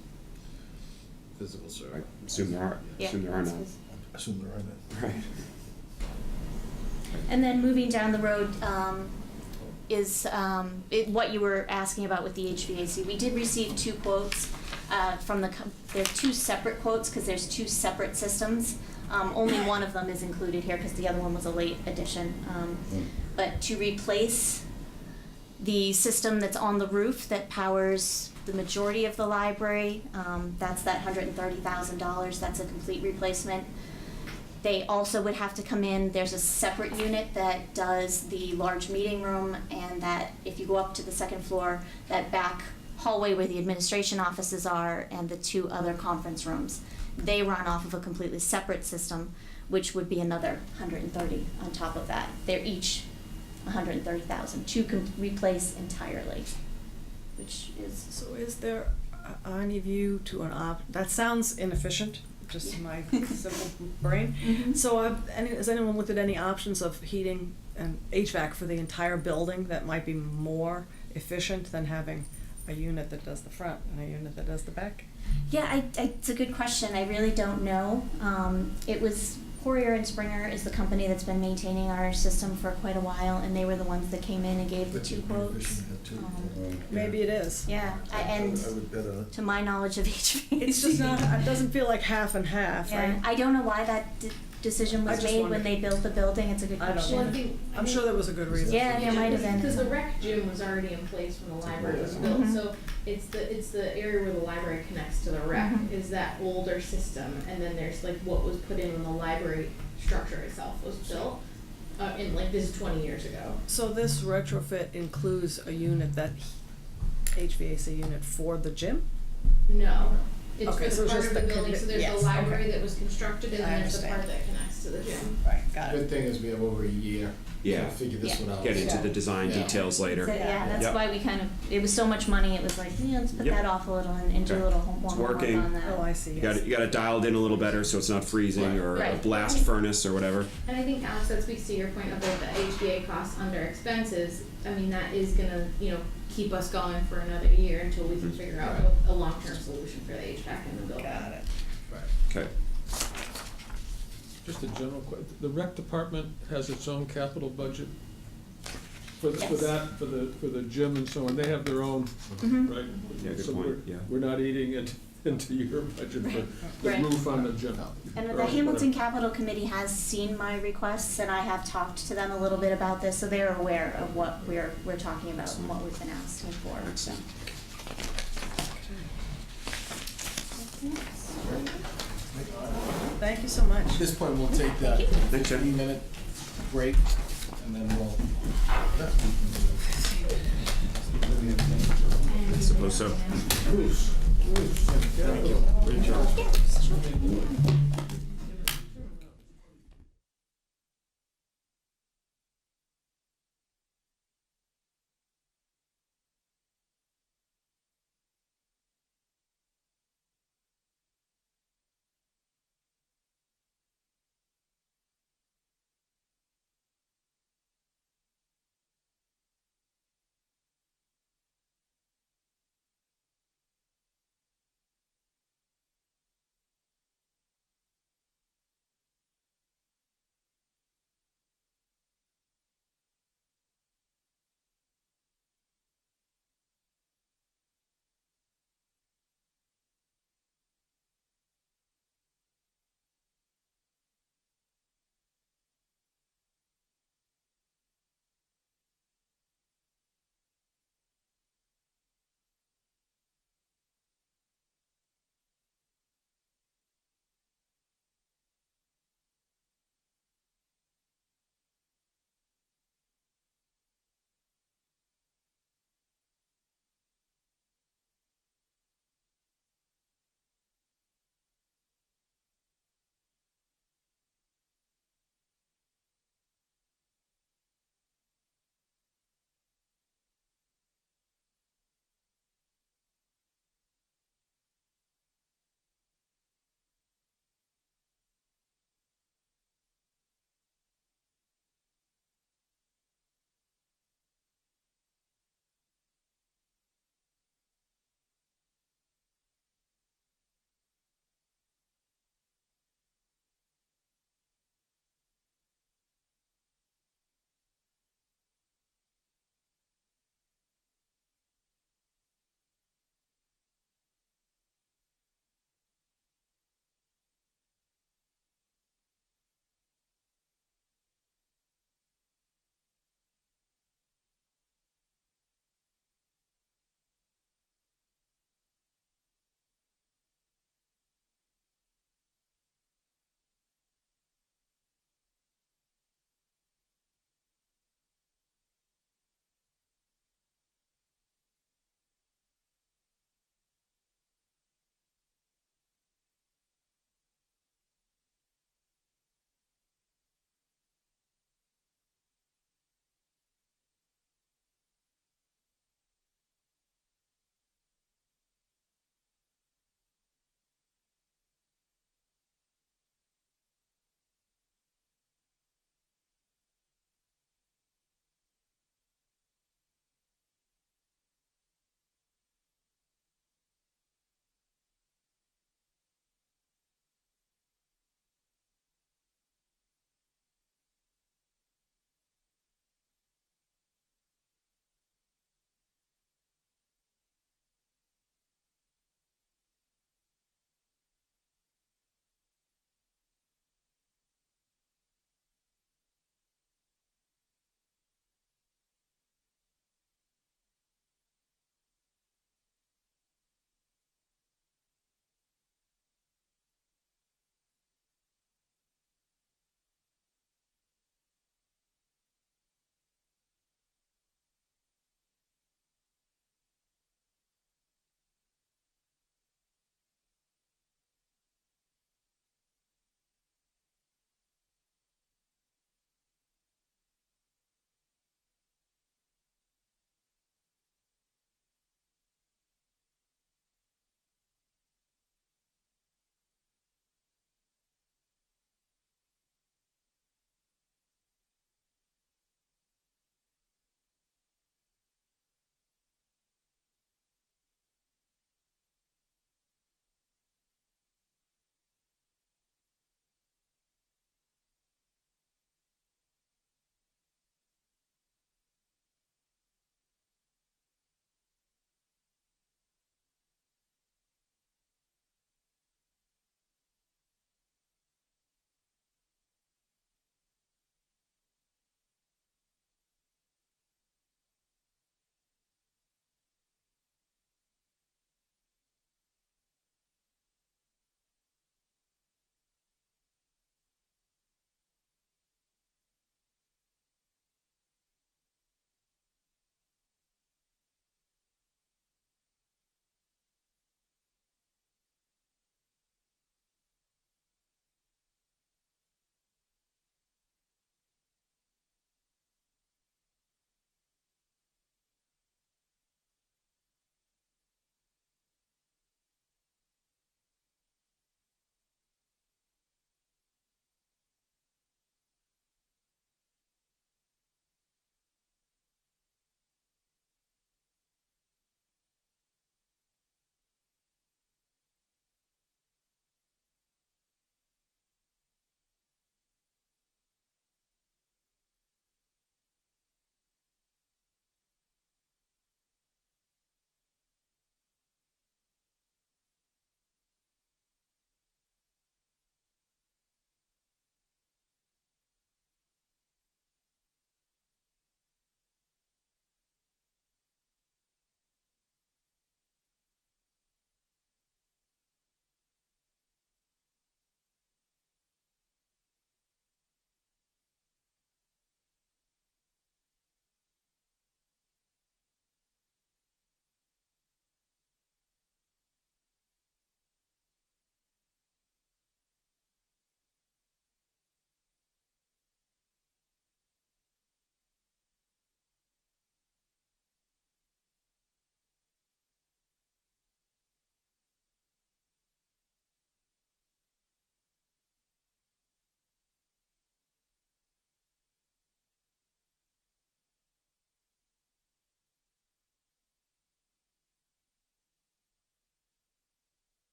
Physical server. I assume there are, Yeah, assume there are none. I assume there are none. Right. And then moving down the road is what you were asking about with the HVAC. We did receive 2 quotes from they're 2 separate quotes because there's 2 separate systems. Only one of them is included here because the other one was a late addition. But to replace the system that's on the roof that powers the majority of the library, that's that $130,000. That's a complete replacement. They also would have to come in, there's a separate unit that does the large meeting room, and that if you go up to the 2nd floor, that back hallway where the administration offices are and the 2 other conference rooms. They run off of a completely separate system, which would be another $130,000 on top of that. They're each $130,000 to replace entirely, which is. So is there any view to that sounds inefficient, just in my simple brain. Mm-hmm. So has anyone looked at any options of heating and HVAC for the entire building that might be more efficient than having a unit that does the front and a unit that does the back? Yeah, it's a good question. I really don't know. It was Poirier and Springer is the company that's been maintaining our system for quite a while, and they were the ones that came in and gave the two quotes. Maybe it is. Yeah, I would bet on it. to my knowledge of HVAC. It's just not, it doesn't feel like half and half, Yeah, right? I don't know why that decision I was just made wondered. when they built the building. It's a good I don't question. know. I'm sure there was a good reason. Yeah, there might have been. Because the rec gym was already in place when the library was built, Mhm. so it's the area where the library connects to the rec Mhm. is that older system, and then there's like what was put in when the library structure itself was built, in like this is 20 years ago. So this retrofit includes a unit HVAC unit for the gym? No, it's Okay, for so the it's part just of the the building, so there's yes, the library okay. that was constructed, and I then there's the part understand. that connects to the gym. Right, got Good thing is we have over a year Yeah. to figure this Yeah. one out. Get into Yeah. the design Yeah. details later. So, yeah, that's Yep. why we kind of, it was so much money, it was like, yeah, let's put Yep. that off a little and do a Okay. little more It's homework working. on that. Oh, I see, You yes. got it dialed in a little better so it's not freezing or a Right. blast furnace or whatever. And I think, Alex, that speaks to your point about the HVA costs under expenses. I mean, that is gonna, keep us going for another year until we can figure out a long-term solution for the HVAC in the building. Got it. Okay. Just a general the rec department has its own capital budget for Yes. for the gym and so on, they have their own, Mhm. right? Yeah, good So point, yeah. we're not eating it into your budget for the Right. roof on the gym. And Or the Hamilton whatever. Capital Committee has seen my requests, and I have talked to them a little bit about this, so they're aware of what we're talking about and what we've been asking for. So. Thank you so much. At this point, we'll take that Thanks, Jen. 15-minute break, and then we'll. I suppose so. Thank you. Great job.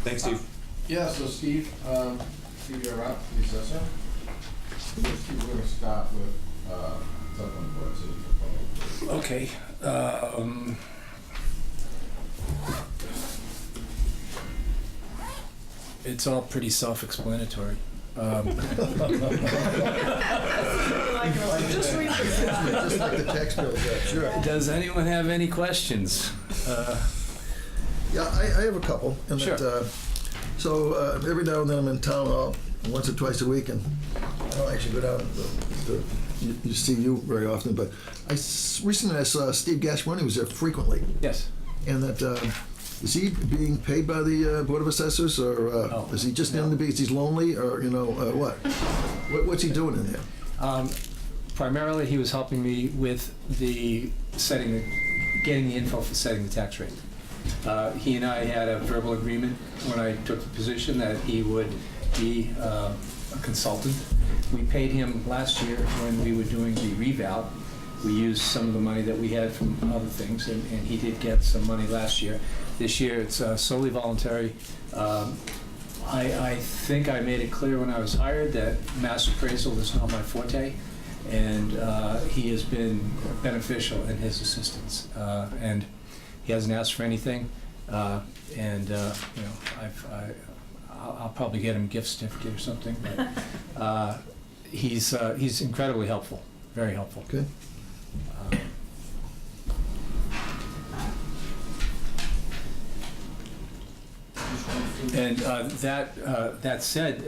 Thanks, Steve. Yeah, so Steve, you're up, the assessor. Steve, we're gonna start with, Sutherland Board City Control. Okay, it's all pretty self-explanatory. Just read this. Just like the tax bills, yeah, sure. Does anyone have any questions? Yeah, I have a couple. And Sure. Every now and then I'm in town hall, once or twice a week, and I don't actually go down you see you very often, but recently I saw Steve Gasparoni was there frequently. Yes. And that, is he being paid by the Board of Assessors, or is he just in because he's lonely, or, what? What's he doing in there? Primarily, he was helping me with getting the info for setting the tax rate. He and I had a verbal agreement when I took the position that he would be a consultant. We paid him last year when we were doing the reval. We used some of the money that we had from other things, and he did get some money last year. This year, it's solely voluntary. I think I made it clear when I was hired that mass appraisal is not my forte, and he has been beneficial in his assistance. And he hasn't asked for anything, I'll probably get him a gift certificate or something. But he's incredibly helpful, very helpful. Okay. And that said,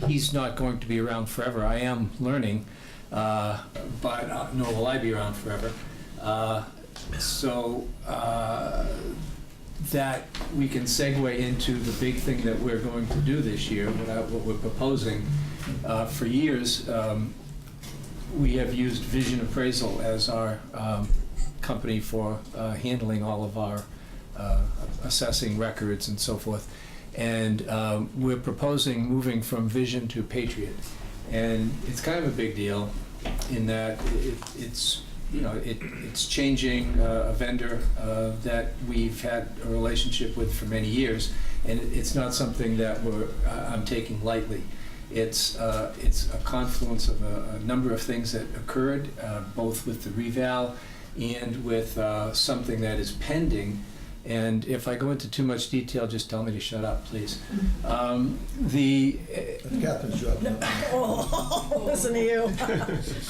he's not going to be around forever. I am learning, but nor will I be around forever. That we can segue into the big thing that we're going to do this year, what we're proposing. For years, we have used Vision Appraisal as our company for handling all of our assessing records and so forth. And we're proposing moving from Vision to Patriot. And it's kind of a big deal in that it's changing a vendor that we've had a relationship with for many years, and it's not something that I'm taking lightly. It's a confluence of a number of things that occurred, both with the reval and with something that is pending. And if I go into too much detail, just tell me to shut up, please. That's Catherine's job. No. Oh, listen to you.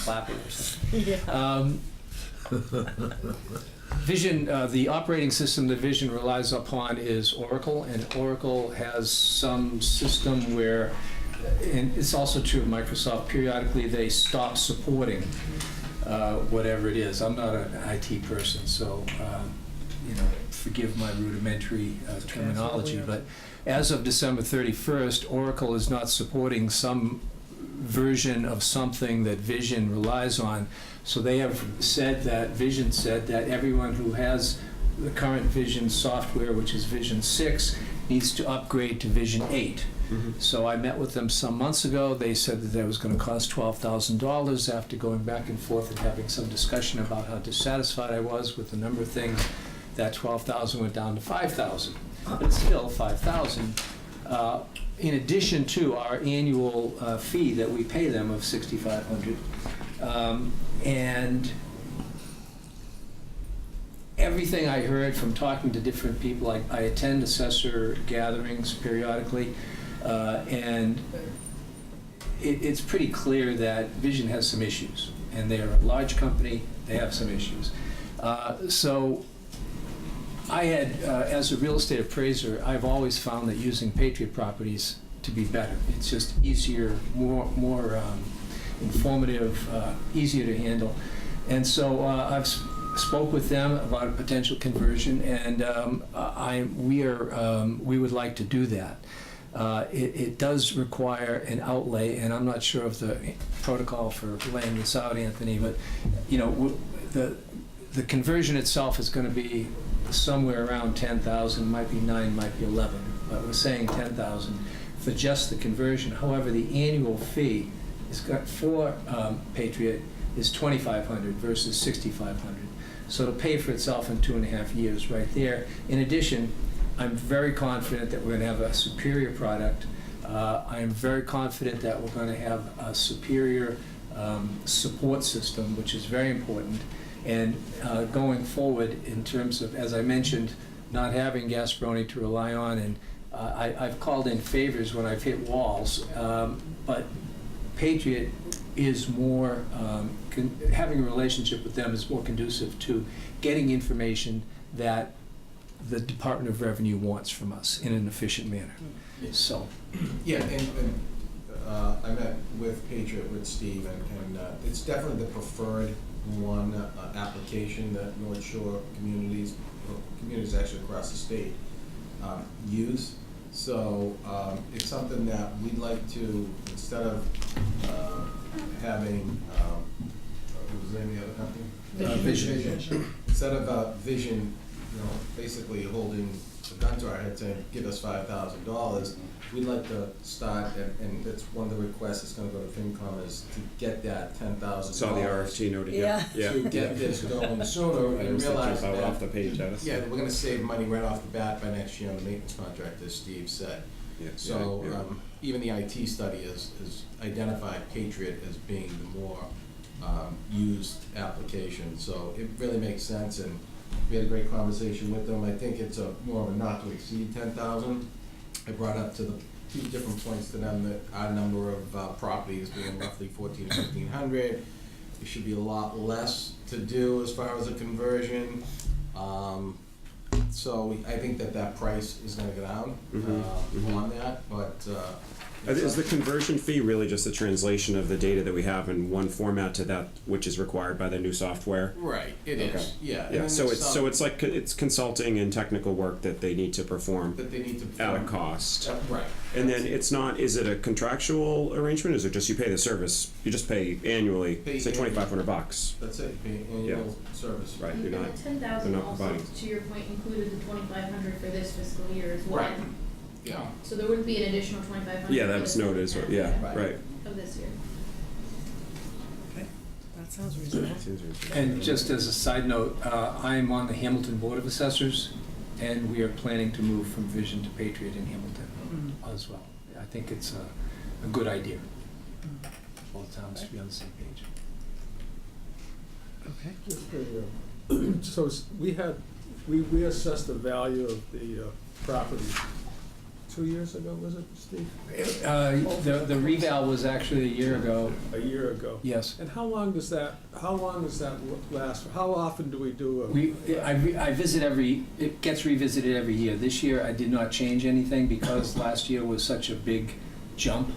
Clapping or something. Yeah. Vision, the operating system that Vision relies upon is Oracle, and Oracle has some system where, and it's also true of Microsoft, periodically they stop supporting whatever it is. I'm not an IT person, so forgive my rudimentary terminology, but as of December 31st, Oracle is not supporting some version of something that Vision relies on. So they have said that, Vision said that everyone who has the current Vision software, which is Vision 6, needs to upgrade to Vision 8. Mm-hmm. So I met with them some months ago. They said that was going to cost $12,000 after going back and forth and having some discussion about how dissatisfied I was with the number of things. That $12,000 went down to $5,000, but it's still $5,000. In addition to our annual fee that we pay them of $6,500. And everything I heard from talking to different people, I attend assessor gatherings periodically, and it's pretty clear that Vision has some issues, and they're a large company, they have some issues. So I had, as a real estate appraiser, I've always found that using Patriot Properties to be better. It's just easier, more informative, easier to handle. And so I've spoke with them about a potential conversion, and we would like to do that. It does require an outlay, and I'm not sure of the protocol for laying this out, Anthony, but the conversion itself is going to be somewhere around 10,000, might be 9, might be 11, but we're saying 10,000 for just the conversion. However, the annual fee is got for Patriot is $2,500 versus $6,500. So it'll pay for itself in 2.5 years right there. In addition, I'm very confident that we're gonna have a superior product. I am very confident that we're gonna have a superior support system, which is very important. And going forward, in terms of, as I mentioned, not having Gasparoni to rely on, and I've called in favors when I've hit walls, but Patriot is more, having a relationship with them is more conducive to getting information that the Department of Revenue wants from us in an efficient manner. So. Yeah, and I met with Patriot, with Steve, and it's definitely the preferred one application that North Shore communities actually across the state use. So it's something that we'd like to, instead of having, what was the name of the other company? Vision. Instead of Vision, basically holding the gun to our head saying, give us $5,000, we'd like to start, and that's one of the requests that's gonna go to FinCom, is to get that $10,000. Saw the RFT noted, Yeah. yeah. To get this going sooner, and realize that, off the page, yeah, we're gonna save money right off the bat by next year on the maintenance contract, as Steve said. Yeah, So, yeah. even the IT study has identified Patriot as being the more used application, so it really makes sense, and we had a great conversation with them. I think it's more of a not to exceed 10,000. I brought up to the few different points to them that our number of properties being roughly 1,400 to 1,500, there should be a lot less to do as far as a conversion. So I think that price is gonna go down on that, but Is the conversion fee really just a translation of the data that we have in one format to that which is required by the new software? right, it is, Okay. yeah. And Yeah, then so there's it's some like it's consulting and technical work that they need to perform that they need to at a perform. cost. Right. And then it's not, is it a contractual arrangement, or is it just you pay the service, you just pay annually, Pay say annually. $2,500? That's it, pay annual service. Right, you're And not, the 10,000 they're not also, providing. to your point, included the 2,500 for this fiscal year as well. Right. Yeah. So there wouldn't be an additional 2,500. Yeah, for that's the noted, second yeah, half right. of this year. That sounds reasonable. And just as a side note, I'm on the Hamilton Board of Assessors, and we are planning to move from Vision to Patriot in Hamilton as well. I think it's a good idea. All towns to be on the same page. Okay. So we assessed the value of the property 2 years ago, was it, Steve? The reval was actually a year ago. A year ago. Yes. And how long does that last? How often do we do I visit it gets revisited every year. This year I did not change anything because last year was such a big jump.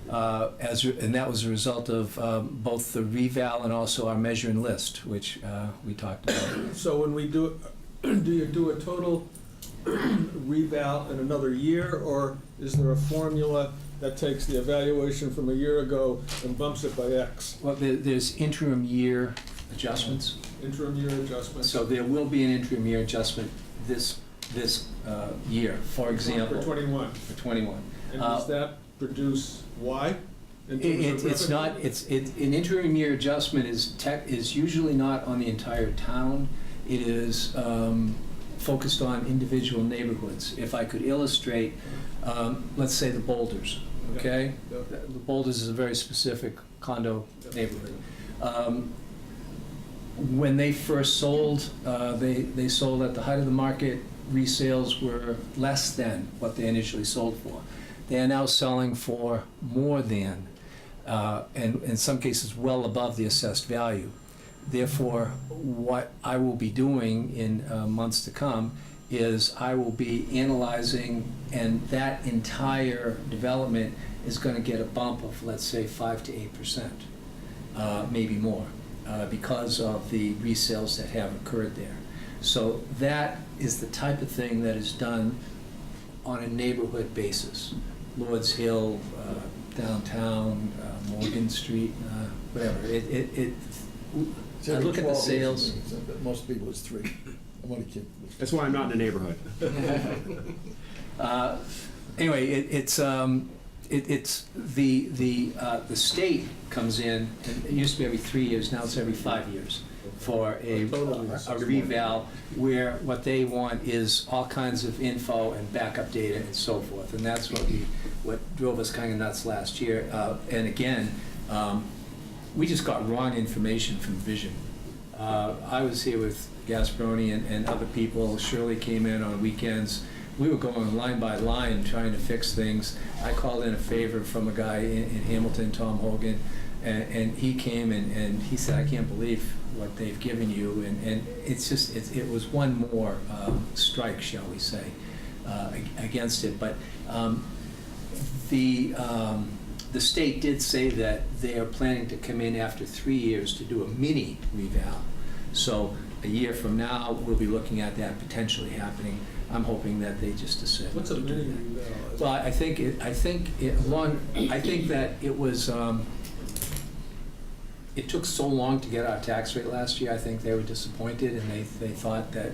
And that was a result of both the reval and also our measure and list, which we talked about. So when we do you do a total reval in another year, or is there a formula that takes the evaluation from a year ago and bumps it by X? Well, there's interim year adjustments. Interim year adjustments? So there will be an interim year adjustment this year, for example. For 21? For 21. And does that produce Y? in terms of It's not, revenue? an interim year adjustment is usually not on the entire town. It is focused on individual neighborhoods. If I could illustrate, let's say the Boulders, okay? Yeah. The Boulders is a very specific condo neighborhood. When they first sold, they sold at the height of the market. Resales were less than what they initially sold for. They are now selling for more than, and in some cases well above the assessed value. Therefore, what I will be doing in months to come is I will be analyzing, and that entire development is going to get a bump of, let's say, 5 to 8%, maybe more, because of the resales that have occurred there. So that is the type of thing that is done on a neighborhood basis. Lord's Hill, downtown, Morgan Street, whatever. I look at the sales. Most people it's 3. I'm only kidding. That's why I'm not in the neighborhood. Anyway, it's the state comes in, and it used to be every 3 years, now it's every 5 years. for a reval where what they want is all kinds of info and backup data and so forth. And that's what drove us kind of nuts last year. And again, we just got wrong information from Vision. I was here with Gasparoni and other people. Shirley came in on weekends. We were going line by line trying to fix things. I called in a favor from a guy in Hamilton, Tom Hogan, and he came and he said, I can't believe what they've given you. And it's just, it was one more strike, shall we say, against it. But the state did say that they are planning to come in after 3 years to do a mini reval. So a year from now, we'll be looking at that potentially happening. I'm hoping that they just decide. What's a mini reval? Well, I think that it was, it took so long to get our tax rate last year. I think they were disappointed, and they thought that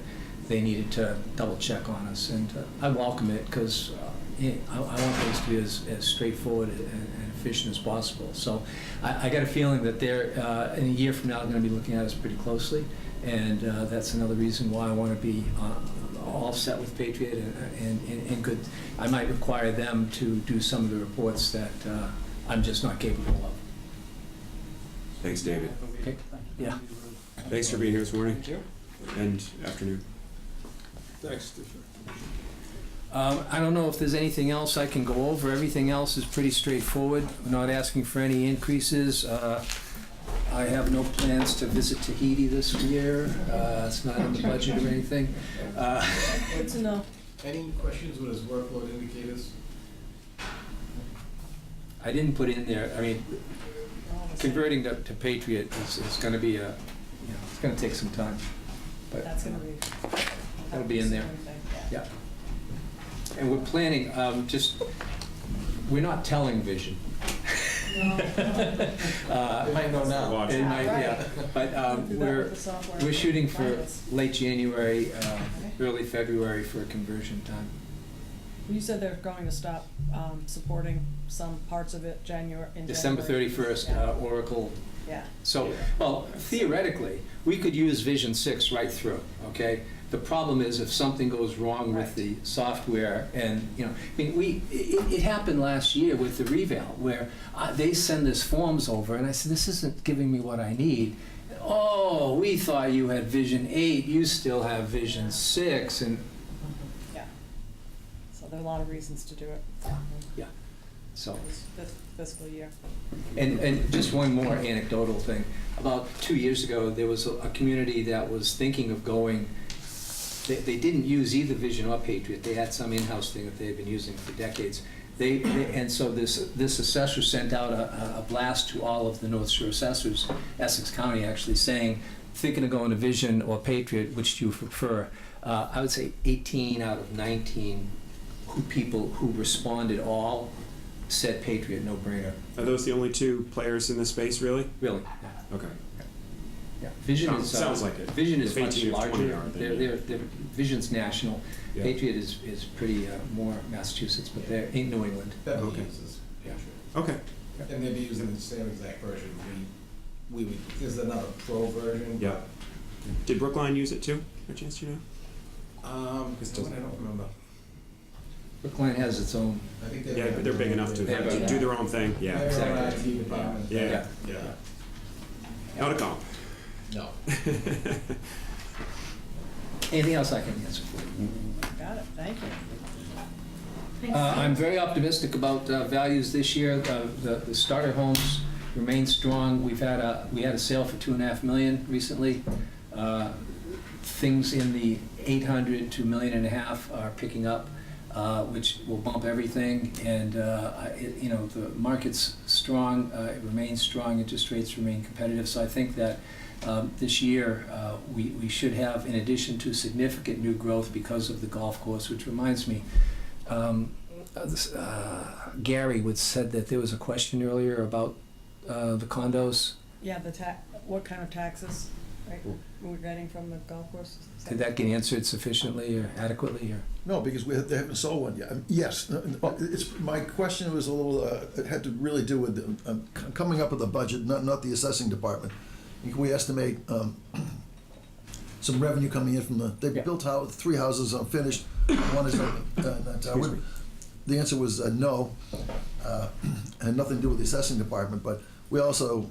they needed to double check on us. And I welcome it, because I want things to be as straightforward and efficient as possible. So I got a feeling that they're, in a year from now, going to be looking at us pretty closely. And that's another reason why I want to be all set with Patriot and good. I might require them to do some of the reports that I'm just not capable of. Thanks, David. Okay. Yeah. Thanks for being here this morning. Thank you. And afternoon. Thanks, Steve. I don't know if there's anything else I can go over. Everything else is pretty straightforward. We're not asking for any increases. I have no plans to visit Tahiti this year. It's not in the budget or anything. Good to know. Any questions with his workload indicators? I didn't put in there, I mean, converting to Patriot is going to be it's going to take some time. But That's gonna be. it'll be in there. Yeah. And we're planning, we're not telling Vision. They might know now. It might, yeah. But we're shooting for late January, early February for a conversion time. You said they're going to stop supporting some parts of it in January. December 31st, Oracle. Yeah. So, well, theoretically, we could use Vision 6 right through, okay? The problem is if something goes wrong with the software, and, I mean, it happened last year with the reval, where they send us forms over, and I said, this isn't giving me what I need. Oh, we thought you had Vision 8, you still have Vision 6, and... Yeah. So there are a lot of reasons to do it. Yeah. So... This fiscal year. And just one more anecdotal thing. About 2 years ago, there was a community that was thinking of going. They didn't use either Vision or Patriot. They had some in-house thing that they had been using for decades. And so this assessor sent out a blast to all of the North Shore assessors, Essex County actually, saying, thinking of going to Vision or Patriot, which do you prefer? I would say 18 out of 19 people who responded all said Patriot, no brainer. Are those the only two players in this space, really? Really? Yeah. Okay. Yeah. Vision Sounds like it. Vision is If much 18 or 20 larger. are, then They're Vision's national. Yeah. Patriot is pretty more Massachusetts, but they're in New England. That Okay. uses Yeah. Okay. And they'd be using the same exact version. We would, there's another pro version. Yeah. Did Brookline use it too, by chance, you know? That one I don't remember. Brookline has its own. I think Yeah, but they're big enough to They have a- do their own thing. Yeah. They have their own Exactly. IT department. Yeah. Not a comp. No. Anything else I can answer for you? Got it. Thank you. I'm very optimistic about values this year. The starter homes remain strong. We had a sale for $2.5 million recently. Things in the 800 to $1.5 million are picking up, which will bump everything. And the market's strong. It remains strong. Interest rates remain competitive. So I think that this year we should have, in addition to significant new growth because of the golf course, which reminds me. Gary said that there was a question earlier about the condos. Yeah, what kind of taxes, right, we're getting from the golf course? Did that get answered sufficiently or adequately? Or? No, because they haven't sold one yet. Yes, my question was a little, it had to really do with coming up with a budget, not the assessing department. we estimate some revenue coming in from they've Yeah. built 3 houses unfinished, one is not. Excuse me. The answer was no, had nothing to do with the assessing department, but we also,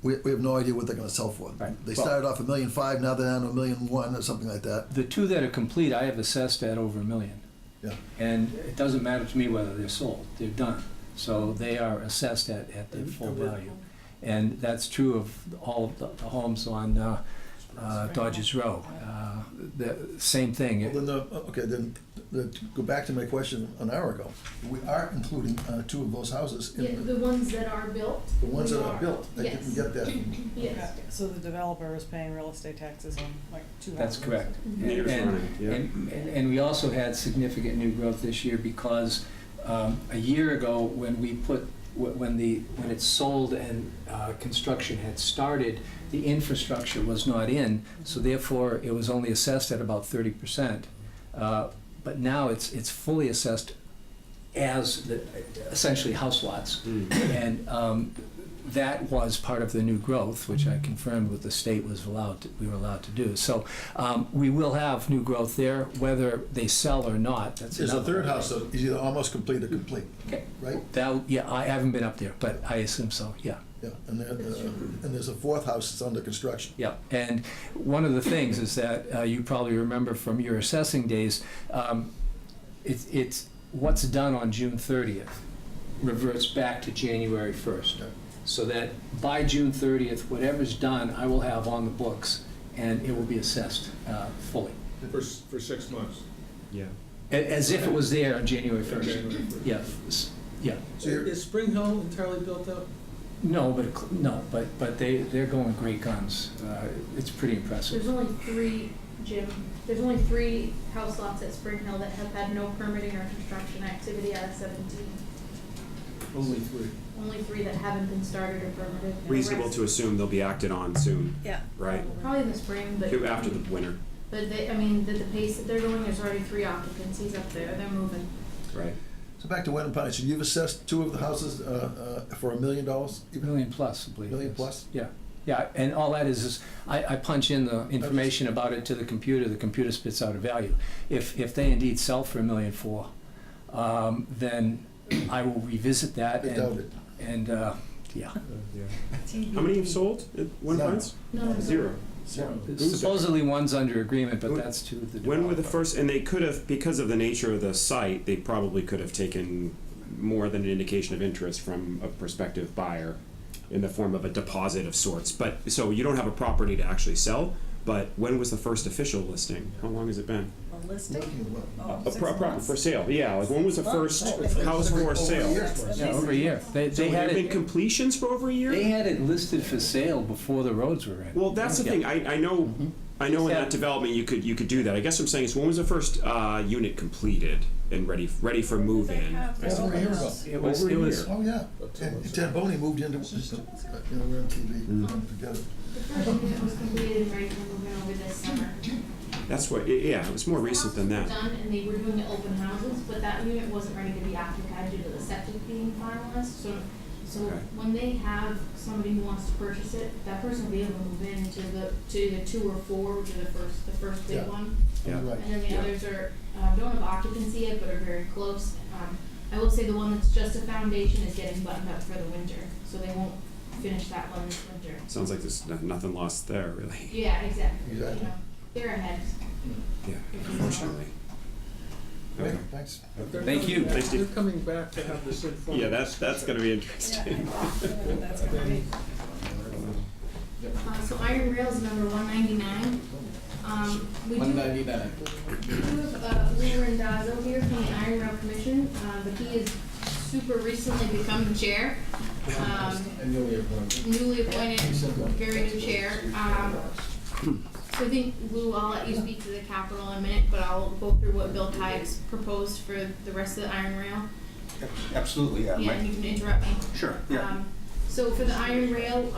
we have no idea what they're gonna sell for. Right. They Well- started off $1.5 million, now they're down to $1.1 million or something like that. The two that are complete, I have assessed at over $1 million. Yeah. And it doesn't matter to me whether they're sold, they're done. So they are assessed at their full value. And that's true of all of the homes on Dodgers Row. The same thing. Well, then, go back to my question an hour ago. We are including 2 of those houses Yeah, in the ones that are built. the ones we that are built. I Yes. didn't get that. Yes. So the developer is paying real estate taxes on like 2 houses? That's correct. Meters running, yeah. And we also had significant new growth this year because a year ago, when we put, when it's sold and construction had started, the infrastructure was not in, so therefore it was only assessed at about 30%. But now it's fully assessed as essentially house lots. And that was part of the new growth, which I confirmed with the state we were allowed to do. So we will have new growth there, whether they sell or not. That's There's a another third house that is either almost complete or complete, Okay. right? Yeah, I haven't been up there, but I assume so, yeah. Yeah, and there's a 4th house that's under construction. Yeah, and one of the things is that you probably remember from your assessing days, it's what's done on June 30th reverts back to January 1st. Okay. So that by June 30th, whatever's done, I will have on the books, and it will be assessed fully. For 6 months. Yeah. As if it was there on January 1st. January 1st. Yeah, yeah. So you're- Is Spring Hill entirely built out? No, but they're going great guns. It's pretty impressive. There's only 3, Jim, there's only 3 house lots at Spring Hill that have had no permitting or construction activity out of 17. Only 3. Only 3 that haven't been started or permitted. and the Reasonable rest- to assume they'll be acted on soon, Yeah. right? Probably in the spring, but. After the winter, But they, I mean, the pace that they're going, there's already 3 occupancies up there, they're moving. right? So back to Wenham Fin-Com, you've assessed 2 of the houses for $1 million? $1 million plus, I believe. $1 million yes. plus? Yeah, yeah, and all that is I punch in the information about it to the computer spits out a value. If they indeed sell for $1.4 million, then I will revisit that I doubt it. and yeah. How many have sold at one None. point? No. 0. Supposedly one's under agreement, but that's to the developer. When were the first, and they could have, because of the nature of the site, they probably could have taken more than an indication of interest from a prospective buyer in the form of a deposit of sorts. But, so you don't have a property to actually sell, but when was the first official listing? How long has it been? A listing? Working A property for sale, yeah, like when was the first house for sale? Yeah, over a year. They So had there have been it. completions for over a year? They had it listed for sale before the roads were in. Well, that's the Yeah. thing, I know in that development you could do that. I guess what I'm saying is, when was the first unit completed and ready for move-in? Over a year ago. It was. Over a It was. Oh, yeah. And Tamboni moved into, we're on TV, forget it. The first unit was completed and ready for moving over this summer. That's what, yeah, it was more recent than that. The houses were done and they were doing the open houses, but that unit wasn't ready to be occupied due to the septic being finalized, so Okay. when they have somebody who wants to purchase it, that person will be able to move in to either 2 or 4, which are the first big Yeah. one. Yeah. Right. And then the Yeah. others are, don't have occupancy yet, but are very close. I will say the one that's just a foundation is getting buttoned up for the winter, so they won't finish that one this winter. Sounds like there's nothing lost there, really. Yeah, exactly. Exactly. You know, they're ahead. Yeah, unfortunately. Okay, Okay. thanks. Thank you. Thanks, Steve. They're coming back to have this informal. Yeah, that's gonna be interesting. That's gonna be. So Iron Rail's number 199. We do have Lou Rendazzo here from the Iron Rail Commission, but he has super recently become the chair. Newly appointed, very new chair. So I think, Lou, I'll let you speak to the capital in a minute, but I'll go through what Bill Tykes proposed for the rest of the Iron Rail. Absolutely, yeah. Yeah, and you can interrupt me. Sure, yeah. So for the Iron Rail,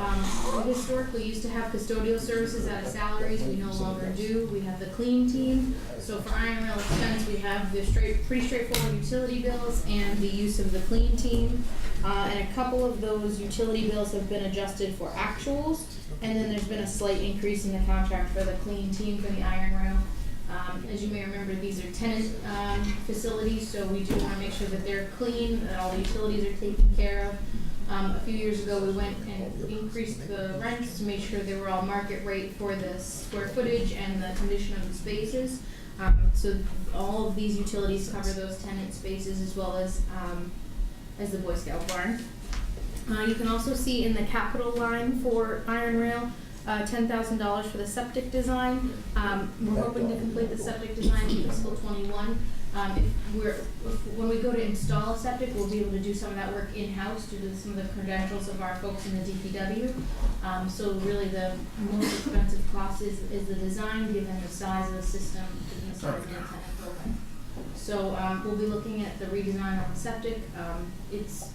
we historically used to have custodial services out of salaries, we no longer do. We have the clean team. So for Iron Rail expense, we have the pretty straightforward utility bills and the use of the clean team. And a couple of those utility bills have been adjusted for actuals, and then there's been a slight increase in the contract for the clean team for the iron rail. As you may remember, these are tenant facilities, so we do want to make sure that they're clean, that all the utilities are taken care of. A few years ago, we went and increased the rents to make sure they were all market rate for the square footage and the condition of the spaces. So all of these utilities cover those tenant spaces as well as the Boy Scout barn. You can also see in the capital line for iron rail, $10,000 for the septic design. We're hoping to complete the septic design in fiscal 21. When we go to install a septic, we'll be able to do some of that work in-house due to some of the credentials of our folks in the DPW. So really the most expensive cost is the design, given the size of the system and the size of the antenna building. So we'll be looking at the redesign on the septic. It's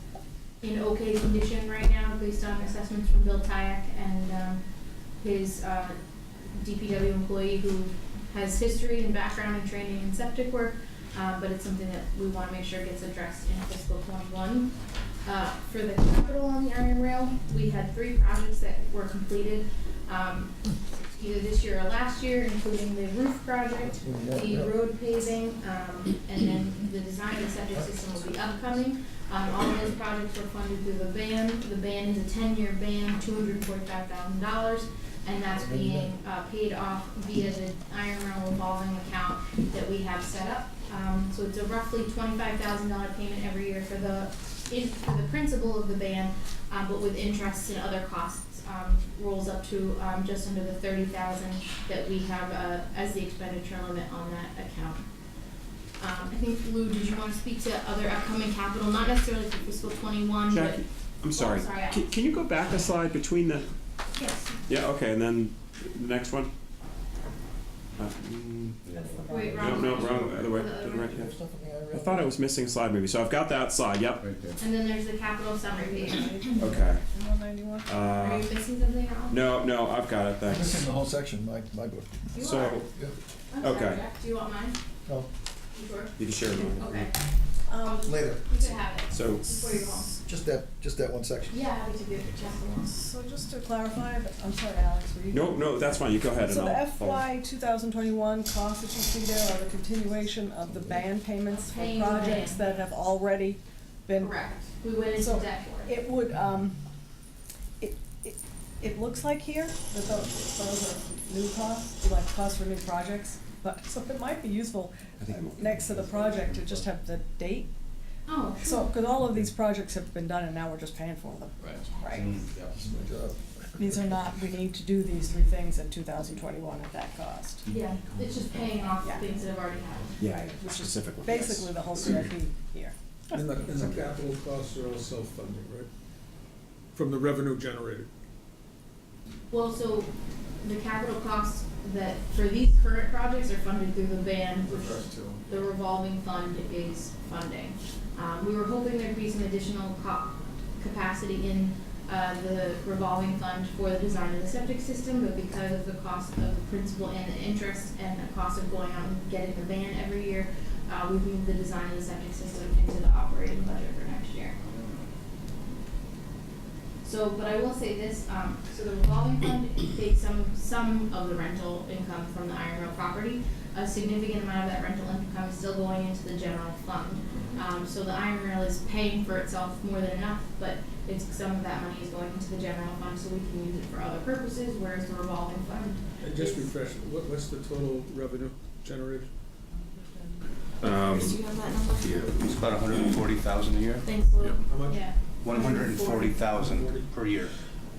in okay condition right now based on assessments from Bill Tyak and his DPW employee who has history and background and training in septic work, but it's something that we want to make sure gets addressed in fiscal 21. For the capital on the iron rail, we had 3 projects that were completed either this year or last year, including the roof project, the road paving, and then the design of the septic system will be upcoming. All of those projects were funded through the ban. The ban is a 10-year ban, $245,000. And that's being paid off via the iron rail revolving account that we have set up. So it's a roughly $25,000 payment every year for the principal of the ban, but with interest and other costs rolls up to just under the $30,000 that we have as the expenditure limit on that account. I think, Lou, did you want to speak to other upcoming capital, not necessarily for fiscal 21, Jackie, I'm sorry. Oh, sorry, Can you go back a slide between the? Yes. Yeah. Okay, and then the next one. Wait, No, wrong. wrong. Other way. To the right. Yeah. I thought I was missing a slide maybe. So I've got that slide. Yep. And then there's the capital summary page. Okay. 191. Are you missing something else? No, I've got it. I'm Thanks. missing the whole section, my book. You So, are. Yeah. I'm sorry, okay. Jack. Do you want mine? No, You sure? You can share mine. Okay. later. You can have it. So- Before you go home. Just that one section. Yeah, happy to give it to Jessica. So just to clarify, I'm sorry, Alex, were you? No, that's fine. You go ahead and So the I'll follow. FY 2021 costs that you see there are the continuation of the band payments for Paying the projects band. that have already been. Correct. We went into So debt for it. it would, it looks like here that those are new costs, like costs for new projects. But, so it might be useful I think I'm okay. next to the project to just have the date. Oh, sure. So, because all of these projects have been done and now we're just paying for them. Right. Right. That's my job. These are not, we need to do these 3 things in 2021 at that cost. Yeah, it's just paying off Yeah. things that have already happened. Yeah, Which is specifically. basically the whole CIP here. And the capital costs are all self-funding, right? From the revenue generated. Well, so the capital costs that, for these current projects are funded through the ban, which First two. the revolving fund is funding. We were hoping there'd be some additional capacity in the revolving fund for the design of the septic system, but because of the cost of the principal and the interest and the cost of going out and getting the ban every year, we've moved the design of the septic system into the operating budget for next year. So, but I will say this, so the revolving fund takes some of the rental income from the iron rail property. A significant amount of that rental income is still going into the general fund. So the iron rail is paying for itself more than enough, but some of that money is going into the general fund so we can use it for other purposes, whereas the revolving fund And just is. refresh, what's the total revenue generated? Chris, do you have that number? Yeah, it's about 140,000 a year. Thanks, Lou. How much? Yeah. 140,000 per year.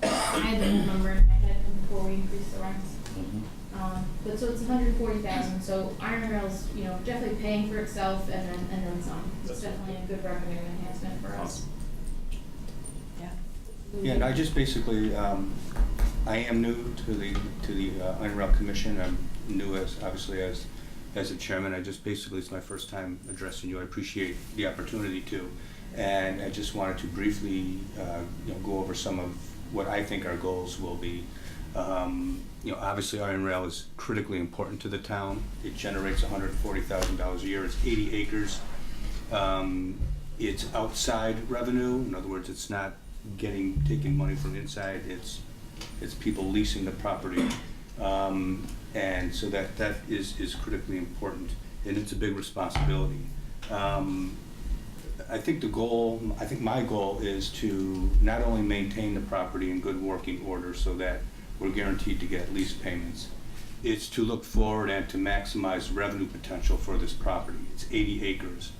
I had the number in my head before we increased the rents. But so it's 140,000, so iron rail's, definitely paying for itself and then some. It's definitely a good revenue enhancement for us. Yeah. Yeah, and I just basically, I am new to the Iron Rail Commission. I'm new obviously as a chairman. I just basically, it's my first time addressing you. I appreciate the opportunity to. And I just wanted to briefly, go over some of what I think our goals will be Obviously Iron Rail is critically important to the town. It generates $140,000 a year. It's 80 acres. It's outside revenue. In other words, it's not taking money from inside. It's people leasing the property. And so that is critically important, and it's a big responsibility. I think my goal is to not only maintain the property in good working order so that we're guaranteed to get lease payments, it's to look forward and to maximize revenue potential for this property. It's 80 acres.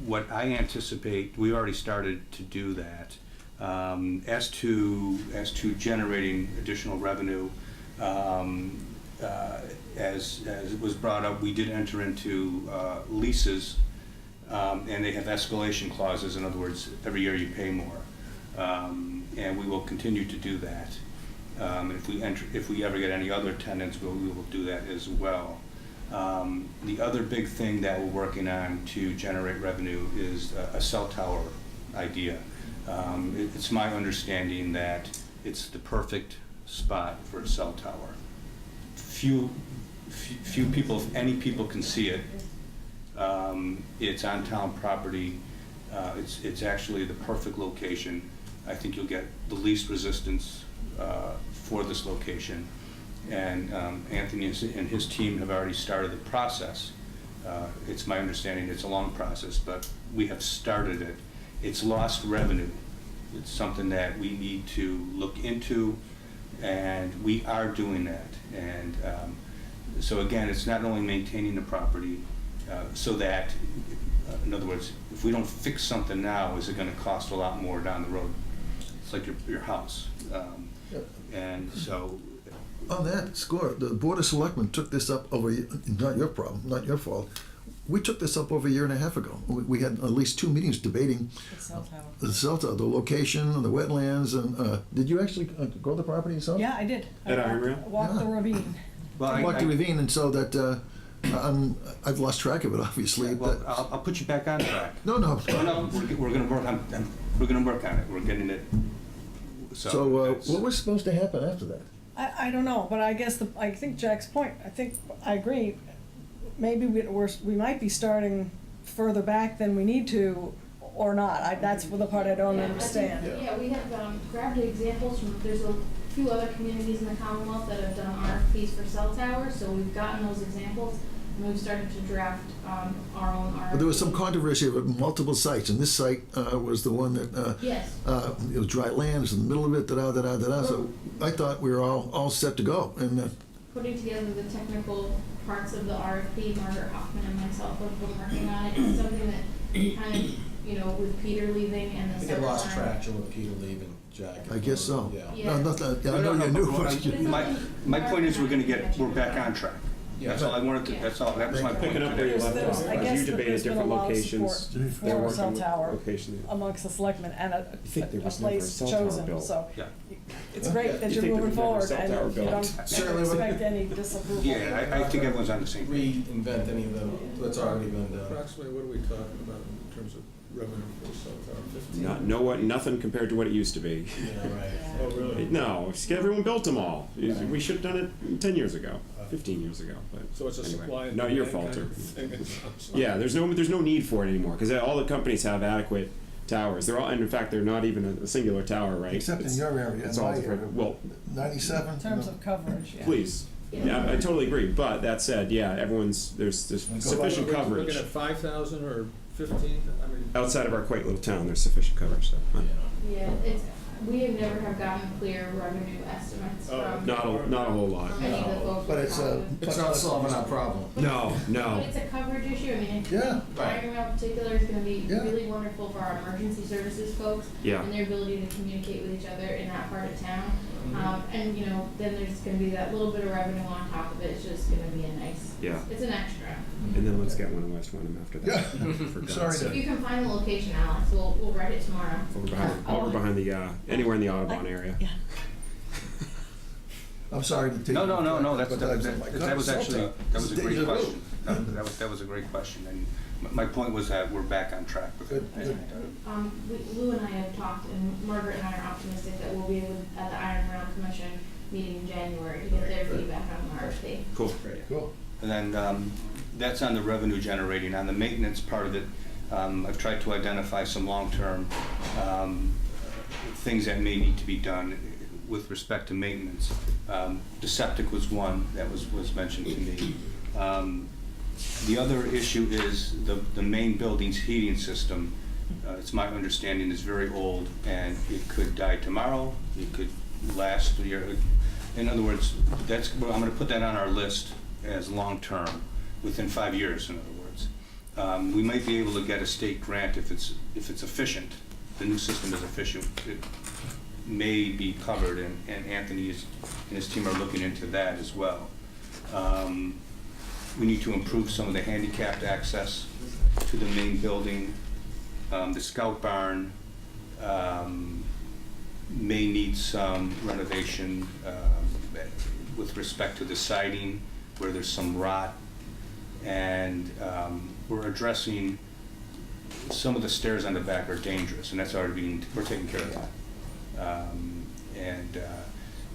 What I anticipate, we already started to do that. As to generating additional revenue, as it was brought up, we did enter into leases, and they have escalation clauses. In other words, every year you pay more, and we will continue to do that. If we ever get any other tenants, we will do that as well. The other big thing that we're working on to generate revenue is a cell tower idea. It's my understanding that it's the perfect spot for a cell tower. Few people, if any people, can see it. It's on town property. It's actually the perfect location. I think you'll get the least resistance for this location. And Anthony and his team have already started the process. It's my understanding it's a long process, but we have started it. It's lost revenue. It's something that we need to look into, and we are doing that. And so again, it's not only maintaining the property, so that, in other words, if we don't fix something now, is it going to cost a lot more down the road? It's like your house. And so... On that score, the Board of Selectmen took this up over, not your problem, not your fault. We took this up over a year and a half ago. We had at least 2 meetings debating the cell tower, the location, and the wetlands, and did you actually go to the property yourself? Yeah, I did. At Iron Rail? Walked the ravine. I walked the ravine, and so that I've lost track of it, obviously. Well, But I'll put you back on track. no, We're going to work on. We're going to work on it. We're getting it. So what was supposed to happen after that? I don't know, but I guess I think Jack's point, I agree. Maybe we might be starting further back than we need to, or not. That's the part I don't understand. Yeah, we have grabbed examples from, there's a few other communities in the Commonwealth that have done RFPs for cell towers, so we've gotten those examples, and we've started to draft our own RFP. But there was some controversy over multiple sites, and this site was the one that Yes. it was dry land, it was in the middle of it, So I thought we were all set to go, and Putting together the technical parts of the RFP, Margaret Hoffman and myself have been working on it. It's something that kind of, with Peter leaving and the I think I lost traction with Peter leaving, Jack. I guess so. Yeah. No, not that, I know you knew. My point is we're back on track. Yeah. That's all I wanted to. That's all. That was my point. Picking up where you left There's- off, I as guess you that debated there's been a different lot of locations. support They're for a working cell with tower location. amongst the selectmen and a think there was never a place cell tower chosen, built. so Yeah. it's great that You you're think there moving was never a forward cell and tower you built. don't Certainly would- expect any disapproval. Yeah, I think everyone's on the same page. Reinvent any of what's already been done. Approximately, what are we talking about in terms of revenue for a cell tower? 15? Nothing compared to what it used to be. Yeah, right. Oh, really? No, just everyone built them all. We should have done it 10 years ago, 15 years ago. But So it's a anyway, supply and not your demand fault. kind of thing. Yeah, there's no need for it anymore because all the companies have adequate towers. They're all, and in fact, they're not even a singular tower, right? Except in your area, It's in all my different. area. Well, 97? In terms of coverage, yeah. please. Yeah, I totally agree. But that said, yeah, there's sufficient We're coverage. looking at 5,000 or 15? I mean, Outside of our quaint little town, there's sufficient coverage. So. Yeah, we have never have gotten clear revenue estimates from. Not a whole lot. from any of the folks But we're it's talking with. It's not solving our problem. No. But it's a coverage issue. I mean, Yeah. Iron Rail in particular is gonna be Yeah. really wonderful for our emergency services folks. Yeah. And their ability to communicate with each other in that part of town. And then there's gonna be that little bit of revenue on top of it. It's just gonna be a nice, Yeah. it's an extra. And then let's get one in West Wenham after that. Yeah. For God's Sorry sake. If you can find the location, Alex, we'll write it tomorrow. Over behind the anywhere in the Audubon area. Yeah. I'm sorry to take. No, but that was actually, that was a great Deja vu. question. That was a great question, and my point was that we're back on track with it. Good. Lou and I have talked, and Margaret and I are optimistic that we'll be able, at the Iron Rail Commission meeting in January, to get their feedback on the RFP. Cool. And then that's on the revenue generating. On the maintenance part of it, I've tried to identify some long-term things that may need to be done with respect to maintenance. The septic was one that was mentioned to me. The other issue is the main building's heating system. It's my understanding is very old, and it could die tomorrow. It could last a year. In other words, I'm going to put that on our list as long-term, within 5 years. In other words, we might be able to get a state grant if it's efficient. The new system is efficient. It may be covered, and Anthony and his team are looking into that as well. We need to improve some of the handicapped access to the main building. The scout barn may need some renovation with respect to the siding, where there's some rot. And we're addressing some of the stairs on the back are dangerous, and that's already we're taking care of that.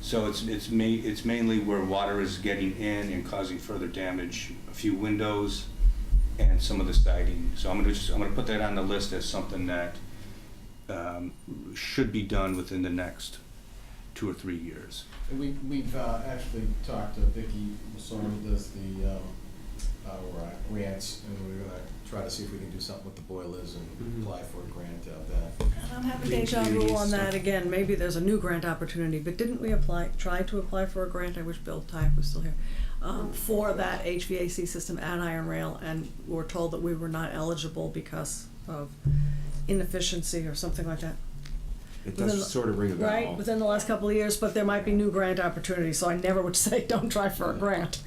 So it's mainly where water is getting in and causing further damage, a few windows, and some of the siding. So I'm gonna put that on the list as something that should be done within the next 2 or 3 years. And we've actually talked to Vicky Masson, who does our grants, and we're gonna try to see if we can do something with the boilers and apply for a grant out there. And I'm having deja vu on that again. Maybe there's a new grant opportunity, but didn't we try to apply for a grant? I wish Bill Type was still here. For that HVAC system at Iron Rail, and we were told that we were not eligible because of inefficiency or something like that. It does sort of ring a bell. Right, within the last couple of years, but there might be new grant opportunities, so I never would say don't try for a grant,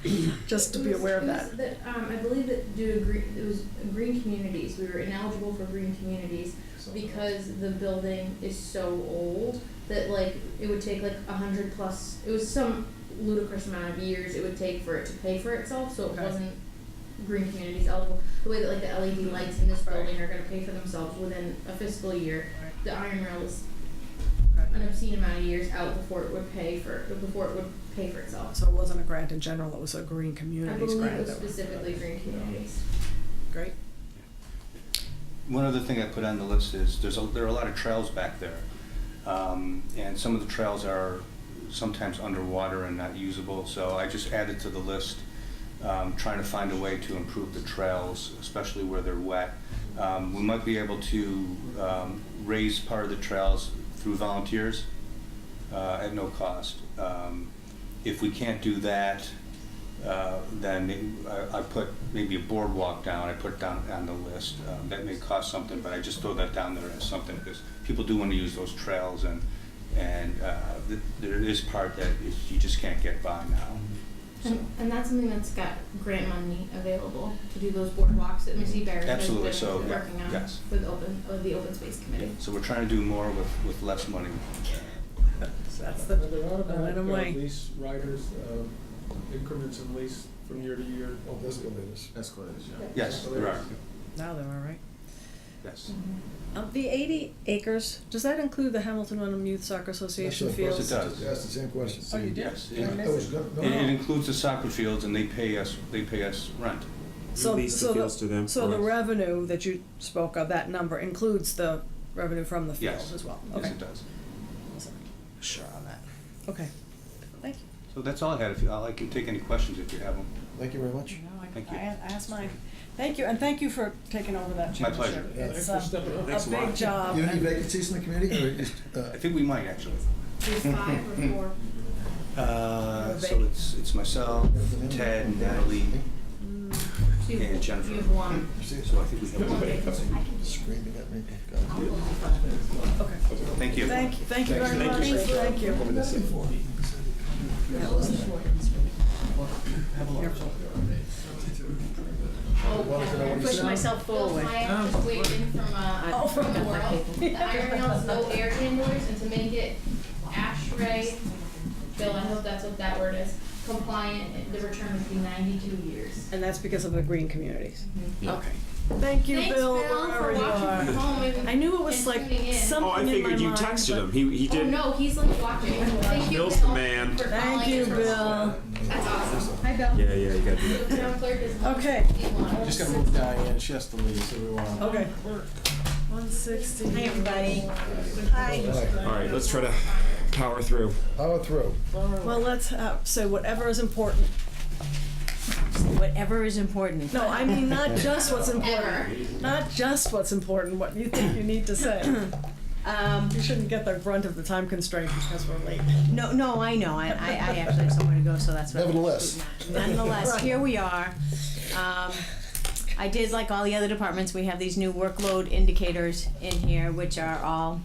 just to be aware of that. I believe that it was green communities, we were ineligible for green communities because the building is so old that like it would take like 100 plus, it was some ludicrous amount of years it would take for it to pay for itself, so it wasn't green communities eligible. The way that like the LED lights in this building are gonna pay for themselves within a fiscal year, the Iron Rail is an obscene amount of years out before it would pay for itself. So it wasn't a grant in general, it was a green I communities believe grant. it was specifically green communities. Great. One other thing I put on the list is there are a lot of trails back there, and some of the trails are sometimes underwater and not usable. So I just added to the list, trying to find a way to improve the trails, especially where they're wet. We might be able to raise part of the trails through volunteers at no cost. If we can't do that, then I put maybe a boardwalk down. I put down on the list. That may cost something, but I just throw that down there as something because people do want to use those trails, and there is part that you just can't get by now. So. And that's something that's got grant money available to do those boardwalks that Missy Barrett has been working on for the open space committee. So we're trying to do more with less money. That's the way. Lease riders, increments in lease from year to year. Oh, escalators. Escalators, yeah. Yes, there are. Now there are, right? Yes. The 80 acres, does that include the Hamilton Wenham Youth Soccer Association fields? Yes, it does. Yes, the same question. Oh, you did? Yes. Did I miss That was it? good. It includes the soccer fields, and they pay us rent. We lease the fields to them. So for the us. revenue that you spoke of, that number includes the revenue from the fields Yes. as well? Yes, Okay. it does. Wasn't sure on that. Okay, thank you. So that's all I had. I can take any questions if you have them. Thank you very much. Thank you. I asked mine. Thank you, and thank you for taking over that My chairmanship. pleasure. It's Thanks for stepping up. Thanks a a lot. big job. Do you have any and- vacancies in the committee, or just, I think we might actually. There's 5 or 4. So it's myself, Ted, Natalie, and Jennifer. You have 1. So I think we have one vacancy. screaming at me? God. Okay. Thank you. Thank you very much. Thank you. What would that say for? Careful. I pushed myself full away. I have waiting from the world. The Iron Rail has no air handlers, and to make it ASHRAE Bill, I hope that's what that word is. Compliant, the return would be 92 years. And that's because of the green communities. Yeah. Okay. Thank you, Thanks, Bill, Bill, wherever for you watching are. from home and I knew it was and like tuning in. something Oh, I in my figured you mind, texted but- him. He Oh did. no, he's like watching. Thank you, Bill's Bill, the man. for Thank calling you, and for- Bill. That's awesome. Hi, Bill. Yeah, you gotta do that. The town clerk is. Okay. Just gotta move Diane, she has to leave, so we want. Okay. 160. Hi, everybody. All right, let's try to power through. Power through. Well, let's say whatever is important. Whatever is important. No, I mean not just what's Ever. important. Not just what's important, what you think you need to say. You shouldn't get the brunt of the time constraint because we're late. No, I know. I actually have somewhere to go, so that's what. Nonetheless, here we are. I did, like all the other departments, we have these new workload indicators in here, which are all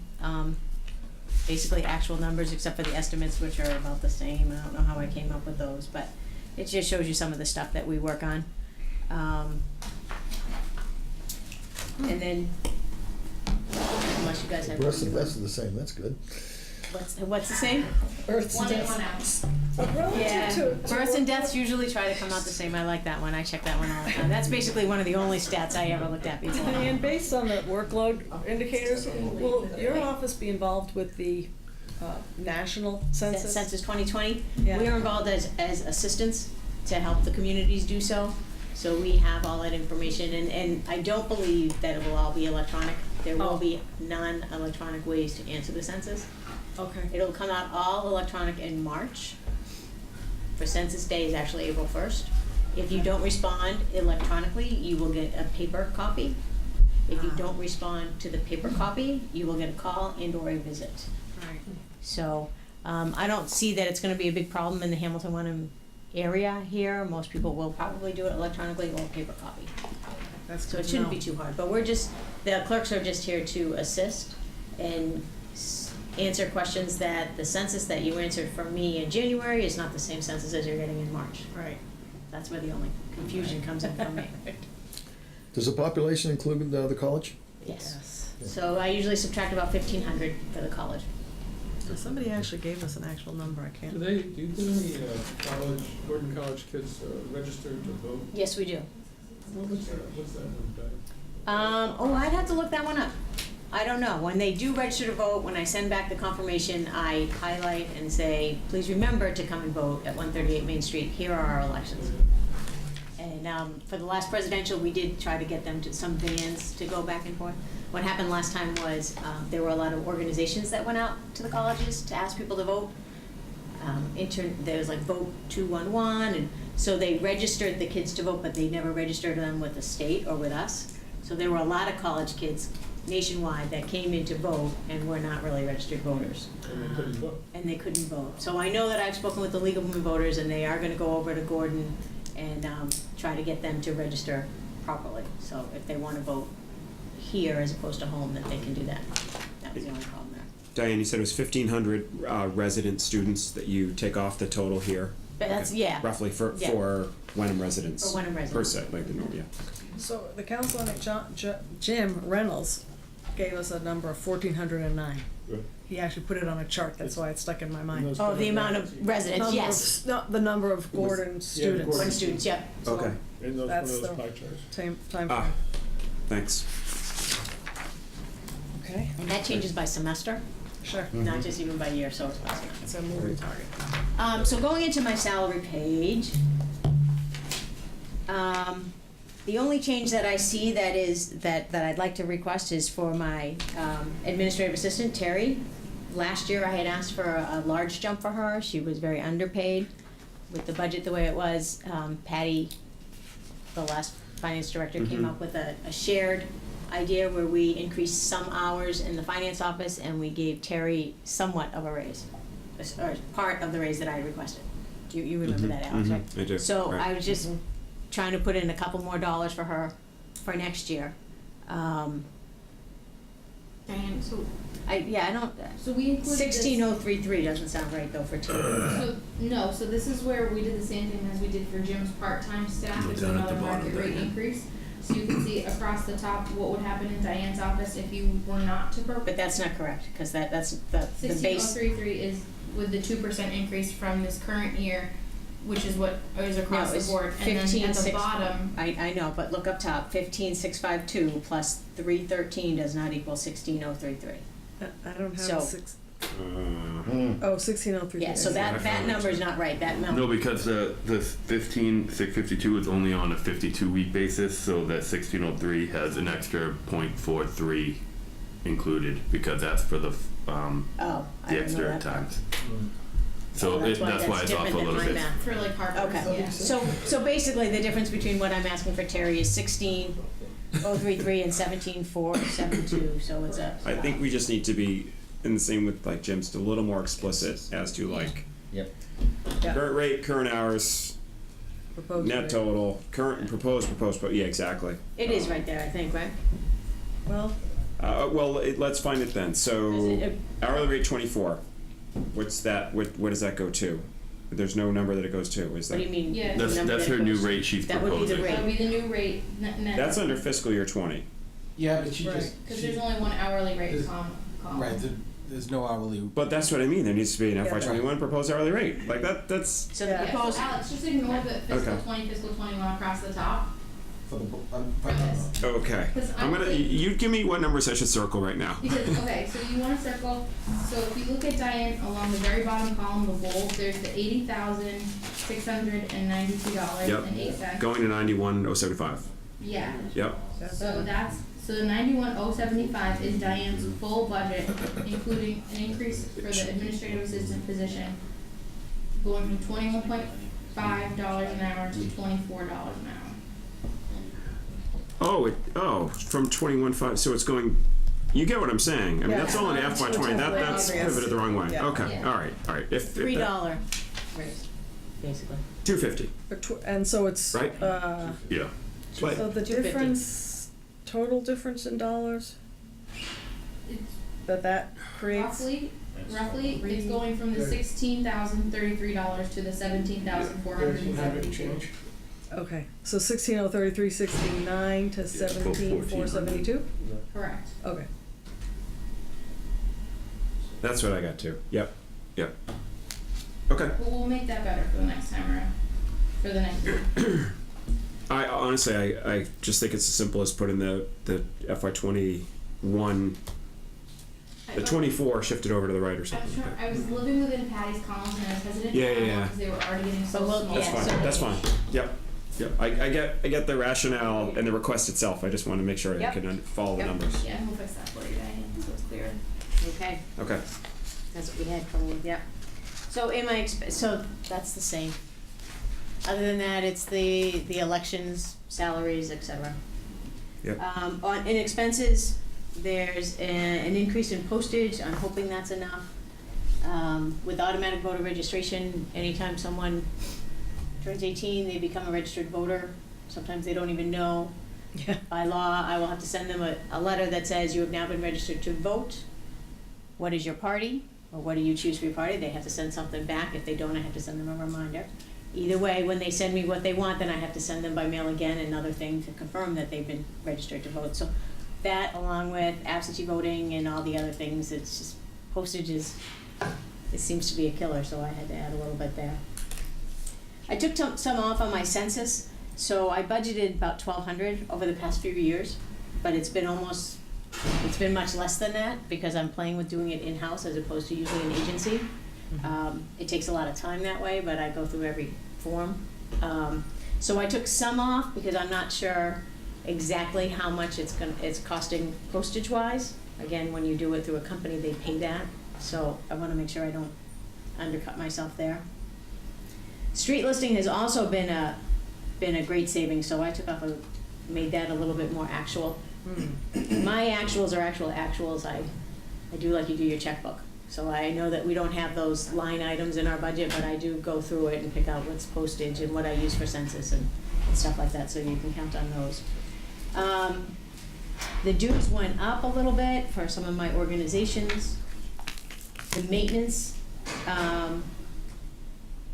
basically actual numbers, except for the estimates, which are about the same. I don't know how I came up with those, but it just shows you some of the stuff that we work on. And then, unless you guys have. Births and deaths are the same, that's good. What's the same? Births One in, one out. Yeah, births and deaths usually try to come out the same. I like that one. I check that one all the time. That's basically one of the only stats I ever looked at before. And based on the workload indicators, will your office be involved with the national census? Census 2020. Yeah. We are involved as assistants to help the communities do so. So we have all that information, and I don't believe that it will all be electronic. There will be non-electronic ways to answer the census. Okay. It'll come out all electronic in March. For Census Day is actually April 1st. If you don't respond electronically, you will get a paper copy. If you don't respond to the paper copy, you will get a call and/or a visit. Right. So I don't see that it's going to be a big problem in the Hamilton-Wenham area here. Most people will probably do it electronically or paper copy. That's So good it to shouldn't know. be too hard. But the clerks are just here to assist and answer questions that the census that you answered from me in January is not the same census as you're getting in March. Right. That's where the only confusion comes in from me. Does the population include the college? Yes. So I usually subtract about 1,500 for the college. Somebody actually gave us an actual number. I can't. Do you get any Gordon College kids registered to vote? Yes, we do. What's that one, I'd have to look that one up. I don't know. When they do register to vote, when I send back the confirmation, I highlight and say, please remember to come and vote at 138 Main Street. Here are our elections. And for the last presidential, we did try to get them to some vans to go back and forth. What happened last time was there were a lot of organizations that went out to the colleges to ask people to vote. There was like Vote 211, and so they registered the kids to vote, but they never registered them with the state or with us. So there were a lot of college kids nationwide that came in to vote and were not really registered voters. And they couldn't vote. And they couldn't vote. So I know that I've spoken with the League of Women Voters, and they are going to go over to Gordon and try to get them to register properly. So if they want to vote here as opposed to home, that they can do that. That was the only problem there. Diane, you said it was 1,500 resident students that you take off the total here. But that's, yeah. Roughly for Wenham residents. For Wenham residents. Per se, like the norm, yeah. So the council and Jim Reynolds gave us a number of 1,409. Good. He actually put it on a chart. That's why it's stuck in my mind. Oh, the amount of residents, yes. The number of Gordon students. Gordon students, yep. Okay. And those That's one of those the pie charts. Same time Ah, frame. thanks. Okay. And that changes by semester, Sure. not just even by year, so it's by semester. It's a moving target. So going into my salary page, the only change that I see that I'd like to request is for my administrative assistant, Terry. Last year I had asked for a large jump for her. She was very underpaid. With the budget the way it was, Patty, the last finance director, came up with a shared idea where we increased some hours in the finance office and we gave Terry somewhat of a raise, or part of the raise that I requested. You remember that, Alex, right? I do. So right. I was just trying to put in a couple more dollars for her for next year. Diane, so I don't. So we included this- 16033 doesn't sound right though for two. So this is where we did the same thing as we did for Jim's part-time staff. Go It's down at the another bottom, market rate Diane. increase. So you can see across the top what would happen in Diane's office if you were not to But that's not correct, because that's the base. 16033 is with the 2% increase from this current year, which is what is across No, the it's board, and then at the 15,600. bottom, I know, but look up top, 15,652 plus 313 does not equal 16,033. I don't have So- a six, Uh, oh, 1603. Yeah, so that number's not right, that number. No, because the 15,652 is only on a 52-week basis, so that 1603 has an extra 0.43 included because that's for the Oh, I the didn't know extra that. times. Oh, So that's why it's off a different than little my bit. math. for like Harvard, Okay, yeah. so basically the difference between what I'm asking for Terry is 16,033 and 17,472, so it's a. I think we just need to be in the same with like Jim's, a little more explicit as to like Yep. Yeah. current rate, current hours, Proposed net rate. total, current proposed, but yeah, exactly. It is right there, I think, right? Well, Let's find it then. Is So it hourly rate 24. What's that? What does that go to? There's no number that it goes to. Is that? What do you mean? Yeah. the That's number that's that her new goes- rate she's That would be the proposing. rate. That would be the new rate, net. That's under fiscal year 20. Yeah, but she Right. just, Because there's only one hourly rate Is- column. right, there's no hourly. But that's what I mean. There needs to be an Yeah. FY21 proposed hourly rate. Like that's. So the Yeah. Yeah, so proposed, Alex, just ignore the fiscal Okay. 20, fiscal 21 across the top For the, for this. Okay. 'Cause I'm gonna. honestly- You give me what numbers I should circle right now. Because, okay, so you wanna circle, so if you look at Diane, along the very bottom column, the bold, there's the $80,692.08. Going to 91,075. Yeah, Yep. so so the 91,075 is Diane's full budget, including an increase for the administrative assistant position, going from $21.5 an hour to $24 an hour. From 21.5. So it's going. You get what I'm saying? I mean, Yeah. that's all in Yeah. FY20. That's Obvious. pivoted the wrong way. Yeah. Okay. Yeah. All right. If that- $3 raise, basically. 250. and so it's, Right. Yeah. But so the 250. difference, total difference in dollars It's that creates? Roughly, it's going from the $16,033 to the $17,470. Okay, so 16,033.69 to 17,472? Correct. Okay. that's what I got too. Yep. Yep. Okay. Well, we'll make that better for the next time around, for the next year. I honestly, I just think it's as simple as putting the FY21, the 24 shifted over to the right or something. I was living within Patty's columns and I was hesitant to Yeah, add yeah, one yeah. because they were already getting so But we'll- small. That's Yeah, fine. so- That's fine. Yep. Yep. I get the rationale and the request itself. I just want to make sure I Yep. can follow the Yep. numbers. Yeah, we'll fix that for you, Diane, so it's clear. Okay, Okay. that's what we had from, yeah. So so that's the same. Other than that, it's the elections, salaries, et cetera. Yep. In expenses, there's an increase in postage, I'm hoping that's enough. With automatic voter registration, anytime someone turns 18, they become a registered voter. Sometimes they don't even know. Yeah. By law, I will have to send them a letter that says you have now been registered to vote. What is your party? Or what do you choose for your party? They have to send something back. If they don't, I have to send them a reminder. Either way, when they send me what they want, then I have to send them by mail again another thing to confirm that they've been registered to vote. So that, along with absentee voting and all the other things, it's just postage it seems to be a killer, so I had to add a little bit there. I took some off on my census, so I budgeted about $1,200 over the past few years, but it's been much less than that because I'm playing with doing it in-house as opposed to using an agency. It takes a lot of time that way, but I go through every form. So I took some off because I'm not sure exactly how much it's costing postage-wise. Again, when you do it through a company, they pay that, so I want to make sure I don't undercut myself there. Street listing has also been a great saving, so I made that a little bit more actual. My actuals are actuals. I do like you do your checkbook. So I know that we don't have those line items in our budget, but I do go through it and pick out what's postage and what I use for census and stuff like that, so you can count on those. The dues went up a little bit for some of my organizations. The maintenance,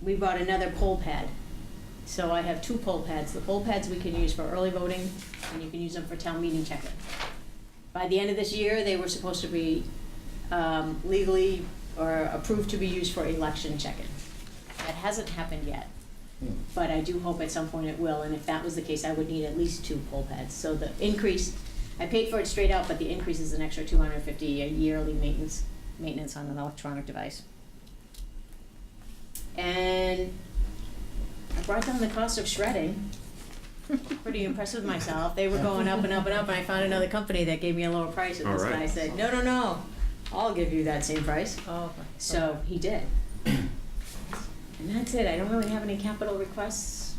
we bought another poll pad. So I have 2 poll pads. The poll pads we can use for early voting, and you can use them for town meeting check-in. By the end of this year, they were supposed to be legally or approved to be used for election check-in. That hasn't happened yet, but I do hope at some point it will, and if that was the case, I would need at least 2 poll pads. So the increase, I paid for it straight out, but the increase is an extra $250 a yearly maintenance on an electronic device. And I brought down the cost of shredding. Pretty impressed with myself. They were going up and up and up, and I found another company that gave me a lower price, and this All right. guy said, no, I'll give you that same price. Oh, okay. So he did. And that's it. I don't really have any capital requests.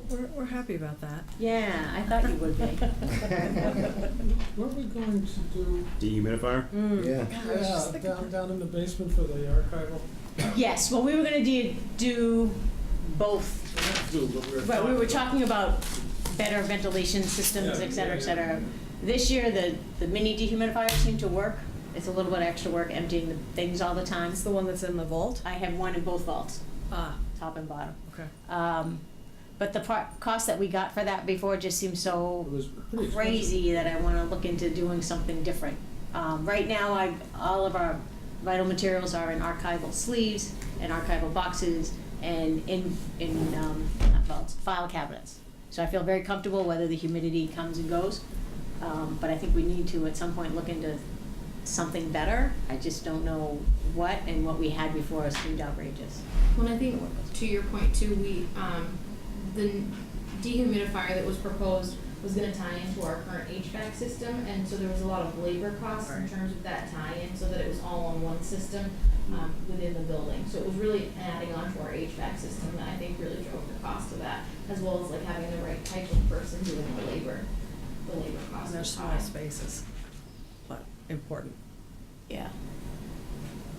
We're happy about that. Yeah, I thought you would be. What are we going to do? Dehumidifier? Yeah. Down in the basement for the archival? Yes, well, we were gonna do both. Right, we were talking about better ventilation systems, et cetera, et cetera. This year, the mini dehumidifiers seem to work. It's a little bit extra work emptying the things all the time. It's the one that's in the vault? I have one in both vaults, Ah, top and bottom. okay. But the cost that we got for that before just seems so It was pretty expensive. crazy that I wanna look into doing something different. Right now, all of our vital materials are in archival sleeves and archival boxes and not vaults, file cabinets. So I feel very comfortable whether the humidity comes and goes. But I think we need to at some point look into something better. I just don't know what, and what we had before seemed outrageous. Well, and I think to your point too, the dehumidifier that was proposed was gonna tie into our current HVAC system, and so there was a lot of labor costs in terms of that tie-in, so that it was all on one system, within the building. So it was really adding on to our HVAC system that I think really drove the cost of that, as well as like having the right type of person doing the labor cost. And they're was small high. spaces, but important. Yeah.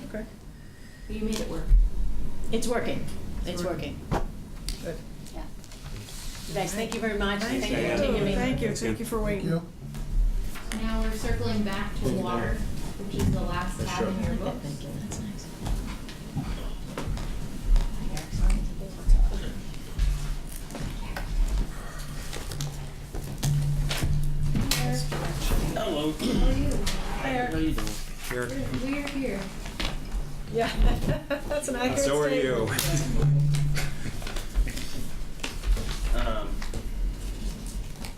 Okay. But you made it work. It's working. It's working. Good. Yeah. You guys, thank you very much. Thank Thank you you. for taking me. Thank you for waiting. You? Now we're circling back to water, which is the last tab in your book. Thank you, that's nice. Hello. How are you? How you doing? Here. We're here. Yeah, that's an accurate So are statement. you.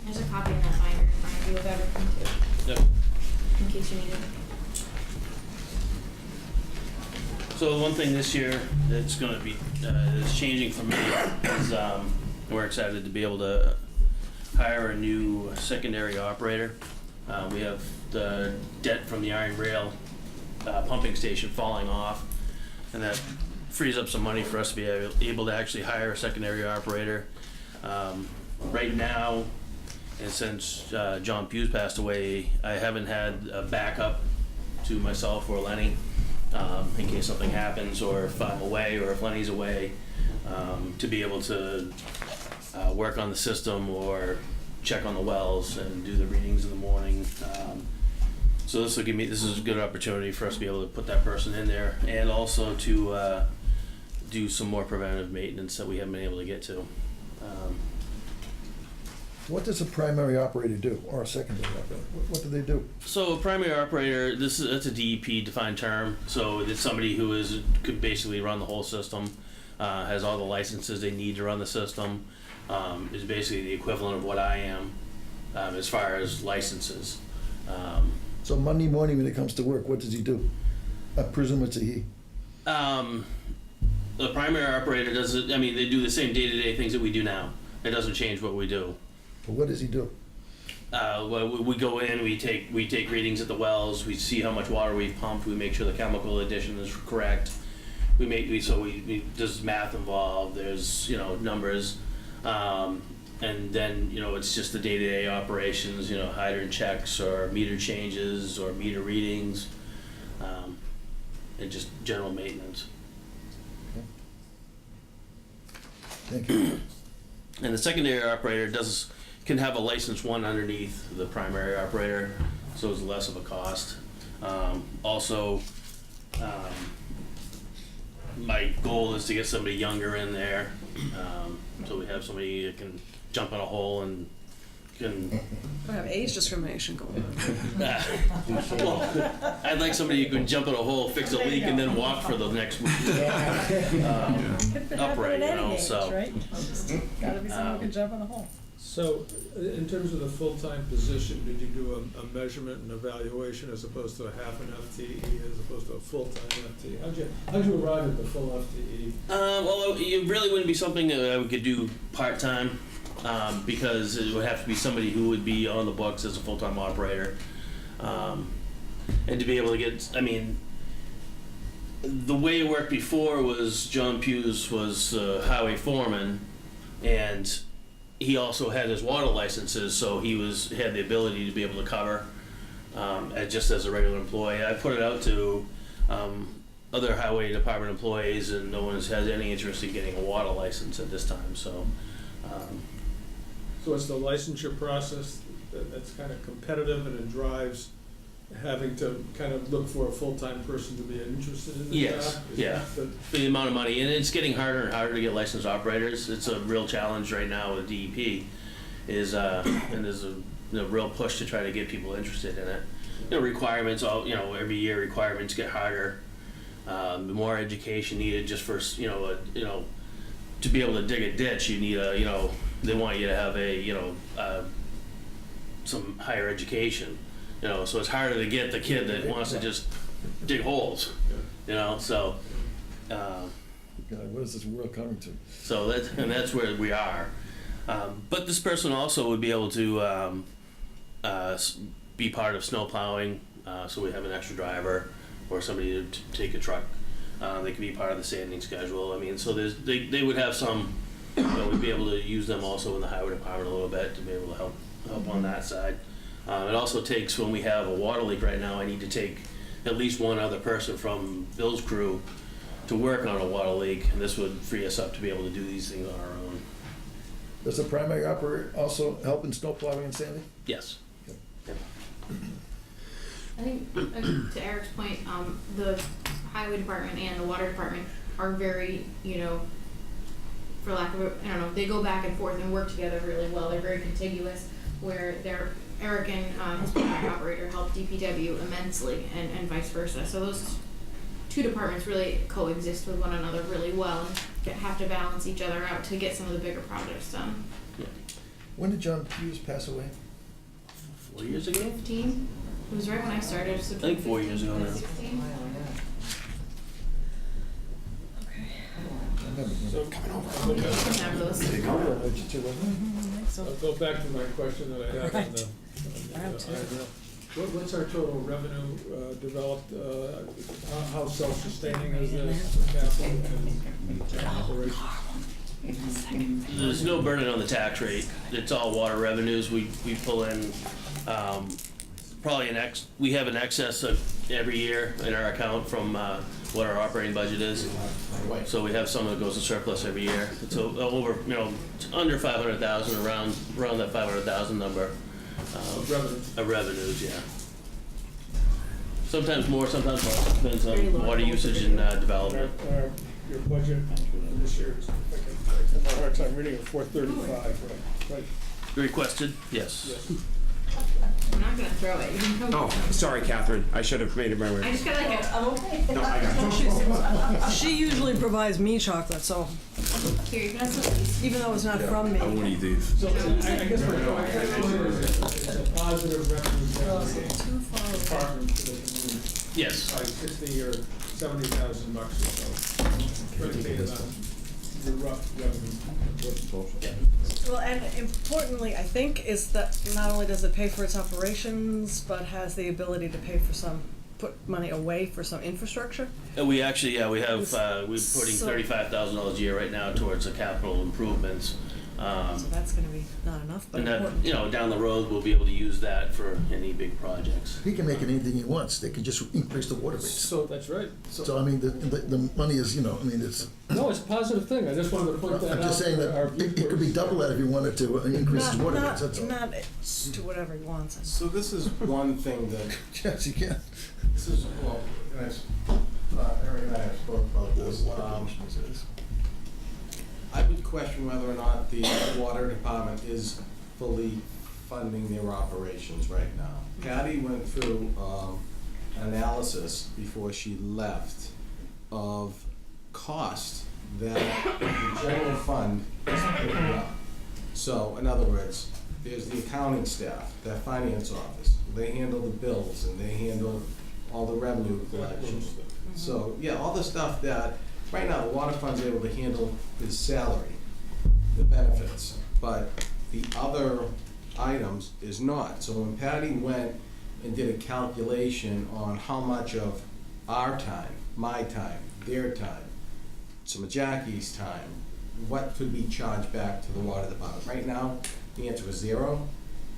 There's a copy in that binder in front of you of everything too, Yep. in case you need it. So one thing this year that's gonna be, is changing for me is, we're excited to be able to hire a new secondary operator. We have the debt from the iron rail, pumping station falling off, and that frees up some money for us to be able to actually hire a secondary operator. Right now, and since John Pugh passed away, I haven't had a backup to myself or Lenny, in case something happens, or if I'm away, or if Lenny's away, to be able to work on the system or check on the wells and do the readings in the morning. So this is a good opportunity for us to be able to put that person in there, and also to do some more preventative maintenance that we haven't been able to get to. What does a primary operator do, or a secondary operator? What do they do? So a primary operator, that's a DEP defined term. So it's somebody who could basically run the whole system, has all the licenses they need to run the system, is basically the equivalent of what I am, as far as licenses. So Monday morning when it comes to work, what does he do? I presume it's a he. The primary operator they do the same day-to-day things that we do now. It doesn't change what we do. But what does he do? Well, we go in, we take readings at the wells, we see how much water we've pumped, we make sure the chemical addition is correct. There's math involved, there's, numbers. And then, it's just the day-to-day operations, hydrant checks or meter changes or meter readings, and just general maintenance. Thank you. And the secondary operator can have a licensed one underneath the primary operator, so it's less of a cost. Also, my goal is to get somebody younger in there, so we have somebody that can jump in a hole and can. I have age discrimination going on. Well, I'd like somebody who can jump in a hole, fix a leak, and then walk for the next week. Upright, you know, so. Gotta be someone who can jump in a hole. So, in terms of the full-time position, did you do a measurement and evaluation as opposed to a half an FTE, as opposed to a full-time FTE? How'd you arrive at the full FTE? Well, it really wouldn't be something that we could do part-time, because it would have to be somebody who would be on the books as a full-time operator. And to be able to get, I mean, the way it worked before was John Hughes was highway foreman, and he also had his water licenses, so he had the ability to be able to cover just as a regular employee. I put it out to other highway department employees, and no one has any interest in getting a water license at this time. So, So it's the licensure process that's kind of competitive, and it drives having to kind of look for a full-time person to be interested in the yes, job? yeah, for the amount of money, and it's getting harder and harder to get licensed operators. It's a real challenge right now with DEP, and there's a real push to try to get people interested in it. Requirements, every year requirements get harder. More education needed just for to be able to dig a ditch. You need they want you to have some higher education. So it's harder to get the kid that wants to just dig holes, so. God, what is this world coming to? So that's where we are. But this person also would be able to be part of snow plowing, so we have an extra driver or somebody to take a truck. They could be part of the sanding schedule. I mean, so they would have some, we'd be able to use them also in the highway department a little bit to be able to help on that side. It also takes, when we have a water leak right now, I need to take at least one other person from Bill's crew to work on a water leak, and this would free us up to be able to do these things on our own. Does the primary operator also help in snow plowing and sanding? Yes. Yep. I think, to Eric's point, the highway department and the water department are very, for lack of they go back and forth and work together really well. They're very contiguous, where Eric and his primary operator help DPW immensely, and vice versa. So those two departments really coexist with one another really well, and have to balance each other out to get some of the bigger projects done. When did John Hughes pass away? 4 years ago? 15. It was right when I started. So I think 4 years ago now. 16. So, Have those. I'll go back to my question that I had on the what's our total revenue developed? How self-sustaining is this capital and operations? There's no burden on the tax rate. It's all water revenues. We pull in probably we have an excess of every year in our account from what our operating budget is. So we have some that goes to surplus every year. It's over, under 500,000, around that 500,000 number. Of revenues, yeah. Sometimes more, sometimes less. Depends on water usage and development. Your budget for this year is, I have a hard time reading it, 435, right? Requested? Yes. I'm not gonna throw it. You can come. Oh, sorry, Catherine. I should have made it my way. I just got like I'm okay. No, I got you. She usually provides me chocolate, so Here, you can have some of these. even though it's not from me. I won't eat these. So I guess my point is it's a positive revenue department for the community. Yes. Like 60 or 70,000 bucks or so. Predicated on your rough revenue. Well, and importantly, I think, is that not only does it pay for its operations, but has the ability to put money away for some infrastructure. We actually, we have, we're putting $35,000 a year right now towards the capital improvements. So that's gonna be not enough, but And that, important. down the road, we'll be able to use that for any big projects. He can make it anything he wants. They can just increase the water rates. So that's right. So I mean, the money is, it's. No, it's a positive thing. I just wanted to point that out. I'm just saying for our that it could be double that if you wanted to increase his water rates. That's all. Not to whatever he wants. So this is one thing that, Yes, you can. this is, well, Eric and I have spoke about this. I would question whether or not the water department is fully funding their operations right now. Patty went through analysis before she left of cost that the general fund is picking up. So, in other words, there's the accounting staff, that finance office, they handle the bills and they handle all the revenue collections. So, yeah, all the stuff that, right now, the water fund's able to handle is salary, the benefits, but the other items is not. So when Patty went and did a calculation on how much of our time, my time, their time, some of Jackie's time, what could be charged back to the water department? Right now, the answer is 0,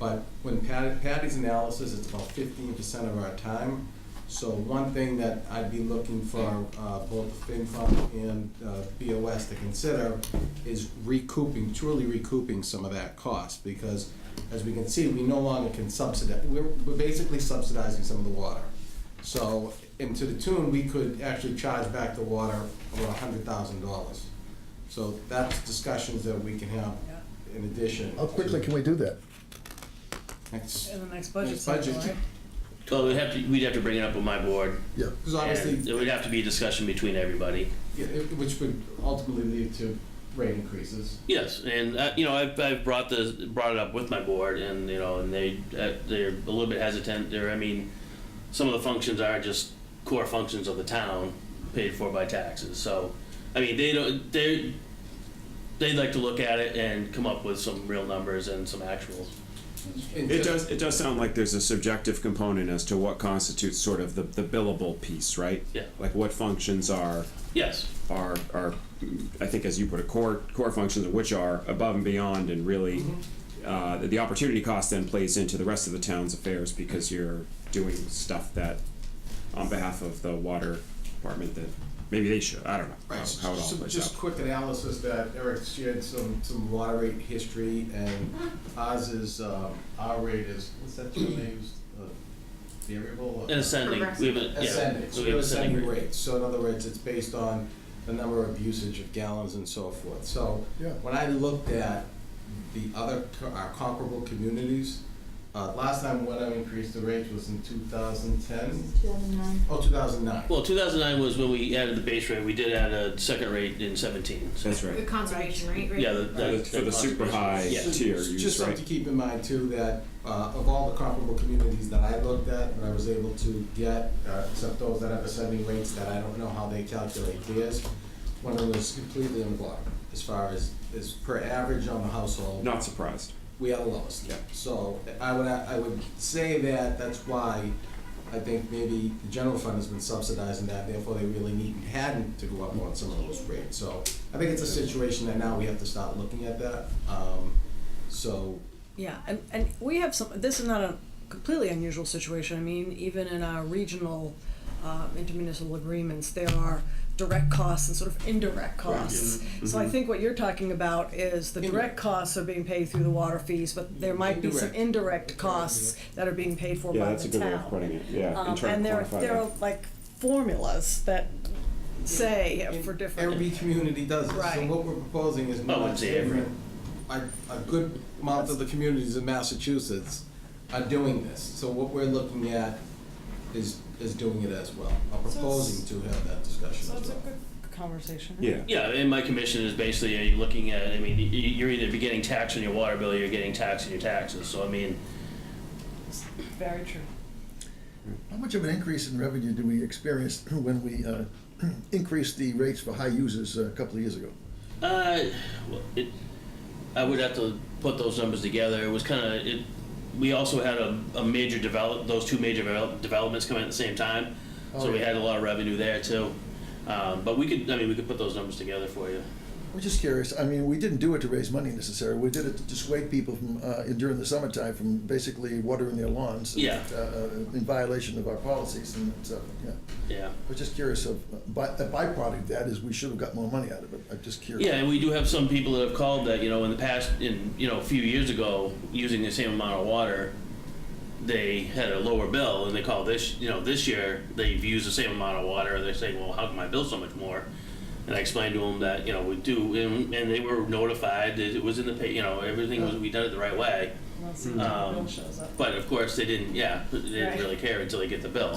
but when Patty's analysis, it's about 15% of our time. So one thing that I'd be looking for both Fin-Com and BOS to consider is truly recouping some of that cost, because as we can see, we no longer can subsidize, we're basically subsidizing some of the water. So, and to the tune, we could actually charge back the water over $100,000. So that's discussions that we can have in addition. How quickly can we do that? In the next budget Next cycle, budget. right? Well, we'd have to bring it up with my board. Yeah. Because obviously, And it would have to be a discussion between everybody. yeah, which would ultimately lead to rate increases. Yes, and I've brought it up with my board, and and they're a little bit hesitant. Some of the functions are just core functions of the town, paid for by taxes. So, they'd like to look at it and come up with some real numbers and some actuals. It does sound like there's a subjective component as to what constitutes sort of the billable piece, right? Yeah. Like what functions are Yes. are I think, as you put it, core functions, which are above and beyond, and really the opportunity cost then plays into the rest of the town's affairs, because you're doing stuff that on behalf of the water department that maybe they should. I don't know Right, how it all so plays just out. quick analysis that Eric shared some water rate history, and ours is, our rate is, what's that term they use? Variable? And ascending. We have a, Ascending, so we we have have ascending ascending rate. rates. So in other words, it's based on the number of usage of gallons and so forth. So Yeah. when I looked at the other, our comparable communities, last time Wenham increased the rates was in 2010? 2009. Oh, 2009. Well, 2009 was when we added the base rate. We did add a second rate in 17. So. That's The right. conservation rate, right? Yeah, For the super high Yeah. tier Just use, something right? to keep in mind too, that of all the comparable communities that I looked at, and I was able to get, except those that have ascending rates that I don't know how they calculate theirs, one of them was completely in the bottom as far as per average on the household. Not surprised. We are the lowest. Yeah. So I would say that that's why I think maybe the general fund has been subsidizing that, therefore they really hadn't to go up on some of those rates. So I think it's a situation that now we have to start looking at that. Yeah, and we have this is not a completely unusual situation. I mean, even in our regional intermunicipal agreements, there are direct costs and sort of indirect costs. So I think what you're talking about is the direct costs are being paid through the water fees, but there might be some indirect costs that are being paid for Yeah, by that's a the good way of town. putting it. Yeah, and trying And to there quantify there that. are like formulas that say for different. Every community does it. So Right. what we're proposing is Oh, not it's every- a good amount of the communities in Massachusetts are doing this. So what we're looking at is doing it as well. I'm proposing to have that discussion So as it's a well. good conversation. Yeah. Yeah, and my commission is basically, are you looking at, you're either getting taxed on your water bill or you're getting taxed on your taxes. So, Very true. How much of an increase in revenue do we experience when we increased the rates for high users a couple of years ago? I would have to put those numbers together. It was we also had a major those two major developments come in at the same time. So we had a lot of revenue there too. But we could put those numbers together for you. I'm just curious. I mean, we didn't do it to raise money necessarily. We did it to dissuade people from during the summertime from basically watering their lawns. Yeah. In violation of our policies and stuff. Yeah. Yeah. We're just curious of a byproduct of that is we should have got more money out of it. I'm just curious. Yeah, and we do have some people that have called that, in the past, a few years ago, using the same amount of water, they had a lower bill, and they called this year, they've used the same amount of water, and they're saying, well, how come my bill's so much more? And I explained to them that, we do, and they were notified that it was in the pay, everything was, we done it the right way. We'll see when the bill shows up. But of course, they didn't Right. really care until they get the bill.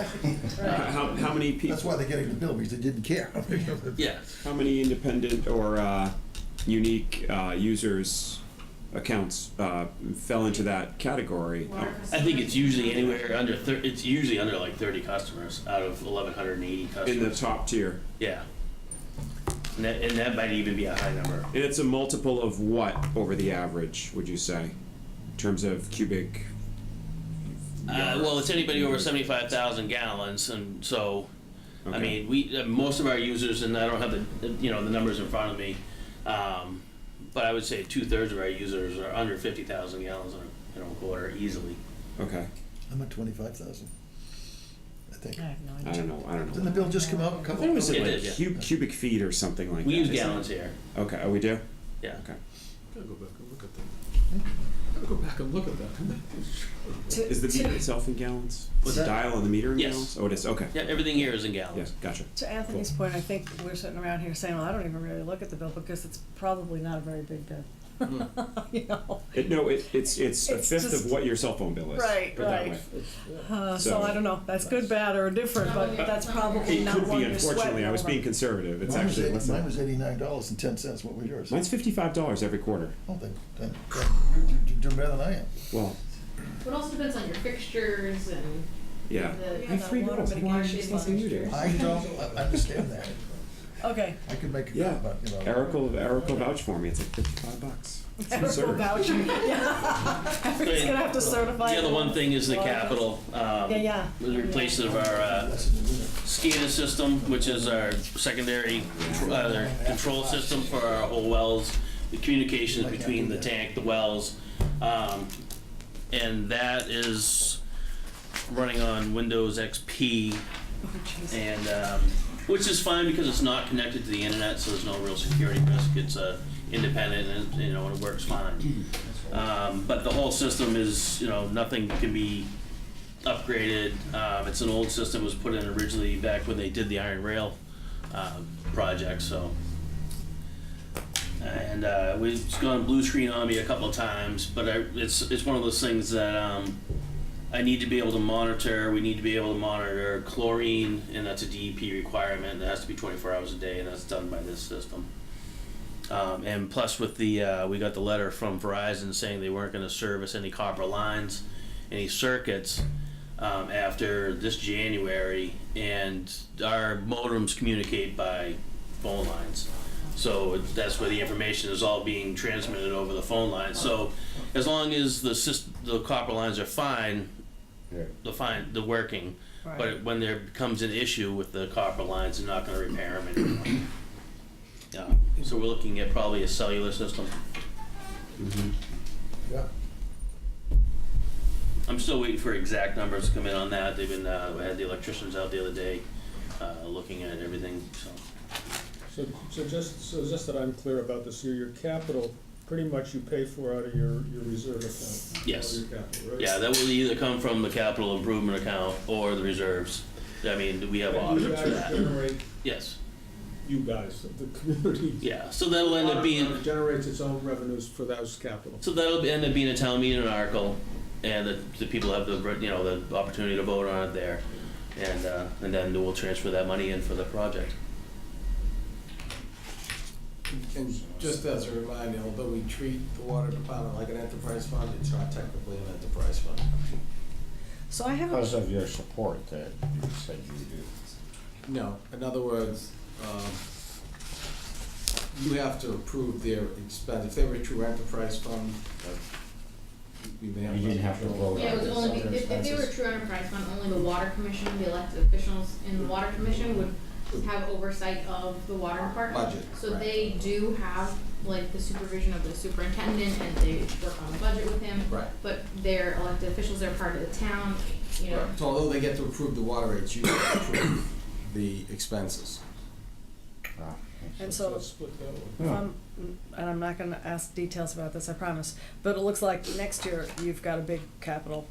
How many people? That's why they're getting the bill, because they didn't care. Yeah. How many independent or unique users accounts fell into that category? I think it's usually anywhere under it's usually under like 30 customers out of 1,180 customers. In the top tier. Yeah. And that might even be a high number. And it's a multiple of what over the average, would you say, in terms of cubic? Well, it's anybody over 75,000 gallons, and so, I mean, we most of our users, and I don't have the numbers in front of me, but I would say 2/3 of our users are under 50,000 gallons in a quarter easily. Okay. I'm at 25,000. I think. I have no idea. I don't know. Didn't the bill just come out? I thought it was It like did, yeah. cubic feet or something like We that. use Is it? gallons here. Okay. Oh, we do. Yeah. Okay. Gotta go back and look at that. Gotta go back and look at that. Is the meter itself in gallons? What's the that? dial on the meter in Yes. gallons? Oh, it is. Okay. Yeah, everything here is in gallons. Yes. Gotcha. To Anthony's point, I think we're sitting around here saying, well, I don't even really look at the bill because it's probably not a very big bill. You know? It's a It's fifth just- of what your cell phone bill is. Right, put it that right. way. So I don't know, that's good, bad, or different, but that's probably It not could one be, you're unfortunately. sweating I was over. being conservative. It's Mine was actually less than mine was $89.10. What was yours? Mine's $55 every quarter. Oh, then you're doing better than I am. Well, It also depends on your fixtures and yeah. the I have $3. Why are you just listening to you? I don't understand that. Okay. I could make a Yeah. but you know. Eric will vouch for me. It's like $55. It's Eric will absurd. vouch. Yeah. Eric's gonna have to certify. The other it. one thing is the Well, capital. Yeah. The replacement of our SCADA system, which is our secondary control system for our whole wells, the communications between the tank, the wells, and that is running on Windows XP, Oh, jeez. and which is fine because it's not connected to the internet, so there's no real security risk. It's independent, and and it works fine. But the whole system is, nothing can be upgraded. It's an old system, was put in originally back when they did the Iron Rail project, so. And we've gone blue screen on me a couple of times, but it's one of those things that I need to be able to monitor. We need to be able to monitor chlorine, and that's a DEP requirement. It has to be 24 hours a day, and that's done by this system. And plus with the, we got the letter from Verizon saying they weren't gonna service any copper lines, any circuits, after this January, and our modems communicate by phone lines. So that's where the information is all being transmitted over the phone line. So as long as the copper lines are fine, they're working. Right. But when there becomes an issue with the copper lines, they're not gonna repair them anymore. So we're looking at probably a cellular system. Yeah. I'm still waiting for exact numbers to come in on that. They've been, we had the electricians out the other day, looking at everything, so. So just that I'm clear about this, your capital, pretty much you pay for out of your reserve account. Yes. All your capital, right? Yeah, that will either come from the capital improvement account or the reserves. I mean, we have And you options for guys that. generate, Yes, you guys, the community. yeah, so that'll end up being, Generates its own revenues for those capital. so that'll end up being a town meeting article, and the people have the opportunity to vote on it there. And then we'll transfer that money in for the project. And just as a reminder, although we treat the water department like an enterprise fund, it's not technically an enterprise fund. So I have Because of your support that you said you do. No, in other words, you have to approve their expense. If they were a true enterprise fund, we may have. You didn't have to vote Yeah, it was only, if they were a true enterprise fund, only the water commission, the elected officials in the water commission would have oversight of the water department. Budget, So right. they do have like the supervision of the superintendent, and they work on the budget with him. Right. But they're elected officials, they're part of the town, you know. So although they get to approve the water rates, you have to approve the expenses. And so, Split that one. and I'm not gonna ask details about this, I promise, but it looks like next year you've got a big capital,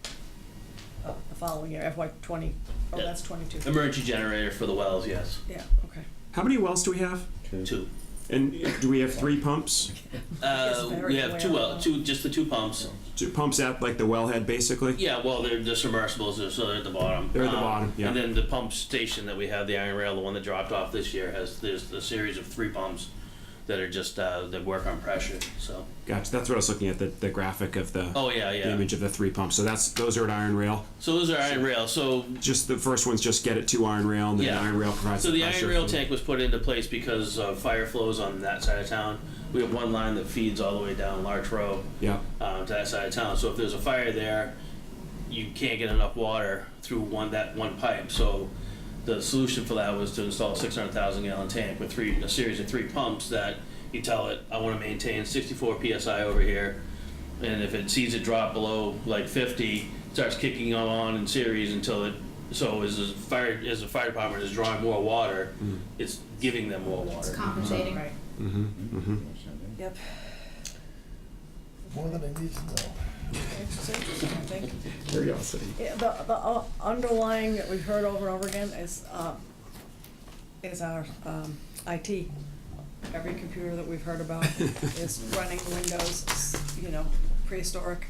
the following year, FY '20, oh, that's '22. Emergency generator for the wells, yes. Yeah, okay. How many wells do we have? Two. And do we have 3 pumps? We have just the 2 pumps. 2 pumps at like the wellhead, basically? Yeah, well, they're the submersibles, so they're at the bottom. They're at the bottom, yeah. And then the pump station that we have, the iron rail, the one that dropped off this year, there's a series of 3 pumps that are just, that work on pressure, so. Gotcha. That's what I was looking at, the graphic of the, Oh, yeah, the yeah. image of the 3 pumps. So those are at iron rail. So those are iron rail, so. Just the first one's just get it to iron rail, and then Yeah. the iron rail provides So the iron pressure rail from- tank was put into place because of fire flows on that side of town. We have one line that feeds all the way down Larch Road. Yeah. To that side of town. So if there's a fire there, you can't get enough water through that one pipe. So the solution for that was to install a 600,000 gallon tank with a series of 3 pumps that you tell it, I want to maintain 64 psi over here, and if it sees it drop below like 50, it starts kicking on in series until it. So as the fire department is drawing more water, it's giving them more water. It's compensating. Right. Yep. More than I need to know. It's interesting, I think. Curiosity. Yeah, the underlying that we've heard over and over again is our IT. Every computer that we've heard about is running Windows, prehistoric.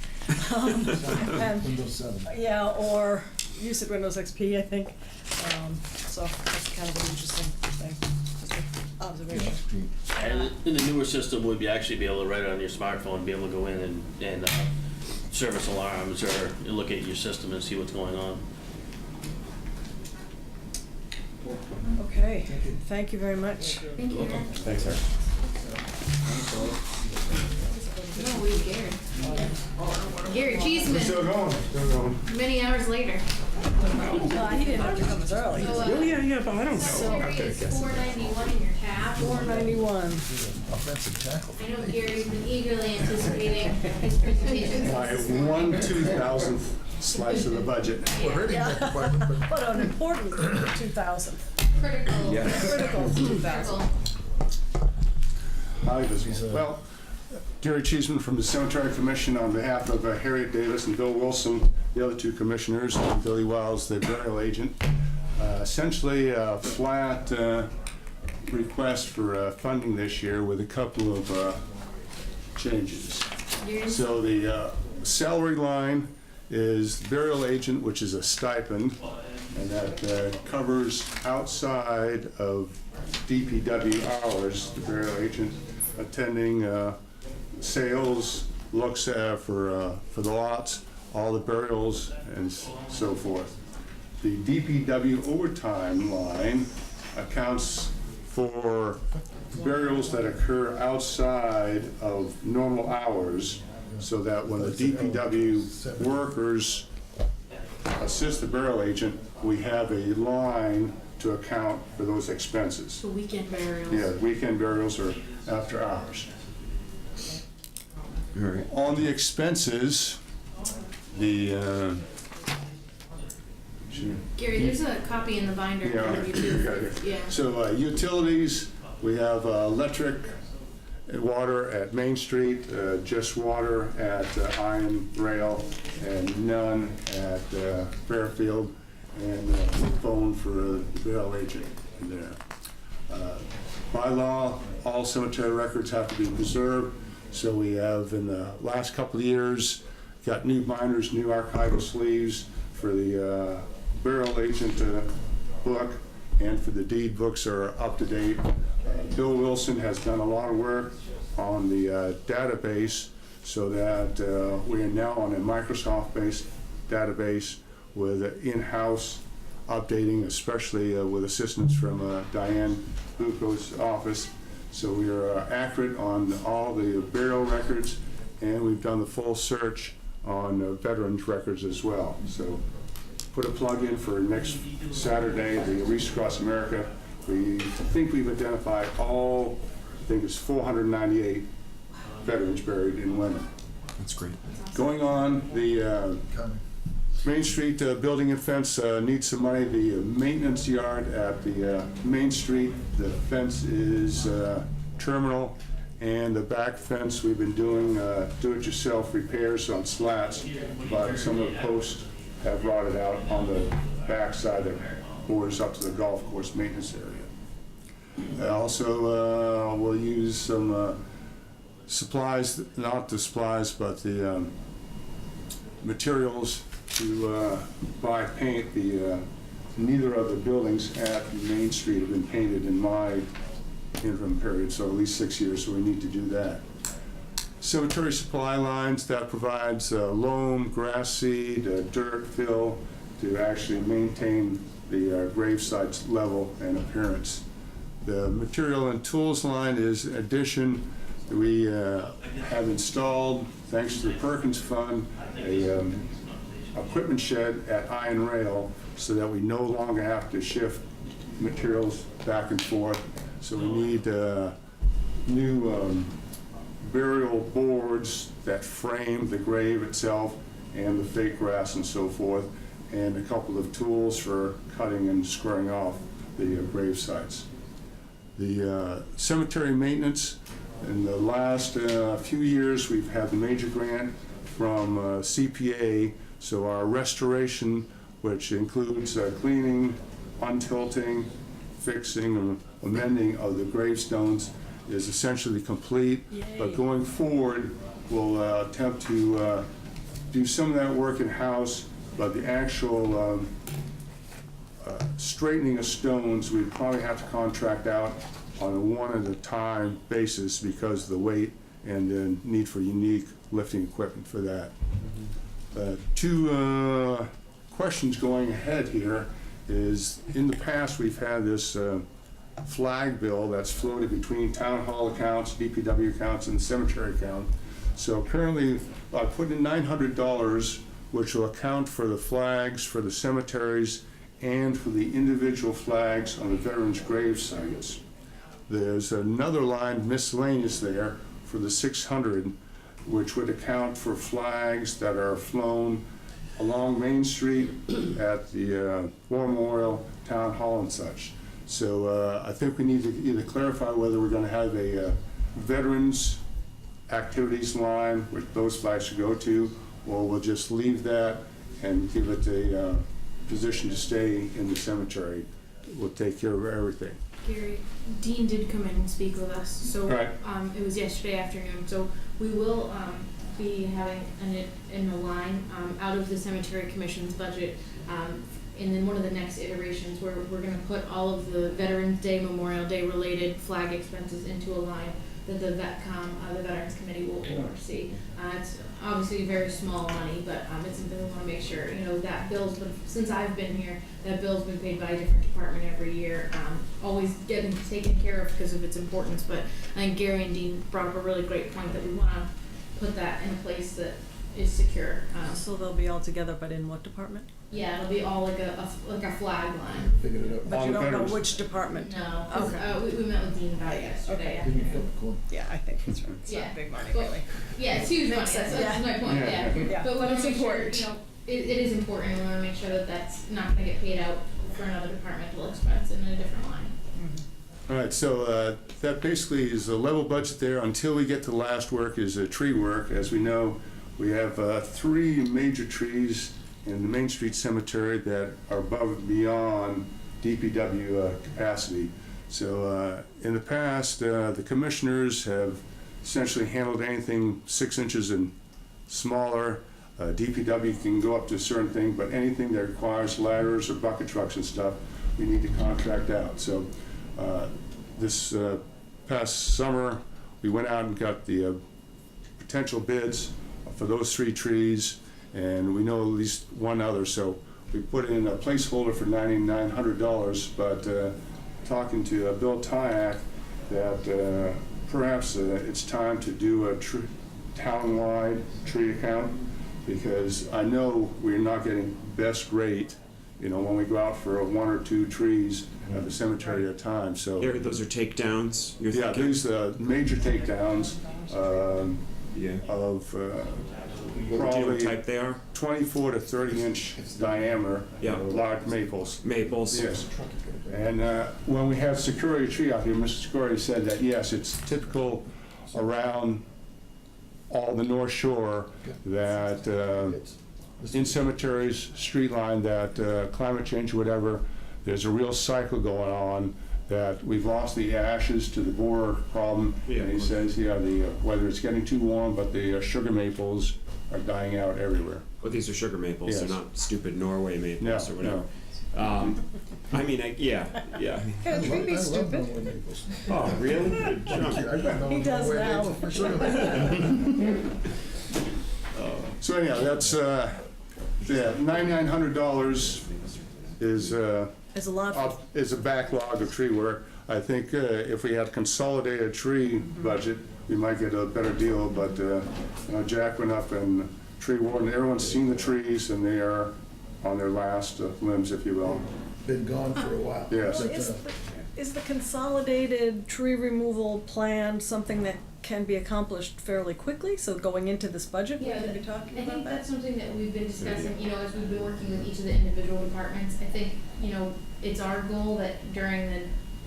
And- Windows 7. Yeah, or you said Windows XP, I think. So that's kind of an interesting thing, just an observation. And in the newer system, we'd actually be able to write it on your smartphone, be able to go in and service alarms or look at your system and see what's going on. Okay, thank you very much. Thank you. Thanks, sir. No, we Gary. Gary Cheeseman. Still going. Many hours later. He didn't have to come as early. Yeah, but I don't know. Salary is $491 in your tab. $491. Offensive tackle. I know Gary's been eagerly anticipating his presentation. My 1/2000th slice of the budget. We're hurting that department, but What an important 2,000. Critical. Critical 2,000. Hi, well, Gary Cheeseman from the Cemetery Commission on behalf of Harriet Davis and Bill Wilson, the other 2 commissioners, and Billy Wiles, the burial agent. Essentially a flat request for funding this year with a couple of changes. So the salary line is burial agent, which is a stipend, and that covers outside of DPW hours, the burial agent attending sales, looks for the lots, all the burials, and so forth. The DPW overtime line accounts for burials that occur outside of normal hours, so that when the DPW workers assist the burial agent, we have a line to account for those expenses. So weekend burials. Yeah, weekend burials are after hours. All right. On the expenses, the Gary, there's a copy in the binder in front of you too. Yeah. So utilities, we have electric and water at Main Street, just water at Iron Rail, and none at Fairfield, and phone for the burial agent in there. By law, all cemetery records have to be preserved, so we have in the last couple of years got new binders, new archival sleeves for the burial agent book, and for the deed books are up to date. Bill Wilson has done a lot of work on the database, so that we are now on a Microsoft-based database with in-house updating, especially with assistance from Diane Bucco's office. So we are accurate on all the burial records, and we've done the full search on veterans records as well. So put a plug in for next Saturday, the Wreaths Across America. We think we've identified all, I think it's 498 veterans buried in Wenham. That's great. Going on, the Main Street building and fence needs some money. The maintenance yard at the Main Street, the fence is terminal, and the back fence we've been doing do-it-yourself repairs on slats, but some of the posts have rotted out on the back side that borders up to the golf course maintenance area. Also, we'll use some supplies, not the supplies, but the materials to buy paint. Neither of the buildings at Main Street have been painted in my interim period, so at least 6 years, so we need to do that. Cemetery supply lines, that provides loam, grass seed, dirt, fill to actually maintain the grave site's level and appearance. The material and tools line is in addition. We have installed, thanks to the Perkins Fund, a equipment shed at Iron Rail so that we no longer have to shift materials back and forth. So we need new burial boards that frame the grave itself and the fake grass and so forth, and a couple of tools for cutting and squaring off the grave sites. The cemetery maintenance, in the last few years, we've had the major grant from CPA, so our restoration, which includes cleaning, untilting, fixing, and amending of the gravestones, is essentially complete. Yay. But going forward, we'll attempt to do some of that work in-house, but the actual straightening of stones, we'd probably have to contract out on a one-at-a-time basis because of the weight and the need for unique lifting equipment for that. Two questions going ahead here is, in the past, we've had this flag bill that's floated between town hall accounts, DPW accounts, and the cemetery account. So currently, I put in $900, which will account for the flags for the cemeteries and for the individual flags on the veterans' grave sites. There's another line, miscellaneous, there for the 600, which would account for flags that are flown along Main Street at the War Memorial, Town Hall, and such. So I think we need to either clarify whether we're going to have a veterans activities line, which those flags should go to, or we'll just leave that and give it a position to stay in the cemetery. We'll take care of everything. Gary, Dean did come in and speak with us, so Right. It was yesterday afternoon. So we will be having in a line out of the cemetery commission's budget. And then one of the next iterations, where we're going to put all of the Veterans Day, Memorial Day related flag expenses into a line that the VetCom, the Veterans Committee, will oversee. It's obviously very small money, but it's something we want to make sure, that bill's been, since I've been here, that bill's been paid by a different department every year, always getting taken care of because of its importance. But I think Gary and Dean brought up a really great point that we want to put that in a place that is secure. So they'll be all together, but in what department? Yeah, it'll be all like a flag line. Figured it out. But you don't know which department? No, 'cause, Okay. we met with Dean about it yesterday. Okay. Didn't flip a coin. Yeah, I think that's right. It's Yeah. not big money, But- really. Yeah, it's huge money, Makes that's, sense, that's my point, Yeah. yeah. But we want It's to make sure, important. it is important, we want to make sure that that's not going to get paid out for another departmental expense in a different line. All right, so that basically is a level budget there until we get to the last work, is tree work. As we know, we have 3 major trees in the Main Street Cemetery that are above and beyond DPW capacity. So in the past, the commissioners have essentially handled anything 6 inches and smaller. DPW can go up to a certain thing, but anything that requires ladders or bucket trucks and stuff, we need to contract out. So this past summer, we went out and got the potential bids for those 3 trees, and we know at least one other, so we put in a placeholder for $9,900, but talking to Bill Tyak, that perhaps it's time to do a town-wide tree account, because I know we're not getting best rate, when we go out for 1 or 2 trees at the cemetery at a time, so. Those are takedowns, you're Yeah, thinking? these major takedowns Yeah. of What probably type they are? 24 to 30 inch diameter, Yeah. large maples. Maples. Yes. And when we have security tree out here, Mr. Security said that, yes, it's typical around all the North Shore that in cemeteries, street line, that climate change or whatever, there's a real cycle going on that we've lost the ashes to the borer problem. Yeah, And he of course. says, the weather is getting too warm, but the sugar maples are dying out everywhere. But these are sugar maples, they're Yes. not stupid Norway maples No, or whatever. I mean, yeah. Can a tree be stupid? Oh, really? Good job. He does now. So anyhow, that's, $9,900 is, There's a lot. is a backlog of tree work. I think if we had consolidated tree budget, we might get a better deal, but Jack went up and tree warden, everyone's seen the trees and they are on their last limbs, if you will. Been gone for a while. Yes. Well, is the consolidated tree removal plan something that can be accomplished fairly quickly? So going into this budget, Yeah, we're gonna be talking I about think that? that's something that we've been discussing, as we've been working with each of the individual departments. I think, it's our goal that during the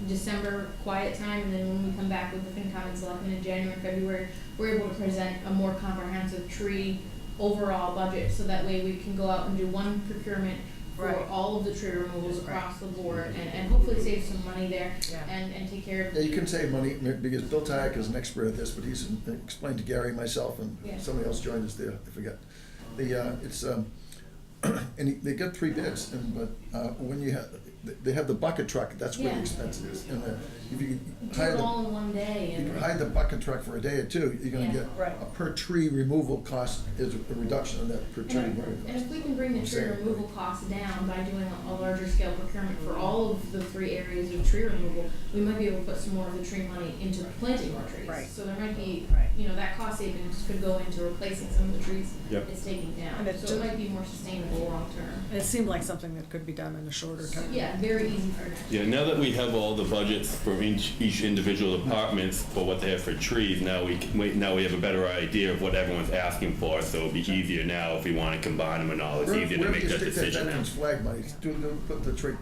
December quiet time, and then when we come back with the FinCom and Selectmen in January, February, we're able to present a more comprehensive tree overall budget, so that way we can go out and do one procurement for Right. all of the tree removals across the board, and hopefully save some money there, Yeah. and take care of. Yeah, you can save money, because Bill Tyak is an expert at this, but he's explained to Gary, myself, and Yeah. somebody else joined us there, I forget. It's, and they get 3 bids, but when you have, they have the bucket truck, that's where the Yeah. expense is. And if you Do hire it the, all in one day, you and. can hire the bucket truck for a day or two, you're gonna Yeah. get Right. a per tree removal cost is a reduction in that per tree And removal and cost. if we can bring the tree Same. removal costs down by doing a larger scale procurement for all of the 3 areas of tree removal, we might be able to put some more of the tree money into planting more trees. Right. So there might be, Right. that cost savings could go into replacing some of the trees Yep. it's taking down. And it's So it just- might be more sustainable long term. It seemed like something that could be done in a shorter time. Yeah, very easy for. Yeah, now that we have all the budgets for each individual departments for what they have for trees, now we have a better idea of what everyone's asking for, so it'll be easier now if we want to combine them and all, it's easier to Wherever make you that stick decision now. veterans flag money, put the tree.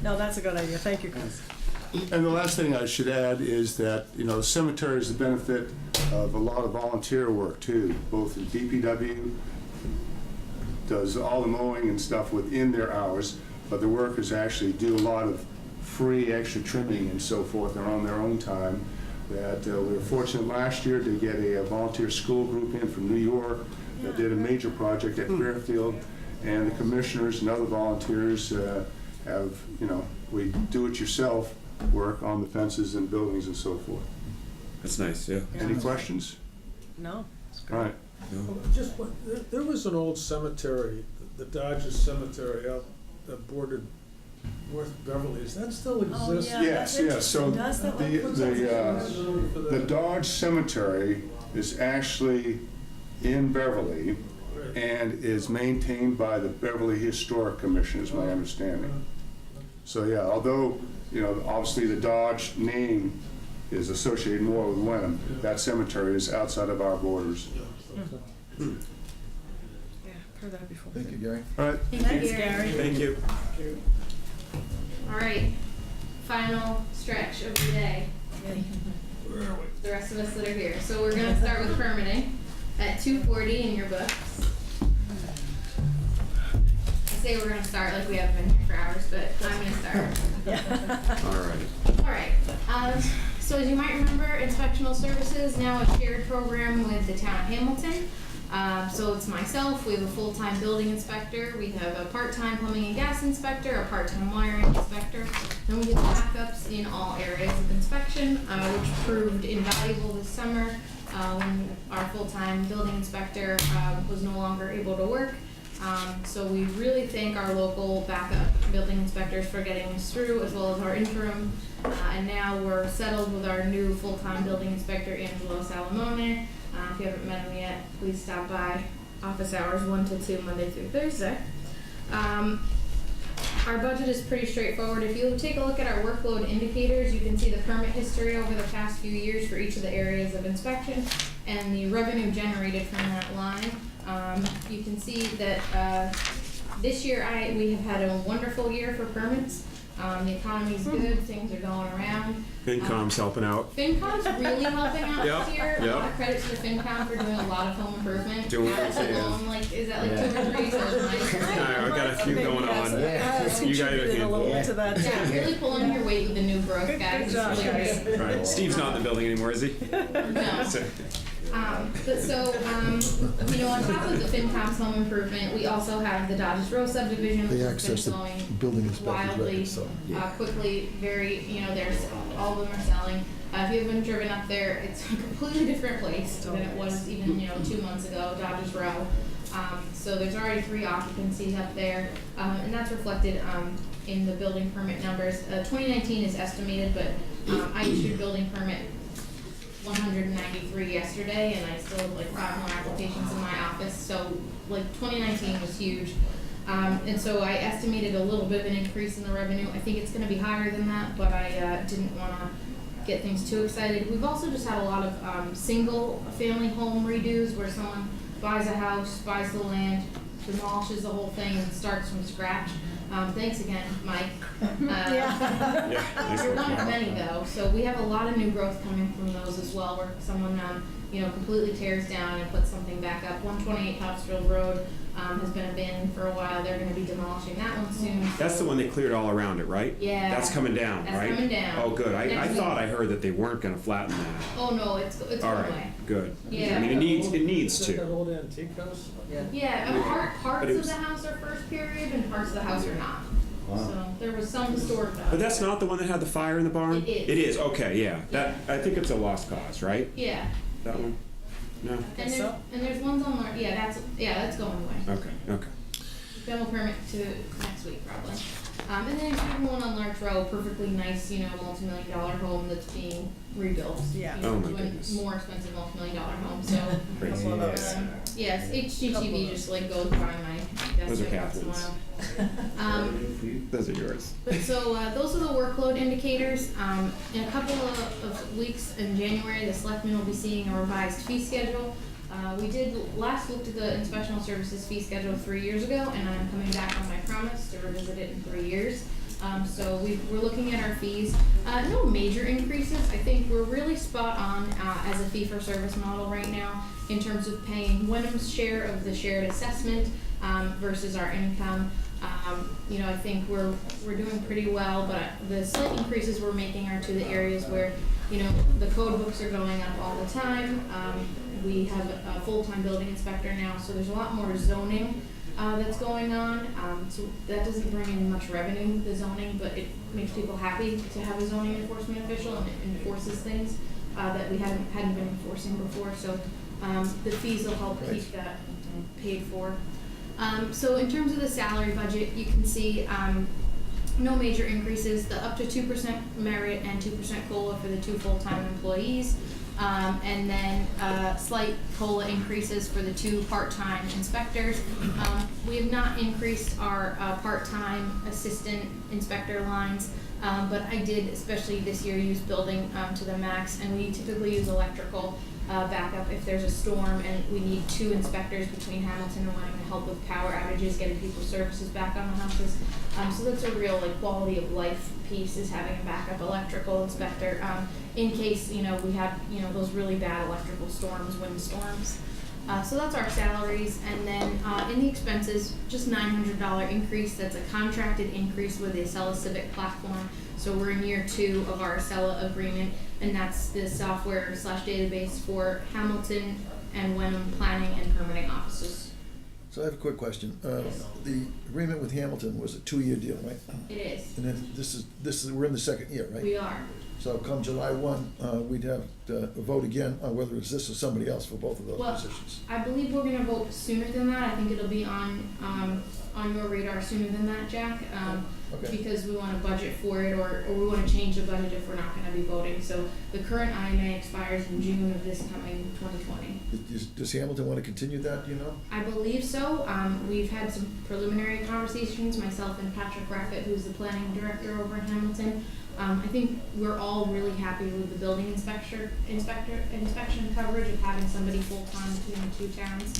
No, that's a good idea. Thank you, Chris. And the last thing I should add is that, the cemetery is the benefit of a lot of volunteer work too, both the DPW does all the mowing and stuff within their hours, but the workers actually do a lot of free extra trimming and so forth, they're on their own time. That we were fortunate last year to get a volunteer school group in from New York that did a major project at Fairfield, and the commissioners and other volunteers have, we do-it-yourself work on the fences and buildings and so forth. That's nice, yeah. Any questions? No. All right. There was an old cemetery, the Dodgers Cemetery out that bordered North Beverly. Does that still exist? yeah. Yes, yes, so Does that look the Dodge Cemetery is actually in Beverly and is maintained by the Beverly Historic Commission, is my understanding. So, yeah, although, obviously the Dodge name is associated more with Wenham, that cemetery is outside of our borders. Yeah, heard that before. Thank you, Gary. All right. Thanks, Gary. Thank you. All right, final stretch of the day. The rest of us that are here. So we're gonna start with permitting at 2:40 in your books. I say we're gonna start like we haven't been here for hours, but I'm gonna start. All right. All right. So as you might remember, inspectional services now a shared program with the town of Hamilton. So it's myself, we have a full-time building inspector, we have a part-time plumbing and gas inspector, a part-time wiring inspector, then we get backups in all areas of inspection, which proved invaluable this summer when our full-time building inspector was no longer able to work. So we really thank our local backup building inspectors for getting us through, as well as our interim. And now we're settled with our new full-time building inspector, Angelo Salamone. If you haven't met him yet, please stop by. Office hours 1 to 2, Monday through Thursday. Our budget is pretty straightforward. If you take a look at our workload indicators, you can see the permit history over the past few years for each of the areas of inspection and the revenue generated from that line. You can see that this year we have had a wonderful year for permits. The economy's good, things are going around. FinCom's helping out. FinCom's really helping out Yep, this year. yep. A lot of credit to the FinCom for doing a lot of home improvement. Doing That's what they alone, can. like, is that like 2 or 3? So it's nice. I few going on. Has You guys are contributed a little yeah. bit to that. Yeah, really pulling your weight with the new growth, Good guys. job, It's really guys. great. Right. Steve's not in the building anymore, is he? No. So- But so, you know, on top of the FinCom's home improvement, we also have the Dodges Row subdivision, which They has access been the going building inspector's wildly, records, so. quickly, very, you know, there's, all of them are selling. If you haven't driven up there, it's a completely different place than it was even, you know, 2 months ago, Dodges Row. So there's already 3 occupancies up there, and that's reflected, in the building permit numbers. 2019 is estimated, but, I issued building permit 193 yesterday, and I still have like 5 more applications in my office, so like 2019 was huge. And so I estimated a little bit of an increase in the revenue. I think it's gonna be higher than that, but I didn't wanna get things too excited. We've also just had a lot of single family home redos where someone buys a house, buys the land, demolishes the whole thing and starts from scratch. Thanks again, Mike. Yeah. You're one of many though, so we have a lot of new growth coming from those as well, where someone, you know, completely tears down and puts something back up. 128 Topsfield Road, has been abandoned for a while. They're gonna be demolishing that one soon. That's the one they cleared all around it, right? Yeah. That's coming down, That's right? coming down. Oh, good. I Next thought week. I heard that they weren't gonna flatten that. Oh, no, it's All going right, away. good. Yeah. I mean, it needs Is that to. that old antique house? Yeah, and parts But it of was- the house are first period and parts of the house are not. So there was some historic value. But that's not the one that had the fire in the barn? It is. It is, okay, yeah. That, I think it's a lost cause, right? Yeah. That one? No? And there's ones on, that's going away. Okay, okay. Demo permit to next week probably. And then there's one on Larch Row, perfectly nice, you know, multi-million-dollar home that's being rebuilt. Yeah. You know, Oh my to a goodness. more expensive multi-million-dollar home, so. Crazy. Yes, HGTV just like goes by my desk Those are every once in a Catherine's. while. Those are yours. But so those are the workload indicators. In a couple of weeks in January, the selectmen will be seeing a revised fee schedule. We did last looked at the inspectional services fee schedule 3 years ago, and I'm coming back on my promise to revisit it in 3 years. So we're looking at our fees. No major increases. I think we're really spot on as a fee-for-service model right now in terms of paying Wenham's share of the shared assessment versus our income. You know, I think we're doing pretty well, but the slight increases we're making are to the areas where, you know, the code books are going up all the time. We have a full-time building inspector now, so there's a lot more zoning that's going on. So that doesn't bring in much revenue, the zoning, but it makes people happy to have a zoning enforcement official, and it enforces things that we hadn't been enforcing before. So the fees will help keep that paid for. So in terms of the salary budget, you can see no major increases. The up to 2% merit and 2% COLA for the 2 full-time employees. And then slight COLA increases for the 2 part-time inspectors. We have not increased our part-time assistant inspector lines, but I did, especially this year, use building to the max, and we typically use electrical backup if there's a storm and we need 2 inspectors between Hamilton and Wenham to help with power outages, getting people's services back on the houses. So that's a real like quality of life piece, is having a backup electrical inspector in case, you know, we have, you know, those really bad electrical storms, wind storms. So that's our salaries, and then in the expenses, just $900 increase. That's a contracted increase with the Acela Civic platform. So we're in year 2 of our Acela agreement, and that's the software/database for Hamilton and Wenham planning and permitting offices. So I have a quick question. The agreement with Hamilton was a 2-year deal, right? It is. And then this is, we're in the 2nd year, right? We are. So come July 1, we'd have to vote again on whether it's this or somebody else for both of those Well, positions. I believe we're gonna vote sooner than that. I think it'll be on your radar sooner than that, Jack. Okay. Because we wanna budget for it, or we wanna change the budget if we're not gonna be voting. So the current IMA expires in June of this coming 2020. Does Hamilton want to continue that, do you know? I believe so. We've had some preliminary conversations, myself and Patrick Raffett, who's the planning director over at Hamilton. I think we're all really happy with the building inspection coverage of having somebody full-time between the 2 towns.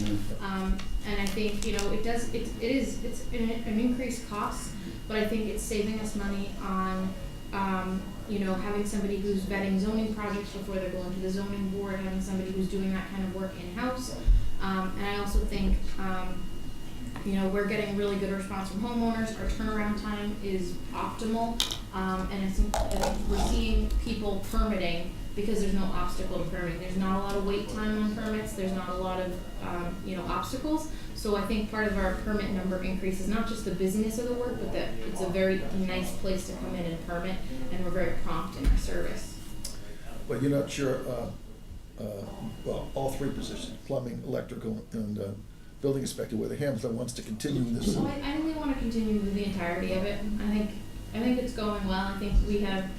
And I think, you know, it's an increased cost, but I think it's saving us money on, you know, having somebody who's vetting zoning projects before they're going to the zoning board, having somebody who's doing that kind of work in-house. And I also think, You know, we're getting really good response from homeowners, our turnaround time is optimal, and we're seeing people permitting because there's no obstacle to permitting. There's not a lot of wait time on permits, there's not a lot of, obstacles. So I think part of our permit number increase is not just the busyness of the work, but that it's a very nice place to come in and permit, and we're very prompt in our service. But you're not sure, well, all three positions, plumbing, electrical, and building inspector, whether Hamilton wants to continue this. Well, I think we want to continue with the entirety of it. I think it's going well. I think we have,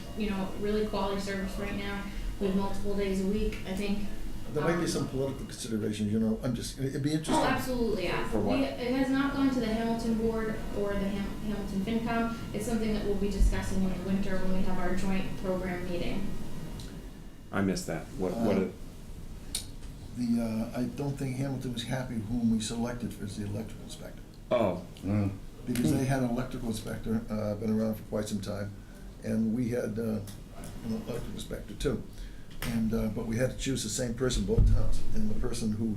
really quality service right now. We have multiple days a week. I think There might be some political considerations, it'd be interesting. Oh, absolutely, yeah. For what? It has not gone to the Hamilton board or the Hamilton FinCom. It's something that we'll be discussing in the winter when we have our joint program meeting. I missed that. What I don't think Hamilton was happy whom we selected as the electrical inspector. Oh. Because they had an electrical inspector, been around for quite some time, and we had an electrical inspector too. And, but we had to choose the same person both towns, and the person who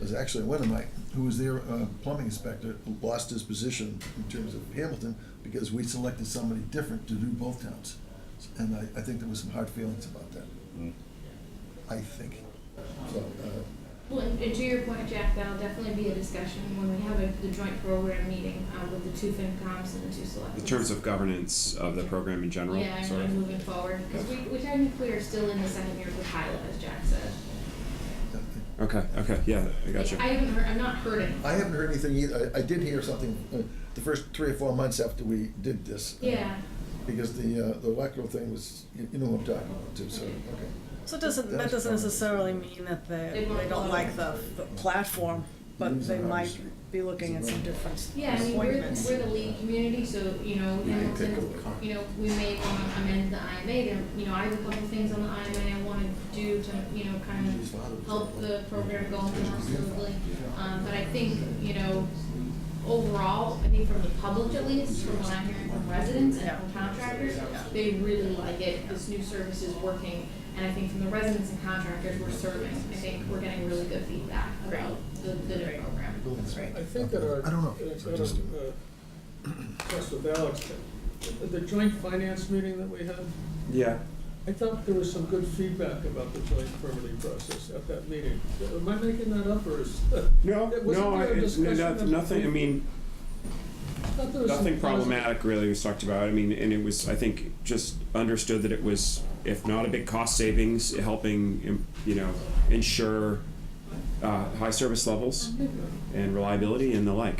was actually a Wenhamite, who was their plumbing inspector, lost his position in terms of Hamilton because we selected somebody different to do both towns. And I think there was some hard feelings about that. I think. So, Well, and to your point, Jack, that'll definitely be a discussion when we have the joint program meeting with the two FinComs and the two selectmen. In terms of governance of the program in general? Yeah, sort of? and moving forward, because we technically are still in the second year of the pilot, as Jack said. Okay, yeah, I got you. I've not heard anything. I haven't heard anything either. I did hear something the first 3 or 4 months after we did this. Yeah. Because the electoral thing was, you know what I'm talking about too, so, okay. So that doesn't necessarily mean that they don't like the platform, but they might be looking at some different Yeah, I mean, appointments. we're the lead community, so, Hamilton, we may want to amend the IMA. There, I have a couple things on the IMA I want to do to, kind of help the program go more smoothly. But I think, overall, I think from the public at least, from what I'm hearing from residents and from contractors, they really like it. This new service is working. And I think from the residents and contractors we're serving, I think we're getting really good feedback about the new program. I think that our, I don't know. just with Alex, the joint finance meeting that we had, Yeah. I thought there was some good feedback about the joint permitting process at that meeting. Am I making that up, or is? Nothing, I mean, nothing problematic really was talked about. I mean, and it was, I think, just understood that it was, if not a big cost savings, helping, ensure high service levels and reliability and the like.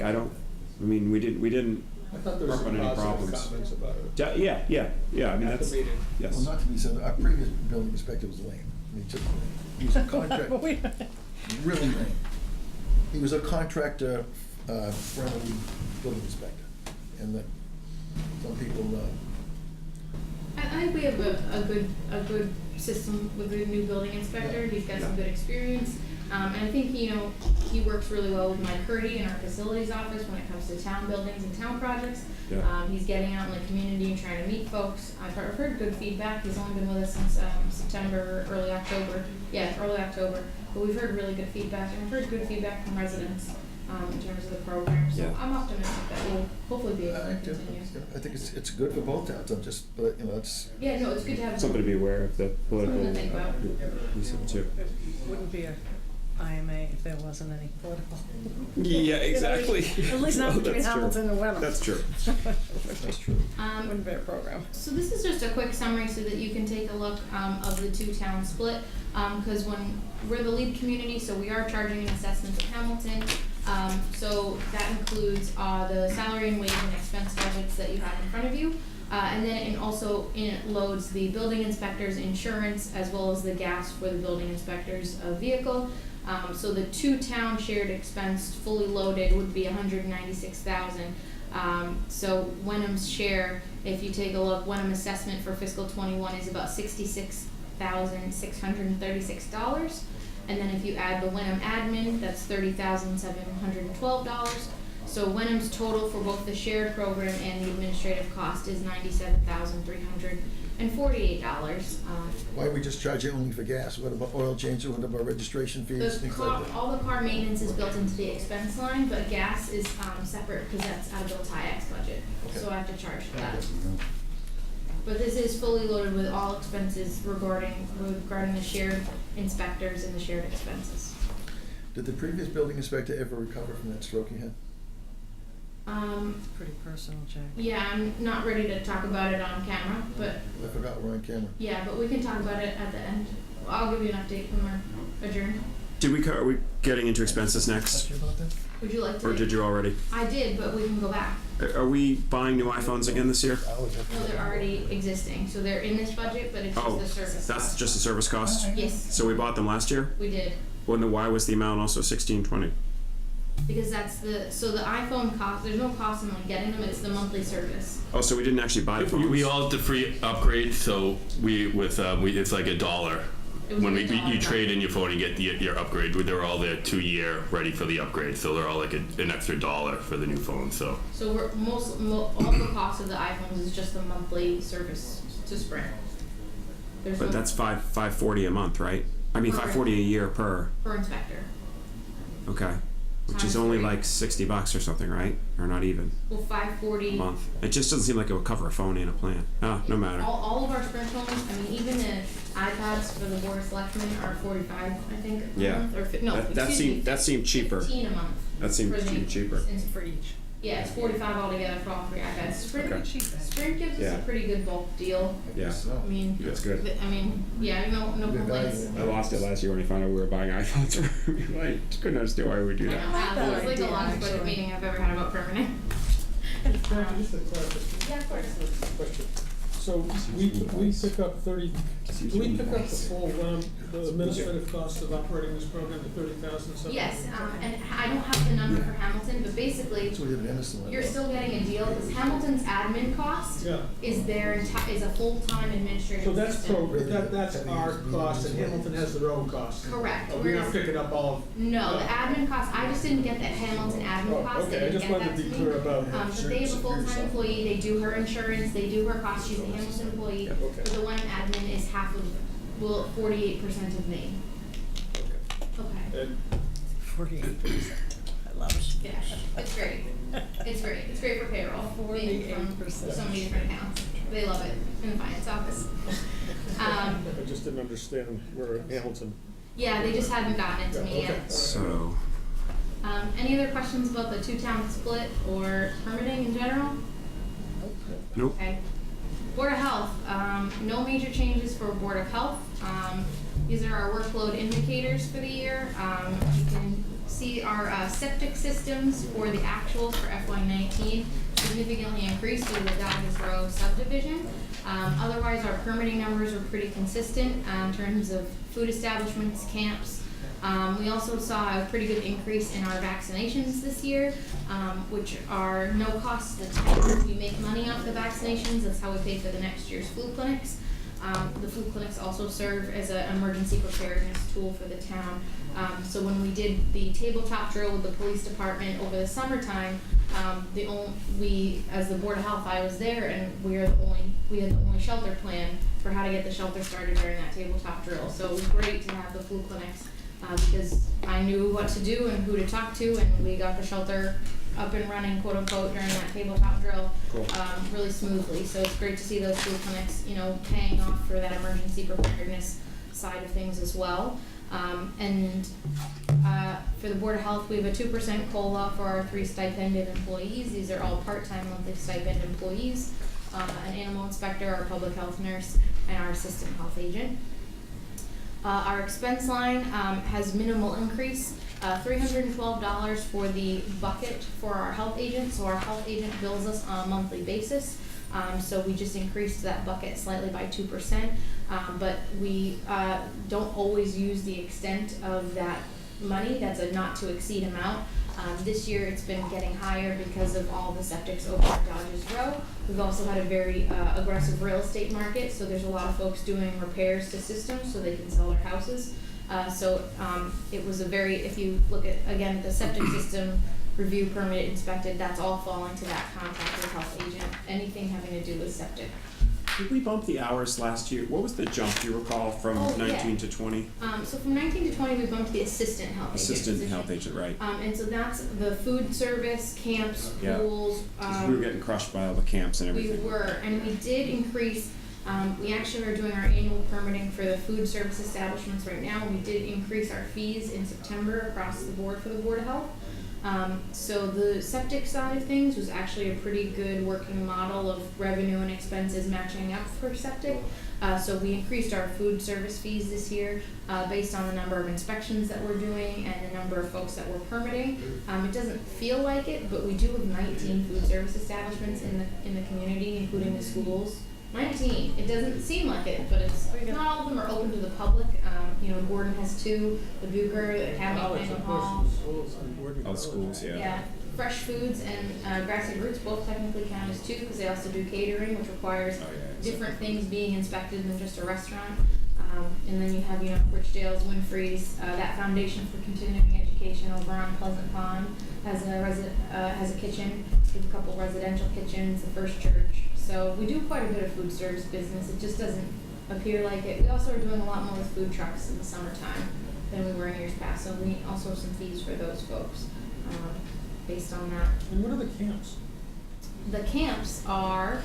We didn't I thought there was work on some any positive problems. comments about it. Yeah, I mean, At the that's, meeting. yes. Well, not to be said, our previous building inspector was lame. He was a contractor, really lame. He was a contractor, friendly building inspector, and that some people, I think we have a good system with the new building inspector. He's got some good experience. And I think, he works really well with Mike Curdy in our facilities office when it comes to town buildings and town projects. Yeah. He's getting out in the community and trying to meet folks. I've heard good feedback. He's only been with us since September, early October. Yeah, early October. But we've heard really good feedback, and we've heard good feedback from residents in terms of the program. So Yeah. I'm optimistic that we'll hopefully be able to continue. I think it's good for both towns. But it's. Yeah, no, it's good to have Something to be aware of, the political. Something to think about. Too. It wouldn't be a IMA if there wasn't any political. Yeah, exactly. At least not No, between that's true. Hamilton and Wenham. That's true. That's true. Wouldn't be a program. So this is just a quick summary so that you can take a look of the two-town split. Because when we're the lead community, so we are charging an assessment to Hamilton. So that includes the salary and wage and expense budgets that you have in front of you. And then it loads the building inspector's insurance as well as the gas for the building inspector's vehicle. So the two-town shared expense fully loaded would be $196,000. So Wenham's share, if you take a look, Wenham assessment for fiscal 21 is about $66,636. And then if you add the Wenham admin, that's $30,712. So Wenham's total for both the shared program and the administrative cost is $97,300. and $48. Why we just charge it only for gas? What about oil change, what about registration fees, things like that? All the car maintenance is built into the expense line, but gas is separate because that's out of Bill Tyak's budget. Okay. So I have to charge for that. But this is fully loaded with all expenses regarding the shared inspectors and the shared expenses. Did the previous building inspector ever recover from that stroke he had? Pretty personal, Jack. Yeah, I'm not ready to talk about it on camera, but I forgot we're on camera. yeah, but we can talk about it at the end. I'll give you an update when we're adjourned. Are we getting into expenses next? Would you like to? Or did you already? I did, but we can go back. Are we buying new iPhones again this year? No, they're already existing, so they're in this budget, but it's just the service. That's just the service cost? Yes, So we bought them last year? we did. Well, then why was the amount also $16.20? Because that's the iPhone cost, there's no cost in like getting them, it's the monthly service. Oh, so we didn't actually buy the phones? We all have the free upgrade, so it's like $1. It was When like $1. you trade in your phone and get your upgrade, they're all there 2-year ready for the upgrade, so they're all like an extra $1 for the new phone. So So we're all the cost of the iPhones is just the monthly service to Sprint. There's But no that's $540 a month, right? I mean, Per- $540 a year per. per inspector. Okay. Which is Times only 3. like $60 or something, right? Or not even Well, a $540. month. It just doesn't seem like it would cover a phone and a plan. Oh, no matter. All of our Sprint phones, I mean, even the iPads for the Board of Selectmen are $45, I think, a Yeah. month, or That seemed cheaper. 15 a month. That seemed cheaper. For each. Yeah, it's 45 altogether for all 3 iPads. Sprint Okay. Sprint gives us Yeah. a pretty good bulk deal. Yeah. I mean, That's good. I mean, yeah, no complaints. I lost it last year when I found out we were buying iPhones. I couldn't understand why we would do I that. know, it was like the longest budget meeting I've ever had about permanent. Just a clarification. Yeah, of course. Question. So we pick up do we pick up the full, the administrative cost of operating this program at $30,000? Yes, and I don't have the number for Hamilton, but basically, So we have an Emerson one. you're still getting a deal, because Hamilton's admin cost Yeah. is is a full-time administrative So that's assistant. that's our cost, and Hamilton has their own cost. Correct. Oh, we're not Whereas- picking up all of. No, the admin cost, I just didn't get that Hamilton admin cost, Okay, I they didn't just get wanted that to to be me. clear about. But they have a full-time employee, they do her insurance, they do her cost, she's a Hamilton employee. Okay. But the Wenham admin is 48% of me. Okay. And 48%. I love it. Yeah, it's great. It's great. It's great for payroll. Being from 48%. so many different accounts. They love it in the finance office. I just didn't understand where Hamilton. Yeah, they just haven't gotten it to me yet. So, Any other questions about the two-town split or permitting in general? nope. Okay. Board of Health, no major changes for Board of Health. These are our workload indicators for the year. You can see our septic systems for the actuals for FY19 significantly increased due to the Dodgers Row subdivision. Otherwise, our permitting numbers are pretty consistent in terms of food establishments, camps. We also saw a pretty good increase in our vaccinations this year, which are no cost to the town. We make money off the vaccinations. That's how we pay for the next year's flu clinics. The flu clinics also serve as an emergency preparedness tool for the town. So when we did the tabletop drill with the police department over the summertime, we, as the Board of Health, I was there, and we had the only shelter plan for how to get the shelter started during that tabletop drill. So it was great to have the flu clinics, because I knew what to do and who to talk to, and we got the shelter up and running, quote unquote, during that tabletop drill, really smoothly. So it's great to see those flu clinics, paying off for that emergency preparedness side of things as well. For the Board of Health, we have a 2% COLA for our 3 stipended employees. These are all part-time monthly stipend employees, an animal inspector, our public health nurse, and our assistant health agent. Our expense line has minimal increase, $312 for the bucket for our health agent. So our health agent bills us on a monthly basis. So we just increased that bucket slightly by 2%, but we don't always use the extent of that money. That's a not to exceed amount. This year it's been getting higher because of all the septics over at Dodgers Row. We've also had a very aggressive real estate market, so there's a lot of folks doing repairs to systems so they can sell their houses. It was if you look at, again, the septic system review, permitted, inspected, that's all falling to that contractor health agent, anything having to do with septic. Did we bump the hours last year? What was the jump, do you recall, from Oh, yeah. 19 to 20? So from 19 to 20, we bumped the assistant health agent Assistant position. health agent, right. And so that's the food service, camps, Yeah. pools. 'Cause we were getting crushed by all the camps and We everything. were, and we did increase, we actually are doing our annual permitting for the food service establishments right now. We did increase our fees in September across the board for the Board of Health. So the septic side of things was actually a pretty good working model of revenue and expenses matching up for septic. So we increased our food service fees this year, based on the number of inspections that we're doing and the number of folks that we're permitting. It doesn't feel like it, but we do have 19 food service establishments in the community, including the schools. 19. It doesn't seem like it, but it's not all of them are open to the public. Gordon has 2, the Bucher, the Academy, Mangum Hall. All schools, yeah. Yeah, Fresh Foods and Grassy Roots both technically count as 2 because they also do catering, which requires different things being inspected than just a restaurant. And then you have, Richdale's, Winfrey's, that Foundation for Continuing Education over on Pleasant Pond has a kitchen. We have a couple residential kitchens, the First Church. So we do quite a bit of food service business. It just doesn't appear like it. We also are doing a lot more with food trucks in the summertime than we were in years past. So we also have some fees for those folks based on that. And what are the camps? The camps are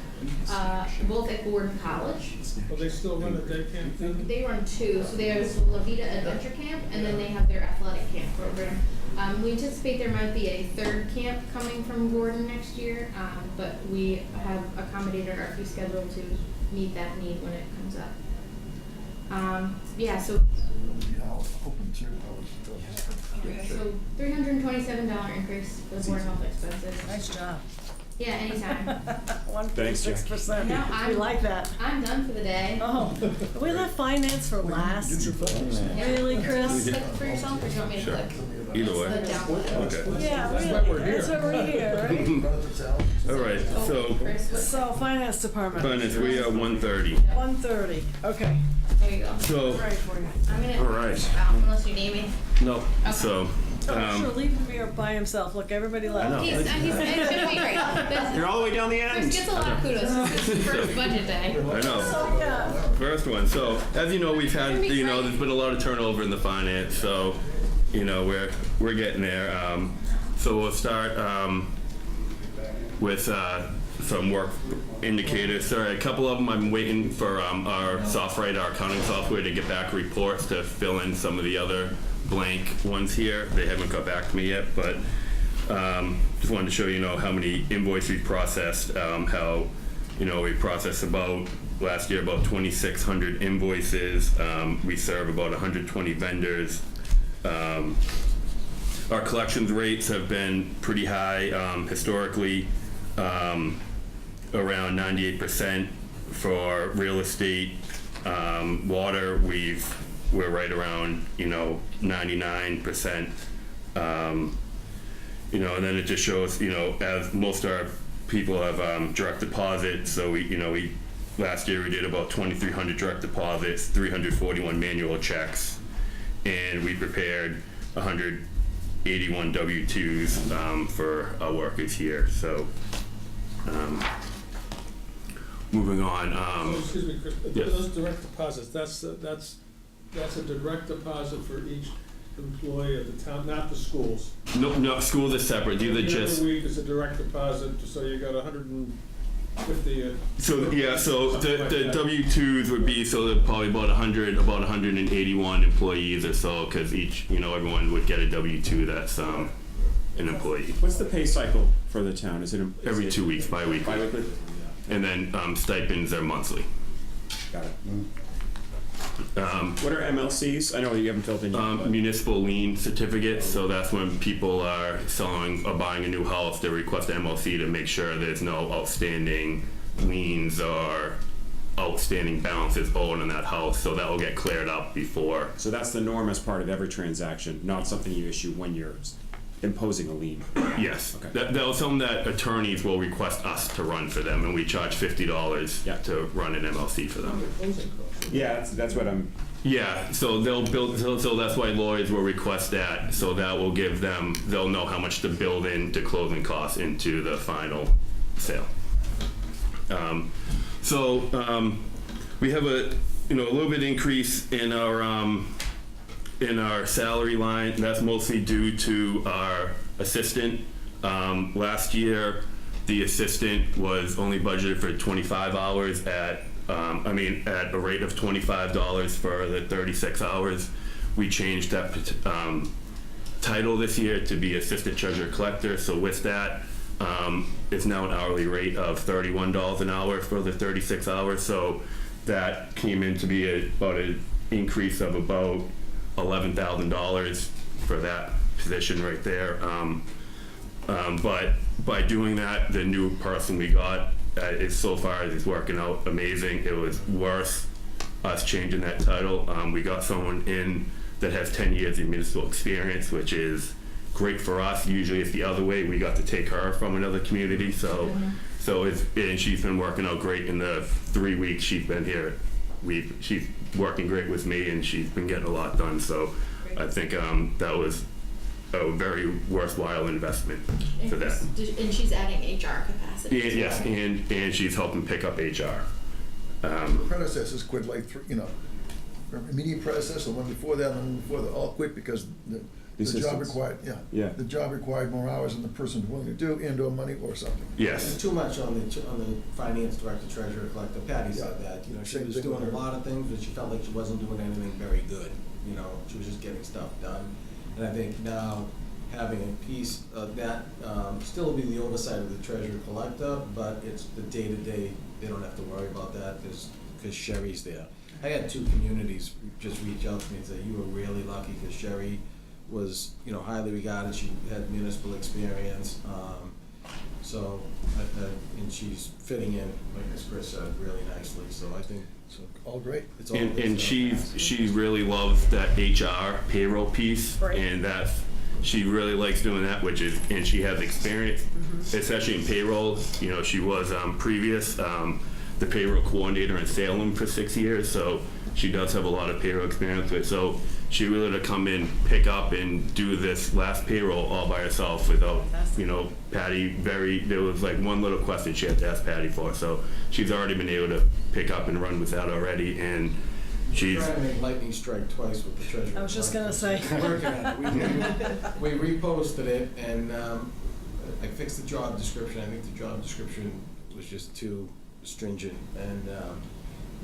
both at Gordon College. Will they still run a day camp then? They run 2. So there's the La Vida Adventure Camp, and then they have their athletic camp program. We anticipate there might be a 3rd camp coming from Gordon next year, but we have accommodated our fee schedule to meet that need when it comes up. So So $327 increase for the Board of Health expenses. Nice job. Yeah, anytime. Thanks, Jack. 1.6%. No, We like that. I'm done for the day. Oh, we left finance for last. Really, Chris? Click for yourself, or do you want me to Sure. click? Either way. The download. Okay. Yeah, That's really. why we're here. That's why we're here, right? All right, so, Chris, what? So, finance department. finance, we are 130. 130, okay. There you go. So, Right for you. I'm gonna. all right. Out unless you need me. No, so, Oh, sure, leave him here by himself. Look, everybody left. know. He's it's gonna be great. You're all the way down the Chris end. gets a lot of kudos. This is his first budget day. I know. So, yeah. First one. So, as you know, we've had, there's been a lot of turnover in the finance. So, we're getting there. So we'll start with some work indicators. Sorry, a couple of them I'm waiting for our software, our accounting software, to get back reports to fill in some of the other blank ones here. They haven't got back to me yet, but just wanted to show how many invoices we processed, how we processed last year about 2,600 invoices. We serve about 120 vendors. Our collections rates have been pretty high historically, around 98% for real estate. Water, we're right around 99%. And then it just shows as most of our people have direct deposits. So we last year we did about 2,300 direct deposits, 341 manual checks, and we prepared 181 W-2s for our workers here. So moving on. Excuse me, Chris, yes. those direct deposits, that's a direct deposit for each employee of the town, not the schools. No, schools are separate. These are just. Every week it's a direct deposit, so you got 150. So yeah, so the W-2s would be probably about 181 employees or so, because each everyone would get a W-2 that's an employee. What's the pay cycle for the town? Is it Every 2 weeks, bi-weekly. bi-weekly? And then stipends are monthly. Got it. What are MLCs? I know you haven't filled in yet. but- Municipal lien certificates, so that's when people are selling or buying a new house, they request an MLC to make sure there's no outstanding liens or outstanding balances owed on that house, so that will get cleared up before. So that's the norm as part of every transaction, not something you issue when you're imposing a lien. Yes, Okay. that was something that attorneys will request us to run for them, and we charge $50 to run an MLC for them. Yeah, that's what I'm. Yeah, so they'll build, so that's why lawyers will request that, so that will give them, they'll know how much to build into closing costs into the final sale. So, we have a little bit increase in our salary line, and that's mostly due to our assistant. Last year, the assistant was only budgeted for 25 hours at a rate of $25 for the 36 hours. We changed that title this year to be assistant treasurer collector. So with that, it's now an hourly rate of $31 an hour for the 36 hours. So that came in to be about an increase of about $11,000 for that position right there. But by doing that, the new person we got is so far is working out amazing. It was worth us changing that title. We got someone in that has 10 years of municipal experience, which is great for us. Usually it's the other way. We got to take her from another community. And she's been working out great in the 3 weeks she's been here. She's working great with me, and she's been getting a lot done. So I think that was a very worthwhile investment for that. And she's adding HR capacity. Yes, and she's helping pick up HR. Predecessors quit like immediate predecessor, one before that, and one before that, all quit because the job required, the job required more hours than the person was willing to do, and/or money or something. Yes. And too much on the finance director, treasurer, collector. Patty said that. She was doing a lot of things, but she felt like she wasn't doing anything very good. She was just getting stuff done. And I think now having a piece of that, still will be the oversight of the treasurer collector, but it's the day-to-day, they don't have to worry about that because Sherry's there. I had 2 communities just reach out to me and say, you were really lucky because Sherry was, highly regarded. She had municipal experience. And she's fitting in, like as Chris said, really nicely. So I think so all great. It's all And she really loves that HR payroll piece, and she really likes doing that, and she has experience, especially in payroll. She was previous the payroll coordinator in Salem for 6 years, so she does have a lot of payroll experience with. So she really to come in, pick up, and do this last payroll all by herself without, Patty. There was like one little question she had to ask Patty for. So she's already been able to pick up and run with that already, and she's trying to make lightning strike twice with the treasurer. I was just gonna say. Working on it. We reposted it, and I fixed the job description. I think the job description was just too stringent and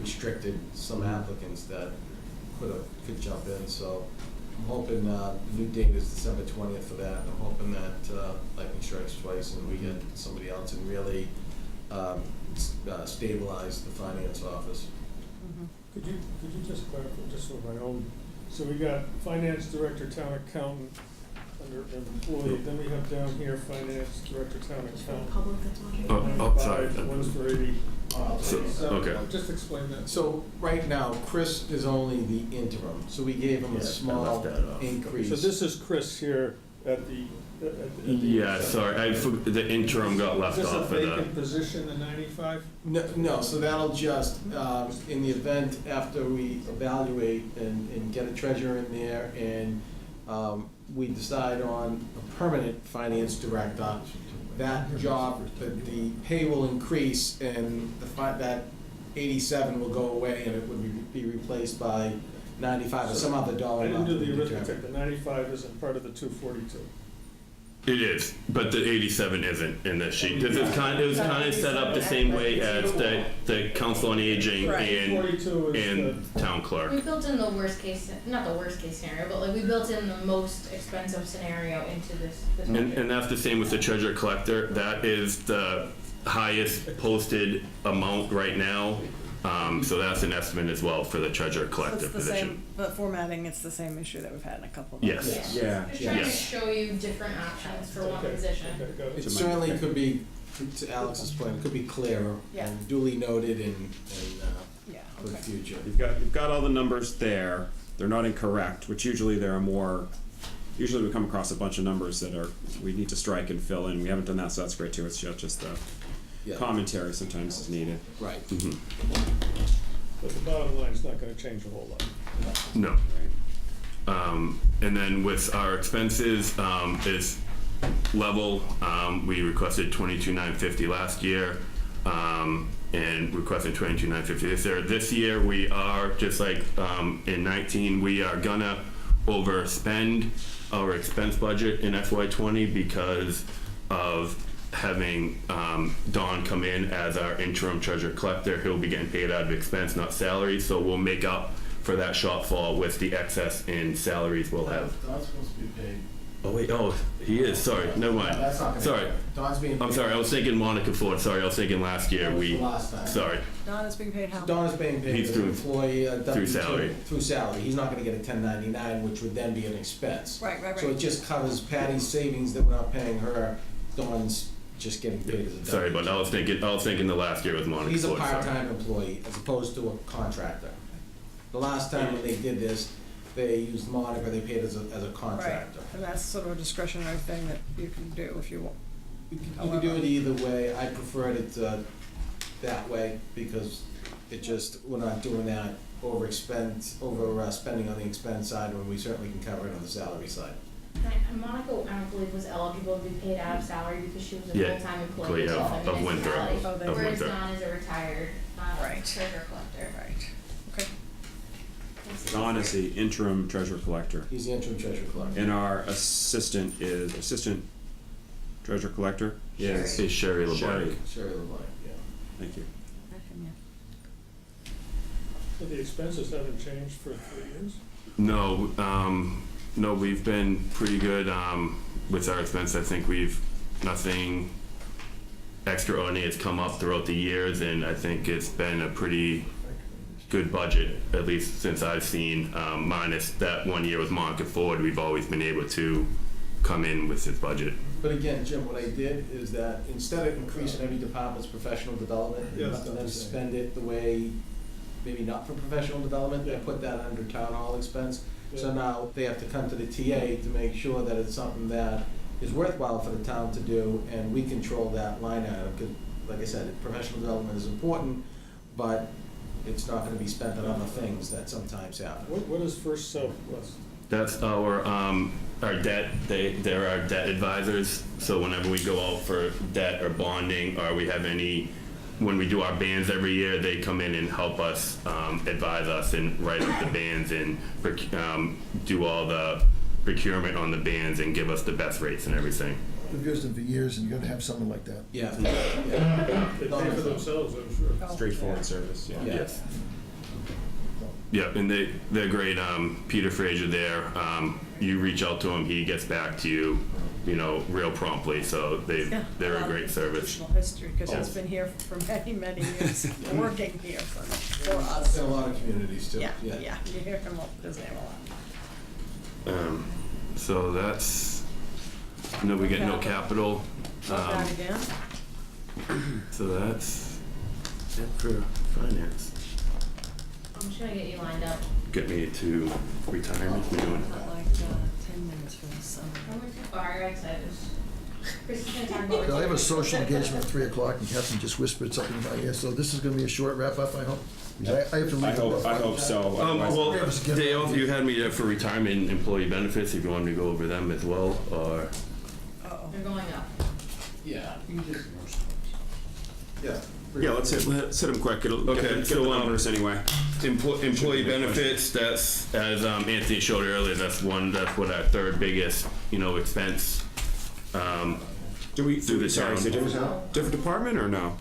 restricted some applicants that could jump in. So I'm hoping the new date is December 20th for that. I'm hoping that lightning strikes twice and we get somebody else and really stabilize the finance office. Could you just clarify, just for my own, so we got finance director, town accountant, under employee, then we have down here finance director, town accountant. Sorry. One's for 80. Okay. Just explain that. So right now, Chris is only the interim, so we gave him a small increase. So this is Chris here at the. Sorry, the interim got left off of that. Is this a vacant position, the 95? No, so that'll just, in the event after we evaluate and get a treasurer in there and we decide on a permanent finance director, that job, the pay will increase and that 87 will go away and it would be replaced by 95 or some other dollar. I didn't do the arithmetic. The 95 isn't part of the 242. It is, but the 87 isn't in this sheet. It was kind of set up the same way as the council on aging and town clerk. We built in the worst case, not the worst case scenario, but like we built in the most expensive scenario into this. And that's the same with the treasurer collector. That is the highest posted amount right now. So that's an estimate as well for the treasurer collector position. But formatting, it's the same issue that we've had in a couple of Yes. Yeah. Just trying to show you different options for one position. It certainly could be, to Alex's point, it could be clearer and duly noted and for the future. You've got all the numbers there. They're not incorrect, which usually there are more. Usually we come across a bunch of numbers that we need to strike and fill in. We haven't done that, so that's great too. It's just the commentary sometimes is needed. Right. But the bottom line is not going to change a whole lot. No. And then with our expenses, is level. We requested $22,950 last year. and requesting 22,950. This year we are just like in 19, we are gonna overspend our expense budget in FY20 because of having Don come in as our interim treasurer collector. He'll be getting paid out of expense, not salary, so we'll make up for that shortfall with the excess in salaries we'll have. Don's supposed to be paid. Oh wait, oh, he is, sorry, never mind. That's not gonna Sorry, happen. Don's being I'm paid. sorry, I was thinking Monica Ford, sorry, I was thinking last year, That was we, the last time. sorry. Don is being paid how? Don is being paid He's as an through- employee, through W-2, salary. Through salary. He's not gonna get a 1099, which would then be an expense. Right, right, So it right. just covers Patty's savings that we're not paying her. Don's just getting paid as a W-2. Sorry, but I was thinking the last year was Monica He's a Ford, sorry. part-time employee as opposed to a contractor. The last time when they did this, they used Monica, they paid as a Right, contractor. and that's sort of a discretionary thing that you can do if you want. You can do it either way. I preferred it that way because it just, we're not doing that spending on the expense side when we certainly can cover it on the salary side. Monica, I don't believe, was eligible to be paid out of salary because she was a Yeah, full-time employee yeah, of the of Windsor, municipality. of Whereas Windsor. Don is a retired Right. treasurer collector. Right. Okay. Don is the interim treasurer collector, He's the interim treasurer collector. and our assistant treasurer collector is Is Sherry LeBlanc. Sherry LeBlanc, yeah. Thank you. So the expenses haven't changed for 3 years? No, no, we've been pretty good with our expense. I think nothing extraordinary has come up throughout the years, and I think it's been a pretty good budget, at least since I've seen, minus that 1 year with Monica Ford. We've always been able to come in with this budget. But again, Jim, what I did is that instead of increasing every department's professional development, and Yes, letting them that's it. spend it the way, maybe not for professional development, I put that under town hall expense. So Yeah. now they have to come to the TA to make sure that it's something that is worthwhile for the town to do, and we control that line item, because, like I said, professional development is important, but it's not gonna be spent on other things that sometimes happen. What is First Southwest? That's our debt, they're our debt advisors, so whenever we go out for debt or bonding, or we have when we do our bands every year, they come in and help us, advise us and write up the bands and do all the procurement on the bands and give us the best rates and everything. We've used them for years, and you're gonna have someone like that. Yeah. They pay for themselves, I'm sure. Straightforward service, yeah. Yes. Yeah, and they're great. Peter Frazier there, you reach out to him, he gets back to you, real promptly, so they're a great service. Professional history, because he's been here for many, many years, working here for us. In a lot of communities too. Yeah, yeah, you hear his name a lot. So that's, we get no capital. Not that again? So that's it for finance. I'm just gonna get you lined up. Get me to retirement, we're doing it. Not like 10 minutes from the summer. I'm too far, you're excited. Chris is gonna talk about. I have a social engagement at 3 o'clock, and Catherine just whispered something in my ear, so this is gonna be a short wrap-up, I hope? Because I have to leave. I hope so. Otherwise- Well, Dale, you had me there for retirement and employee benefits, if you wanted to go over them as well, or? Uh-oh. They're going up. Yeah. Yeah. Yeah, let's hit them quick. It'll get the numbers anyway. Employee benefits, that's, as Anthony showed earlier, that's what our third biggest, expense, Do we, through the sorry, town. is it different department or no?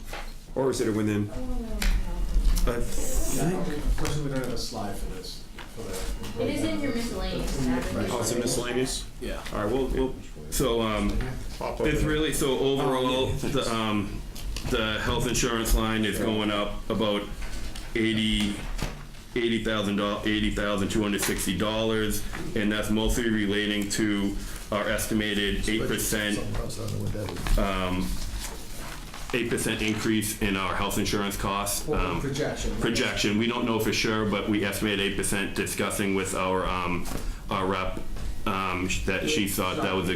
Or is it within? I think, Unfortunately, we don't have a slide for this. It is in your miscellaneous tab. Oh, it's a miscellaneous? Yeah. All right, we'll so, it's really, so overall, the health insurance line is going up about $80,260, and that's mostly relating to our estimated 8%, 8% increase in our health insurance costs. Projection. We don't know for sure, but we estimate 8%, discussing with our rep, that she thought that was a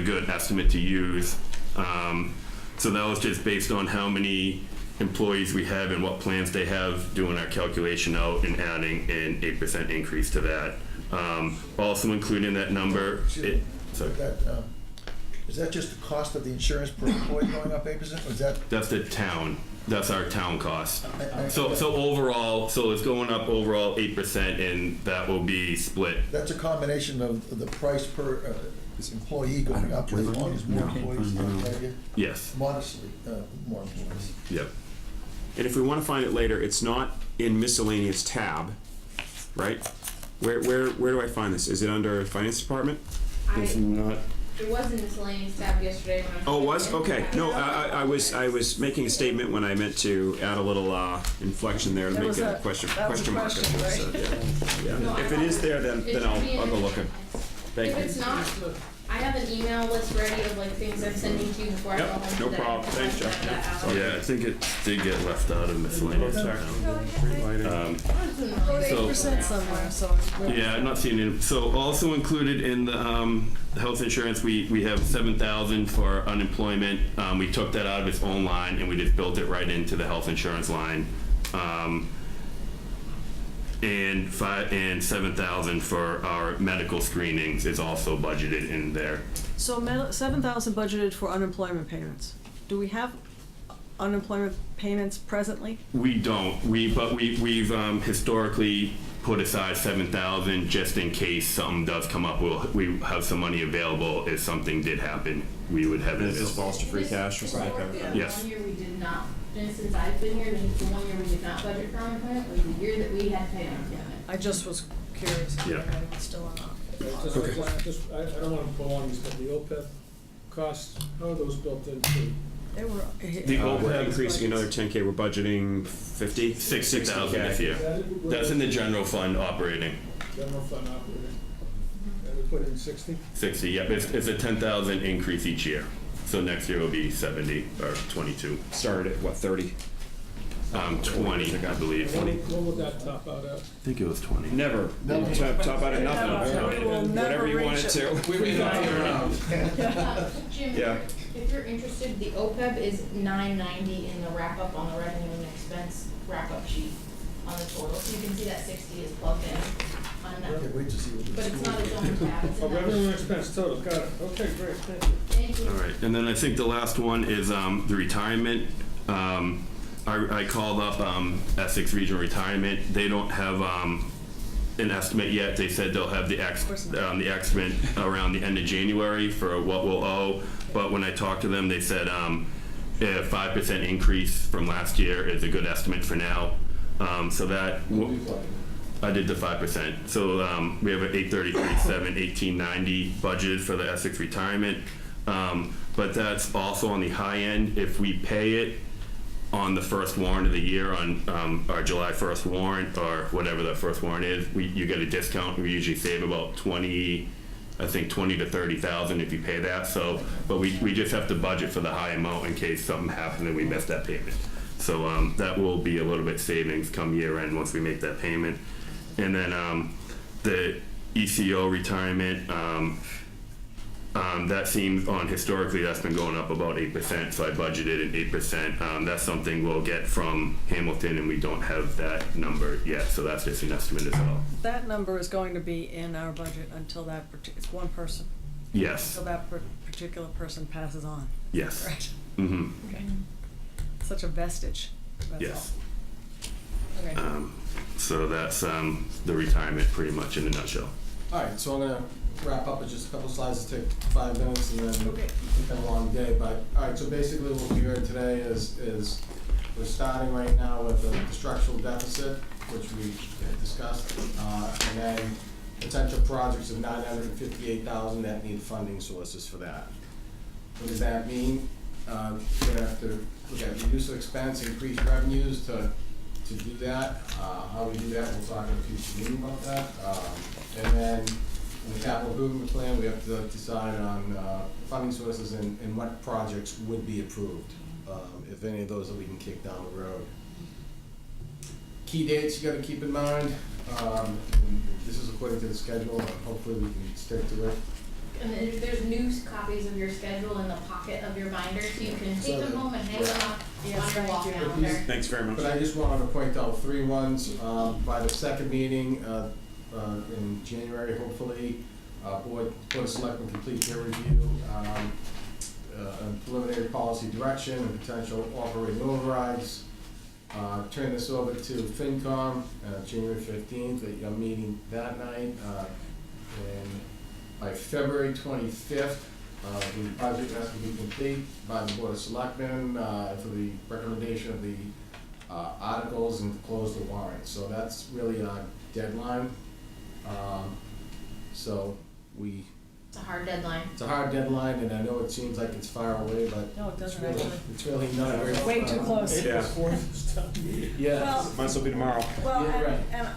good estimate to use. So that was just based on how many employees we have and what plans they have, doing our calculation out and adding an 8% increase to that. Also including that number, Is that just the cost of the insurance per employee going up 8%, or is that? That's the town, that's our town cost. I- So overall, so it's going up overall 8%, and that will be split. That's a combination of the price per employee going up, as long as more employees get Yes, modestly more employees. yep. And if we want to find it later, it's not in miscellaneous tab, right? Where do I find this? Is it under finance department? If not, It was in miscellaneous tab yesterday when I was. oh, it was? Okay. No, I was making a statement when I meant to add a little inflection there to That make was it a a- question that was a mark. question, right? So, yeah. No, I If it thought is there, then it should be I'll in go the- looking. Thank If you. it's not, I have an email list ready of like things I'm sending to you before I go Yep, home no today. problem. Thanks, I'll send Jeff. that out. Yeah, I think it did get left out of miscellaneous. Wrote 8% somewhere, so. Yeah, I'm not seeing it. So also included in the health insurance, we have 7,000 for unemployment. We took that out of its own line and we just built it right into the health insurance line. And 7,000 for our medical screenings is also budgeted in there. So 7,000 budgeted for unemployment payments. Do we have unemployment payments presently? We don't. We've historically put aside 7,000 just in case something does come up. We have some money available if something did happen. We would have it. This falls to free cash or something like Historically, that? the Yes. one year we did not, and since I've been here, the one year we did not budget for unemployment was the year that we had to pay unemployment. I just was curious if Yeah. it's still or not. I don't wanna prolong this, but the OPEB costs, how are those built into? They were. We're increasing another 10K. We're budgeting 50? 60,000 this year. Is that- That's in the general fund operating. General fund operating, and we put in 60? 60, yep. It's a 10,000 increase each year. So next year will be 70 or 22. Started at what, 30? 20, I believe. I What would that top out at? think it was 20. Never. Top out of nothing. We will never Whatever you reach want it it. to. We were not around. Jim, Yeah. if you're interested, the OPEB is $990 in the wrap-up on the revenue and expense wrap-up sheet on the total. So you can see that 60 is plugged in on that. Can't wait to see what the But it's school not its does. own tab, it's Oh, in that. revenue and expense total, got it, okay, great, thank you. Thank you. All right, and then I think the last one is the retirement. I called up Essex Regional Retirement. They don't have an estimate yet. They said they'll have the estimate around the end of January for what we'll owe. But when I talked to them, they said a 5% increase from last year is a good estimate for now. So that I did the 5%. So we have an 830.37, 1890 budget for the Essex Retirement. But that's also on the high end. If we pay it on the first warrant of the year, on our July 1st warrant, or whatever the first warrant is, you get a discount. We usually save about 20 to 30,000 if you pay that. So, but we just have to budget for the high amount in case something happens and we miss that payment. So that will be a little bit savings come year end once we make that payment. And then the ECO retirement, that seems historically that's been going up about 8%, so I budgeted at 8%. That's something we'll get from Hamilton, and we don't have that number yet, so that's just an estimate as well. That number is going to be in our budget until that, it's one person, Yes, until that particular person passes on. yes. Right. Mm-hmm. Okay. Such a vestige, that's Yes. all. Okay. So that's the retirement pretty much in a nutshell. All right, so I'm gonna wrap up with just a couple slides to take 5 minutes and then Okay. it's been a long day, but, all right, so basically what we heard today is we're starting right now with the structural deficit, which we had discussed, and then potential projects of 958,000 that need funding sources for that. What does that mean? We're gonna have to look at reduce of expense, increase revenues to do that. How we do that, we'll talk in a future meeting about that. And then in the capital improvement plan, we have to decide on funding sources and what projects would be approved, if any of those that we can kick down the road. Key dates you gotta keep in mind. And this is according to the schedule, and hopefully we can stick to it. And then there's new copies of your schedule in the pocket of your binder, so you can take them home and hang them up on your wall calendar. Thanks very much. But I just wanted to point out 3 ones, by the second meeting, in January, hopefully, Board of Selectmen complete their review. on preliminary policy direction and potential operating overrides. Turn this over to FinCom, January 15th, at your meeting that night. And by February 25th, the budget has to be complete by the Board of Selectmen for the recommendation of the articles and to close the warrant. So that's really our deadline. So It's a hard deadline. it's a hard deadline, and I know it seems like it's far away, but No, it doesn't it's really, actually. it's really not very. Way too close. Yeah. Yeah. Well- Might as well be tomorrow. Well, Yeah, right. and I'm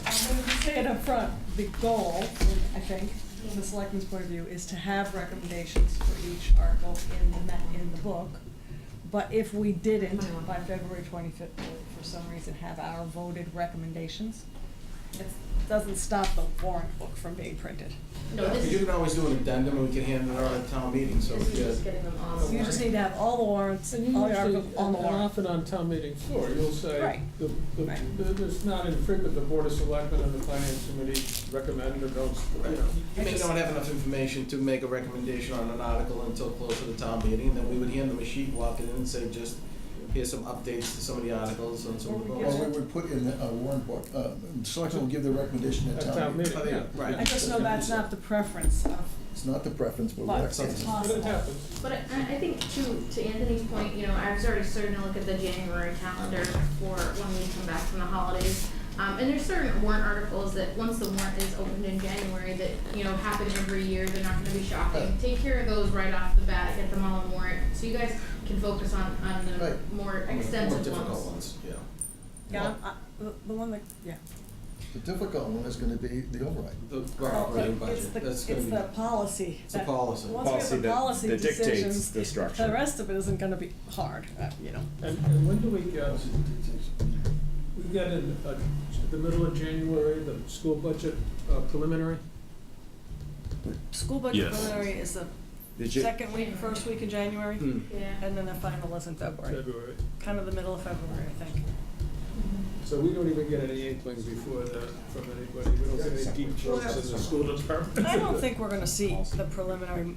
going to say it up front, the goal, I think, from the selectmen's point of view, is to have recommendations for each article in the book. But if we didn't, by February 25th, for some reason, have our voted recommendations, it doesn't stop the warrant book from being printed. No, this You is, can always do an addendum, and we can hand it out at town meeting, so. this is just getting them on the So you just warrant. need to have all the warrants, And you all the usually, articles on the and warrant. often on town meeting floor, you'll say, Right. Right. It's not infrequent, the Board of Selectmen and the Finance Committee recommend or don't, you know. You may not have enough information to make a recommendation on an article until close to the town meeting, and then we would hand them a sheet, walk it in, and say, just, here's some updates to some of the articles and some of the Well, votes. we would put in a warrant book, selectmen will give their recommendation at town meeting. meeting, yeah. Right. I just know that's not the preference of, It's not the preference, but but we're it's accepting. But it possible. happens. But I think too, to Anthony's point, you know, I was already starting to look at the January calendar for when we come back from the holidays. And there's certain warrant articles that once the warrant is opened in January that, you know, happen every year, they're not gonna be shocking. Take care of those right off the bat, get them all on warrant, so you guys can focus on the Right. more More extensive difficult ones. ones, yeah. Yeah, the one that, yeah. The difficult one is gonna be the override. The operating Well, budget, that's gonna It's be. the policy. It's a that- policy. Once we have Policy the that- policy that dictates decisions, the structure. the rest of it isn't gonna be hard, you know. And when do we get in, the middle of January, the school budget preliminary? School budget Yes. preliminary is the Did you- second week, first week in January, Hmm. Yeah. and then the final is in February, February. kind of the middle of February, I think. So we don't even get any inkling before that from anybody, we don't get any deep jokes in the school department. I don't think we're gonna see the preliminary,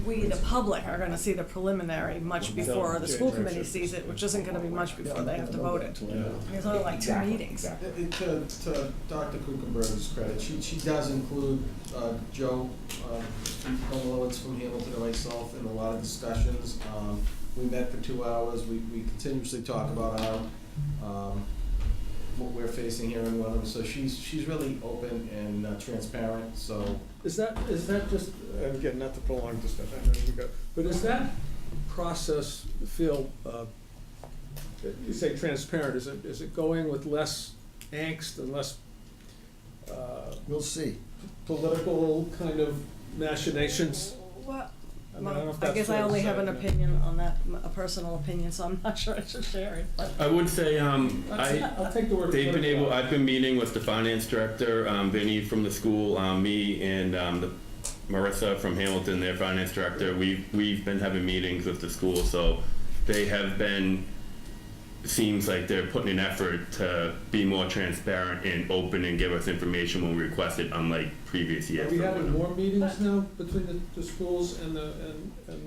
we, the public, are gonna see the preliminary much before the school committee sees it, which isn't gonna be much before they have to vote it. There's only like two meetings. To Dr. Kuchenberg's credit, she does include Joe Komolowitz from Hamilton and myself in a lot of discussions. We met for 2 hours, we continuously talk about our, what we're facing here in Wenham, so she's really open and transparent, so. Is that just, and again, not to prolong this stuff, I know we go, but is that process feel, you say transparent, is it going with less angst and less, We'll see. political kind of machinations? Well, I mean, I don't know if I that's guess I fair to only say, have an but- opinion on that, a personal opinion, so I'm not sure I should share it, but. I would say, I'll take the word. I've been meeting with the finance director, Vinny from the school, me and Marissa from Hamilton, their finance director. We've been having meetings with the school, so they have been, seems like they're putting an effort to be more transparent and open and give us information when we request it, unlike previous years. Are we having more meetings now between the schools and the,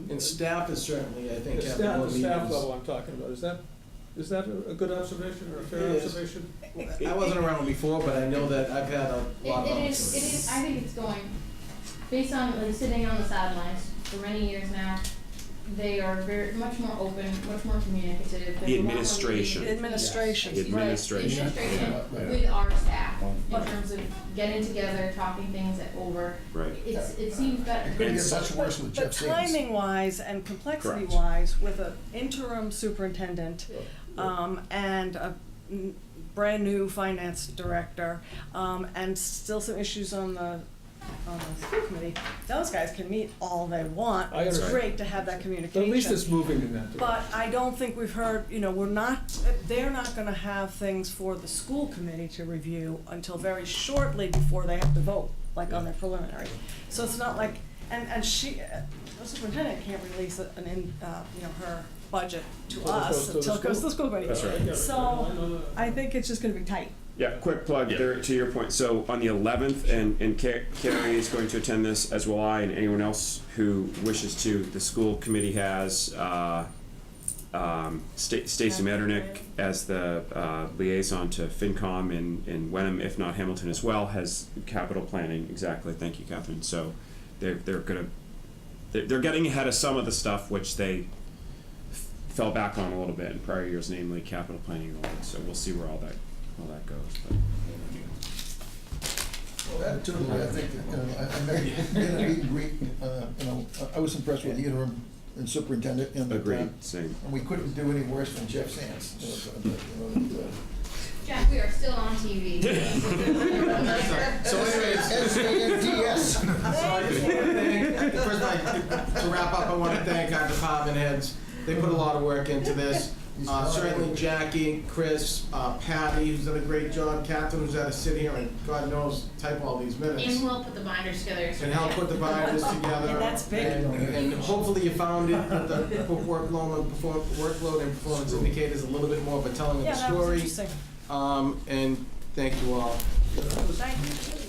And staff is certainly, I think, the having more staff, meetings. the staff level I'm talking about, is that a good observation or a fair It is. observation? I wasn't around before, but I know that I've had a lot of It is, I think it's going, based on like sitting on the sidelines for many years now, they are very, much more open, much more communicative. The administration. Administration. The administration. Administration with our staff, in terms of getting together, talking things over. Right. It seems better. It's gonna get much worse with But Jeff Sands. timing-wise and complexity-wise, with an interim superintendent, and a brand-new finance director, and still some issues on the school committee, those guys can meet all they want. I It's understand. great to have that But communication. at least it's moving in that direction. But I don't think we've heard, they're not gonna have things for the school committee to review until very shortly before they have to vote, like on their preliminary. So it's not like, and she, the superintendent can't release her budget to Until it us goes to the until it goes to the school. school committee. That's right. I get it. So I know that. I think it's just gonna be tight. Yeah, quick plug there to your point. So on the 11th, and Carrie is going to attend this, as will I, and anyone else who wishes to. The school committee has Stacy Metternich as the liaison to FinCom in Wenham, if not Hamilton as well, has capital planning. Exactly. Thank you, Catherine. So they're getting ahead of some of the stuff which they fell back on a little bit in prior years, namely capital planning and all that. So we'll see where all that goes. But, Well, attitudinally, I think, I met in a meet and greet, I was impressed with the interim and superintendent and agreed, same. and we couldn't do any worse than Jeff Sands. Jack, we are still on TV. So anyways, S-A-N-D-S. So I just want to thank, first to wrap up, I want to thank our department heads. They put a lot of work into this. Certainly Jackie, Chris, Patty, who's done a great job, Catherine, who's had to sit here and God knows type all these minutes. And we'll put the binders together. And help put the binders together. Yeah, that's big. And hopefully you found it, that the workload and performance indicators a little bit more of a telling of the Yeah, that was story. interesting. And thank you all. Thank you.